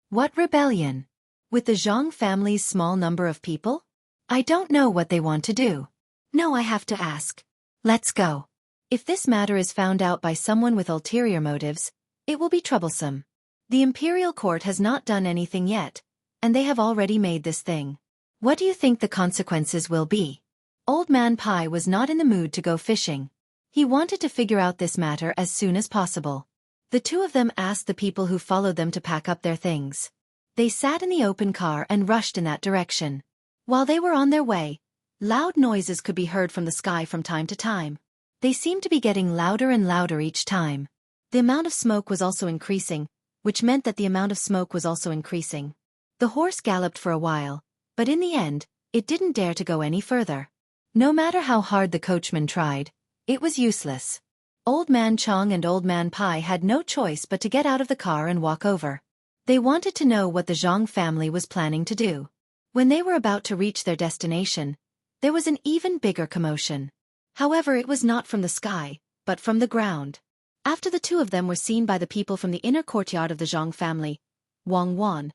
What rebellion? With the Zhang family's small number of people? I don't know what they want to do. No, I have to ask. Let's go. If this matter is found out by someone with ulterior motives, it will be troublesome. The imperial court has not done anything yet, and they have already made this thing. What do you think the consequences will be? Old Man Pai was not in the mood to go fishing. He wanted to figure out this matter as soon as possible. The two of them asked the people who followed them to pack up their things. They sat in the open car and rushed in that direction. While they were on their way, loud noises could be heard from the sky from time to time. They seemed to be getting louder and louder each time. The amount of smoke was also increasing, which meant that the amount of smoke was also increasing. The horse galloped for a while, but in the end, it didn't dare to go any further. No matter how hard the coachman tried, it was useless. Old Man Chong and Old Man Pai had no choice but to get out of the car and walk over. They wanted to know what the Zhang family was planning to do. When they were about to reach their destination, there was an even bigger commotion. However, it was not from the sky, but from the ground. After the two of them were seen by the people from the inner courtyard of the Zhang family, Wang Wan,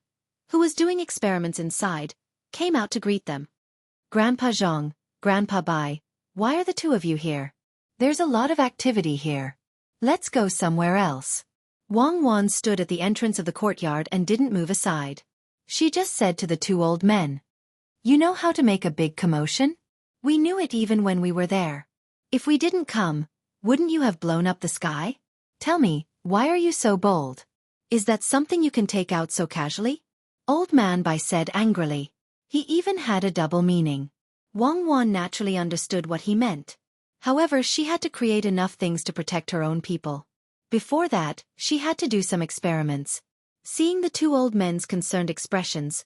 who was doing experiments inside, came out to greet them. Grandpa Zhang, Grandpa Bai, why are the two of you here? There's a lot of activity here. Let's go somewhere else. Wang Wan stood at the entrance of the courtyard and didn't move aside. She just said to the two old men, "You know how to make a big commotion? We knew it even when we were there. If we didn't come, wouldn't you have blown up the sky? Tell me, why are you so bold? Is that something you can take out so casually?" Old Man Bai said angrily. He even had a double meaning. Wang Wan naturally understood what he meant. However, she had to create enough things to protect her own people. Before that, she had to do some experiments. Seeing the two old men's concerned expressions,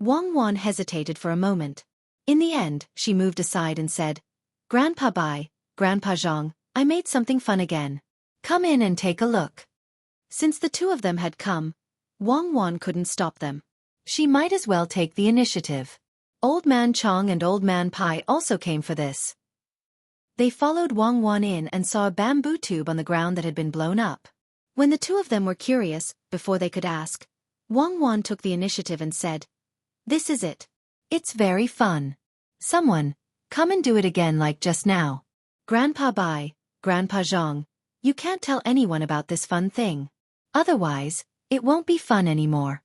Wang Wan hesitated for a moment. In the end, she moved aside and said, "Grandpa Bai, Grandpa Zhang, I made something fun again. Come in and take a look." Since the two of them had come, Wang Wan couldn't stop them. She might as well take the initiative. Old Man Chong and Old Man Pai also came for this. They followed Wang Wan in and saw a bamboo tube on the ground that had been blown up. When the two of them were curious, before they could ask, Wang Wan took the initiative and said, "This is it. It's very fun. Someone, come and do it again like just now. Grandpa Bai, Grandpa Zhang, you can't tell anyone about this fun thing. Otherwise, it won't be fun anymore.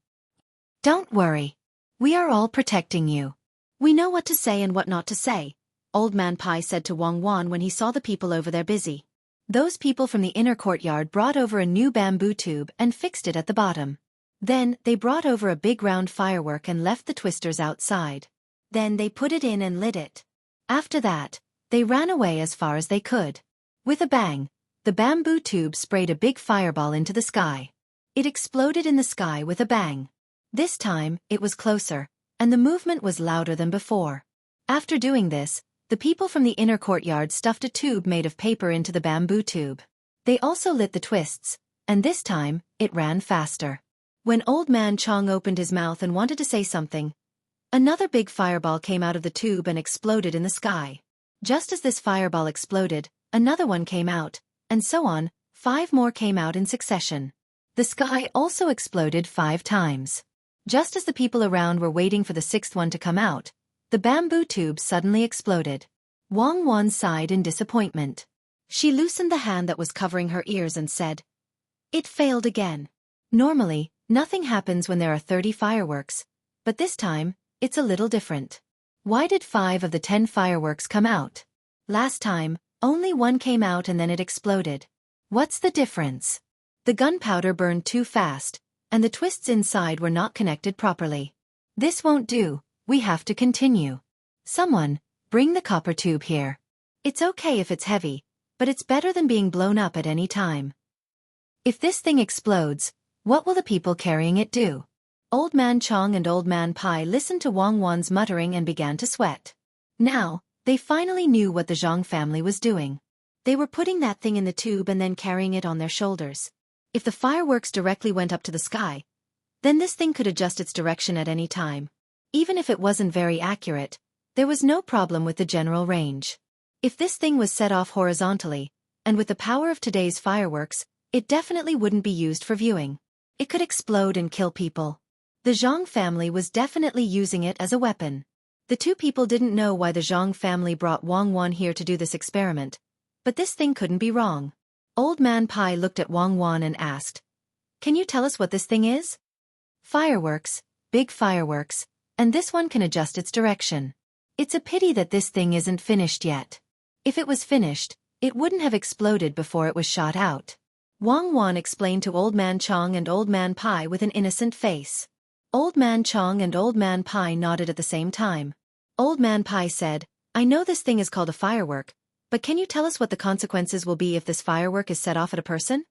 Don't worry. We are all protecting you. We know what to say and what not to say," Old Man Pai said to Wang Wan when he saw the people over there busy. Those people from the inner courtyard brought over a new bamboo tube and fixed it at the bottom. Then, they brought over a big round firework and left the twisters outside. Then they put it in and lit it. After that, they ran away as far as they could. With a bang, the bamboo tube sprayed a big fireball into the sky. It exploded in the sky with a bang. This time, it was closer, and the movement was louder than before. After doing this, the people from the inner courtyard stuffed a tube made of paper into the bamboo tube. They also lit the twists, and this time, it ran faster. When Old Man Chong opened his mouth and wanted to say something, another big fireball came out of the tube and exploded in the sky. Just as this fireball exploded, another one came out, and so on, 5 more came out in succession. The sky also exploded 5 times. Just as the people around were waiting for the 6th one to come out, the bamboo tube suddenly exploded. Wang Wan sighed in disappointment. She loosened the hand that was covering her ears and said, "It failed again. Normally, nothing happens when there are 30 fireworks, but this time, it's a little different. Why did 5 of the 10 fireworks come out? Last time, only 1 came out and then it exploded. What's the difference? The gunpowder burned too fast, and the twists inside were not connected properly. This won't do. We have to continue. Someone, bring the copper tube here. It's okay if it's heavy, but it's better than being blown up at any time. If this thing explodes, what will the people carrying it do?" Old Man Chong and Old Man Pai listened to Wang Wan's muttering and began to sweat. Now, they finally knew what the Zhang family was doing. They were putting that thing in the tube and then carrying it on their shoulders. If the fireworks directly went up to the sky, then this thing could adjust its direction at any time. Even if it wasn't very accurate, there was no problem with the general range. If this thing was set off horizontally, and with the power of today's fireworks, it definitely wouldn't be used for viewing. It could explode and kill people. The Zhang family was definitely using it as a weapon. The two people didn't know why the Zhang family brought Wang Wan here to do this experiment, but this thing couldn't be wrong. Old Man Pai looked at Wang Wan and asked, "Can you tell us what this thing is?" "Fireworks, big fireworks, and this one can adjust its direction. It's a pity that this thing isn't finished yet. If it was finished, it wouldn't have exploded before it was shot out." Wang Wan explained to Old Man Chong and Old Man Pai with an innocent face. Old Man Chong and Old Man Pai nodded at the same time. Old Man Pai said, "I know this thing is called a firework, but can you tell us what the consequences will be if this firework is set off at a person?"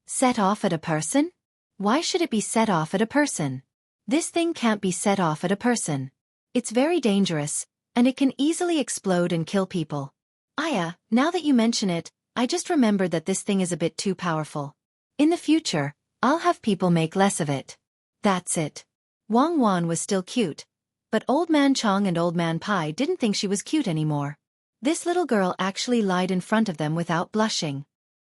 "Set off at a person? Why should it be set off at a person? This thing can't be set off at a person. It's very dangerous, and it can easily explode and kill people." "Aya, now that you mention it, I just remembered that this thing is a bit too powerful. In the future, I'll have people make less of it. That's it. Wang Wan was still cute, but Old Man Chong and Old Man Pai didn't think she was cute anymore. This little girl actually lied in front of them without blushing.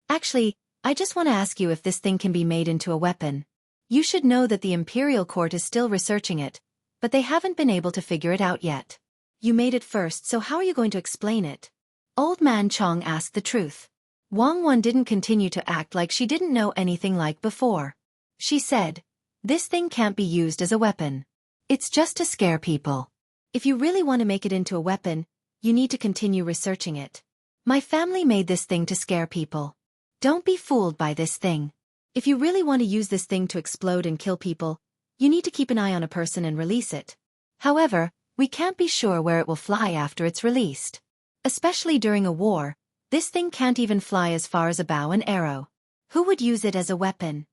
Actually, I just want to ask you if this thing can be made into a weapon. You should know that the Imperial Court is still researching it, but they haven't been able to figure it out yet. You made it first, so how are you going to explain it? Old Man Chong asked the truth. Wang Wan didn't continue to act like she didn't know anything like before. She said, "This thing can't be used as a weapon. It's just to scare people. If you really want to make it into a weapon, you need to continue researching it. My family made this thing to scare people. Don't be fooled by this thing. If you really want to use this thing to explode and kill people, you need to keep an eye on a person and release it. However, we can't be sure where it will fly after it's released. Especially during a war, this thing can't even fly as far as a bow and arrow. Who would use it as a weapon?"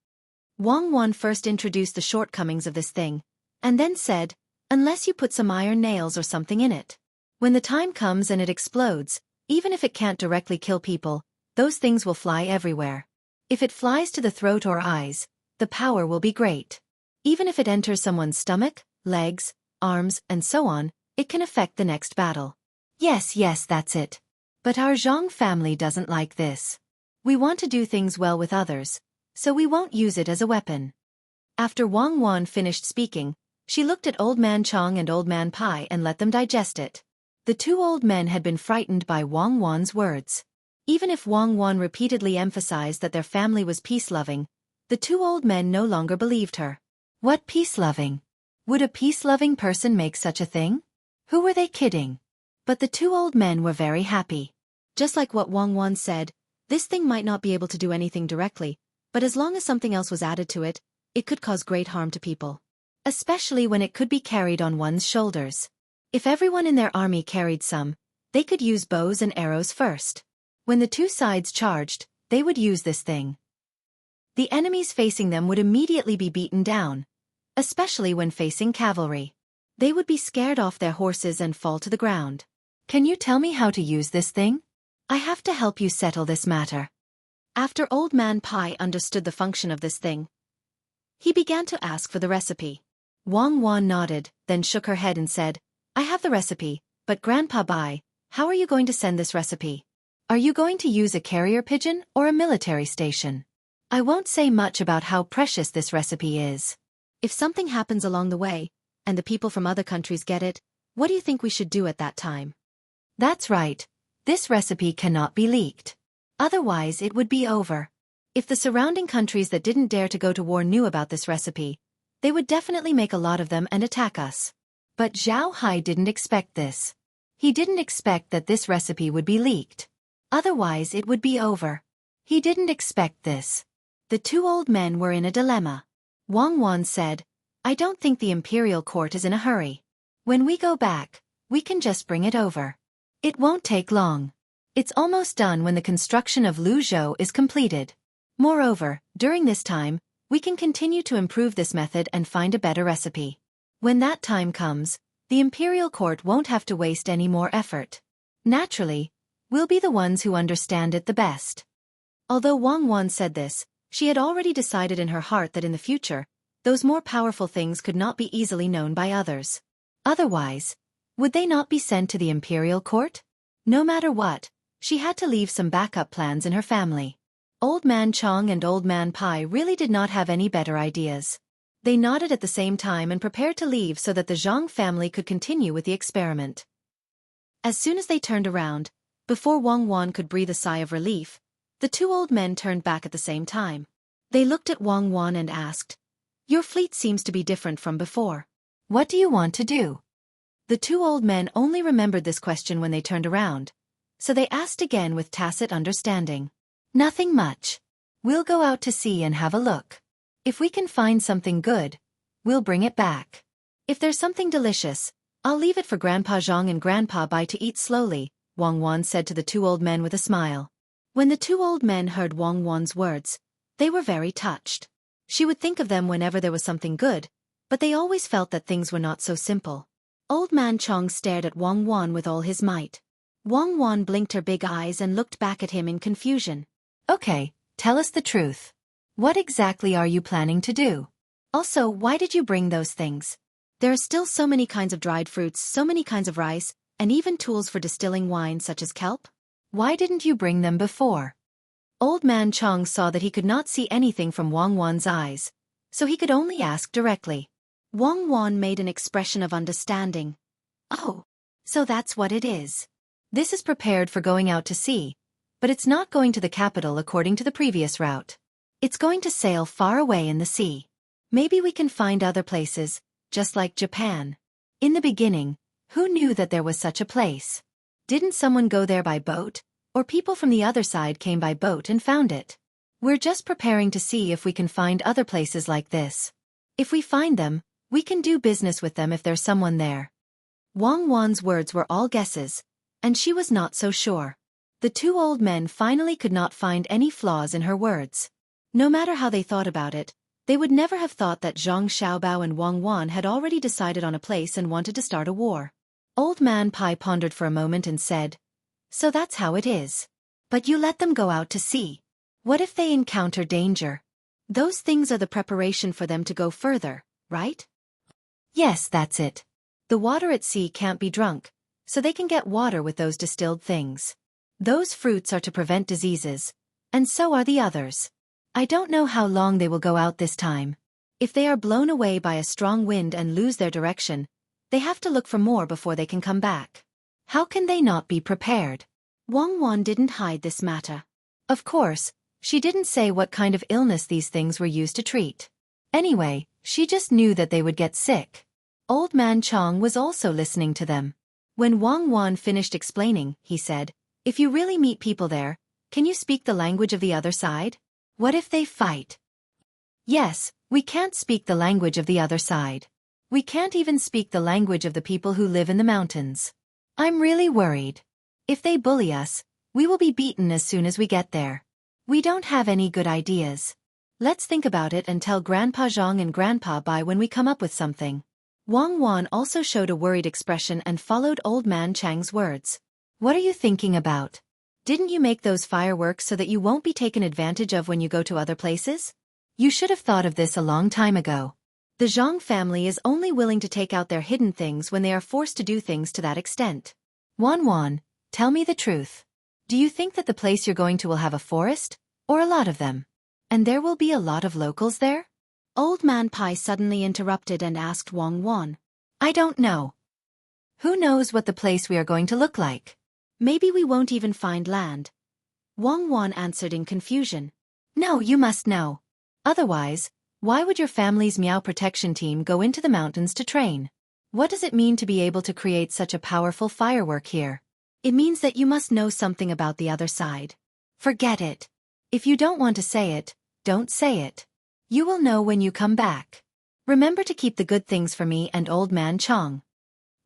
Wang Wan first introduced the shortcomings of this thing, and then said, "Unless you put some iron nails or something in it. When the time comes and it explodes, even if it can't directly kill people, those things will fly everywhere. If it flies to the throat or eyes, the power will be great. Even if it enters someone's stomach, legs, arms, and so on, it can affect the next battle." Yes, that's it. But our Zhang family doesn't like this. We want to do things well with others, so we won't use it as a weapon. After Wang Wan finished speaking, she looked at Old Man Chong and Old Man Pai and let them digest it. The two old men had been frightened by Wang Wan's words. Even if Wang Wan repeatedly emphasized that their family was peace-loving, the two old men no longer believed her. What peace-loving? Would a peace-loving person make such a thing? Who were they kidding? But the two old men were very happy. Just like what Wang Wan said, this thing might not be able to do anything directly, but as long as something else was added to it, it could cause great harm to people. Especially when it could be carried on one's shoulders. If everyone in their army carried some, they could use bows and arrows first. When the two sides charged, they would use this thing. The enemies facing them would immediately be beaten down, especially when facing cavalry. They would be scared off their horses and fall to the ground. Can you tell me how to use this thing? I have to help you settle this matter. After Old Man Pai understood the function of this thing, he began to ask for the recipe. Wang Wan nodded, then shook her head and said, "I have the recipe, but Grandpa Bai, how are you going to send this recipe? Are you going to use a carrier pigeon or a military station? I won't say much about how precious this recipe is. If something happens along the way, and the people from other countries get it, what do you think we should do at that time?" That's right. This recipe cannot be leaked. Otherwise it would be over. If the surrounding countries that didn't dare to go to war knew about this recipe, they would definitely make a lot of them and attack us. But Zhao Hai didn't expect this. He didn't expect that this recipe would be leaked. Otherwise it would be over. He didn't expect this. The two old men were in a dilemma. Wang Wan said, "I don't think the Imperial Court is in a hurry. When we go back, we can just bring it over. It won't take long. It's almost done when the construction of Luzhou is completed. Moreover, during this time, we can continue to improve this method and find a better recipe. When that time comes, the Imperial Court won't have to waste any more effort. Naturally, we'll be the ones who understand it the best." Although Wang Wan said this, she had already decided in her heart that in the future, those more powerful things could not be easily known by others. Otherwise, would they not be sent to the Imperial Court? No matter what, she had to leave some backup plans in her family. Old Man Chong and Old Man Pai really did not have any better ideas. They nodded at the same time and prepared to leave so that the Zhang family could continue with the experiment. As soon as they turned around, before Wang Wan could breathe a sigh of relief, the two old men turned back at the same time. They looked at Wang Wan and asked, "Your fleet seems to be different from before. What do you want to do?" The two old men only remembered this question when they turned around, so they asked again with tacit understanding. "Nothing much. We'll go out to sea and have a look. If we can find something good, we'll bring it back. If there's something delicious, I'll leave it for Grandpa Zhang and Grandpa Bai to eat slowly," Wang Wan said to the two old men with a smile. When the two old men heard Wang Wan's words, they were very touched. She would think of them whenever there was something good, but they always felt that things were not so simple. Old Man Chong stared at Wang Wan with all his might. Wang Wan blinked her big eyes and looked back at him in confusion. Okay, tell us the truth. What exactly are you planning to do? Also, why did you bring those things? There are still so many kinds of dried fruits, so many kinds of rice, and even tools for distilling wine such as kelp. Why didn't you bring them before? Old man Chong saw that he could not see anything from Wang Wan's eyes, so he could only ask directly. Wang Wan made an expression of understanding. Oh, so that's what it is. This is prepared for going out to sea, but it's not going to the capital according to the previous route. It's going to sail far away in the sea. Maybe we can find other places, just like Japan. In the beginning, who knew that there was such a place? Didn't someone go there by boat, or people from the other side came by boat and found it? We're just preparing to see if we can find other places like this. If we find them, we can do business with them if there's someone there. Wang Wan's words were all guesses, and she was not so sure. The two old men finally could not find any flaws in her words. No matter how they thought about it, they would never have thought that Zhang Xiaobao and Wang Wan had already decided on a place and wanted to start a war. Old Man Pai pondered for a moment and said, "So that's how it is. But you let them go out to sea. What if they encounter danger? Those things are the preparation for them to go further, right?" "Yes, that's it. The water at sea can't be drunk, so they can get water with those distilled things. Those fruits are to prevent diseases, and so are the others. I don't know how long they will go out this time. If they are blown away by a strong wind and lose their direction, they have to look for more before they can come back. How can they not be prepared?" Wang Wan didn't hide this matter. Of course, she didn't say what kind of illness these things were used to treat. Anyway, she just knew that they would get sick. Old Man Chong was also listening to them. When Wang Wan finished explaining, he said, "If you really meet people there, can you speak the language of the other side? What if they fight?" "Yes, we can't speak the language of the other side. We can't even speak the language of the people who live in the mountains. I'm really worried. If they bully us, we will be beaten as soon as we get there. We don't have any good ideas. Let's think about it and tell Grandpa Zhang and Grandpa Bai when we come up with something." Wang Wan also showed a worried expression and followed Old Man Chang's words. "What are you thinking about? Didn't you make those fireworks so that you won't be taken advantage of when you go to other places? You should have thought of this a long time ago. The Zhang family is only willing to take out their hidden things when they are forced to do things to that extent. Wan, tell me the truth. Do you think that the place you're going to will have a forest, or a lot of them? And there will be a lot of locals there?" Old Man Pai suddenly interrupted and asked Wang Wan. "I don't know. Who knows what the place we are going to look like? Maybe we won't even find land." Wang Wan answered in confusion. "No, you must know. Otherwise, why would your family's Meow protection team go into the mountains to train? What does it mean to be able to create such a powerful firework here? It means that you must know something about the other side. Forget it. If you don't want to say it, don't say it. You will know when you come back. Remember to keep the good things for me and Old Man Chong."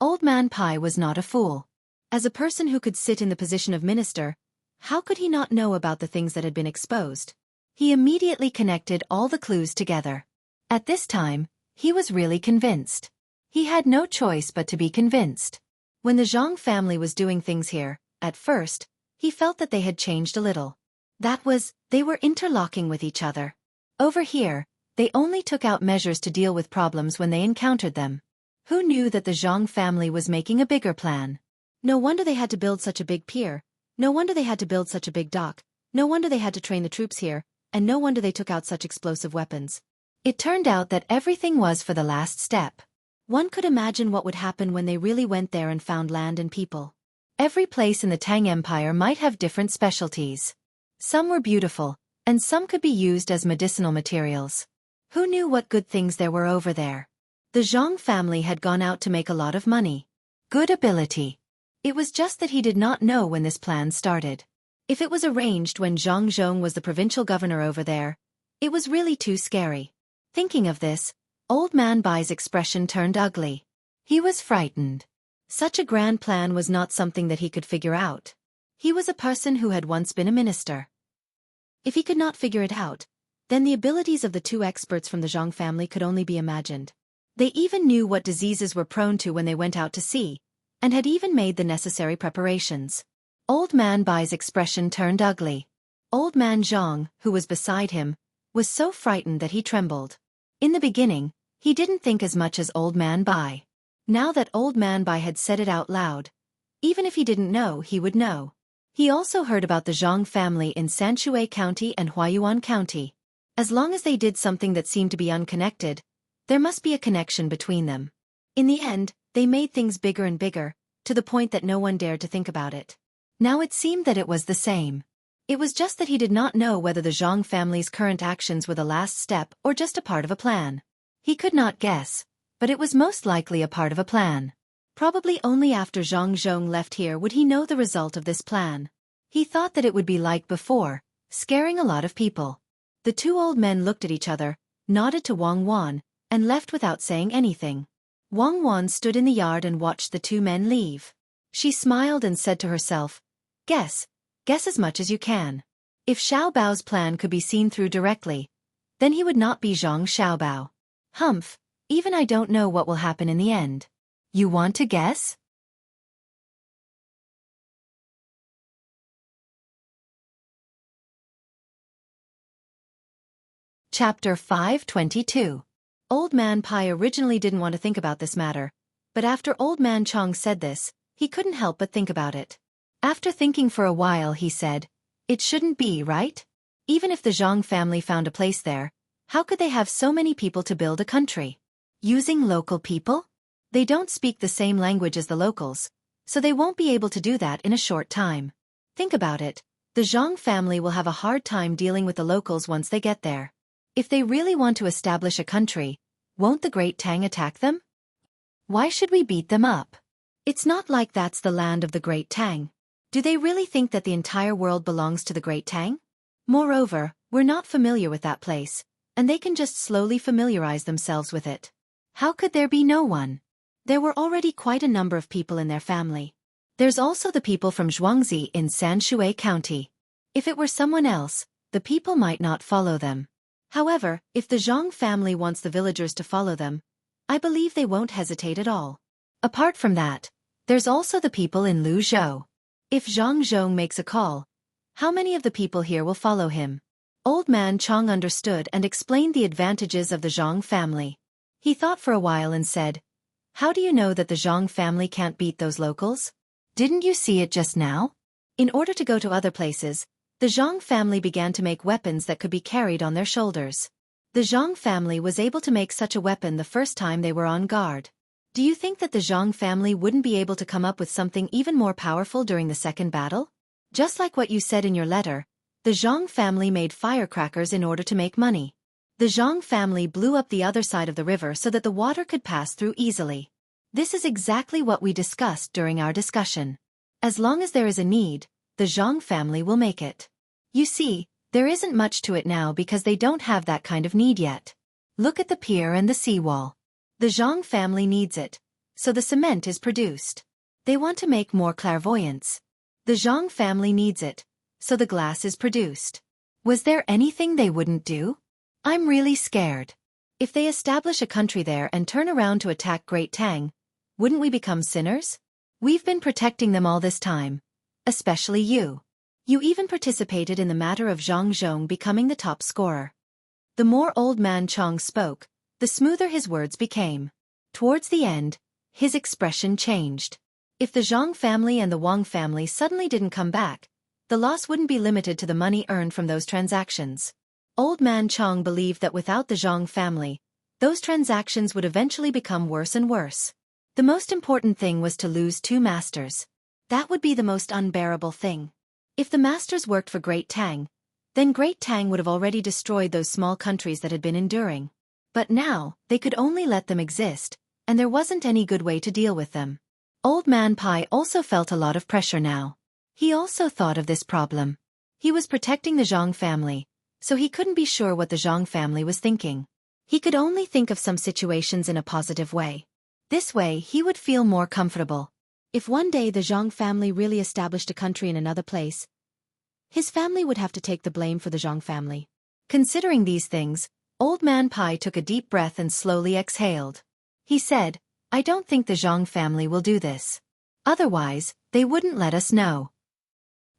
Old Man Pai was not a fool. As a person who could sit in the position of minister, how could he not know about the things that had been exposed? He immediately connected all the clues together. At this time, he was really convinced. He had no choice but to be convinced. When the Zhang family was doing things here, at first, he felt that they had changed a little. That was, they were interlocking with each other. Over here, they only took out measures to deal with problems when they encountered them. Who knew that the Zhang family was making a bigger plan? No wonder they had to build such a big pier. No wonder they had to build such a big dock. No wonder they had to train the troops here, and no wonder they took out such explosive weapons. It turned out that everything was for the last step. One could imagine what would happen when they really went there and found land and people. Every place in the Tang Empire might have different specialties. Some were beautiful, and some could be used as medicinal materials. Who knew what good things there were over there? The Zhang family had gone out to make a lot of money. Good ability. It was just that he did not know when this plan started. If it was arranged when Zhang Zhong was the provincial governor over there, it was really too scary. Thinking of this, Old Man Bai's expression turned ugly. He was frightened. Such a grand plan was not something that he could figure out. He was a person who had once been a minister. If he could not figure it out, then the abilities of the two experts from the Zhang family could only be imagined. They even knew what diseases were prone to when they went out to sea, and had even made the necessary preparations. Old Man Bai's expression turned ugly. Old Man Zhang, who was beside him, was so frightened that he trembled. In the beginning, he didn't think as much as Old Man Bai. Now that Old Man Bai had said it out loud, even if he didn't know, he would know. He also heard about the Zhang family in Xueqi County and Huayuan County. As long as they did something that seemed to be unconnected, there must be a connection between them. In the end, they made things bigger and bigger, to the point that no one dared to think about it. Now it seemed that it was the same. It was just that he did not know whether the Zhang family's current actions were the last step or just a part of a plan. He could not guess, but it was most likely a part of a plan. Probably only after Zhang Zhong left here would he know the result of this plan. He thought that it would be like before, scaring a lot of people. The two old men looked at each other, nodded to Wang Wan, and left without saying anything. Wang Wan stood in the yard and watched the two men leave. She smiled and said to herself, Guess as much as you can. If Xiao Bao's plan could be seen through directly, then he would not be Zhang Xiaobao. Humph, even I don't know what will happen in the end. You want to guess? Chapter 522. Old Man Pai originally didn't want to think about this matter, but after Old Man Chong said this, he couldn't help but think about it. After thinking for a while, he said, It shouldn't be, right? Even if the Zhang family found a place there, how could they have so many people to build a country? Using local people? They don't speak the same language as the locals, so they won't be able to do that in a short time. Think about it. The Zhang family will have a hard time dealing with the locals once they get there. If they really want to establish a country, won't the Great Tang attack them? Why should we beat them up? It's not like that's the land of the Great Tang. Do they really think that the entire world belongs to the Great Tang? Moreover, we're not familiar with that place, and they can just slowly familiarize themselves with it. How could there be no one? There were already quite a number of people in their family. There's also the people from Xueqi in Sanshui County. If it were someone else, the people might not follow them. However, if the Zhang family wants the villagers to follow them, I believe they won't hesitate at all. Apart from that, there's also the people in Luzhou. If Zhang Zhong makes a call, how many of the people here will follow him? Old Man Chong understood and explained the advantages of the Zhang family. He thought for a while and said, How do you know that the Zhang family can't beat those locals? Didn't you see it just now? In order to go to other places, the Zhang family began to make weapons that could be carried on their shoulders. The Zhang family was able to make such a weapon the first time they were on guard. Do you think that the Zhang family wouldn't be able to come up with something even more powerful during the second battle? Just like what you said in your letter, the Zhang family made firecrackers in order to make money. The Zhang family blew up the other side of the river so that the water could pass through easily. This is exactly what we discussed during our discussion. As long as there is a need, the Zhang family will make it. You see, there isn't much to it now because they don't have that kind of need yet. Look at the pier and the seawall. The Zhang family needs it, so the cement is produced. They want to make more clairvoyance. The Zhang family needs it, so the glass is produced. Was there anything they wouldn't do? I'm really scared. If they establish a country there and turn around to attack Great Tang, wouldn't we become sinners? We've been protecting them all this time, especially you. You even participated in the matter of Zhang Zhong becoming the top scorer. The more Old Man Chong spoke, the smoother his words became. Towards the end, his expression changed. If the Zhang family and the Wang family suddenly didn't come back, the loss wouldn't be limited to the money earned from those transactions. Old Man Chong believed that without the Zhang family, those transactions would eventually become worse and worse. The most important thing was to lose 2 masters. That would be the most unbearable thing. If the masters worked for Great Tang, then Great Tang would have already destroyed those small countries that had been enduring. But now, they could only let them exist, and there wasn't any good way to deal with them. Old Man Pai also felt a lot of pressure now. He also thought of this problem. He was protecting the Zhang family, so he couldn't be sure what the Zhang family was thinking. He could only think of some situations in a positive way. This way he would feel more comfortable. If one day the Zhang family really established a country in another place, his family would have to take the blame for the Zhang family. Considering these things, Old Man Pai took a deep breath and slowly exhaled. He said, I don't think the Zhang family will do this. Otherwise, they wouldn't let us know.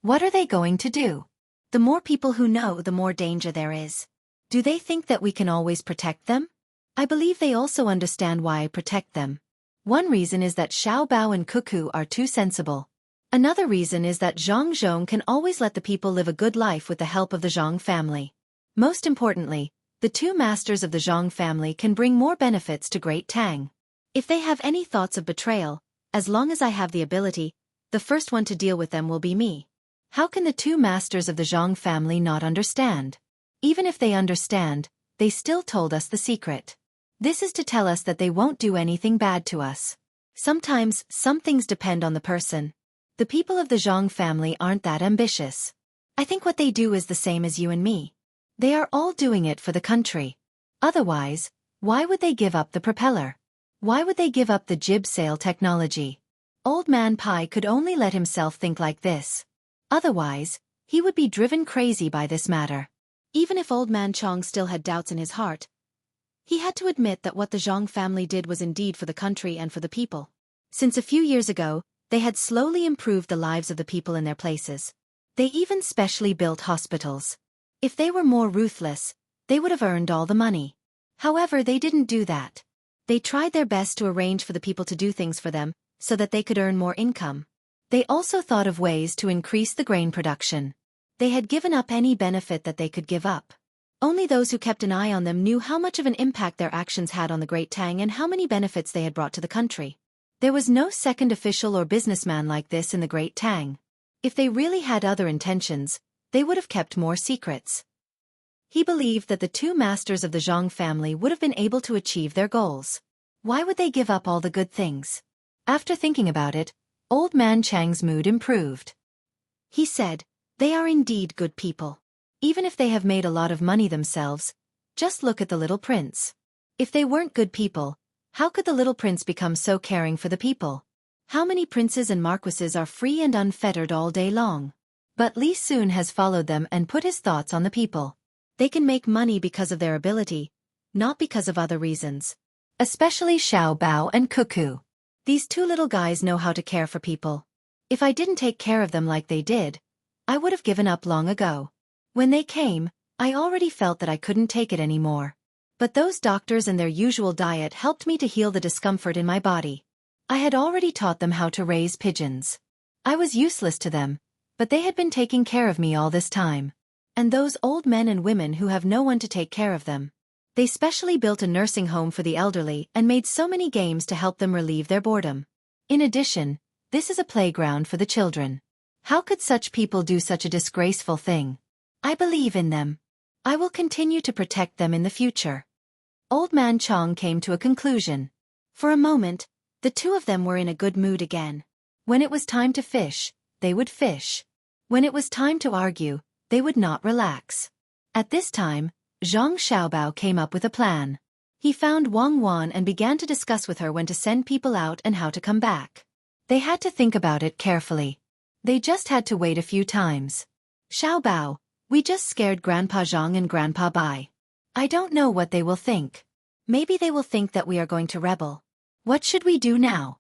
What are they going to do? The more people who know, the more danger there is. Do they think that we can always protect them? I believe they also understand why I protect them. One reason is that Xiao Bao and Cuckoo are too sensible. Another reason is that Zhang Zhong can always let the people live a good life with the help of the Zhang family. Most importantly, the two masters of the Zhang family can bring more benefits to Great Tang. If they have any thoughts of betrayal, as long as I have the ability, the first one to deal with them will be me. How can the two masters of the Zhang family not understand? Even if they understand, they still told us the secret. This is to tell us that they won't do anything bad to us. Sometimes, some things depend on the person. The people of the Zhang family aren't that ambitious. I think what they do is the same as you and me. They are all doing it for the country. Otherwise, why would they give up the propeller? Why would they give up the jib sail technology? Old Man Pai could only let himself think like this. Otherwise, he would be driven crazy by this matter. Even if Old Man Chong still had doubts in his heart, he had to admit that what the Zhang family did was indeed for the country and for the people. Since a few years ago, they had slowly improved the lives of the people in their places. They even specially built hospitals. If they were more ruthless, they would have earned all the money. However, they didn't do that. They tried their best to arrange for the people to do things for them, so that they could earn more income. They also thought of ways to increase the grain production. They had given up any benefit that they could give up. Only those who kept an eye on them knew how much of an impact their actions had on the Great Tang and how many benefits they had brought to the country. There was no second official or businessman like this in the Great Tang. If they really had other intentions, they would have kept more secrets. He believed that the two masters of the Zhang family would have been able to achieve their goals. Why would they give up all the good things? After thinking about it, Old Man Chang's mood improved. He said, "They are indeed good people. Even if they have made a lot of money themselves, just look at the little prince. If they weren't good people, how could the little prince become so caring for the people? How many princes and marquises are free and unfettered all day long?" But Li Sun has followed them and put his thoughts on the people. They can make money because of their ability, not because of other reasons. Especially Xiao Bao and Cuckoo. These two little guys know how to care for people. If I didn't take care of them like they did, I would have given up long ago. When they came, I already felt that I couldn't take it anymore. But those doctors and their usual diet helped me to heal the discomfort in my body. I had already taught them how to raise pigeons. I was useless to them, but they had been taking care of me all this time. And those old men and women who have no one to take care of them. They specially built a nursing home for the elderly and made so many games to help them relieve their boredom. In addition, this is a playground for the children. How could such people do such a disgraceful thing? I believe in them. I will continue to protect them in the future. Old Man Chong came to a conclusion. For a moment, the two of them were in a good mood again. When it was time to fish, they would fish. When it was time to argue, they would not relax. At this time, Zhang Xiaobao came up with a plan. He found Wang Wan and began to discuss with her when to send people out and how to come back. They had to think about it carefully. They just had to wait a few times. "Xiaobao, we just scared Grandpa Zhang and Grandpa Bai. I don't know what they will think. Maybe they will think that we are going to rebel. What should we do now?"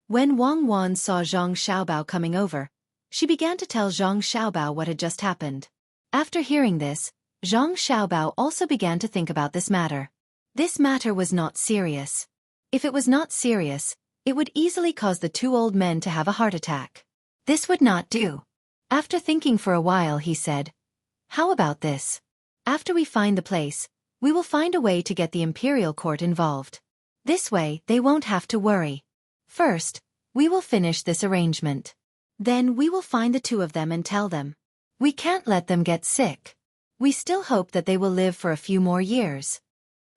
When Wang Wan saw Zhang Xiaobao coming over, she began to tell Zhang Xiaobao what had just happened. After hearing this, Zhang Xiaobao also began to think about this matter. This matter was not serious. If it was not serious, it would easily cause the two old men to have a heart attack. This would not do. After thinking for a while, he said, "How about this? After we find the place, we will find a way to get the imperial court involved. This way, they won't have to worry. First, we will finish this arrangement. Then we will find the two of them and tell them. We can't let them get sick. We still hope that they will live for a few more years."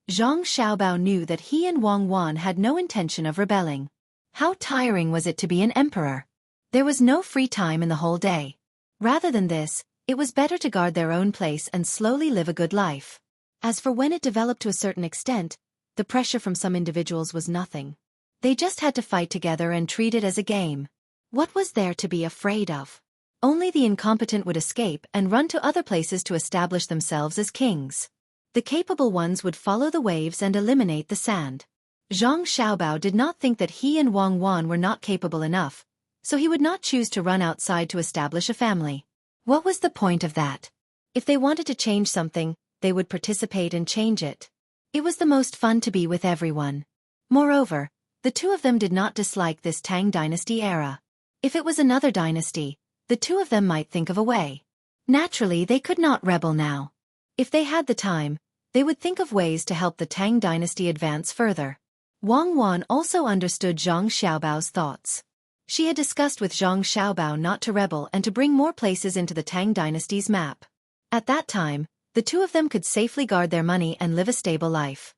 Zhang Xiaobao knew that he and Wang Wan had no intention of rebelling. How tiring was it to be an emperor? There was no free time in the whole day. Rather than this, it was better to guard their own place and slowly live a good life. As for when it developed to a certain extent, the pressure from some individuals was nothing. They just had to fight together and treat it as a game. What was there to be afraid of? Only the incompetent would escape and run to other places to establish themselves as kings. The capable ones would follow the waves and eliminate the sand. Zhang Xiaobao did not think that he and Wang Wan were not capable enough, so he would not choose to run outside to establish a family. What was the point of that? If they wanted to change something, they would participate and change it. It was the most fun to be with everyone. Moreover, the two of them did not dislike this Tang dynasty era. If it was another dynasty, the two of them might think of a way. Naturally, they could not rebel now. If they had the time, they would think of ways to help the Tang dynasty advance further. Wang Wan also understood Zhang Xiaobao's thoughts. She had discussed with Zhang Xiaobao not to rebel and to bring more places into the Tang dynasty's map. At that time, the two of them could safely guard their money and live a stable life.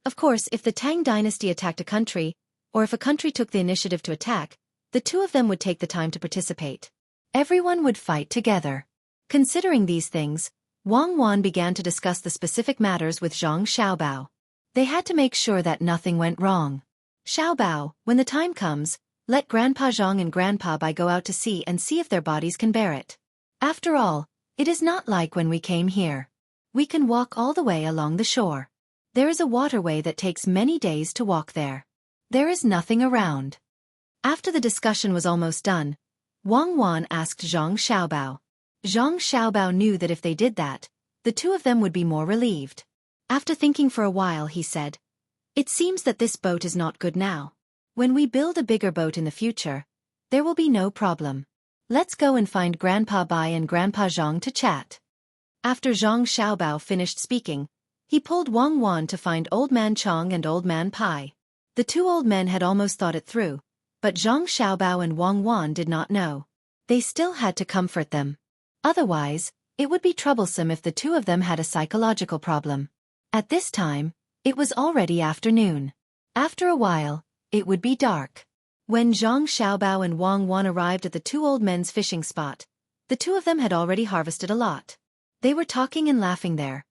Of course, if the Tang dynasty attacked a country, or if a country took the initiative to attack, the two of them would take the time to participate. Everyone would fight together. Considering these things, Wang Wan began to discuss the specific matters with Zhang Xiaobao. They had to make sure that nothing went wrong. Xiaobao, when the time comes, let Grandpa Zhang and Grandpa Bai go out to sea and see if their bodies can bear it. After all, it is not like when we came here. We can walk all the way along the shore. There is a waterway that takes many days to walk there. There is nothing around. After the discussion was almost done, Wang Wan asked Zhang Xiaobao. Zhang Xiaobao knew that if they did that, the two of them would be more relieved. After thinking for a while, he said, "It seems that this boat is not good now. When we build a bigger boat in the future, there will be no problem. Let's go and find Grandpa Bai and Grandpa Zhang to chat." After Zhang Xiaobao finished speaking, he pulled Wang Wan to find Old Man Chong and Old Man Pai. The two old men had almost thought it through, but Zhang Xiaobao and Wang Wan did not know. They still had to comfort them. Otherwise, it would be troublesome if the two of them had a psychological problem. At this time, it was already afternoon. After a while, it would be dark. When Zhang Xiaobao and Wang Wan arrived at the two old men's fishing spot, the two of them had already harvested a lot. They were talking and laughing there,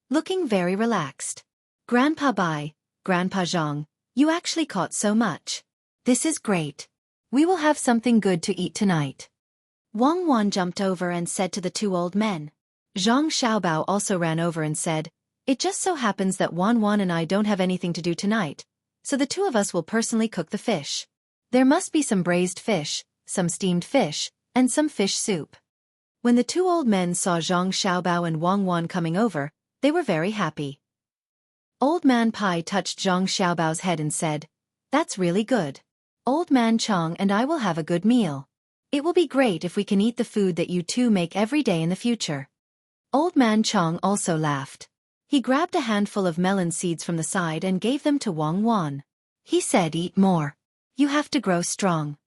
looking very relaxed. "Grandpa Bai, Grandpa Zhang, you actually caught so much. This is great. We will have something good to eat tonight." Wang Wan jumped over and said to the two old men. Zhang Xiaobao also ran over and said, "It just so happens that Wang Wan and I don't have anything to do tonight, so the two of us will personally cook the fish. There must be some braised fish, some steamed fish, and some fish soup." When the two old men saw Zhang Xiaobao and Wang Wan coming over, they were very happy. Old Man Pai touched Zhang Xiaobao's head and said, "That's really good. Old Man Chong and I will have a good meal. It will be great if we can eat the food that you two make every day in the future." Old Man Chong also laughed. He grabbed a handful of melon seeds from the side and gave them to Wang Wan. He said, "Eat more. You have to grow strong."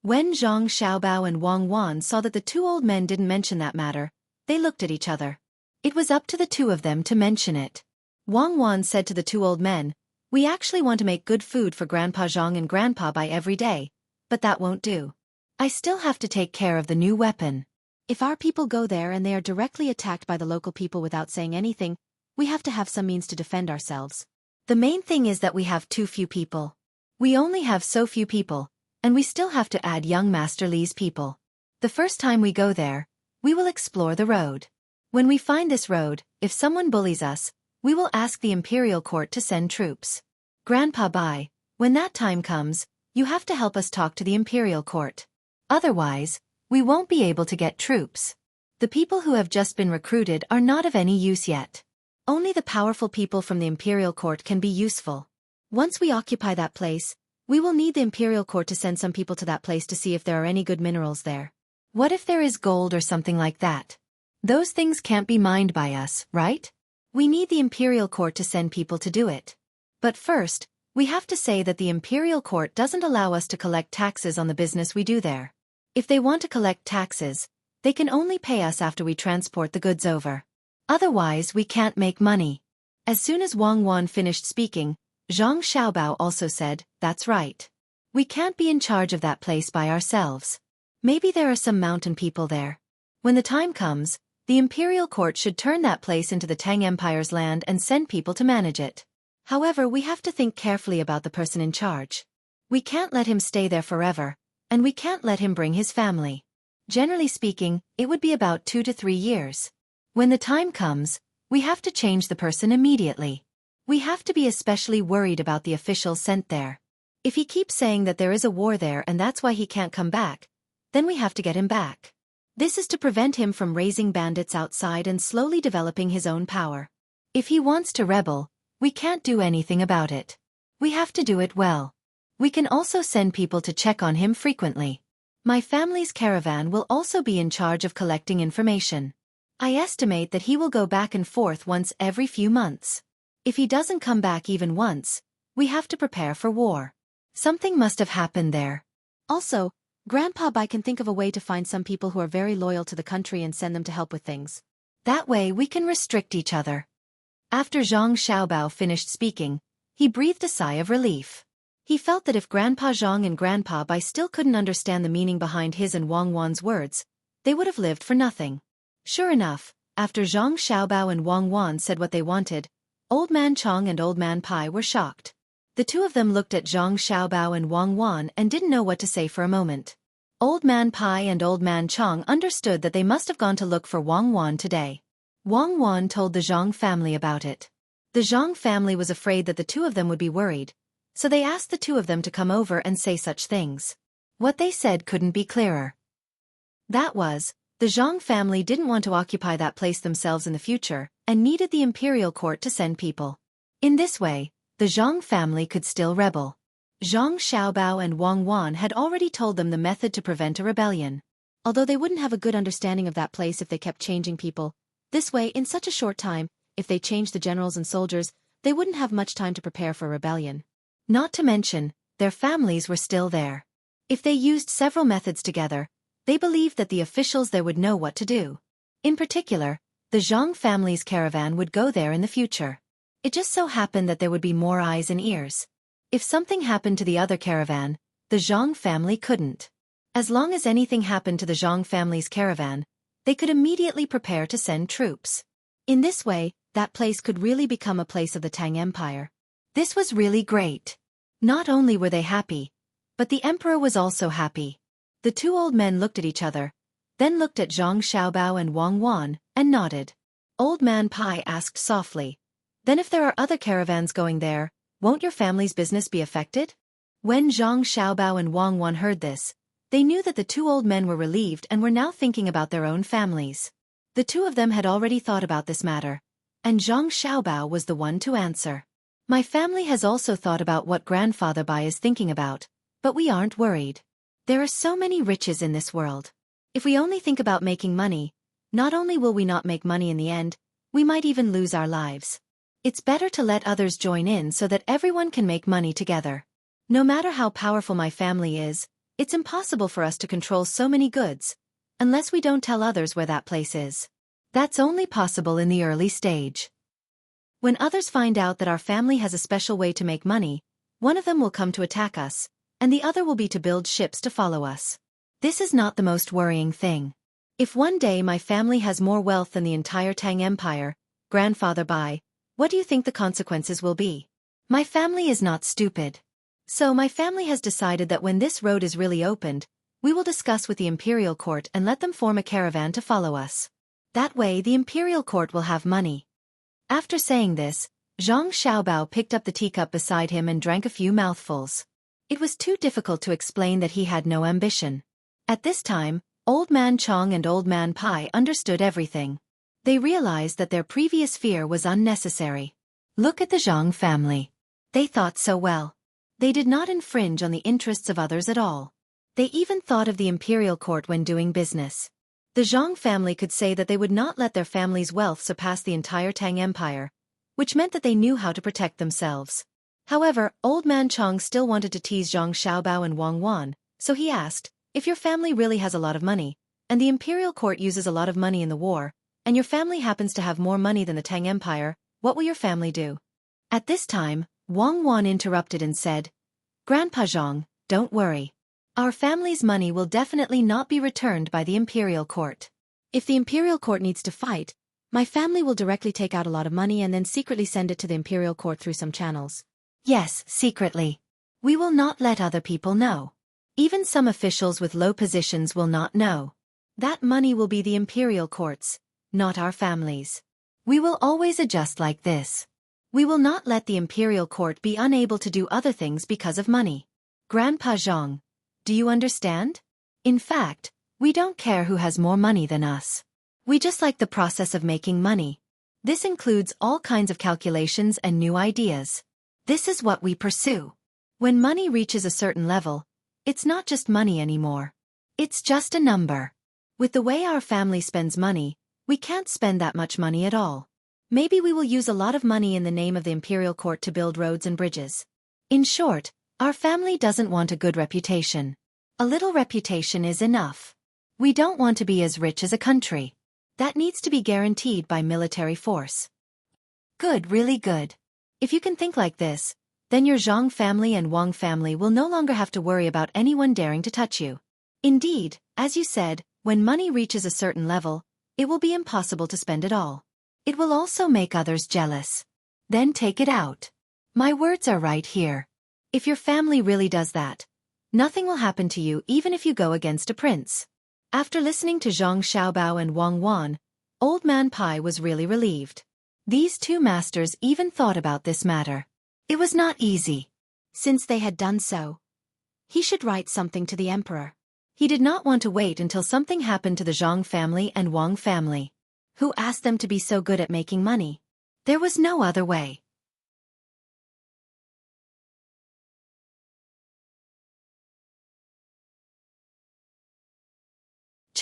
When Zhang Xiaobao and Wang Wan saw that the two old men didn't mention that matter, they looked at each other. It was up to the two of them to mention it. Wang Wan said to the two old men, "We actually want to make good food for Grandpa Zhang and Grandpa Bai every day, but that won't do. I still have to take care of the new weapon. If our people go there and they are directly attacked by the local people without saying anything, we have to have some means to defend ourselves. The main thing is that we have too few people. We only have so few people, and we still have to add young Master Li's people. The first time we go there, we will explore the road. When we find this road, if someone bullies us, we will ask the imperial court to send troops. Grandpa Bai, when that time comes, you have to help us talk to the imperial court. Otherwise, we won't be able to get troops. The people who have just been recruited are not of any use yet. Only the powerful people from the imperial court can be useful. Once we occupy that place, we will need the imperial court to send some people to that place to see if there are any good minerals there. What if there is gold or something like that? Those things can't be mined by us, right? We need the imperial court to send people to do it. But first, we have to say that the imperial court doesn't allow us to collect taxes on the business we do there. If they want to collect taxes, they can only pay us after we transport the goods over. Otherwise, we can't make money." As soon as Wang Wan finished speaking, Zhang Xiaobao also said, "That's right. We can't be in charge of that place by ourselves. Maybe there are some mountain people there. When the time comes, the imperial court should turn that place into the Tang Empire's land and send people to manage it. However, we have to think carefully about the person in charge. We can't let him stay there forever, and we can't let him bring his family. Generally speaking, it would be about 2 to 3 years. When the time comes, we have to change the person immediately. We have to be especially worried about the officials sent there. If he keeps saying that there is a war there and that's why he can't come back, then we have to get him back. This is to prevent him from raising bandits outside and slowly developing his own power. If he wants to rebel, we can't do anything about it. We have to do it well. We can also send people to check on him frequently. My family's caravan will also be in charge of collecting information. I estimate that he will go back and forth once every few months. If he doesn't come back even once, we have to prepare for war. Something must have happened there. Also, Grandpa Bai can think of a way to find some people who are very loyal to the country and send them to help with things. That way we can restrict each other. After Zhang Xiaobao finished speaking, he breathed a sigh of relief. He felt that if Grandpa Zhang and Grandpa Bai still couldn't understand the meaning behind his and Wang Wan's words, they would have lived for nothing. Sure enough, after Zhang Xiaobao and Wang Wan said what they wanted, Old Man Chong and Old Man Pai were shocked. The two of them looked at Zhang Xiaobao and Wang Wan and didn't know what to say for a moment. Old Man Pai and Old Man Chong understood that they must have gone to look for Wang Wan today. Wang Wan told the Zhang family about it. The Zhang family was afraid that the two of them would be worried, so they asked the two of them to come over and say such things. What they said couldn't be clearer. That was, the Zhang family didn't want to occupy that place themselves in the future, and needed the imperial court to send people. In this way, the Zhang family could still rebel. Zhang Xiaobao and Wang Wan had already told them the method to prevent a rebellion. Although they wouldn't have a good understanding of that place if they kept changing people, this way, in such a short time, if they changed the generals and soldiers, they wouldn't have much time to prepare for a rebellion. Not to mention, their families were still there. If they used several methods together, they believed that the officials there would know what to do. In particular, the Zhang family's caravan would go there in the future. It just so happened that there would be more eyes and ears. If something happened to the other caravan, the Zhang family couldn't. As long as anything happened to the Zhang family's caravan, they could immediately prepare to send troops. In this way, that place could really become a place of the Tang Empire. This was really great. Not only were they happy, but the emperor was also happy. The two old men looked at each other, then looked at Zhang Xiaobao and Wang Wan, and nodded. Old Man Pai asked softly, "Then if there are other caravans going there, won't your family's business be affected?" When Zhang Xiaobao and Wang Wan heard this, they knew that the two old men were relieved and were now thinking about their own families. The two of them had already thought about this matter, and Zhang Xiaobao was the one to answer. "My family has also thought about what Grandfather Bai is thinking about, but we aren't worried. There are so many riches in this world. If we only think about making money, not only will we not make money in the end, we might even lose our lives. It's better to let others join in so that everyone can make money together. No matter how powerful my family is, it's impossible for us to control so many goods, unless we don't tell others where that place is. That's only possible in the early stage. When others find out that our family has a special way to make money, one of them will come to attack us, and the other will be to build ships to follow us. This is not the most worrying thing. If one day my family has more wealth than the entire Tang Empire, Grandfather Bai, what do you think the consequences will be? My family is not stupid. So my family has decided that when this road is really opened, we will discuss with the imperial court and let them form a caravan to follow us. That way the imperial court will have money." After saying this, Zhang Xiaobao picked up the teacup beside him and drank a few mouthfuls. It was too difficult to explain that he had no ambition. At this time, Old Man Chong and Old Man Pai understood everything. They realized that their previous fear was unnecessary. Look at the Zhang family. They thought so well. They did not infringe on the interests of others at all. They even thought of the imperial court when doing business. The Zhang family could say that they would not let their family's wealth surpass the entire Tang Empire, which meant that they knew how to protect themselves. However, Old Man Chong still wanted to tease Zhang Xiaobao and Wang Wan, so he asked, "If your family really has a lot of money, and the imperial court uses a lot of money in the war, and your family happens to have more money than the Tang Empire, what will your family do?" At this time, Wang Wan interrupted and said, "Grandpa Zhang, don't worry. Our family's money will definitely not be returned by the imperial court. If the imperial court needs to fight, my family will directly take out a lot of money and then secretly send it to the imperial court through some channels." "Yes, secretly. We will not let other people know. Even some officials with low positions will not know. That money will be the imperial court's, not our family's. We will always adjust like this. We will not let the imperial court be unable to do other things because of money. Grandpa Zhang, do you understand? In fact, we don't care who has more money than us. We just like the process of making money. This includes all kinds of calculations and new ideas. This is what we pursue. When money reaches a certain level, it's not just money anymore. It's just a number. With the way our family spends money, we can't spend that much money at all. Maybe we will use a lot of money in the name of the imperial court to build roads and bridges. In short, our family doesn't want a good reputation. A little reputation is enough. We don't want to be as rich as a country. That needs to be guaranteed by military force. Good, really good. If you can think like this, then your Zhang family and Wang family will no longer have to worry about anyone daring to touch you. Indeed, as you said, when money reaches a certain level, it will be impossible to spend it all. It will also make others jealous. Then take it out. My words are right here. If your family really does that, nothing will happen to you even if you go against a prince. After listening to Zhang Xiaobao and Wang Wan, Old Man Pai was really relieved. These two masters even thought about this matter. It was not easy. Since they had done so, he should write something to the emperor. He did not want to wait until something happened to the Zhang family and Wang family, who asked them to be so good at making money. There was no other way.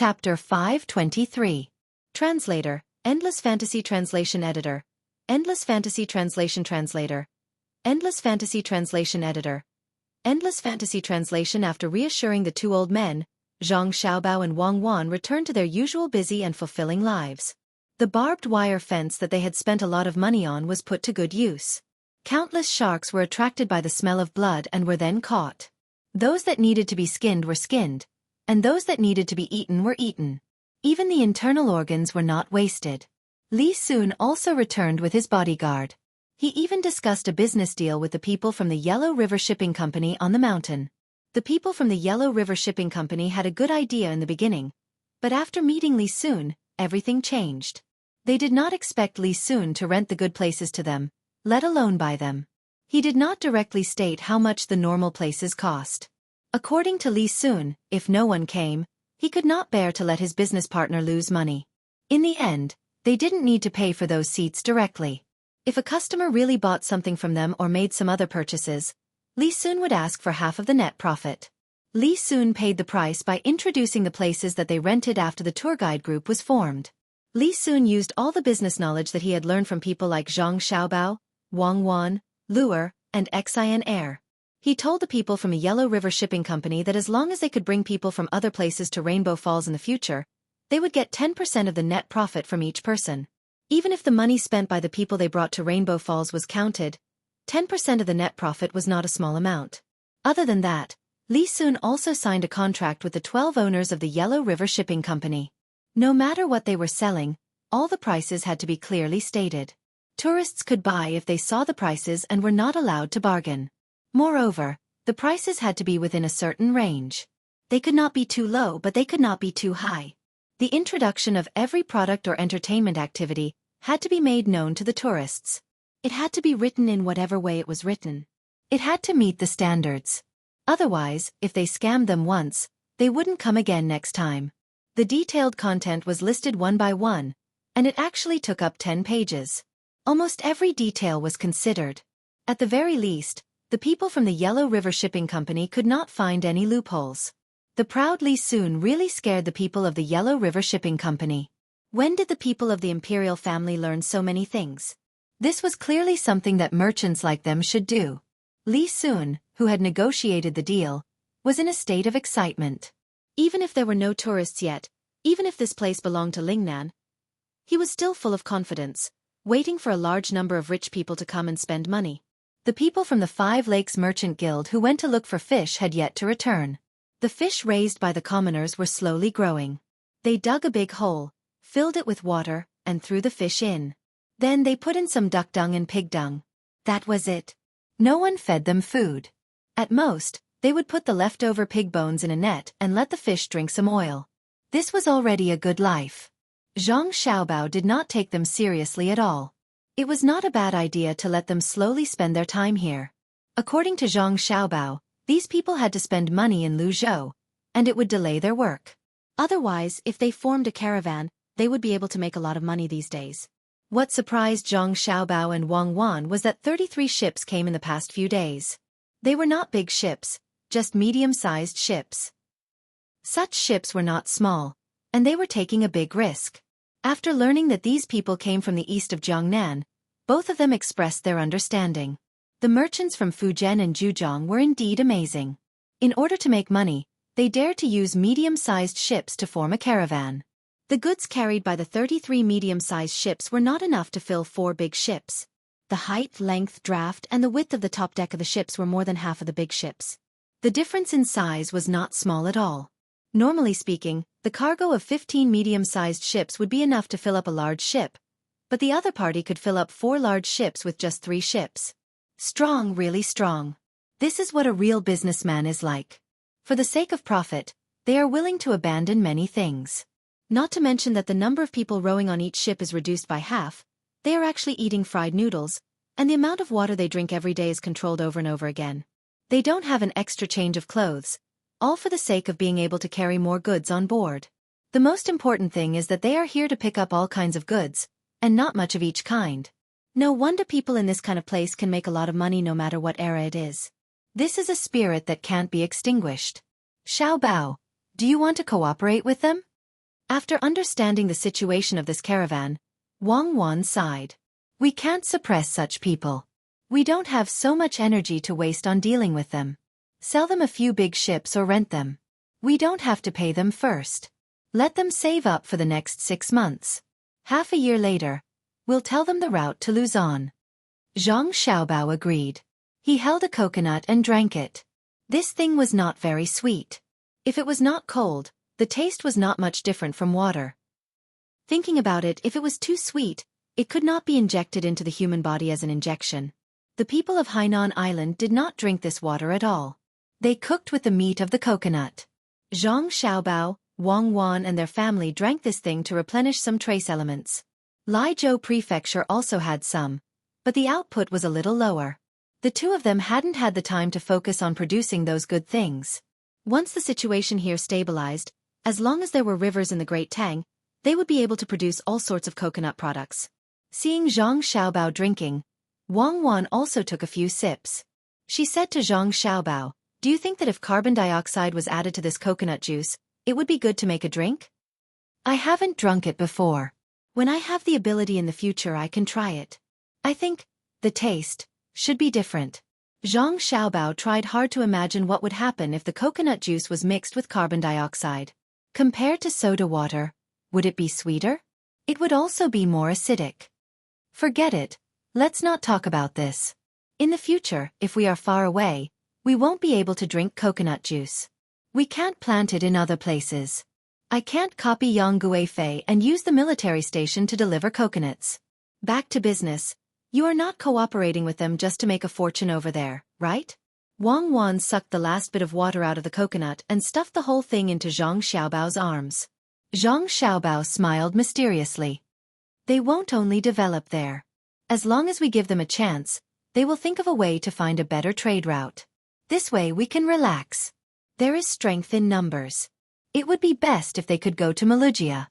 Chapter 523. Translator, Endless Fantasy Translation Editor, Endless Fantasy Translation Translator, Endless Fantasy Translation Editor, Endless Fantasy Translation. After reassuring the two old men, Zhang Xiaobao and Wang Wan returned to their usual busy and fulfilling lives. The barbed wire fence that they had spent a lot of money on was put to good use. Countless sharks were attracted by the smell of blood and were then caught. Those that needed to be skinned were skinned, and those that needed to be eaten were eaten. Even the internal organs were not wasted. Li Sun also returned with his bodyguard. He even discussed a business deal with the people from the Yellow River Shipping Company on the mountain. The people from the Yellow River Shipping Company had a good idea in the beginning, but after meeting Li Sun, everything changed. They did not expect Li Sun to rent the good places to them, let alone buy them. He did not directly state how much the normal places cost. According to Li Sun, if no one came, he could not bear to let his business partner lose money. In the end, they didn't need to pay for those seats directly. If a customer really bought something from them or made some other purchases, Li Sun would ask for half of the net profit. Li Sun paid the price by introducing the places that they rented after the tour guide group was formed. Li Sun used all the business knowledge that he had learned from people like Zhang Xiaobao, Wang Wan, Luer, and Xian Air. He told the people from the Yellow River Shipping Company that as long as they could bring people from other places to Rainbow Falls in the future, they would get 10% of the net profit from each person. Even if the money spent by the people they brought to Rainbow Falls was counted, 10% of the net profit was not a small amount. Other than that, Li Sun also signed a contract with the 12 owners of the Yellow River Shipping Company. No matter what they were selling, all the prices had to be clearly stated. Tourists could buy if they saw the prices and were not allowed to bargain. Moreover, the prices had to be within a certain range. They could not be too low, but they could not be too high. The introduction of every product or entertainment activity had to be made known to the tourists. It had to be written in whatever way it was written. It had to meet the standards. Otherwise, if they scammed them once, they wouldn't come again next time. The detailed content was listed one by one, and it actually took up 10 pages. Almost every detail was considered. At the very least, the people from the Yellow River Shipping Company could not find any loopholes. The proud Li Sun really scared the people of the Yellow River Shipping Company. When did the people of the imperial family learn so many things? This was clearly something that merchants like them should do. Li Sun, who had negotiated the deal, was in a state of excitement. Even if there were no tourists yet, even if this place belonged to Lingnan, he was still full of confidence, waiting for a large number of rich people to come and spend money. The people from the Five Lakes Merchant Guild who went to look for fish had yet to return. The fish raised by the commoners were slowly growing. They dug a big hole, filled it with water, and threw the fish in. Then they put in some duck dung and pig dung. That was it. No one fed them food. At most, they would put the leftover pig bones in a net and let the fish drink some oil. This was already a good life. Zhang Xiaobao did not take them seriously at all. It was not a bad idea to let them slowly spend their time here. According to Zhang Xiaobao, These people had to spend money in Luzhou, and it would delay their work. Otherwise, if they formed a caravan, they would be able to make a lot of money these days. What surprised Zhang Xiaobao and Wang Wan was that 33 ships came in the past few days. They were not big ships, just medium-sized ships. Such ships were not small, and they were taking a big risk. After learning that these people came from the east of Jiangnan, both of them expressed their understanding. The merchants from Fujian and Zhujiang were indeed amazing. In order to make money, they dared to use medium-sized ships to form a caravan. The goods carried by the 33 medium-sized ships were not enough to fill 4 big ships. The height, length, draft, and the width of the top deck of the ships were more than half of the big ships. The difference in size was not small at all. Normally speaking, the cargo of 15 medium-sized ships would be enough to fill up a large ship, but the other party could fill up 4 large ships with just 3 ships. Strong, really strong. This is what a real businessman is like. For the sake of profit, they are willing to abandon many things. Not to mention that the number of people rowing on each ship is reduced by half, they are actually eating fried noodles, and the amount of water they drink every day is controlled over and over again. They don't have an extra change of clothes, all for the sake of being able to carry more goods on board. The most important thing is that they are here to pick up all kinds of goods, and not much of each kind. No wonder people in this kind of place can make a lot of money no matter what era it is. This is a spirit that can't be extinguished. Xiao Bao, do you want to cooperate with them? After understanding the situation of this caravan, Wang Wan sighed. We can't suppress such people. We don't have so much energy to waste on dealing with them. Sell them a few big ships or rent them. We don't have to pay them first. Let them save up for the next 6 months. Half a year later, we'll tell them the route to Luzon. Zhang Xiaobao agreed. He held a coconut and drank it. This thing was not very sweet. If it was not cold, the taste was not much different from water. Thinking about it, if it was too sweet, it could not be injected into the human body as an injection. The people of Hainan Island did not drink this water at all. They cooked with the meat of the coconut. Zhang Xiaobao, Wang Wan and their family drank this thing to replenish some trace elements. Laizhou Prefecture also had some, but the output was a little lower. The two of them hadn't had the time to focus on producing those good things. Once the situation here stabilized, as long as there were rivers in the Great Tang, they would be able to produce all sorts of coconut products. Seeing Zhang Xiaobao drinking, Wang Wan also took a few sips. She said to Zhang Xiaobao, "Do you think that if carbon dioxide was added to this coconut juice, it would be good to make a drink? I haven't drunk it before. When I have the ability in the future I can try it. I think the taste should be different." Zhang Xiaobao tried hard to imagine what would happen if the coconut juice was mixed with carbon dioxide. Compared to soda water, would it be sweeter? It would also be more acidic. Forget it, let's not talk about this. In the future, if we are far away, we won't be able to drink coconut juice. We can't plant it in other places. I can't copy Yang Guifei and use the military station to deliver coconuts. Back to business. You are not cooperating with them just to make a fortune over there, right? Wang Wan sucked the last bit of water out of the coconut and stuffed the whole thing into Zhang Xiaobao's arms. Zhang Xiaobao smiled mysteriously. They won't only develop there. As long as we give them a chance, they will think of a way to find a better trade route. This way we can relax. There is strength in numbers. It would be best if they could go to Malugia.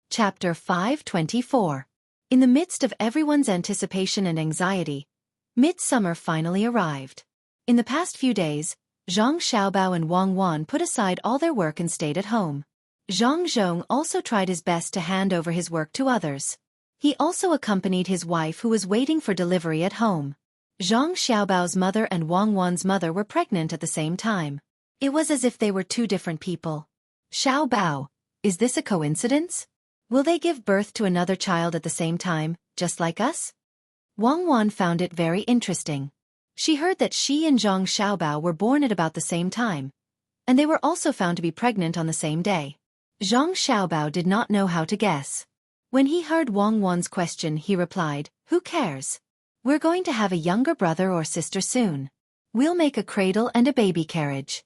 Chapter 524. In the midst of everyone's anticipation and anxiety, midsummer finally arrived. In the past few days, Zhang Xiaobao and Wang Wan put aside all their work and stayed at home. Zhang Zhong also tried his best to hand over his work to others. He also accompanied his wife who was waiting for delivery at home. Zhang Xiaobao's mother and Wang Wan's mother were pregnant at the same time. It was as if they were two different people. Xiaobao, is this a coincidence? Will they give birth to another child at the same time, just like us? Wang Wan found it very interesting. She heard that she and Zhang Xiaobao were born at about the same time, and they were also found to be pregnant on the same day. Zhang Xiaobao did not know how to guess. When he heard Wang Wan's question, he replied, "Who cares? We're going to have a younger brother or sister soon. We'll make a cradle and a baby carriage."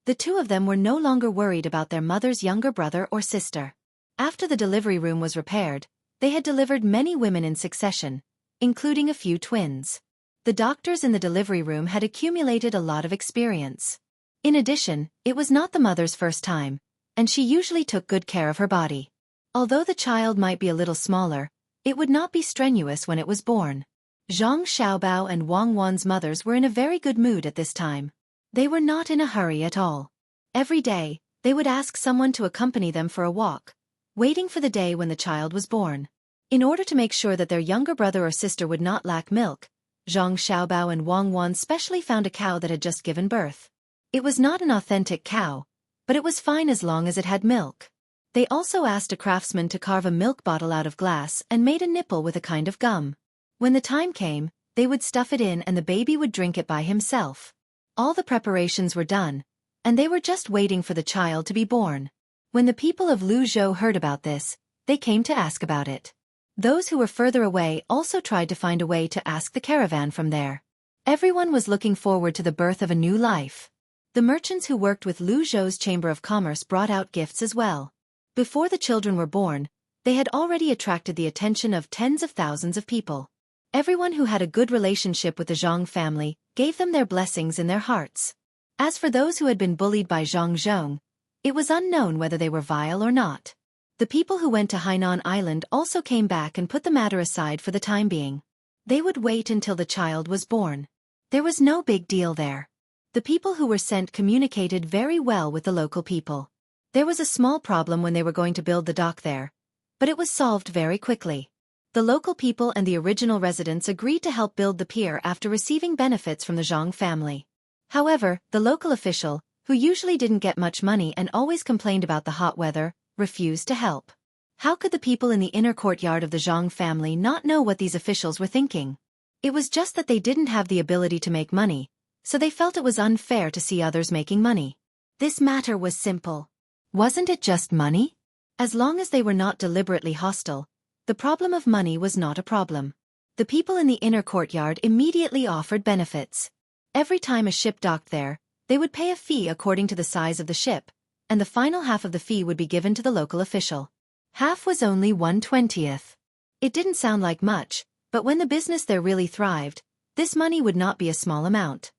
The two of them were no longer worried about their mother's younger brother or sister. After the delivery room was repaired, they had delivered many women in succession, including a few twins. The doctors in the delivery room had accumulated a lot of experience. In addition, it was not the mother's first time, and she usually took good care of her body. Although the child might be a little smaller, it would not be strenuous when it was born. Zhang Xiaobao and Wang Wan's mothers were in a very good mood at this time. They were not in a hurry at all. Every day, they would ask someone to accompany them for a walk, waiting for the day when the child was born. In order to make sure that their younger brother or sister would not lack milk, Zhang Xiaobao and Wang Wan specially found a cow that had just given birth. It was not an authentic cow, but it was fine as long as it had milk. They also asked a craftsman to carve a milk bottle out of glass and made a nipple with a kind of gum. When the time came, they would stuff it in and the baby would drink it by himself. All the preparations were done, and they were just waiting for the child to be born. When the people of Luzhou heard about this, they came to ask about it. Those who were further away also tried to find a way to ask the caravan from there. Everyone was looking forward to the birth of a new life. The merchants who worked with Luzhou's Chamber of Commerce brought out gifts as well. Before the children were born, they had already attracted the attention of tens of thousands of people. Everyone who had a good relationship with the Zhang family gave them their blessings in their hearts. As for those who had been bullied by Zhang Zhong, it was unknown whether they were vile or not. The people who went to Hainan Island also came back and put the matter aside for the time being. They would wait until the child was born. There was no big deal there. The people who were sent communicated very well with the local people. There was a small problem when they were going to build the dock there, but it was solved very quickly. The local people and the original residents agreed to help build the pier after receiving benefits from the Zhang family. However, the local official, who usually didn't get much money and always complained about the hot weather, refused to help. How could the people in the inner courtyard of the Zhang family not know what these officials were thinking? It was just that they didn't have the ability to make money, so they felt it was unfair to see others making money. This matter was simple. Wasn't it just money? As long as they were not deliberately hostile, the problem of money was not a problem. The people in the inner courtyard immediately offered benefits. Every time a ship docked there, they would pay a fee according to the size of the ship, and the final half of the fee would be given to the local official. Half was only 1/20. It didn't sound like much, but when the business there really thrived, this money would not be a small amount.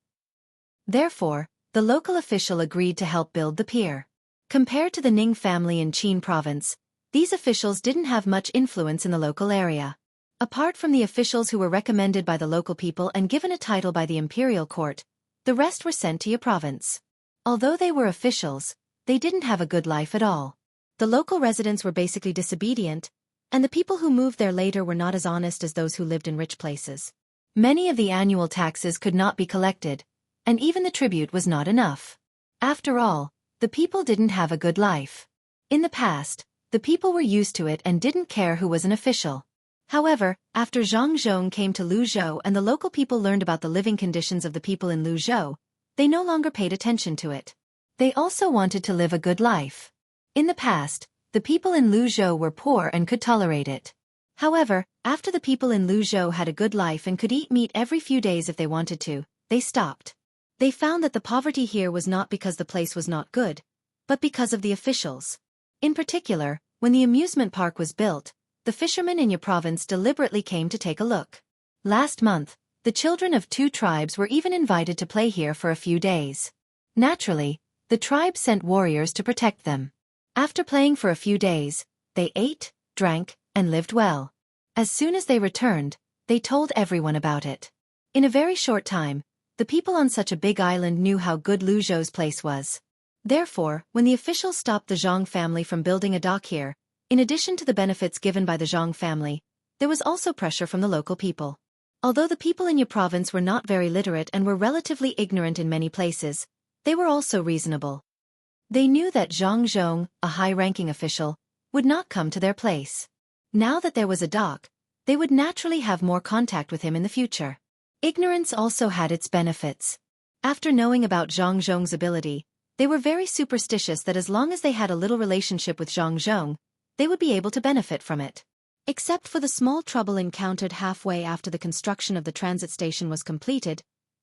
Therefore, the local official agreed to help build the pier. Compared to the Ning family in Qin province, these officials didn't have much influence in the local area. Apart from the officials who were recommended by the local people and given a title by the imperial court, the rest were sent to Yi province. Although they were officials, they didn't have a good life at all. The local residents were basically disobedient, and the people who moved there later were not as honest as those who lived in rich places. Many of the annual taxes could not be collected, and even the tribute was not enough. After all, the people didn't have a good life. In the past, the people were used to it and didn't care who was an official. However, after Zhang Zhong came to Luzhou and the local people learned about the living conditions of the people in Luzhou, they no longer paid attention to it. They also wanted to live a good life. In the past, the people in Luzhou were poor and could tolerate it. However, after the people in Luzhou had a good life and could eat meat every few days if they wanted to, they stopped. They found that the poverty here was not because the place was not good, but because of the officials. In particular, when the amusement park was built, the fishermen in Yi province deliberately came to take a look. Last month, the children of 2 tribes were even invited to play here for a few days. Naturally, the tribe sent warriors to protect them. After playing for a few days, they ate, drank, and lived well. As soon as they returned, they told everyone about it. In a very short time, the people on such a big island knew how good Luzhou's place was. Therefore, when the officials stopped the Zhang family from building a dock here, in addition to the benefits given by the Zhang family, there was also pressure from the local people. Although the people in Yi province were not very literate and were relatively ignorant in many places, they were also reasonable. They knew that Zhang Zhong, a high-ranking official, would not come to their place. Now that there was a dock, they would naturally have more contact with him in the future. Ignorance also had its benefits. After knowing about Zhang Zhong's ability, they were very superstitious that as long as they had a little relationship with Zhang Zhong, they would be able to benefit from it. Except for the small trouble encountered halfway after the construction of the transit station was completed,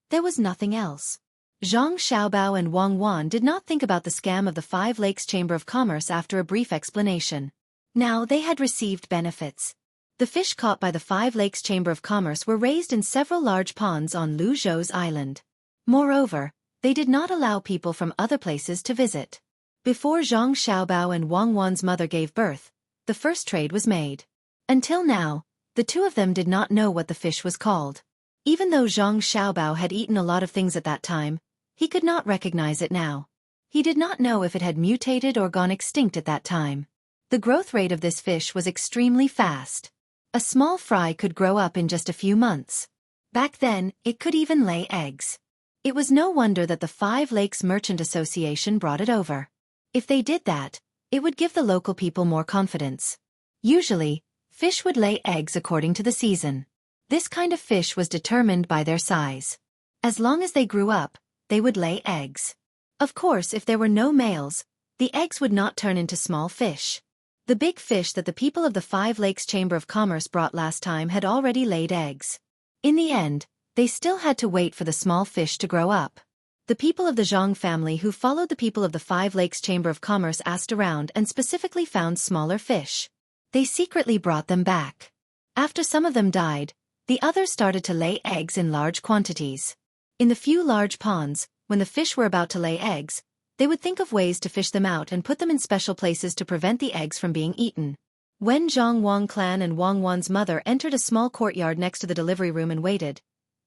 there was nothing else. Zhang Xiaobao and Wang Wan did not think about the scam of the 5 Lakes Chamber of Commerce after a brief explanation. Now they had received benefits. The fish caught by the Five Lakes Chamber of Commerce were raised in several large ponds on Luzhou's island. Moreover, they did not allow people from other places to visit. Before Zhang Xiaobao and Wang Wan's mother gave birth, the first trade was made. Until now, the two of them did not know what the fish was called. Even though Zhang Xiaobao had eaten a lot of things at that time, he could not recognize it now. He did not know if it had mutated or gone extinct at that time. The growth rate of this fish was extremely fast. A small fry could grow up in just a few months. Back then, it could even lay eggs. It was no wonder that the Five Lakes Merchant Association brought it over. If they did that, it would give the local people more confidence. Usually, fish would lay eggs according to the season. This kind of fish was determined by their size. As long as they grew up, they would lay eggs. Of course, if there were no males, the eggs would not turn into small fish. The big fish that the people of the Five Lakes Chamber of Commerce brought last time had already laid eggs. In the end, they still had to wait for the small fish to grow up. The people of the Zhang family who followed the people of the Five Lakes Chamber of Commerce asked around and specifically found smaller fish. They secretly brought them back. After some of them died, the others started to lay eggs in large quantities. In the few large ponds, when the fish were about to lay eggs, they would think of ways to fish them out and put them in special places to prevent the eggs from being eaten. When Zhang Wang clan and Wang Wan's mother entered a small courtyard next to the delivery room and waited,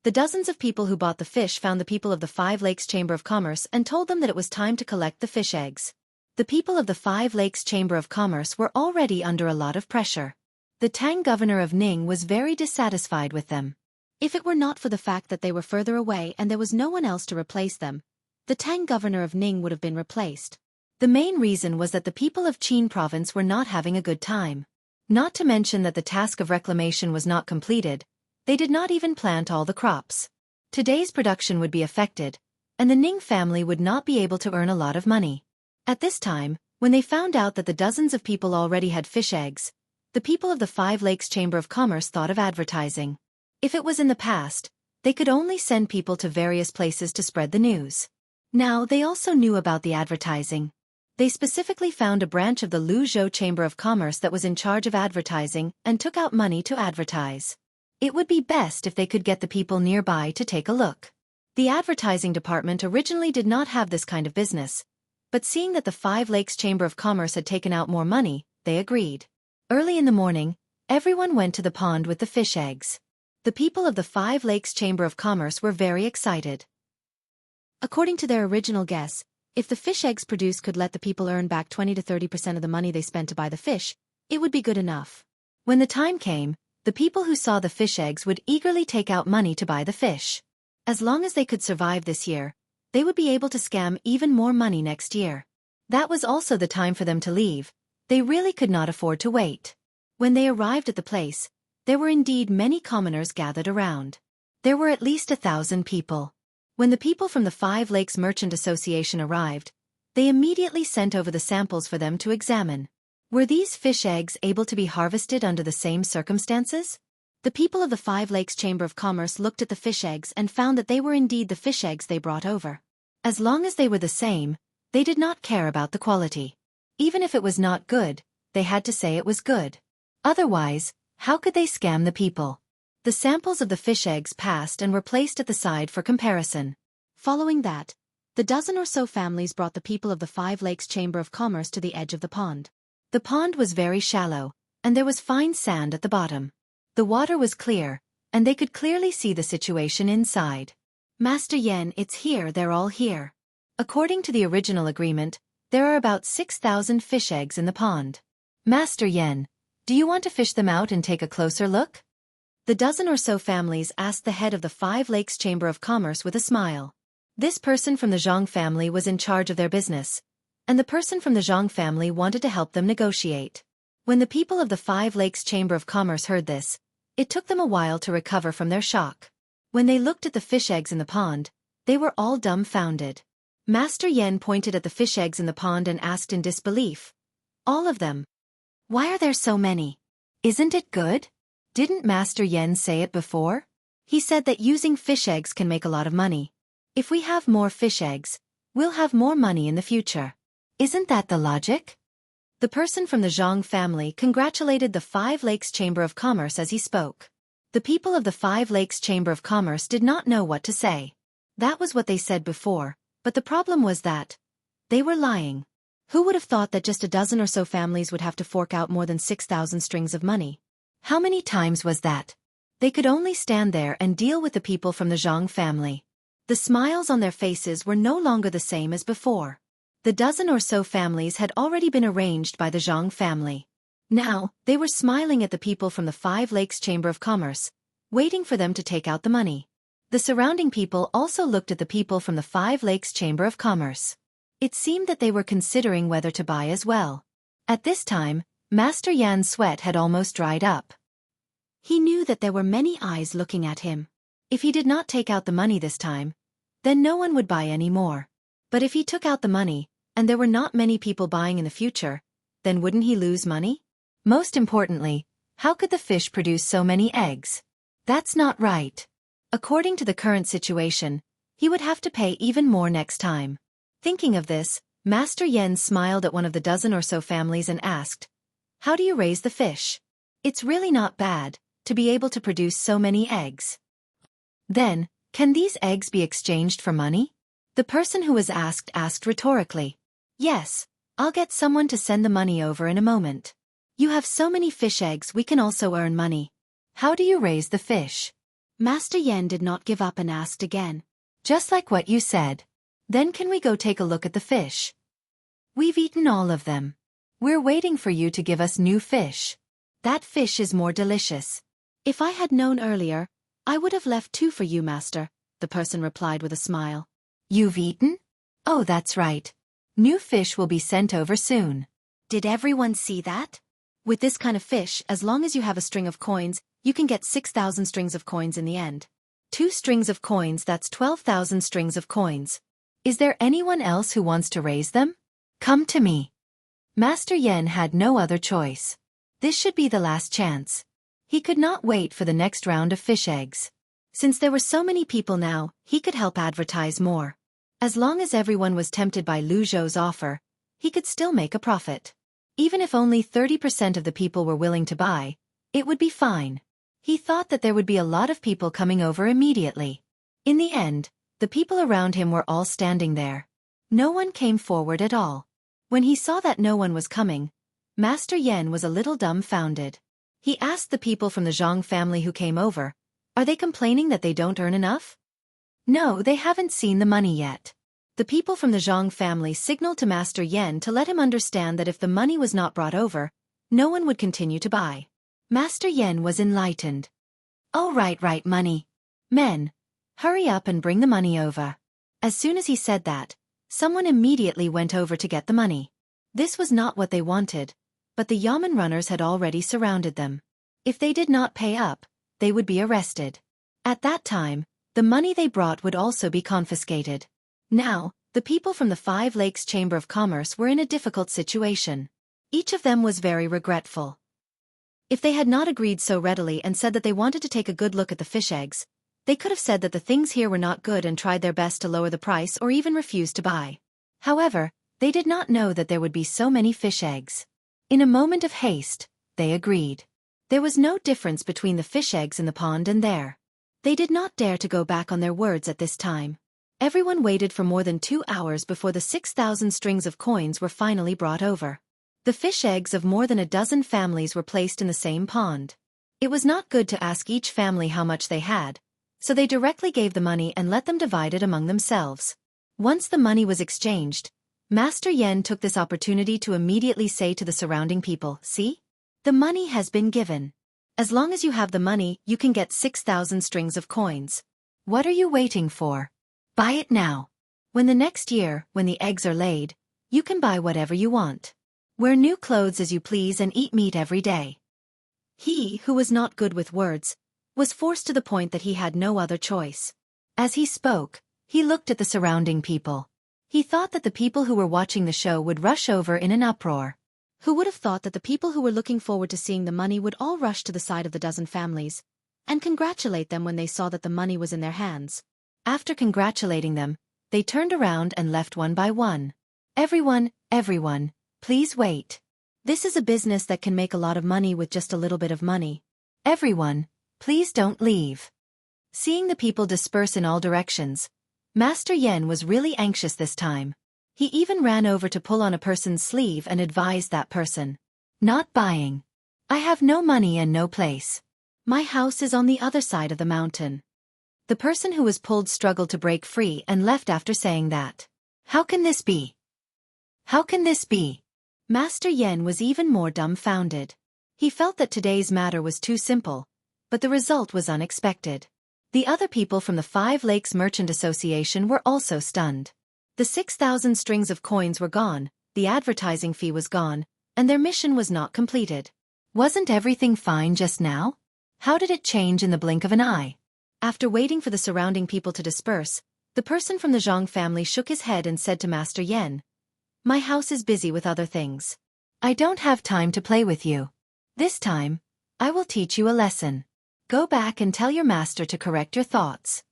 the dozens of people who bought the fish found the people of the Five Lakes Chamber of Commerce and told them that it was time to collect the fish eggs. The people of the Five Lakes Chamber of Commerce were already under a lot of pressure. The Tang governor of Ning was very dissatisfied with them. If it were not for the fact that they were further away and there was no one else to replace them, the Tang governor of Ning would have been replaced. The main reason was that the people of Qin province were not having a good time. Not to mention that the task of reclamation was not completed, they did not even plant all the crops. Today's production would be affected, and the Ning family would not be able to earn a lot of money. At this time, when they found out that the dozens of people already had fish eggs, the people of the Five Lakes Chamber of Commerce thought of advertising. If it was in the past, they could only send people to various places to spread the news. Now they also knew about the advertising. They specifically found a branch of the Luzhou Chamber of Commerce that was in charge of advertising and took out money to advertise. It would be best if they could get the people nearby to take a look. The advertising department originally did not have this kind of business, but seeing that the Five Lakes Chamber of Commerce had taken out more money, they agreed. Early in the morning, everyone went to the pond with the fish eggs. The people of the Five Lakes Chamber of Commerce were very excited. According to their original guess, if the fish eggs produced could let the people earn back 20 to 30% of the money they spent to buy the fish, it would be good enough. When the time came, the people who saw the fish eggs would eagerly take out money to buy the fish. As long as they could survive this year, they would be able to scam even more money next year. That was also the time for them to leave. They really could not afford to wait. When they arrived at the place, there were indeed many commoners gathered around. There were at least 1,000 people. When the people from the Five Lakes Merchant Association arrived, they immediately sent over the samples for them to examine. Were these fish eggs able to be harvested under the same circumstances? The people of the Five Lakes Chamber of Commerce looked at the fish eggs and found that they were indeed the fish eggs they brought over. As long as they were the same, they did not care about the quality. Even if it was not good, they had to say it was good. Otherwise, how could they scam the people? The samples of the fish eggs passed and were placed at the side for comparison. Following that, the dozen or so families brought the people of the Five Lakes Chamber of Commerce to the edge of the pond. The pond was very shallow, and there was fine sand at the bottom. The water was clear, and they could clearly see the situation inside. Master Yen, it's here, they're all here. According to the original agreement, there are about 6,000 fish eggs in the pond. Master Yen, do you want to fish them out and take a closer look? The dozen or so families asked the head of the Five Lakes Chamber of Commerce with a smile. This person from the Zhang family was in charge of their business, and the person from the Zhang family wanted to help them negotiate. When the people of the Five Lakes Chamber of Commerce heard this, it took them a while to recover from their shock. When they looked at the fish eggs in the pond, they were all dumbfounded. Master Yen pointed at the fish eggs in the pond and asked in disbelief. All of them. Why are there so many? Isn't it good? Didn't Master Yen say it before? He said that using fish eggs can make a lot of money. If we have more fish eggs, we'll have more money in the future. Isn't that the logic? The person from the Zhang family congratulated the Five Lakes Chamber of Commerce as he spoke. The people of the Five Lakes Chamber of Commerce did not know what to say. That was what they said before, but the problem was that they were lying. Who would have thought that just a dozen or so families would have to fork out more than 6,000 strings of money? How many times was that? They could only stand there and deal with the people from the Zhang family. The smiles on their faces were no longer the same as before. The dozen or so families had already been arranged by the Zhang family. Now, they were smiling at the people from the Five Lakes Chamber of Commerce, waiting for them to take out the money. The surrounding people also looked at the people from the Five Lakes Chamber of Commerce. It seemed that they were considering whether to buy as well. At this time, Master Yan's sweat had almost dried up. He knew that there were many eyes looking at him. If he did not take out the money this time, then no one would buy any more. But if he took out the money, and there were not many people buying in the future, then wouldn't he lose money? Most importantly, how could the fish produce so many eggs? That's not right. According to the current situation, he would have to pay even more next time. Thinking of this, Master Yen smiled at one of the dozen or so families and asked, "How do you raise the fish? It's really not bad to be able to produce so many eggs. Then, can these eggs be exchanged for money?" The person who was asked rhetorically. "Yes, I'll get someone to send the money over in a moment. You have so many fish eggs we can also earn money. How do you raise the fish?" Master Yen did not give up and asked again. "Just like what you said. Then can we go take a look at the fish? We've eaten all of them. We're waiting for you to give us new fish. That fish is more delicious. If I had known earlier, I would have left two for you, Master," the person replied with a smile. "You've eaten? Oh, that's right. New fish will be sent over soon." Did everyone see that? With this kind of fish, as long as you have a string of coins, you can get 6,000 strings of coins in the end. 2 strings of coins, that's 12,000 strings of coins. Is there anyone else who wants to raise them? Come to me. Master Yen had no other choice. This should be the last chance. He could not wait for the next round of fish eggs. Since there were so many people now, he could help advertise more. As long as everyone was tempted by Lu Zhou's offer, he could still make a profit. Even if only 30% of the people were willing to buy, it would be fine. He thought that there would be a lot of people coming over immediately. In the end, the people around him were all standing there. No one came forward at all. When he saw that no one was coming, Master Yen was a little dumbfounded. He asked the people from the Zhang family who came over, "Are they complaining that they don't earn enough?" "No, they haven't seen the money yet." The people from the Zhang family signaled to Master Yen to let him understand that if the money was not brought over, no one would continue to buy. Master Yen was enlightened. "Oh, right, money. Men, hurry up and bring the money over." As soon as he said that, someone immediately went over to get the money. This was not what they wanted, but the yamen runners had already surrounded them. If they did not pay up, they would be arrested. At that time, the money they brought would also be confiscated. Now, the people from the Five Lakes Chamber of Commerce were in a difficult situation. Each of them was very regretful. If they had not agreed so readily and said that they wanted to take a good look at the fish eggs, they could have said that the things here were not good and tried their best to lower the price or even refuse to buy. However, they did not know that there would be so many fish eggs. In a moment of haste, they agreed. There was no difference between the fish eggs in the pond and there. They did not dare to go back on their words at this time. Everyone waited for more than 2 hours before the 6,000 strings of coins were finally brought over. The fish eggs of more than a dozen families were placed in the same pond. It was not good to ask each family how much they had, so they directly gave the money and let them divide it among themselves. Once the money was exchanged, Master Yen took this opportunity to immediately say to the surrounding people, "See? The money has been given. As long as you have the money, you can get 6,000 strings of coins. What are you waiting for? Buy it now. When the next year, when the eggs are laid, you can buy whatever you want. Wear new clothes as you please and eat meat every day." He, who was not good with words, was forced to the point that he had no other choice. As he spoke, he looked at the surrounding people. He thought that the people who were watching the show would rush over in an uproar. Who would have thought that the people who were looking forward to seeing the money would all rush to the side of the dozen families and congratulate them when they saw that the money was in their hands. After congratulating them, they turned around and left one by one. Everyone, please wait. This is a business that can make a lot of money with just a little bit of money. Everyone, please don't leave. Seeing the people disperse in all directions, Master Yen was really anxious this time. He even ran over to pull on a person's sleeve and advised that person. Not buying. I have no money and no place. My house is on the other side of the mountain. The person who was pulled struggled to break free and left after saying that. How can this be? How can this be? Master Yen was even more dumbfounded. He felt that today's matter was too simple, but the result was unexpected. The other people from the Five Lakes Merchant Association were also stunned. The 6,000 strings of coins were gone, the advertising fee was gone, and their mission was not completed. Wasn't everything fine just now? How did it change in the blink of an eye? After waiting for the surrounding people to disperse, the person from the Zhang family shook his head and said to Master Yen, "My house is busy with other things. I don't have time to play with you. This time, I will teach you a lesson. Go back and tell your master to correct your thoughts."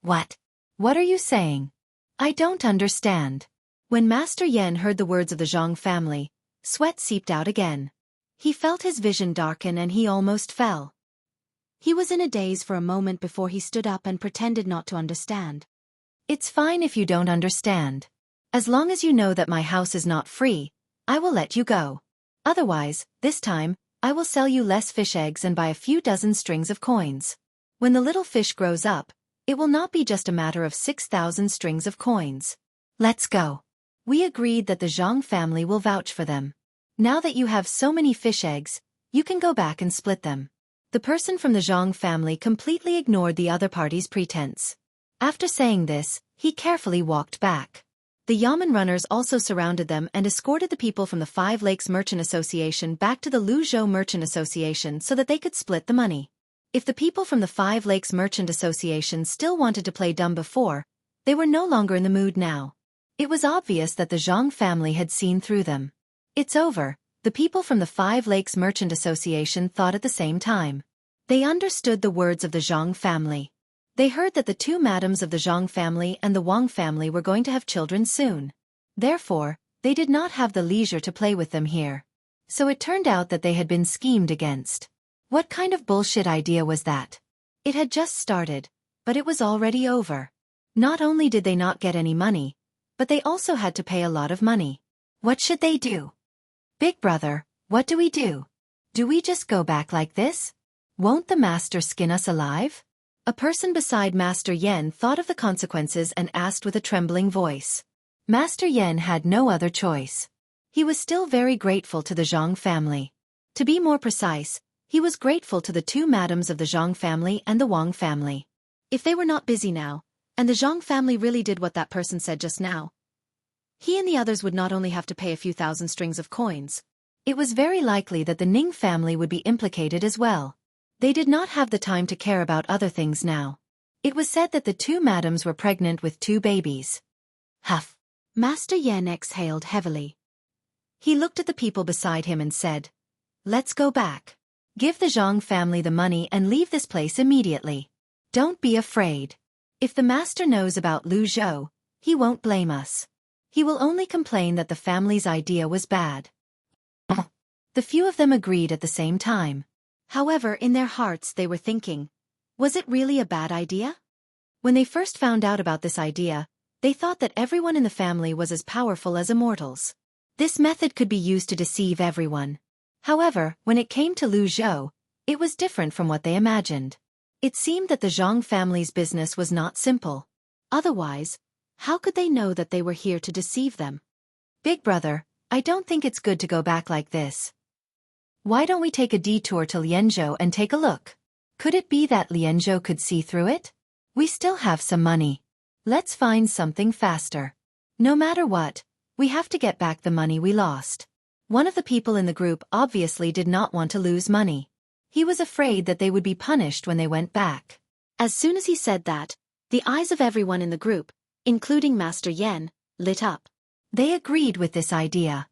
What? What are you saying? I don't understand. When Master Yen heard the words of the Zhang family, sweat seeped out again. He felt his vision darken and he almost fell. He was in a daze for a moment before he stood up and pretended not to understand. It's fine if you don't understand. As long as you know that my house is not free, I will let you go. Otherwise, this time, I will sell you less fish eggs and buy a few dozen strings of coins. When the little fish grows up, it will not be just a matter of 6,000 strings of coins. Let's go. We agreed that the Zhang family will vouch for them. Now that you have so many fish eggs, you can go back and split them. The person from the Zhang family completely ignored the other party's pretense. After saying this, he carefully walked back. The Yamen runners also surrounded them and escorted the people from the Five Lakes Merchant Association back to the Luzhou Merchant Association so that they could split the money. If the people from the Five Lakes Merchant Association still wanted to play dumb before, they were no longer in the mood now. It was obvious that the Zhang family had seen through them. It's over, the people from the Five Lakes Merchant Association thought at the same time. They understood the words of the Zhang family. They heard that the two madams of the Zhang family and the Wang family were going to have children soon. Therefore, they did not have the leisure to play with them here. So it turned out that they had been schemed against. What kind of bullshit idea was that? It had just started, but it was already over. Not only did they not get any money, but they also had to pay a lot of money. What should they do? Big brother, what do we do? Do we just go back like this? Won't the master skin us alive? A person beside Master Yen thought of the consequences and asked with a trembling voice. Master Yen had no other choice. He was still very grateful to the Zhang family. To be more precise, he was grateful to the two madams of the Zhang family and the Wang family. If they were not busy now, and the Zhang family really did what that person said just now, he and the others would not only have to pay a few thousand strings of coins. It was very likely that the Ning family would be implicated as well. They did not have the time to care about other things now. It was said that the two madams were pregnant with 2 babies. Huff. Master Yen exhaled heavily. He looked at the people beside him and said, "Let's go back. Give the Zhang family the money and leave this place immediately. Don't be afraid. If the master knows about Luzhou, he won't blame us. He will only complain that the family's idea was bad." The few of them agreed at the same time. However, in their hearts they were thinking, was it really a bad idea? When they first found out about this idea, they thought that everyone in the family was as powerful as immortals. This method could be used to deceive everyone. However, when it came to Luzhou, it was different from what they imagined. It seemed that the Zhang family's business was not simple. Otherwise, how could they know that they were here to deceive them? Big brother, I don't think it's good to go back like this. Why don't we take a detour to Lianzhou and take a look? Could it be that Lianzhou could see through it? We still have some money. Let's find something faster. No matter what, we have to get back the money we lost. One of the people in the group obviously did not want to lose money. He was afraid that they would be punished when they went back. As soon as he said that, the eyes of everyone in the group, including Master Yen, lit up. They agreed with this idea.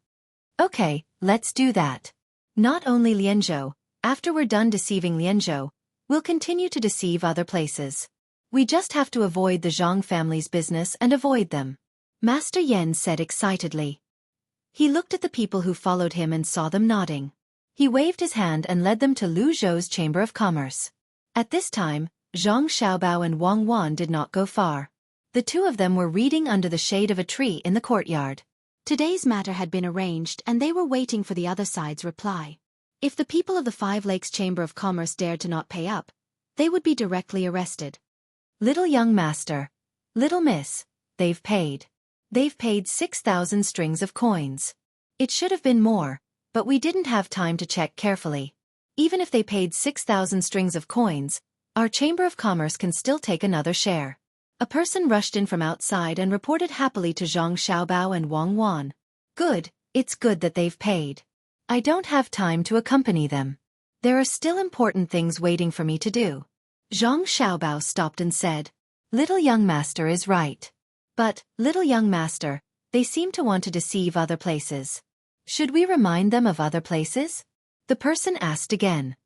Okay, let's do that. Not only Lianzhou, after we're done deceiving Lianzhou, we'll continue to deceive other places. We just have to avoid the Zhang family's business and avoid them. Master Yen said excitedly. He looked at the people who followed him and saw them nodding. He waved his hand and led them to Lu Zhou's Chamber of Commerce. At this time, Zhang Xiaobao and Wang Wan did not go far. The two of them were reading under the shade of a tree in the courtyard. Today's matter had been arranged and they were waiting for the other side's reply. If the people of the Five Lakes Chamber of Commerce dared to not pay up, they would be directly arrested. Little young master, little miss, they've paid. They've paid 6,000 strings of coins. It should have been more, but we didn't have time to check carefully. Even if they paid 6,000 strings of coins, our Chamber of Commerce can still take another share. A person rushed in from outside and reported happily to Zhang Xiaobao and Wang Wan. Good, it's good that they've paid. I don't have time to accompany them. There are still important things waiting for me to do. Zhang Xiaobao stopped and said, Little young master is right. But, little young master, they seem to want to deceive other places. Should we remind them of other places? The person asked again.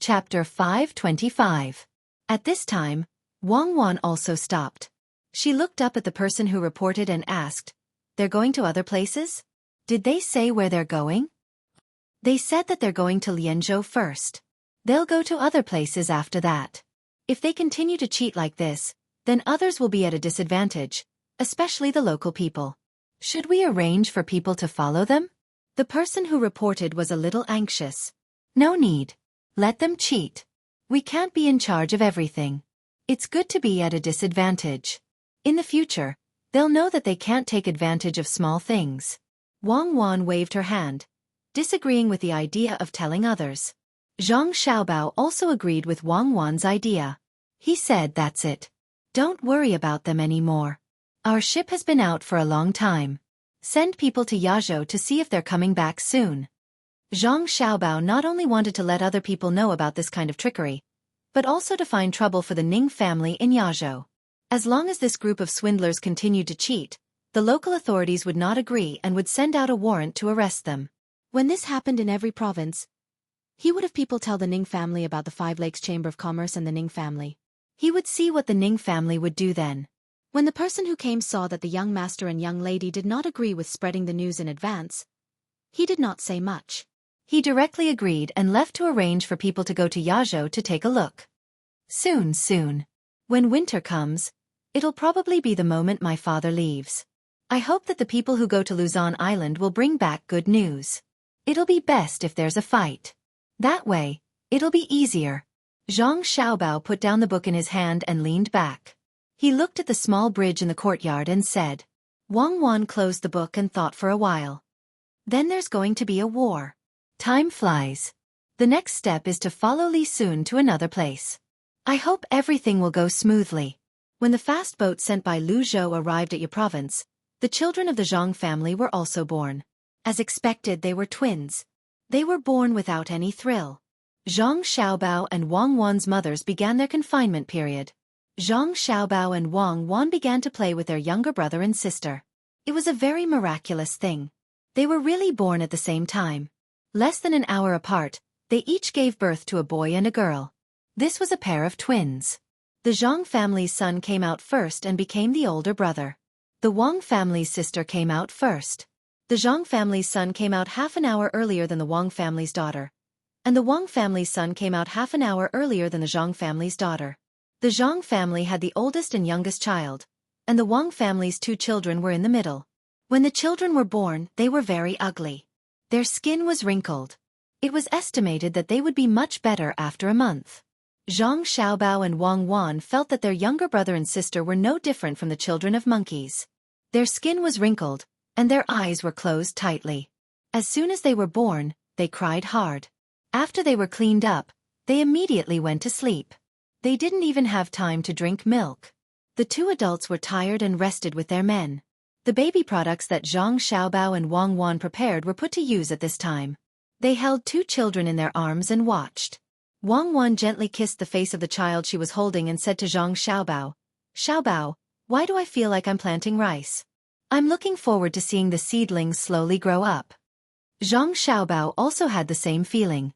Chapter 525. At this time, Wang Wan also stopped. She looked up at the person who reported and asked, They're going to other places? Did they say where they're going? They said that they're going to Lianzhou first. They'll go to other places after that. If they continue to cheat like this, then others will be at a disadvantage, especially the local people. Should we arrange for people to follow them? The person who reported was a little anxious. No need. Let them cheat. We can't be in charge of everything. It's good to be at a disadvantage. In the future, they'll know that they can't take advantage of small things. Wang Wan waved her hand, disagreeing with the idea of telling others. Zhang Xiaobao also agreed with Wang Wan's idea. He said, That's it. Don't worry about them anymore. Our ship has been out for a long time. Send people to Yazhou to see if they're coming back soon. Zhang Xiaobao not only wanted to let other people know about this kind of trickery, but also to find trouble for the Ning family in Yazhou. As long as this group of swindlers continued to cheat, the local authorities would not agree and would send out a warrant to arrest them. When this happened in every province, he would have people tell the Ning family about the Five Lakes Chamber of Commerce and the Ning family. He would see what the Ning family would do then. When the person who came saw that the young master and young lady did not agree with spreading the news in advance, he did not say much. He directly agreed and left to arrange for people to go to Yazhou to take a look. Soon. When winter comes, it'll probably be the moment my father leaves. I hope that the people who go to Luzon Island will bring back good news. It'll be best if there's a fight. That way, it'll be easier. Zhang Xiaobao put down the book in his hand and leaned back. He looked at the small bridge in the courtyard and said. Wang Wan closed the book and thought for a while. Then there's going to be a war. Time flies. The next step is to follow Li Sun to another place. I hope everything will go smoothly. When the fast boat sent by Lu Zhou arrived at Yi province, the children of the Zhang family were also born. As expected, they were twins. They were born without any thrill. Zhang Xiaobao and Wang Wan's mothers began their confinement period. Zhang Xiaobao and Wang Wan began to play with their younger brother and sister. It was a very miraculous thing. They were really born at the same time. Less than an hour apart, they each gave birth to a boy and a girl. This was a pair of twins. The Zhang family's son came out first and became the older brother. The Wang family's sister came out first. The Zhang family's son came out half an hour earlier than the Wang family's daughter. And the Wang family's son came out half an hour earlier than the Zhang family's daughter. The Zhang family had the oldest and youngest child, and the Wang family's two children were in the middle. When the children were born, they were very ugly. Their skin was wrinkled. It was estimated that they would be much better after a month. Zhang Xiaobao and Wang Wan felt that their younger brother and sister were no different from the children of monkeys. Their skin was wrinkled, and their eyes were closed tightly. As soon as they were born, they cried hard. After they were cleaned up, they immediately went to sleep. They didn't even have time to drink milk. The two adults were tired and rested with their men. The baby products that Zhang Xiaobao and Wang Wan prepared were put to use at this time. They held two children in their arms and watched. Wang Wan gently kissed the face of the child she was holding and said to Zhang Xiaobao, Xiaobao, why do I feel like I'm planting rice? I'm looking forward to seeing the seedlings slowly grow up. Zhang Xiaobao also had the same feeling.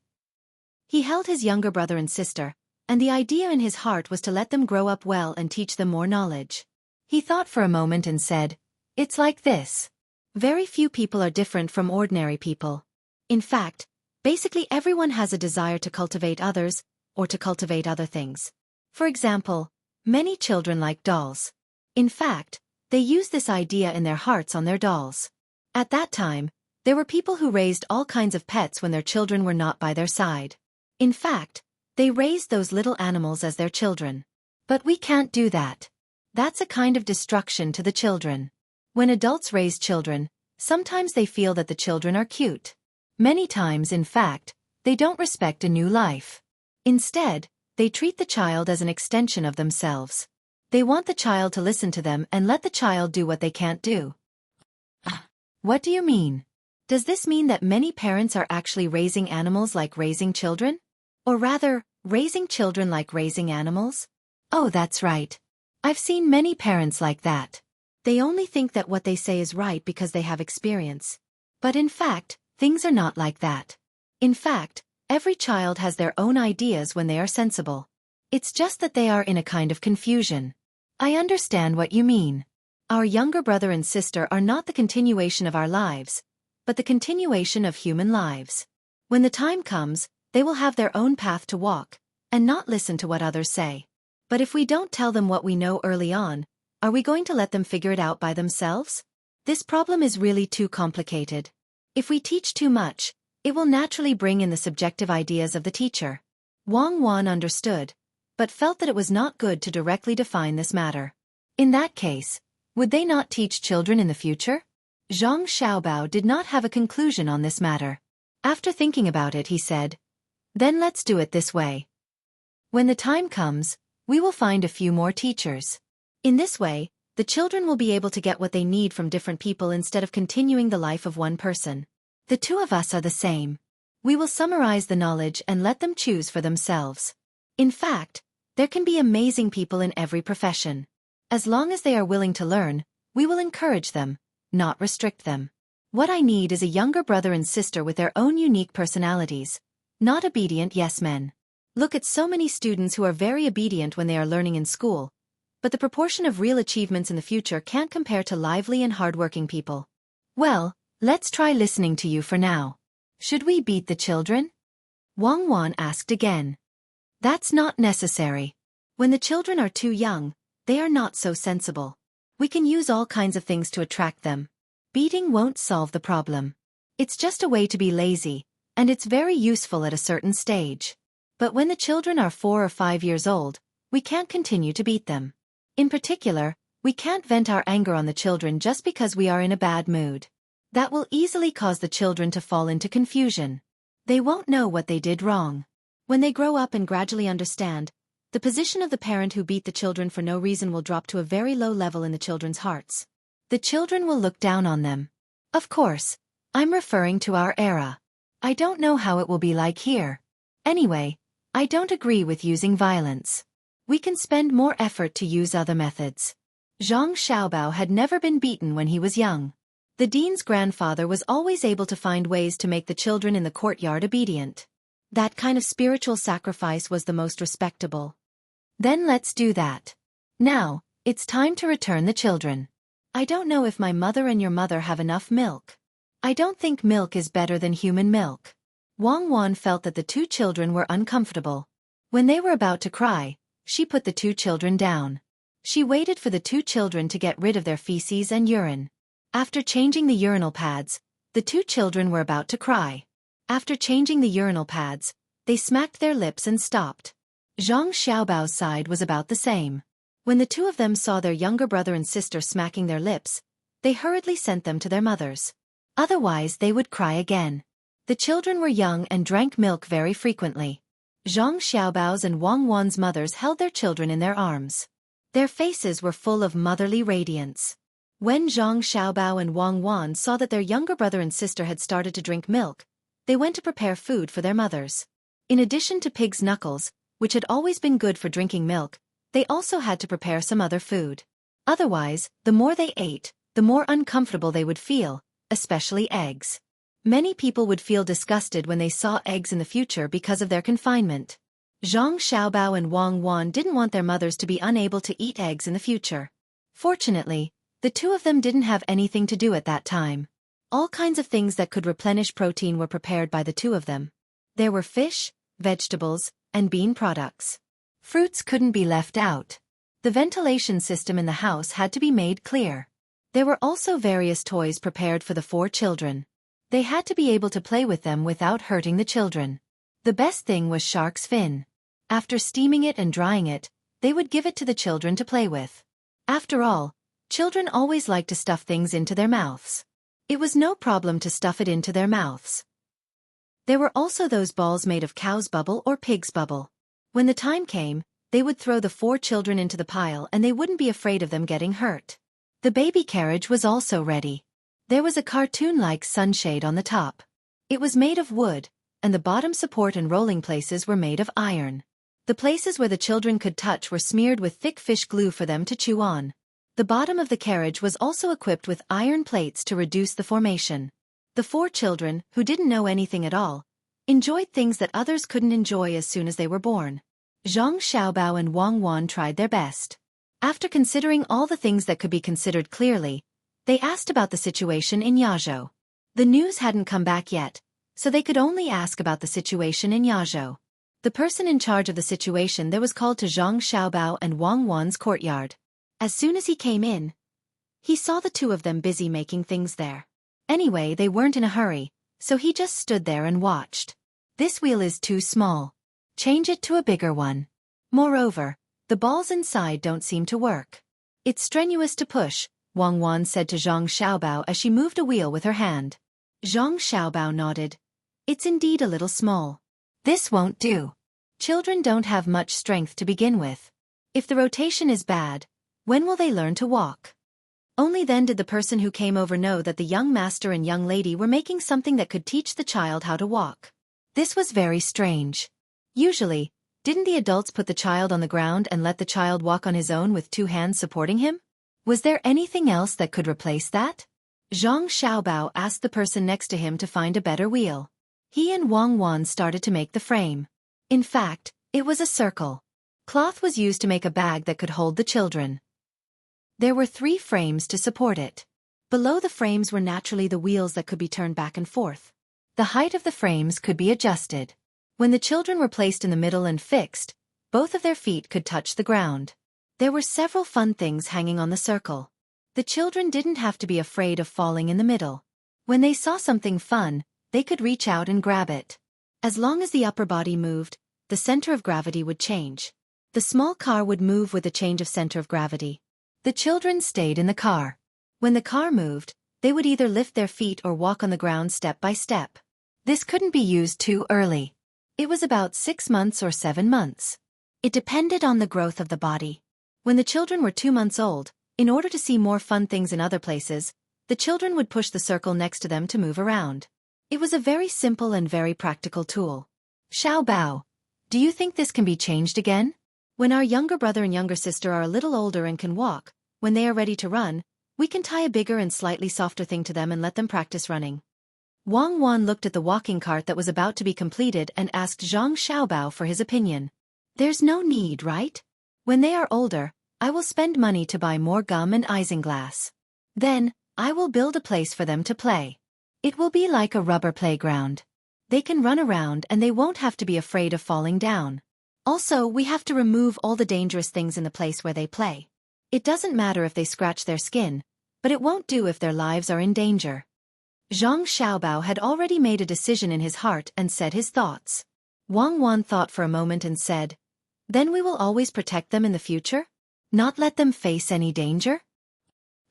He held his younger brother and sister, and the idea in his heart was to let them grow up well and teach them more knowledge. He thought for a moment and said, "It's like this. Very few people are different from ordinary people. In fact, basically everyone has a desire to cultivate others, or to cultivate other things. For example, many children like dolls. In fact, they use this idea in their hearts on their dolls. At that time, there were people who raised all kinds of pets when their children were not by their side. In fact, they raised those little animals as their children. But we can't do that. That's a kind of destruction to the children. When adults raise children, sometimes they feel that the children are cute. Many times, in fact, they don't respect a new life. Instead, they treat the child as an extension of themselves. They want the child to listen to them and let the child do what they can't do." What do you mean? Does this mean that many parents are actually raising animals like raising children? Or rather, raising children like raising animals? Oh, that's right. I've seen many parents like that. They only think that what they say is right because they have experience. But in fact, things are not like that. In fact, every child has their own ideas when they are sensible. It's just that they are in a kind of confusion. I understand what you mean. Our younger brother and sister are not the continuation of our lives, but the continuation of human lives. When the time comes, they will have their own path to walk, and not listen to what others say. But if we don't tell them what we know early on, are we going to let them figure it out by themselves? This problem is really too complicated. If we teach too much, it will naturally bring in the subjective ideas of the teacher. Wang Wan understood, but felt that it was not good to directly define this matter. In that case, would they not teach children in the future? Zhang Xiaobao did not have a conclusion on this matter. After thinking about it, he said, "Then let's do it this way. When the time comes, we will find a few more teachers. In this way, the children will be able to get what they need from different people instead of continuing the life of one person. The two of us are the same. We will summarize the knowledge and let them choose for themselves. In fact, there can be amazing people in every profession. As long as they are willing to learn, we will encourage them, not restrict them. What I need is a younger brother and sister with their own unique personalities, not obedient yes-men. Look at so many students who are very obedient when they are learning in school, but the proportion of real achievements in the future can't compare to lively and hardworking people. Well, let's try listening to you for now. Should we beat the children?" Wang Wan asked again. "That's not necessary. When the children are too young, they are not so sensible. We can use all kinds of things to attract them. Beating won't solve the problem. It's just a way to be lazy, and it's very useful at a certain stage. But when the children are 4 or 5 years old, we can't continue to beat them. In particular, we can't vent our anger on the children just because we are in a bad mood. That will easily cause the children to fall into confusion. They won't know what they did wrong. When they grow up and gradually understand, the position of the parent who beat the children for no reason will drop to a very low level in the children's hearts. The children will look down on them. Of course, I'm referring to our era. I don't know how it will be like here. Anyway, I don't agree with using violence. We can spend more effort to use other methods." Zhang Xiaobao had never been beaten when he was young. The dean's grandfather was always able to find ways to make the children in the courtyard obedient. That kind of spiritual sacrifice was the most respectable. Then let's do that. Now, it's time to return the children. I don't know if my mother and your mother have enough milk. I don't think milk is better than human milk. Wang Wan felt that the two children were uncomfortable. When they were about to cry, she put the two children down. She waited for the two children to get rid of their feces and urine. After changing the urinal pads, the two children were about to cry. After changing the urinal pads, they smacked their lips and stopped. Zhang Xiaobao's side was about the same. When the two of them saw their younger brother and sister smacking their lips, they hurriedly sent them to their mothers. Otherwise they would cry again. The children were young and drank milk very frequently. Zhang Xiaobao's and Wang Wan's mothers held their children in their arms. Their faces were full of motherly radiance. When Zhang Xiaobao and Wang Wan saw that their younger brother and sister had started to drink milk, they went to prepare food for their mothers. In addition to pig's knuckles, which had always been good for drinking milk, they also had to prepare some other food. Otherwise, the more they ate, the more uncomfortable they would feel, especially eggs. Many people would feel disgusted when they saw eggs in the future because of their confinement. Zhang Xiaobao and Wang Wan didn't want their mothers to be unable to eat eggs in the future. Fortunately, the two of them didn't have anything to do at that time. All kinds of things that could replenish protein were prepared by the two of them. There were fish, vegetables, and bean products. Fruits couldn't be left out. The ventilation system in the house had to be made clear. There were also various toys prepared for the four children. They had to be able to play with them without hurting the children. The best thing was shark's fin. After steaming it and drying it, they would give it to the children to play with. After all, children always like to stuff things into their mouths. It was no problem to stuff it into their mouths. There were also those balls made of cow's bubble or pig's bubble. When the time came, they would throw the four children into the pile and they wouldn't be afraid of them getting hurt. The baby carriage was also ready. There was a cartoon-like sunshade on the top. It was made of wood, and the bottom support and rolling places were made of iron. The places where the children could touch were smeared with thick fish glue for them to chew on. The bottom of the carriage was also equipped with iron plates to reduce the formation. The four children, who didn't know anything at all, enjoyed things that others couldn't enjoy as soon as they were born. Zhang Xiaobao and Wang Wan tried their best. After considering all the things that could be considered clearly, they asked about the situation in Yazhou. The news hadn't come back yet, so they could only ask about the situation in Yazhou. The person in charge of the situation there was called to Zhang Xiaobao and Wang Wan's courtyard. As soon as he came in, he saw the two of them busy making things there. Anyway, they weren't in a hurry, so he just stood there and watched. This wheel is too small. Change it to a bigger one. Moreover, the balls inside don't seem to work. It's strenuous to push, Wang Wan said to Zhang Xiaobao as she moved a wheel with her hand. Zhang Xiaobao nodded. It's indeed a little small. This won't do. Children don't have much strength to begin with. If the rotation is bad, when will they learn to walk? Only then did the person who came over know that the young master and young lady were making something that could teach the child how to walk. This was very strange. Usually, didn't the adults put the child on the ground and let the child walk on his own with two hands supporting him? Was there anything else that could replace that? Zhang Xiaobao asked the person next to him to find a better wheel. He and Wang Wan started to make the frame. In fact, it was a circle. Cloth was used to make a bag that could hold the children. There were 3 frames to support it. Below the frames were naturally the wheels that could be turned back and forth. The height of the frames could be adjusted. When the children were placed in the middle and fixed, both of their feet could touch the ground. There were several fun things hanging on the circle. The children didn't have to be afraid of falling in the middle. When they saw something fun, they could reach out and grab it. As long as the upper body moved, the center of gravity would change. The small car would move with the change of center of gravity. The children stayed in the car. When the car moved, they would either lift their feet or walk on the ground step by step. This couldn't be used too early. It was about 6 months or 7 months. It depended on the growth of the body. When the children were 2 months old, in order to see more fun things in other places, the children would push the circle next to them to move around. It was a very simple and very practical tool. Xiao Bao, do you think this can be changed again? When our younger brother and younger sister are a little older and can walk, when they are ready to run, we can tie a bigger and slightly softer thing to them and let them practice running. Wang Wan looked at the walking cart that was about to be completed and asked Zhang Xiaobao for his opinion. There's no need, right? When they are older, I will spend money to buy more gum and isinglass. Then, I will build a place for them to play. It will be like a rubber playground. They can run around and they won't have to be afraid of falling down. Also, we have to remove all the dangerous things in the place where they play. It doesn't matter if they scratch their skin, but it won't do if their lives are in danger. Zhang Xiaobao had already made a decision in his heart and said his thoughts. Wang Wan thought for a moment and said, then we will always protect them in the future? Not let them face any danger?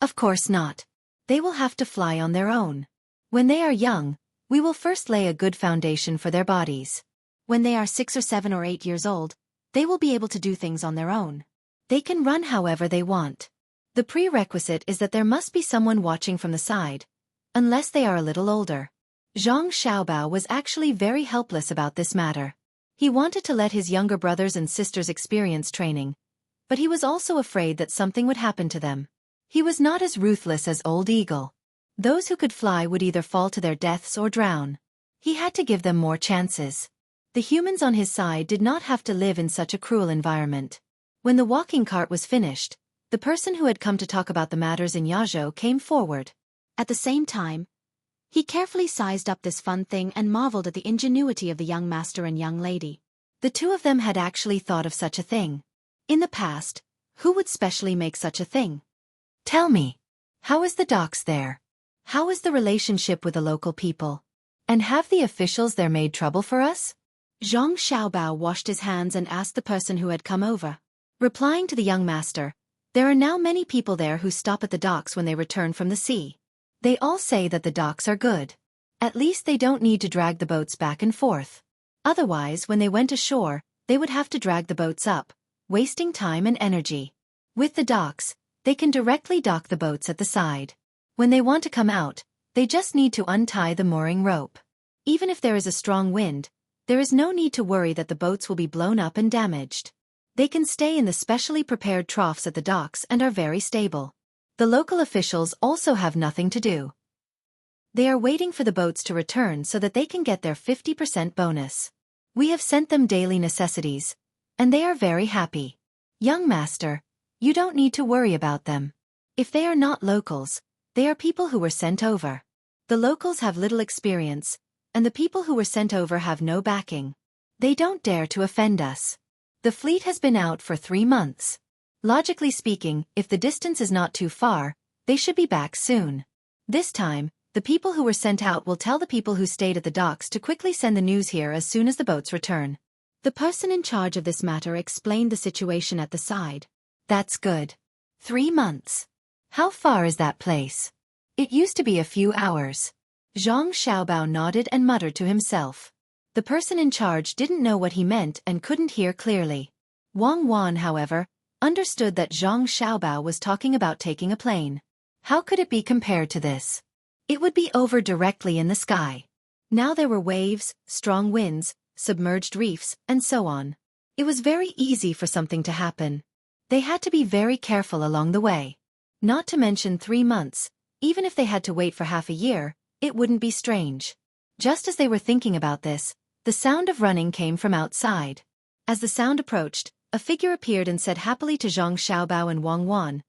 Of course not. They will have to fly on their own. When they are young, we will first lay a good foundation for their bodies. When they are 6 or 7 or 8 years old, they will be able to do things on their own. They can run however they want. The prerequisite is that there must be someone watching from the side, unless they are a little older. Zhang Xiaobao was actually very helpless about this matter. He wanted to let his younger brothers and sisters experience training, but he was also afraid that something would happen to them. He was not as ruthless as Old Eagle. Those who could fly would either fall to their deaths or drown. He had to give them more chances. The humans on his side did not have to live in such a cruel environment. When the walking cart was finished, the person who had come to talk about the matters in Yazhou came forward. At the same time, he carefully sized up this fun thing and marveled at the ingenuity of the young master and young lady. The two of them had actually thought of such a thing. In the past, who would specially make such a thing? Tell me, how is the docks there? How is the relationship with the local people? And have the officials there made trouble for us? Zhang Xiaobao washed his hands and asked the person who had come over. Replying to the young master, there are now many people there who stop at the docks when they return from the sea. They all say that the docks are good. At least they don't need to drag the boats back and forth. Otherwise, when they went ashore, they would have to drag the boats up, wasting time and energy. With the docks, they can directly dock the boats at the side. When they want to come out, they just need to untie the mooring rope. Even if there is a strong wind, there is no need to worry that the boats will be blown up and damaged. They can stay in the specially prepared troughs at the docks and are very stable. The local officials also have nothing to do. They are waiting for the boats to return so that they can get their 50% bonus. We have sent them daily necessities, and they are very happy. Young master, you don't need to worry about them. If they are not locals, they are people who were sent over. The locals have little experience, and the people who were sent over have no backing. They don't dare to offend us. The fleet has been out for 3 months. Logically speaking, if the distance is not too far, they should be back soon. This time, the people who were sent out will tell the people who stayed at the docks to quickly send the news here as soon as the boats return. The person in charge of this matter explained the situation at the side. That's good. 3 months. How far is that place? It used to be a few hours. Zhang Xiaobao nodded and muttered to himself. The person in charge didn't know what he meant and couldn't hear clearly. Wang Wan, however, understood that Zhang Xiaobao was talking about taking a plane. How could it be compared to this? It would be over directly in the sky. Now there were waves, strong winds, submerged reefs, and so on. It was very easy for something to happen. They had to be very careful along the way. Not to mention 3 months, even if they had to wait for half a year, it wouldn't be strange. Just as they were thinking about this, the sound of running came from outside. As the sound approached, a figure appeared and said happily to Zhang Xiaobao and Wang Wan,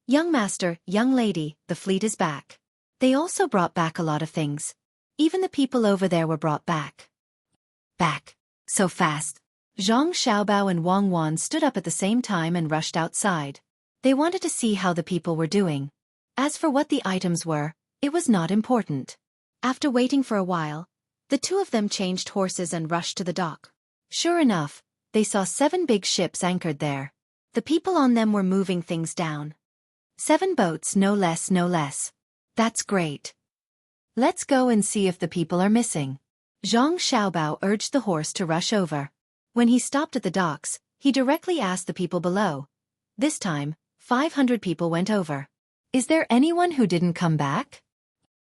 "Young master, young lady, the fleet is back." They also brought back a lot of things. Even the people over there were brought back. Back. So fast. Zhang Xiaobao and Wang Wan stood up at the same time and rushed outside. They wanted to see how the people were doing. As for what the items were, it was not important. After waiting for a while, the two of them changed horses and rushed to the dock. Sure enough, they saw 7 big ships anchored there. The people on them were moving things down. 7 boats, no less, no less. That's great. Let's go and see if the people are missing. Zhang Xiaobao urged the horse to rush over. When he stopped at the docks, he directly asked the people below. This time, 500 people went over. Is there anyone who didn't come back?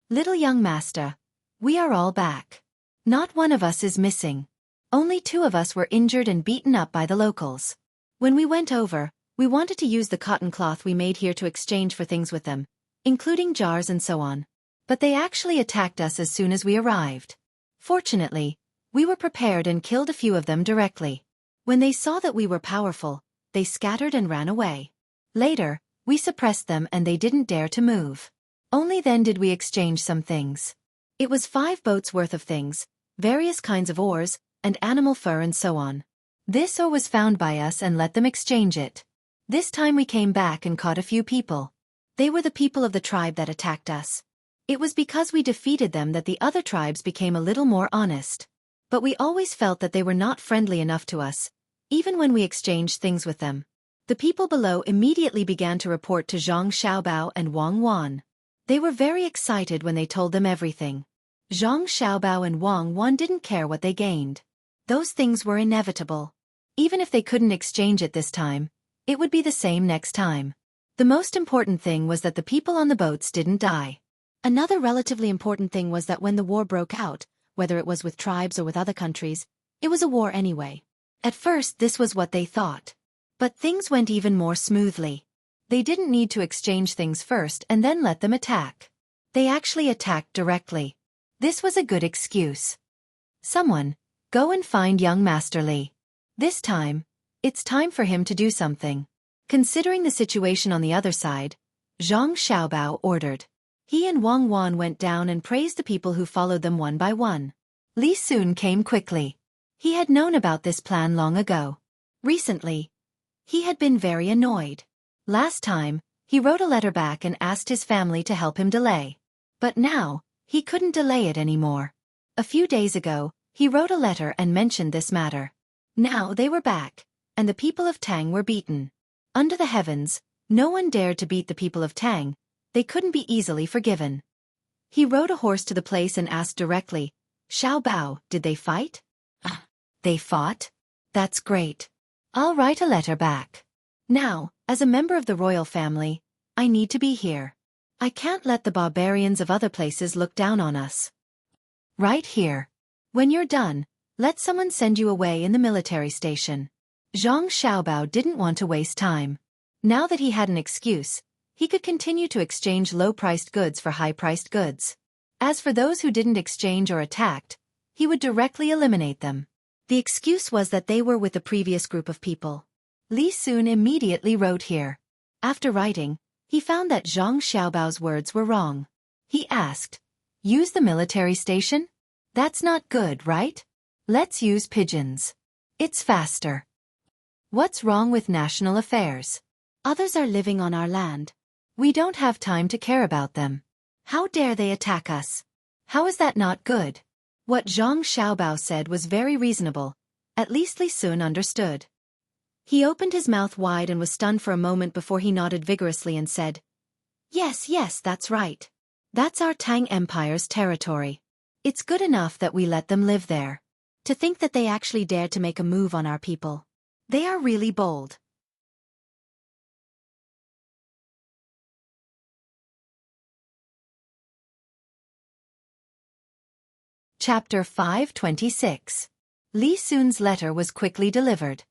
Little young master, we are all back. Not one of us is missing. Only 2 of us were injured and beaten up by the locals. When we went over, we wanted to use the cotton cloth we made here to exchange for things with them, including jars and so on. But they actually attacked us as soon as we arrived. Fortunately, we were prepared and killed a few of them directly. When they saw that we were powerful, they scattered and ran away. Later, we suppressed them and they didn't dare to move. Only then did we exchange some things. It was 5 boats worth of things, various kinds of oars, and animal fur and so on. This ore was found by us and let them exchange it. This time we came back and caught a few people. They were the people of the tribe that attacked us. It was because we defeated them that the other tribes became a little more honest. But we always felt that they were not friendly enough to us, even when we exchanged things with them. The people below immediately began to report to Zhang Xiaobao and Wang Wan. They were very excited when they told them everything. Zhang Xiaobao and Wang Wan didn't care what they gained. Those things were inevitable. Even if they couldn't exchange it this time, it would be the same next time. The most important thing was that the people on the boats didn't die. Another relatively important thing was that when the war broke out, whether it was with tribes or with other countries, it was a war anyway. At first this was what they thought. But things went even more smoothly. They didn't need to exchange things first and then let them attack. They actually attacked directly. This was a good excuse. Someone, Go and find young Master Li. This time, it's time for him to do something. Considering the situation on the other side, Zhang Xiaobao ordered. He and Wang Wan went down and praised the people who followed them one by one. Li Sun came quickly. He had known about this plan long ago. Recently, he had been very annoyed. Last time, he wrote a letter back and asked his family to help him delay. But now, he couldn't delay it anymore. A few days ago, he wrote a letter and mentioned this matter. Now they were back, and the people of Tang were beaten. Under the heavens, no one dared to beat the people of Tang. They couldn't be easily forgiven. He rode a horse to the place and asked directly, Xiao Bao, did they fight? They fought? That's great. I'll write a letter back. Now, as a member of the royal family, I need to be here. I can't let the barbarians of other places look down on us. Right here. When you're done, let someone send you away in the military station. Zhang Xiaobao didn't want to waste time. Now that he had an excuse, he could continue to exchange low-priced goods for high-priced goods. As for those who didn't exchange or attacked, he would directly eliminate them. The excuse was that they were with the previous group of people. Li Sun immediately wrote here. After writing, he found that Zhang Xiaobao's words were wrong. He asked, use the military station? That's not good, right? Let's use pigeons. It's faster. What's wrong with national affairs? Others are living on our land. We don't have time to care about them. How dare they attack us? How is that not good? What Zhang Xiaobao said was very reasonable. At least Li Sun understood. He opened his mouth wide and was stunned for a moment before he nodded vigorously and said, yes, that's right. That's our Tang Empire's territory. It's good enough that we let them live there. To think that they actually dared to make a move on our people. They are really bold. Chapter 526. Li Sun's letter was quickly delivered.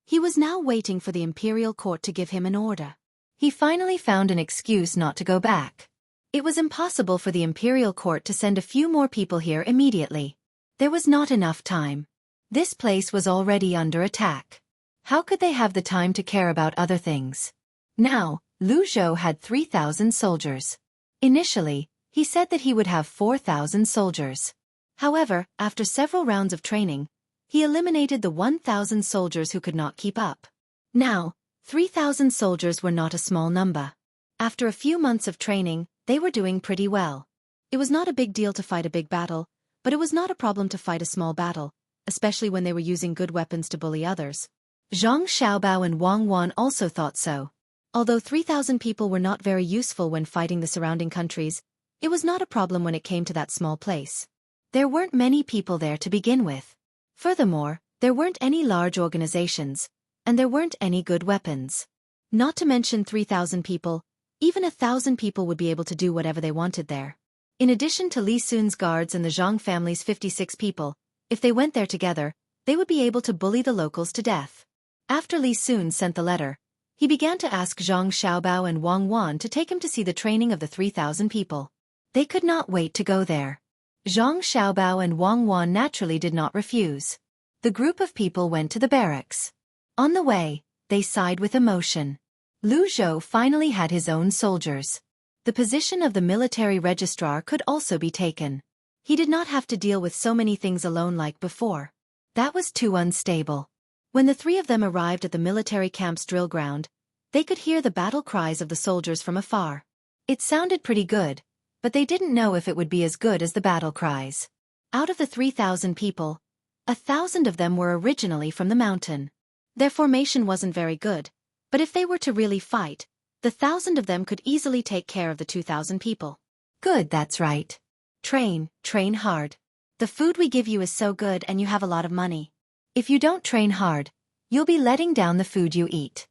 He was now waiting for the imperial court to give him an order. He finally found an excuse not to go back. It was impossible for the imperial court to send a few more people here immediately. There was not enough time. This place was already under attack. How could they have the time to care about other things? Now, Lu Zhou had 3,000 soldiers. Initially, he said that he would have 4,000 soldiers. However, after several rounds of training, he eliminated the 1,000 soldiers who could not keep up. Now, 3,000 soldiers were not a small number. After a few months of training, they were doing pretty well. It was not a big deal to fight a big battle, but it was not a problem to fight a small battle, especially when they were using good weapons to bully others. Zhang Xiaobao and Wang Wan also thought so. Although 3,000 people were not very useful when fighting the surrounding countries, it was not a problem when it came to that small place. There weren't many people there to begin with. Furthermore, there weren't any large organizations, and there weren't any good weapons. Not to mention 3,000 people, even 1,000 people would be able to do whatever they wanted there. In addition to Li Sun's guards and the Zhang family's 56 people, if they went there together, they would be able to bully the locals to death. After Li Sun sent the letter, he began to ask Zhang Xiaobao and Wang Wan to take him to see the training of the 3,000 people. They could not wait to go there. Zhang Xiaobao and Wang Wan naturally did not refuse. The group of people went to the barracks. On the way, they sighed with emotion. Lu Zhou finally had his own soldiers. The position of the military registrar could also be taken. He did not have to deal with so many things alone like before. That was too unstable. When the three of them arrived at the military camp's drill ground, they could hear the battle cries of the soldiers from afar. It sounded pretty good, but they didn't know if it would be as good as the battle cries. Out of the 3,000 people, 1,000 of them were originally from the mountain. Their formation wasn't very good, but if they were to really fight, the 1,000 of them could easily take care of the 2,000 people. Good, that's right. Train hard. The food we give you is so good and you have a lot of money. If you don't train hard, you'll be letting down the food you eat.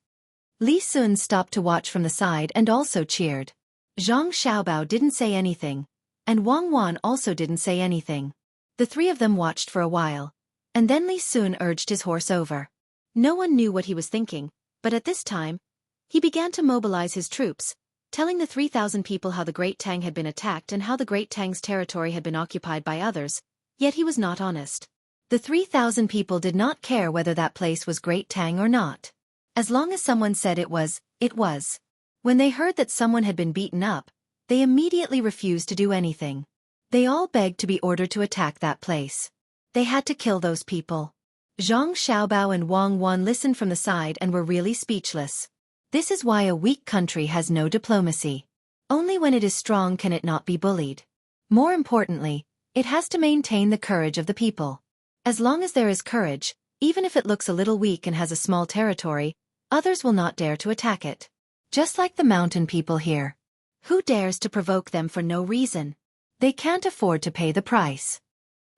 Li Sun stopped to watch from the side and also cheered. Zhang Xiaobao didn't say anything, and Wang Wan also didn't say anything. The three of them watched for a while, and then Li Sun urged his horse over. No one knew what he was thinking, but at this time, he began to mobilize his troops, telling the 3,000 people how the Great Tang had been attacked and how the Great Tang's territory had been occupied by others, yet he was not honest. The 3,000 people did not care whether that place was Great Tang or not. As long as someone said it was, it was. When they heard that someone had been beaten up, they immediately refused to do anything. They all begged to be ordered to attack that place. They had to kill those people. Zhang Xiaobao and Wang Wan listened from the side and were really speechless. This is why a weak country has no diplomacy. Only when it is strong can it not be bullied. More importantly, it has to maintain the courage of the people. As long as there is courage, even if it looks a little weak and has a small territory, others will not dare to attack it. Just like the mountain people here. Who dares to provoke them for no reason? They can't afford to pay the price.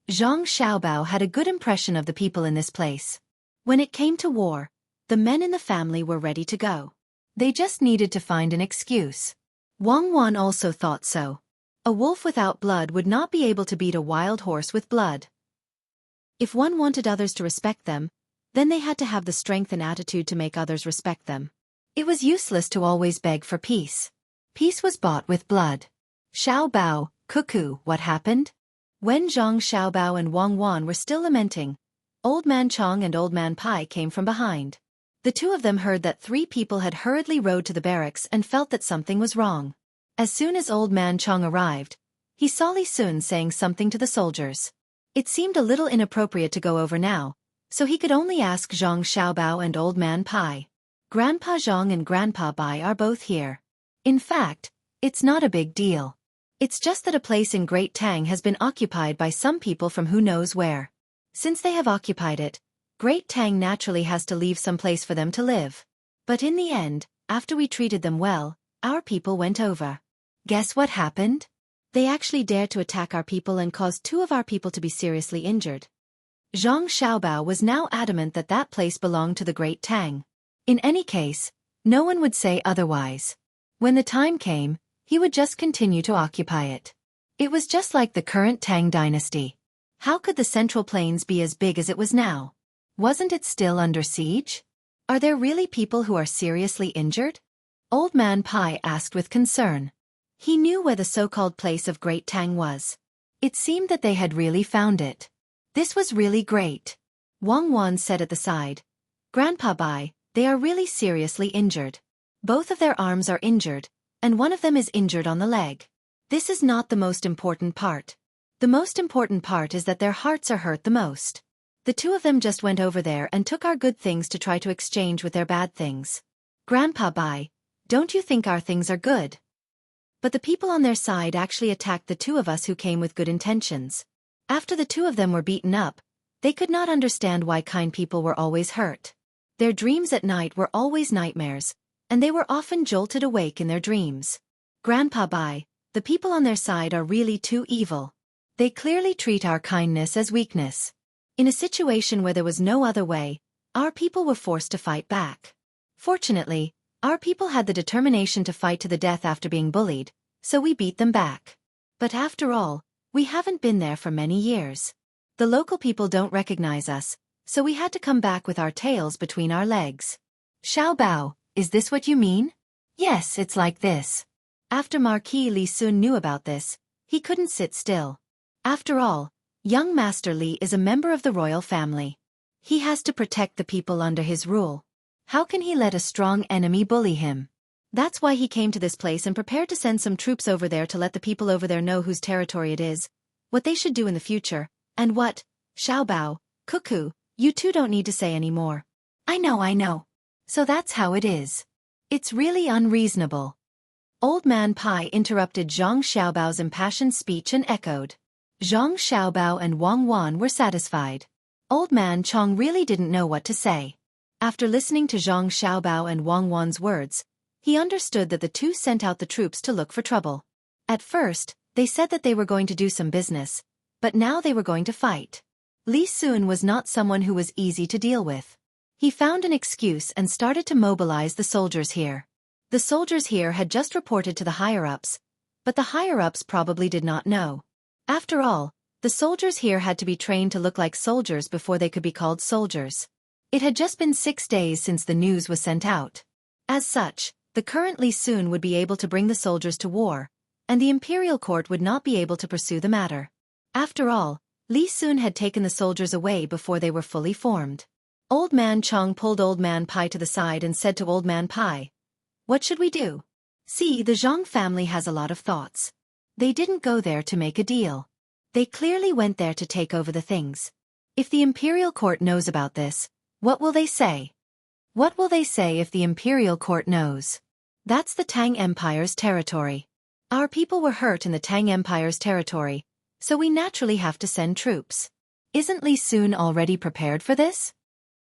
Zhang Xiaobao had a good impression of the people in this place. When it came to war, the men in the family were ready to go. They just needed to find an excuse. Wang Wan also thought so. A wolf without blood would not be able to beat a wild horse with blood. If one wanted others to respect them, then they had to have the strength and attitude to make others respect them. It was useless to always beg for peace. Peace was bought with blood. Xiaobao, cuckoo, what happened? When Zhang Xiaobao and Wang Wan were still lamenting, Old Man Chong and Old Man Pai came from behind. The two of them heard that 3 people had hurriedly rode to the barracks and felt that something was wrong. As soon as Old Man Chong arrived, he saw Li Sun saying something to the soldiers. It seemed a little inappropriate to go over now, so he could only ask Zhang Xiaobao and Old Man Pai. Grandpa Zhang and Grandpa Bai are both here. In fact, it's not a big deal. It's just that a place in Great Tang has been occupied by some people from who knows where. Since they have occupied it, Great Tang naturally has to leave some place for them to live. But in the end, after we treated them well, our people went over. Guess what happened? They actually dared to attack our people and caused 2 of our people to be seriously injured. Zhang Xiaobao was now adamant that that place belonged to the Great Tang. In any case, no one would say otherwise. When the time came, he would just continue to occupy it. It was just like the current Tang dynasty. How could the Central Plains be as big as it was now? Wasn't it still under siege? Are there really people who are seriously injured? Old Man Pai asked with concern. He knew where the so-called place of Great Tang was. It seemed that they had really found it. This was really great. Wang Wan said at the side. Grandpa Bai, they are really seriously injured. Both of their arms are injured, and one of them is injured on the leg. This is not the most important part. The most important part is that their hearts are hurt the most. The 2 of them just went over there and took our good things to try to exchange with their bad things. Grandpa Bai, don't you think our things are good? But the people on their side actually attacked the 2 of us who came with good intentions. After the 2 of them were beaten up, they could not understand why kind people were always hurt. Their dreams at night were always nightmares, and they were often jolted awake in their dreams. Grandpa Bai, the people on their side are really too evil. They clearly treat our kindness as weakness. In a situation where there was no other way, our people were forced to fight back. Fortunately, our people had the determination to fight to the death after being bullied, so we beat them back. But after all, we haven't been there for many years. The local people don't recognize us, so we had to come back with our tails between our legs. Xiaobao, is this what you mean? Yes, it's like this. After Marquis Li Sun knew about this, he couldn't sit still. After all, young Master Li is a member of the royal family. He has to protect the people under his rule. How can he let a strong enemy bully him? That's why he came to this place and prepared to send some troops over there to let the people over there know whose territory it is, what they should do in the future, and what. Xiaobao, cuckoo, you 2 don't need to say any more. I know. So that's how it is. It's really unreasonable. Old Man Pai interrupted Zhang Xiaobao's impassioned speech and echoed. Zhang Xiaobao and Wang Wan were satisfied. Old Man Chong really didn't know what to say. After listening to Zhang Xiaobao and Wang Wan's words, he understood that the 2 sent out the troops to look for trouble. At first, they said that they were going to do some business, but now they were going to fight. Li Sun was not someone who was easy to deal with. He found an excuse and started to mobilize the soldiers here. The soldiers here had just reported to the higher-ups, but the higher-ups probably did not know. After all, the soldiers here had to be trained to look like soldiers before they could be called soldiers. It had just been 6 days since the news was sent out. As such, the current Li Sun would be able to bring the soldiers to war, and the imperial court would not be able to pursue the matter. After all, Li Sun had taken the soldiers away before they were fully formed. Old Man Chong pulled Old Man Pai to the side and said to Old Man Pai, "What should we do? See, the Zhang family has a lot of thoughts. They didn't go there to make a deal. They clearly went there to take over the things. If the imperial court knows about this, what will they say? What will they say if the imperial court knows? That's the Tang Empire's territory. Our people were hurt in the Tang Empire's territory, so we naturally have to send troops. Isn't Li Sun already prepared for this?"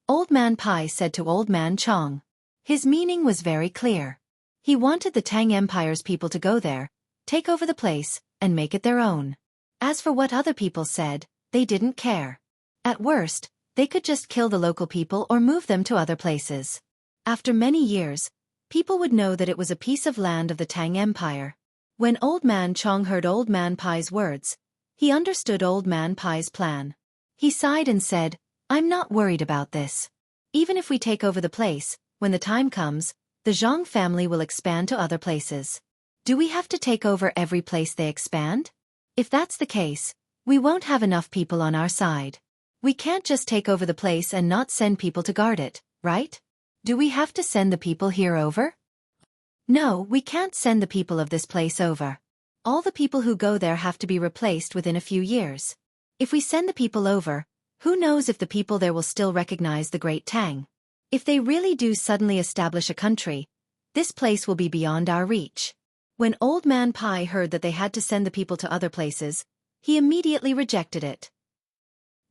Old Man Pai said to Old Man Chong. His meaning was very clear. He wanted the Tang Empire's people to go there, take over the place, and make it their own. As for what other people said, they didn't care. At worst, they could just kill the local people or move them to other places. After many years, people would know that it was a piece of land of the Tang Empire. When Old Man Chong heard Old Man Pai's words, he understood Old Man Pai's plan. He sighed and said, "I'm not worried about this. Even if we take over the place, when the time comes, the Zhang family will expand to other places. Do we have to take over every place they expand? If that's the case, we won't have enough people on our side. We can't just take over the place and not send people to guard it, right? Do we have to send the people here over? No, we can't send the people of this place over. All the people who go there have to be replaced within a few years. If we send the people over, who knows if the people there will still recognize the Great Tang? If they really do suddenly establish a country, this place will be beyond our reach." When Old Man Pai heard that they had to send the people to other places, he immediately rejected it.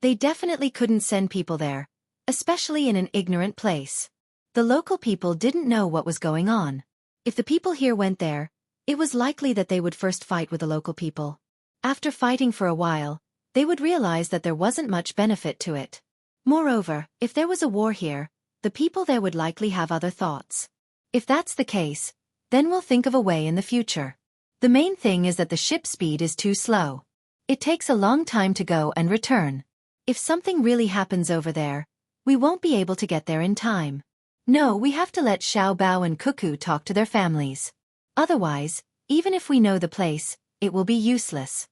They definitely couldn't send people there, especially in an ignorant place. The local people didn't know what was going on. If the people here went there, it was likely that they would first fight with the local people. After fighting for a while, they would realize that there wasn't much benefit to it. Moreover, if there was a war here, the people there would likely have other thoughts. If that's the case, then we'll think of a way in the future. The main thing is that the ship speed is too slow. It takes a long time to go and return. If something really happens over there, we won't be able to get there in time. No, we have to let Xiao Bao and Cuckoo talk to their families. Otherwise, even if we know the place, it will be useless.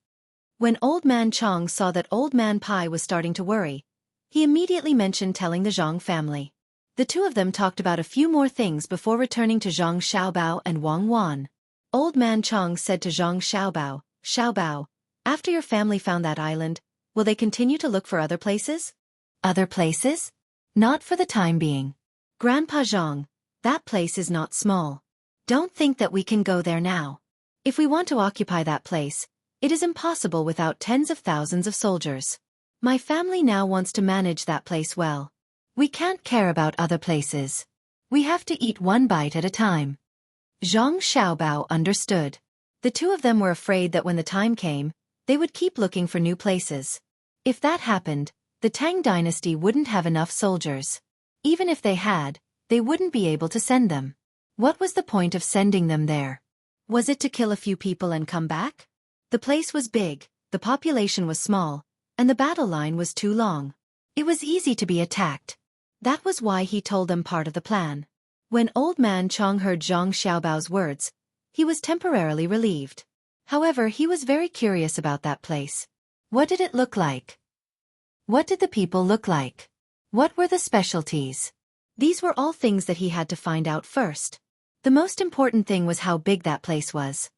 When Old Man Chong saw that Old Man Pai was starting to worry, he immediately mentioned telling the Zhang family. The two of them talked about a few more things before returning to Zhang Xiaobao and Wang Wan. Old Man Chong said to Zhang Xiaobao, "Xiaobao, after your family found that island, will they continue to look for other places?" "Other places? Not for the time being. Grandpa Zhang, that place is not small. Don't think that we can go there now. If we want to occupy that place, it is impossible without tens of thousands of soldiers. My family now wants to manage that place well. We can't care about other places. We have to eat one bite at a time." Zhang Xiaobao understood. The two of them were afraid that when the time came, they would keep looking for new places. If that happened, the Tang dynasty wouldn't have enough soldiers. Even if they had, they wouldn't be able to send them. What was the point of sending them there? Was it to kill a few people and come back? The place was big, the population was small, and the battle line was too long. It was easy to be attacked. That was why he told them part of the plan. When Old Man Chong heard Zhang Xiaobao's words, he was temporarily relieved. However, he was very curious about that place. What did it look like? What did the people look like? What were the specialties? These were all things that he had to find out first. The most important thing was how big that place was.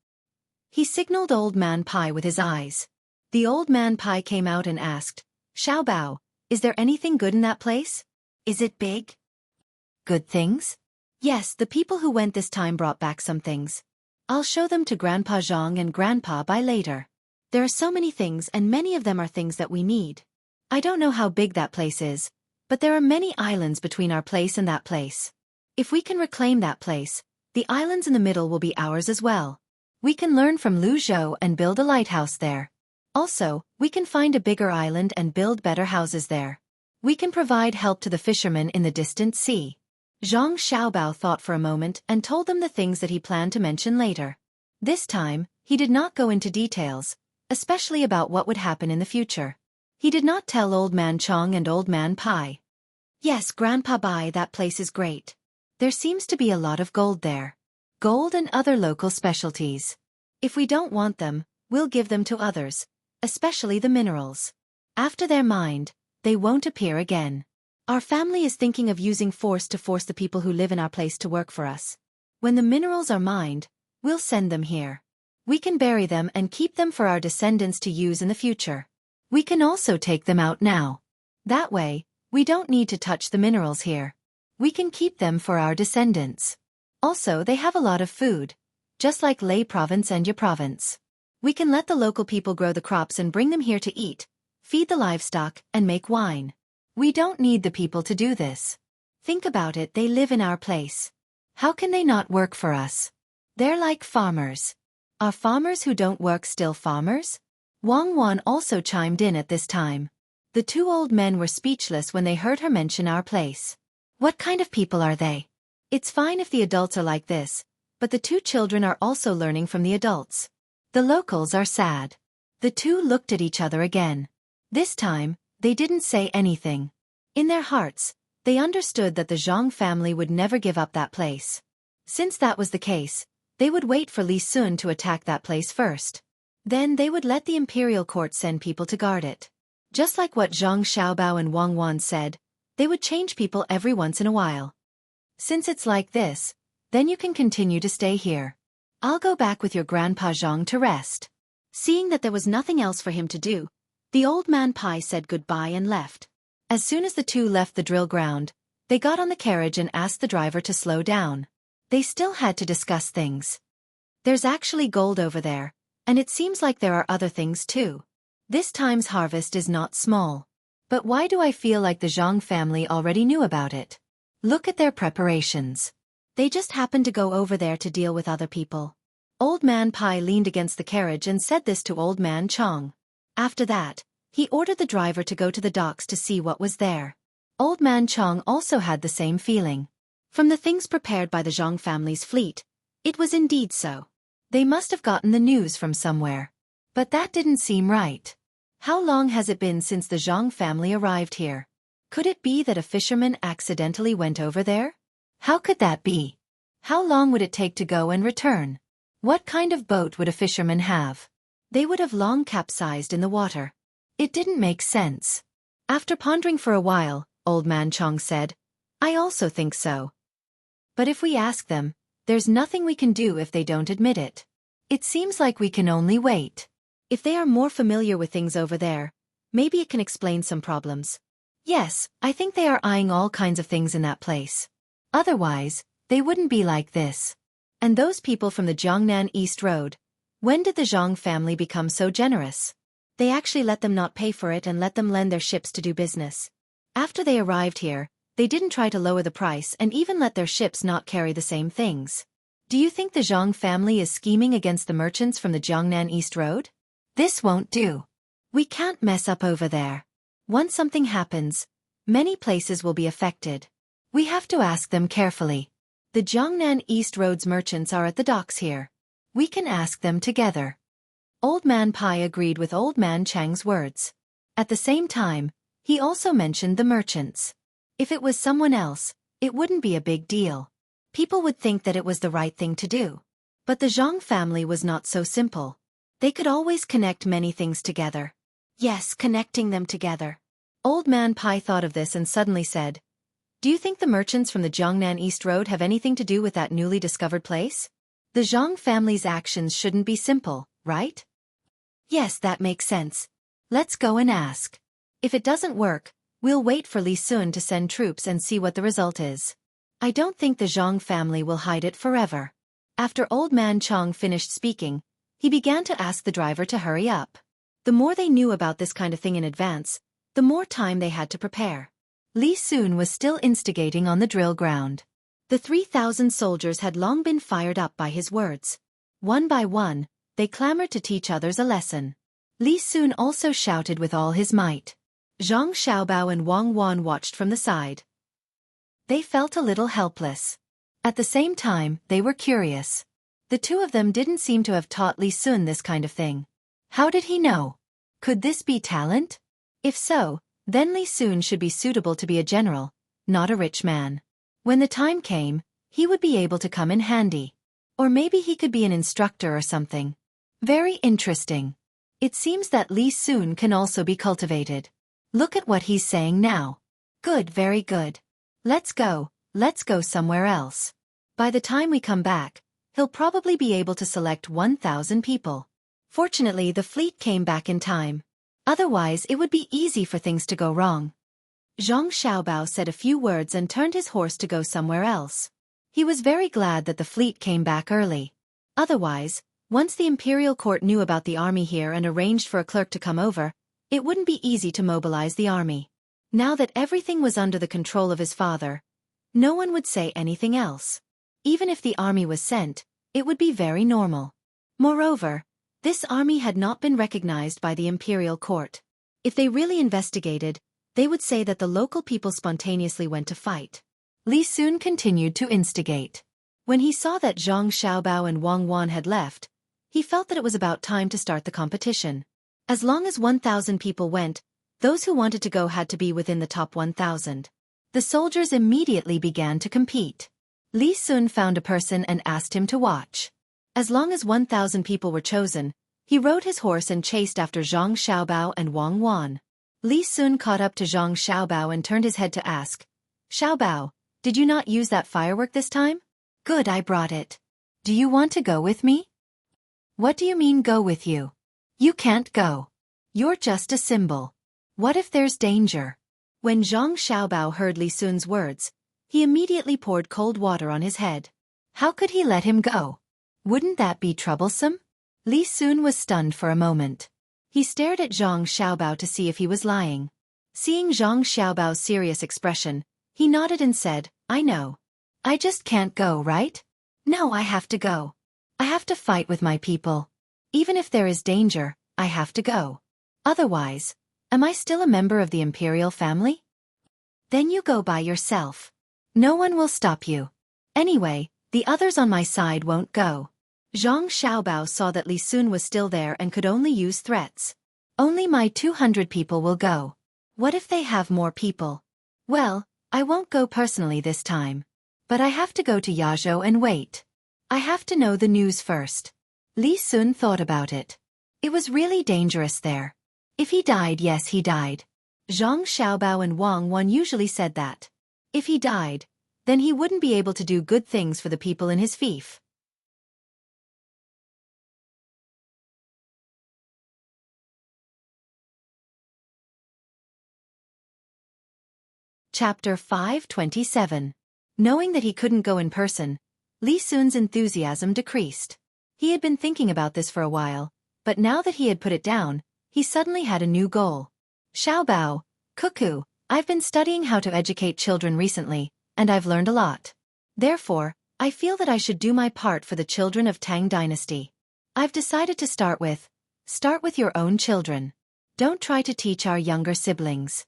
He signaled Old Man Pai with his eyes. The Old Man Pai came out and asked, "Xiao Bao, is there anything good in that place? Is it big?" "Good things?" "Yes, the people who went this time brought back some things. I'll show them to Grandpa Zhang and Grandpa Bai later. There are so many things and many of them are things that we need. I don't know how big that place is, but there are many islands between our place and that place. If we can reclaim that place, the islands in the middle will be ours as well. We can learn from Lu Zhou and build a lighthouse there. Also, we can find a bigger island and build better houses there. We can provide help to the fishermen in the distant sea." Zhang Xiaobao thought for a moment and told them the things that he planned to mention later. This time, he did not go into details, especially about what would happen in the future. He did not tell Old Man Chong and Old Man Pai. "Yes, Grandpa Bai, that place is great. There seems to be a lot of gold there. Gold and other local specialties. If we don't want them, we'll give them to others, especially the minerals. After they're mined, they won't appear again. Our family is thinking of using force to force the people who live in our place to work for us. When the minerals are mined, we'll send them here. We can bury them and keep them for our descendants to use in the future. We can also take them out now. That way, we don't need to touch the minerals here. We can keep them for our descendants. Also, they have a lot of food, just like Lei province and Ya province. We can let the local people grow the crops and bring them here to eat, feed the livestock, and make wine. We don't need the people to do this. Think about it, they live in our place. How can they not work for us? They're like farmers. Are farmers who don't work still farmers? Wang Wan also chimed in at this time. The two old men were speechless when they heard her mention our place. What kind of people are they? It's fine if the adults are like this, but the two children are also learning from the adults. The locals are sad. The two looked at each other again. This time, they didn't say anything. In their hearts, they understood that the Zhang family would never give up that place. Since that was the case, they would wait for Li Sun to attack that place first. Then they would let the imperial court send people to guard it. Just like what Zhang Xiaobao and Wang Wan said, they would change people every once in a while. Since it's like this, then you can continue to stay here. I'll go back with your grandpa Zhang to rest. Seeing that there was nothing else for him to do, the old man Pai said goodbye and left. As soon as the two left the drill ground, they got on the carriage and asked the driver to slow down. They still had to discuss things. There's actually gold over there, and it seems like there are other things too. This time's harvest is not small. But why do I feel like the Zhang family already knew about it? Look at their preparations. They just happened to go over there to deal with other people. Old Man Pai leaned against the carriage and said this to Old Man Chong. After that, he ordered the driver to go to the docks to see what was there. Old Man Chong also had the same feeling. From the things prepared by the Zhang family's fleet, it was indeed so. They must have gotten the news from somewhere. But that didn't seem right. How long has it been since the Zhang family arrived here? Could it be that a fisherman accidentally went over there? How could that be? How long would it take to go and return? What kind of boat would a fisherman have? They would have long capsized in the water. It didn't make sense. After pondering for a while, Old Man Chong said, I also think so. But if we ask them, there's nothing we can do if they don't admit it. It seems like we can only wait. If they are more familiar with things over there, maybe it can explain some problems. Yes, I think they are eyeing all kinds of things in that place. Otherwise, they wouldn't be like this. And those people from the Jiangnan East Road, when did the Zhang family become so generous? They actually let them not pay for it and let them lend their ships to do business. After they arrived here, they didn't try to lower the price and even let their ships not carry the same things. Do you think the Zhang family is scheming against the merchants from the Jiangnan East Road? This won't do. We can't mess up over there. Once something happens, many places will be affected. We have to ask them carefully. The Jiangnan East Road's merchants are at the docks here. We can ask them together. Old Man Pai agreed with Old Man Chang's words. At the same time, he also mentioned the merchants. If it was someone else, it wouldn't be a big deal. People would think that it was the right thing to do. But the Zhang family was not so simple. They could always connect many things together. Yes, connecting them together. Old Man Pai thought of this and suddenly said, Do you think the merchants from the Jiangnan East Road have anything to do with that newly discovered place? The Zhang family's actions shouldn't be simple, right? Yes, that makes sense. Let's go and ask. If it doesn't work, we'll wait for Li Sun to send troops and see what the result is. I don't think the Zhang family will hide it forever. After Old Man Chong finished speaking, he began to ask the driver to hurry up. The more they knew about this kind of thing in advance, the more time they had to prepare. Li Sun was still instigating on the drill ground. The 3,000 soldiers had long been fired up by his words. One by one, they clamored to teach others a lesson. Li Sun also shouted with all his might. Zhang Xiaobao and Wang Wan watched from the side. They felt a little helpless. At the same time, they were curious. The two of them didn't seem to have taught Li Sun this kind of thing. How did he know? Could this be talent? If so, then Li Sun should be suitable to be a general, not a rich man. When the time came, he would be able to come in handy. Or maybe he could be an instructor or something. Very interesting. It seems that Li Sun can also be cultivated. Look at what he's saying now. Good, very good. Let's go somewhere else. By the time we come back, he'll probably be able to select 1,000 people. Fortunately, the fleet came back in time. Otherwise, it would be easy for things to go wrong. Zhang Xiaobao said a few words and turned his horse to go somewhere else. He was very glad that the fleet came back early. Otherwise, once the imperial court knew about the army here and arranged for a clerk to come over, it wouldn't be easy to mobilize the army. Now that everything was under the control of his father, no one would say anything else. Even if the army was sent, it would be very normal. Moreover, this army had not been recognized by the imperial court. If they really investigated, they would say that the local people spontaneously went to fight. Li Sun continued to instigate. When he saw that Zhang Xiaobao and Wang Wan had left, he felt that it was about time to start the competition. As long as 1,000 people went, those who wanted to go had to be within the top 1,000. The soldiers immediately began to compete. Li Sun found a person and asked him to watch. As long as 1,000 people were chosen, he rode his horse and chased after Zhang Xiaobao and Wang Wan. Li Sun caught up to Zhang Xiaobao and turned his head to ask, "Xiaobao, did you not use that firework this time?" "Good, I brought it. Do you want to go with me?" "What do you mean go with you? You can't go. You're just a symbol. What if there's danger?" When Zhang Xiaobao heard Li Sun's words, he immediately poured cold water on his head. How could he let him go? Wouldn't that be troublesome? Li Sun was stunned for a moment. He stared at Zhang Xiaobao to see if he was lying. Seeing Zhang Xiaobao's serious expression, he nodded and said, "I know. I just can't go, right? No, I have to go. I have to fight with my people. Even if there is danger, I have to go. Otherwise, am I still a member of the imperial family?" "Then you go by yourself. No one will stop you. Anyway, the others on my side won't go." Zhang Xiaobao saw that Li Sun was still there and could only use threats. "Only my 200 people will go. What if they have more people?" "Well, I won't go personally this time. But I have to go to Yazhou and wait. I have to know the news first." Li Sun thought about it. It was really dangerous there. If he died, yes, he died. Zhang Xiaobao and Wang Wan usually said that. If he died, then he wouldn't be able to do good things for the people in his fief. Chapter 527. Knowing that he couldn't go in person, Li Sun's enthusiasm decreased. He had been thinking about this for a while, but now that he had put it down, he suddenly had a new goal. "Xiaobao, Cuckoo, I've been studying how to educate children recently, and I've learned a lot. Therefore, I feel that I should do my part for the children of Tang dynasty. I've decided to start with your own children. Don't try to teach our younger siblings."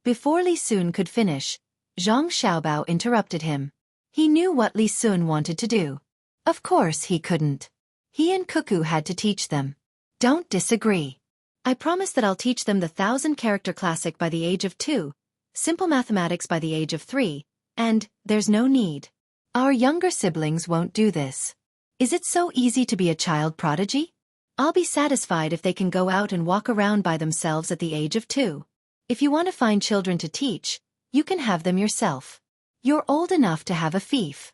Before Li Sun could finish, Zhang Xiaobao interrupted him. He knew what Li Sun wanted to do. Of course he couldn't. He and Cuckoo had to teach them. "Don't disagree. I promise that I'll teach them the 1,000-character classic by the age of 2, simple mathematics by the age of 3, and there's no need. Our younger siblings won't do this. Is it so easy to be a child prodigy? I'll be satisfied if they can go out and walk around by themselves at the age of 2. If you want to find children to teach, you can have them yourself. You're old enough to have a fief."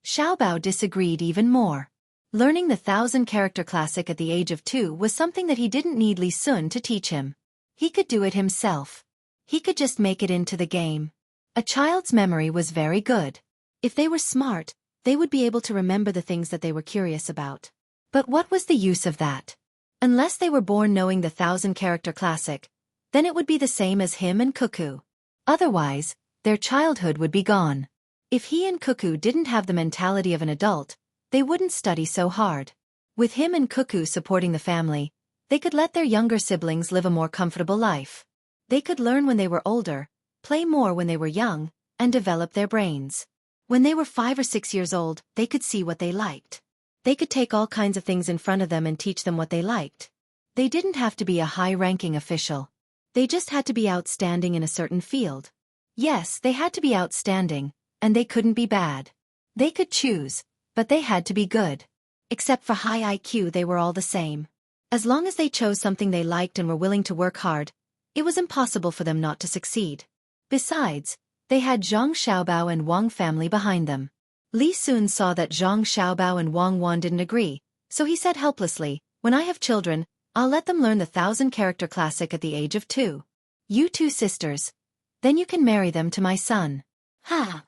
Xiaobao disagreed even more. Learning the 1,000-character classic at the age of 2 was something that he didn't need Li Sun to teach him. He could do it himself. He could just make it into the game. A child's memory was very good. If they were smart, they would be able to remember the things that they were curious about. But what was the use of that? Unless they were born knowing the 1,000-character classic, then it would be the same as him and Cuckoo. Otherwise, their childhood would be gone. If he and Cuckoo didn't have the mentality of an adult, they wouldn't study so hard. With him and Cuckoo supporting the family, they could let their younger siblings live a more comfortable life. They could learn when they were older, play more when they were young, and develop their brains. When they were 5 or 6 years old, they could see what they liked. They could take all kinds of things in front of them and teach them what they liked. They didn't have to be a high-ranking official. They just had to be outstanding in a certain field. Yes, they had to be outstanding, and they couldn't be bad. They could choose, but they had to be good. Except for high IQ, they were all the same. As long as they chose something they liked and were willing to work hard, it was impossible for them not to succeed. Besides, they had Zhang Xiaobao and Wang family behind them. Li Sun saw that Zhang Xiaobao and Wang Wan didn't agree, so he said helplessly, "When I have children, I'll let them learn the 1,000-character classic at the age of 2. You 2 sisters. Then you can marry them to my son." "Ha!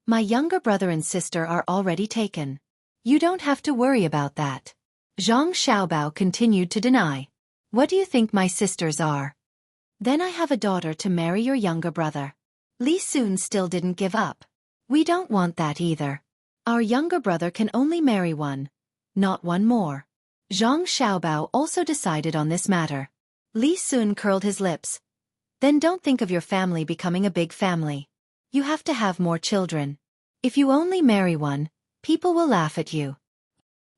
My younger brother and sister are already taken. You don't have to worry about that." Zhang Xiaobao continued to deny. "What do you think my sisters are?" "Then I have a daughter to marry your younger brother." Li Sun still didn't give up. "We don't want that either. Our younger brother can only marry one, not one more." Zhang Xiaobao also decided on this matter. Li Sun curled his lips. "Then don't think of your family becoming a big family. You have to have more children. If you only marry one, people will laugh at you."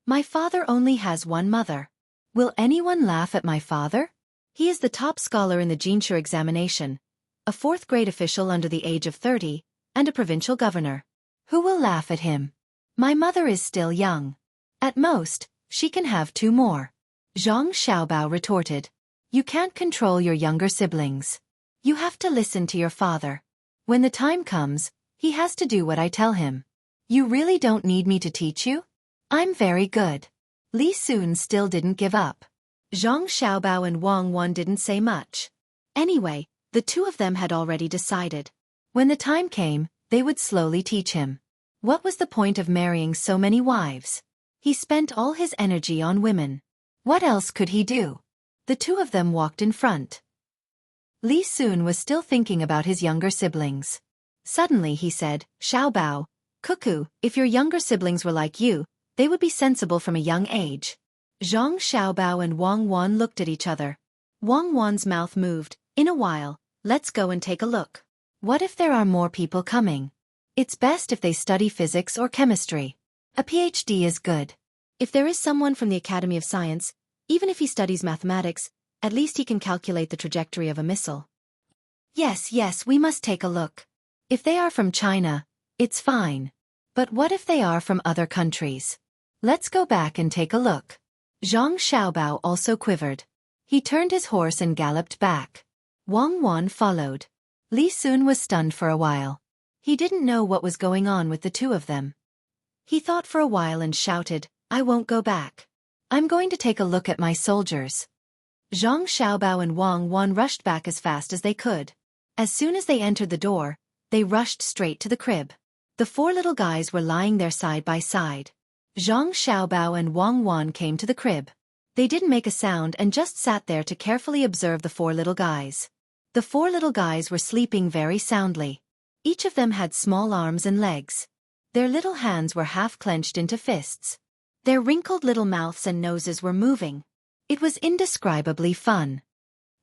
"My father only has one mother. Will anyone laugh at my father? He is the top scholar in the Jinshu examination, a 4th-grade official under the age of 30, and a provincial governor. Who will laugh at him? My mother is still young. At most, she can have 2 more." Zhang Xiaobao retorted. "You can't control your younger siblings. You have to listen to your father. When the time comes, he has to do what I tell him. You really don't need me to teach you? I'm very good." Li Sun still didn't give up. Zhang Xiaobao and Wang Wan didn't say much. Anyway, the 2 of them had already decided. When the time came, they would slowly teach him. What was the point of marrying so many wives? He spent all his energy on women. What else could he do? The 2 of them walked in front. Li Sun was still thinking about his younger siblings. Suddenly he said, "Xiaobao, Cuckoo, if your younger siblings were like you, they would be sensible from a young age." Zhang Xiaobao and Wang Wan looked at each other. Wang Wan's mouth moved. "In a while, let's go and take a look. What if there are more people coming? It's best if they study physics or chemistry. A PhD is good. If there is someone from the Academy of Science, even if he studies mathematics, at least he can calculate the trajectory of a missile." Yes, we must take a look. If they are from China, it's fine. But what if they are from other countries? Let's go back and take a look." Zhang Xiaobao also quivered. He turned his horse and galloped back. Wang Wan followed. Li Sun was stunned for a while. He didn't know what was going on with the 2 of them. He thought for a while and shouted, "I won't go back. I'm going to take a look at my soldiers." Zhang Xiaobao and Wang Wan rushed back as fast as they could. As soon as they entered the door, they rushed straight to the crib. The 4 little guys were lying there side by side. Zhang Xiaobao and Wang Wan came to the crib. They didn't make a sound and just sat there to carefully observe the 4 little guys. The 4 little guys were sleeping very soundly. Each of them had small arms and legs. Their little hands were half clenched into fists. Their wrinkled little mouths and noses were moving. It was indescribably fun.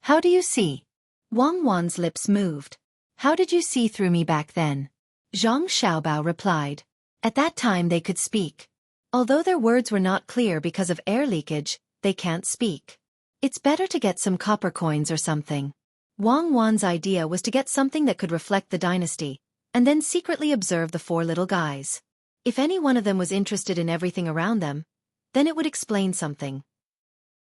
"How do you see?" Wang Wan's lips moved. "How did you see through me back then?" Zhang Xiaobao replied. At that time they could speak. Although their words were not clear because of air leakage, they can't speak. It's better to get some copper coins or something. Wang Wan's idea was to get something that could reflect the dynasty, and then secretly observe the 4 little guys. If any one of them was interested in everything around them, then it would explain something.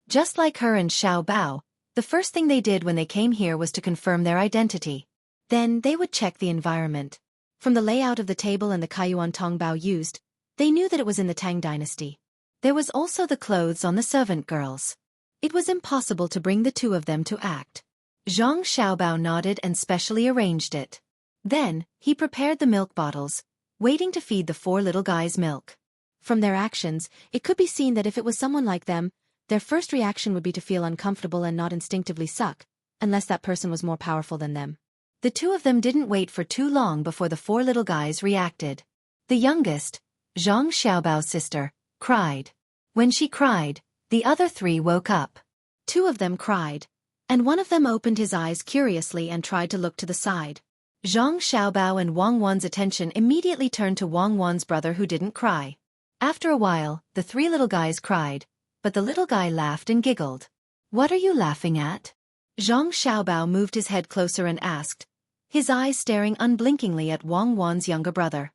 Just like her and Xiao Bao, the first thing they did when they came here was to confirm their identity. Then they would check the environment. From the layout of the table and the Kaiyuan Tong Bao used, they knew that it was in the Tang dynasty. There was also the clothes on the servant girls. It was impossible to bring the 2 of them to act. Zhang Xiaobao nodded and specially arranged it. Then, he prepared the milk bottles, waiting to feed the 4 little guys milk. From their actions, it could be seen that if it was someone like them, their first reaction would be to feel uncomfortable and not instinctively suck, unless that person was more powerful than them. The 2 of them didn't wait for too long before the 4 little guys reacted. The youngest, Zhang Xiaobao's sister, cried. When she cried, the other 3 woke up. 2 of them cried, and one of them opened his eyes curiously and tried to look to the side. Zhang Xiaobao and Wang Wan's attention immediately turned to Wang Wan's brother who didn't cry. After a while, the 3 little guys cried, but the little guy laughed and giggled. "What are you laughing at?" Zhang Xiaobao moved his head closer and asked, his eyes staring unblinkingly at Wang Wan's younger brother.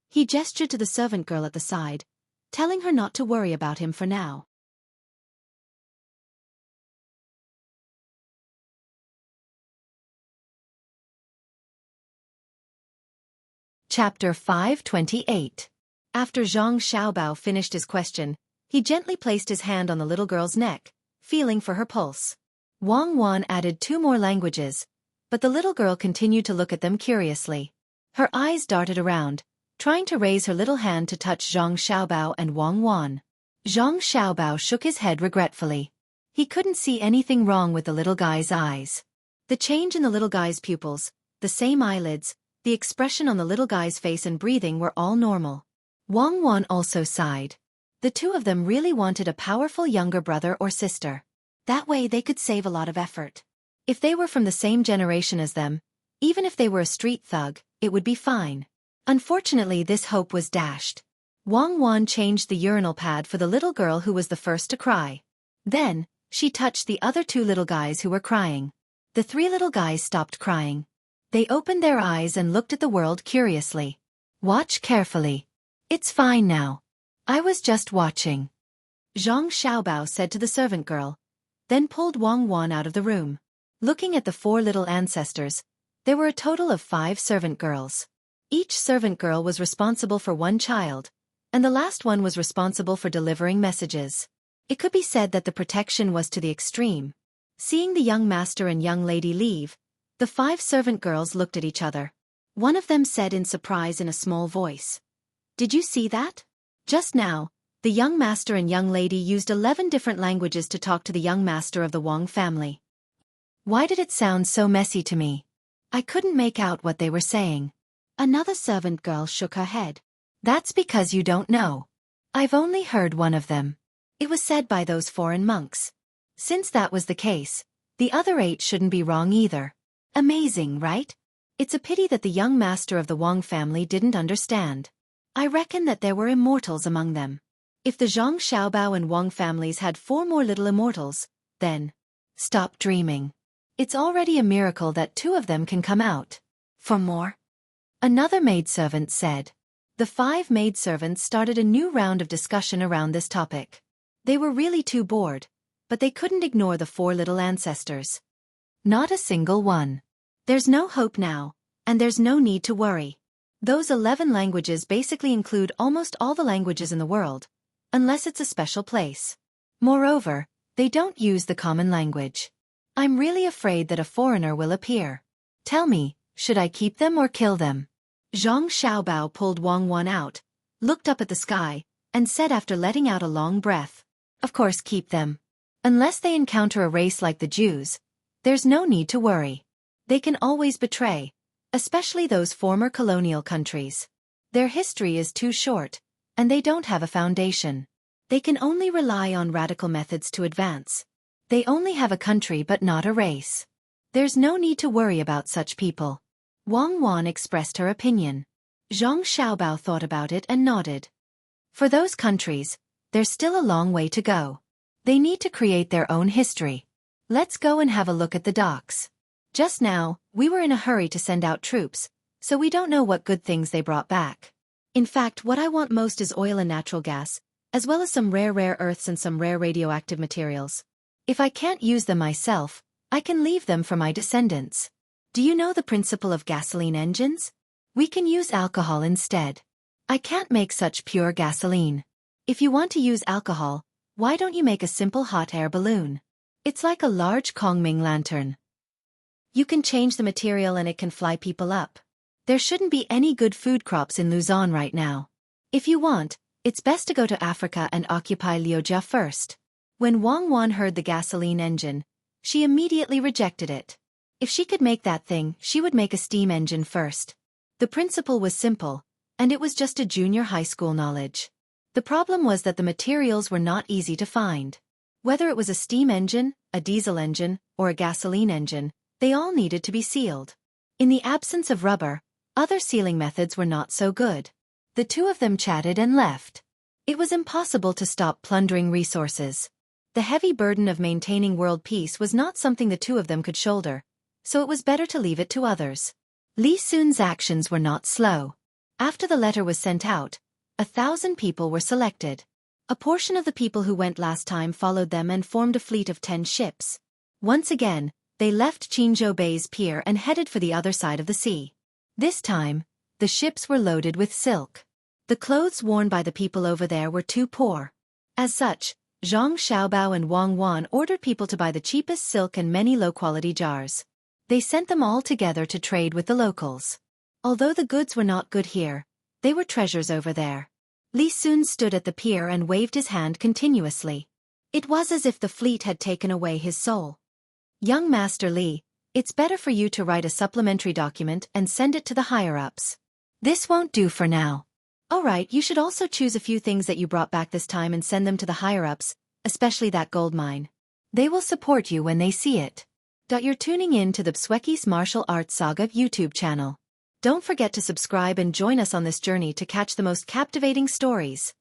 He gestured to the servant girl at the side, telling her not to worry about him for now. Chapter 528. After Zhang Xiaobao finished his question, he gently placed his hand on the little girl's neck, feeling for her pulse. Wang Wan added 2 more languages, but the little girl continued to look at them curiously. Her eyes darted around, trying to raise her little hand to touch Zhang Xiaobao and Wang Wan. Zhang Xiaobao shook his head regretfully. He couldn't see anything wrong with the little guy's eyes. The change in the little guy's pupils, the same eyelids, the expression on the little guy's face and breathing were all normal. Wang Wan also sighed. The 2 of them really wanted a powerful younger brother or sister. That way they could save a lot of effort. If they were from the same generation as them, even if they were a street thug, it would be fine. Unfortunately, this hope was dashed. Wang Wan changed the urinal pad for the little girl who was the first to cry. Then, she touched the other 2 little guys who were crying. The 3 little guys stopped crying. They opened their eyes and looked at the world curiously. Watch carefully. It's fine now. I was just watching. Zhang Xiaobao said to the servant girl, then pulled Wang Wan out of the room. Looking at the 4 little ancestors, there were a total of 5 servant girls. Each servant girl was responsible for 1 child, and the last one was responsible for delivering messages. It could be said that the protection was to the extreme. Seeing the young master and young lady leave, the 5 servant girls looked at each other. One of them said in surprise in a small voice, "Did you see that?" Just now, the young master and young lady used 11 different languages to talk to the young master of the Wang family. Why did it sound so messy to me? I couldn't make out what they were saying. Another servant girl shook her head. That's because you don't know. I've only heard one of them. It was said by those foreign monks. Since that was the case, the other 8 shouldn't be wrong either. Amazing, right? It's a pity that the young master of the Wang family didn't understand. I reckon that there were immortals among them. If the Zhang Xiaobao and Wang families had 4 more little immortals, then... Stop dreaming. It's already a miracle that 2 of them can come out. For more? Another maidservant said. The 5 maidservants started a new round of discussion around this topic. They were really too bored, but they couldn't ignore the 4 little ancestors. Not a single one. There's no hope now, and there's no need to worry. Those 11 languages basically include almost all the languages in the world, unless it's a special place. Moreover, they don't use the common language. I'm really afraid that a foreigner will appear. Tell me, should I keep them or kill them? Zhang Xiaobao pulled Wang Wan out, looked up at the sky, and said after letting out a long breath, "Of course keep them. Unless they encounter a race like the Jews, there's no need to worry. They can always betray, especially those former colonial countries. Their history is too short, and they don't have a foundation. They can only rely on radical methods to advance. They only have a country but not a race. There's no need to worry about such people." Wang Wan expressed her opinion. Zhang Xiaobao thought about it and nodded. For those countries, there's still a long way to go. They need to create their own history. Let's go and have a look at the docks. Just now, we were in a hurry to send out troops, so we don't know what good things they brought back. In fact, what I want most is oil and natural gas, as well as some rare earths and some rare radioactive materials. If I can't use them myself, I can leave them for my descendants. Do you know the principle of gasoline engines? We can use alcohol instead. I can't make such pure gasoline. If you want to use alcohol, why don't you make a simple hot air balloon? It's like a large Kongming lantern. You can change the material and it can fly people up. There shouldn't be any good food crops in Luzon right now. If you want, it's best to go to Africa and occupy Liujia first. When Wang Wan heard the gasoline engine, she immediately rejected it. If she could make that thing, she would make a steam engine first. The principle was simple, and it was just a junior high school knowledge. The problem was that the materials were not easy to find. Whether it was a steam engine, a diesel engine, or a gasoline engine, they all needed to be sealed. In the absence of rubber, other sealing methods were not so good. The 2 of them chatted and left. It was impossible to stop plundering resources. The heavy burden of maintaining world peace was not something the 2 of them could shoulder, so it was better to leave it to others. Li Sun's actions were not slow. After the letter was sent out, 1,000 people were selected. A portion of the people who went last time followed them and formed a fleet of 10 ships. Once again, they left Qingzhou Bay's pier and headed for the other side of the sea. This time, The ships were loaded with silk. The clothes worn by the people over there were too poor. As such, Zhang Xiaobao and Wang Wan ordered people to buy the cheapest silk and many low-quality jars. They sent them all together to trade with the locals. Although the goods were not good here, they were treasures over there. Li Sun stood at the pier and waved his hand continuously. It was as if the fleet had taken away his soul. Young Master Li, it's better for you to write a supplementary document and send it to the higher-ups. This won't do for now. Alright, you should also choose a few things that you brought back this time and send them to the higher-ups, especially that gold mine. They will support you when they see it. You're tuning in to the Xueqi's Martial Arts Saga YouTube channel. Don't forget to subscribe and join us on this journey to catch the most captivating stories.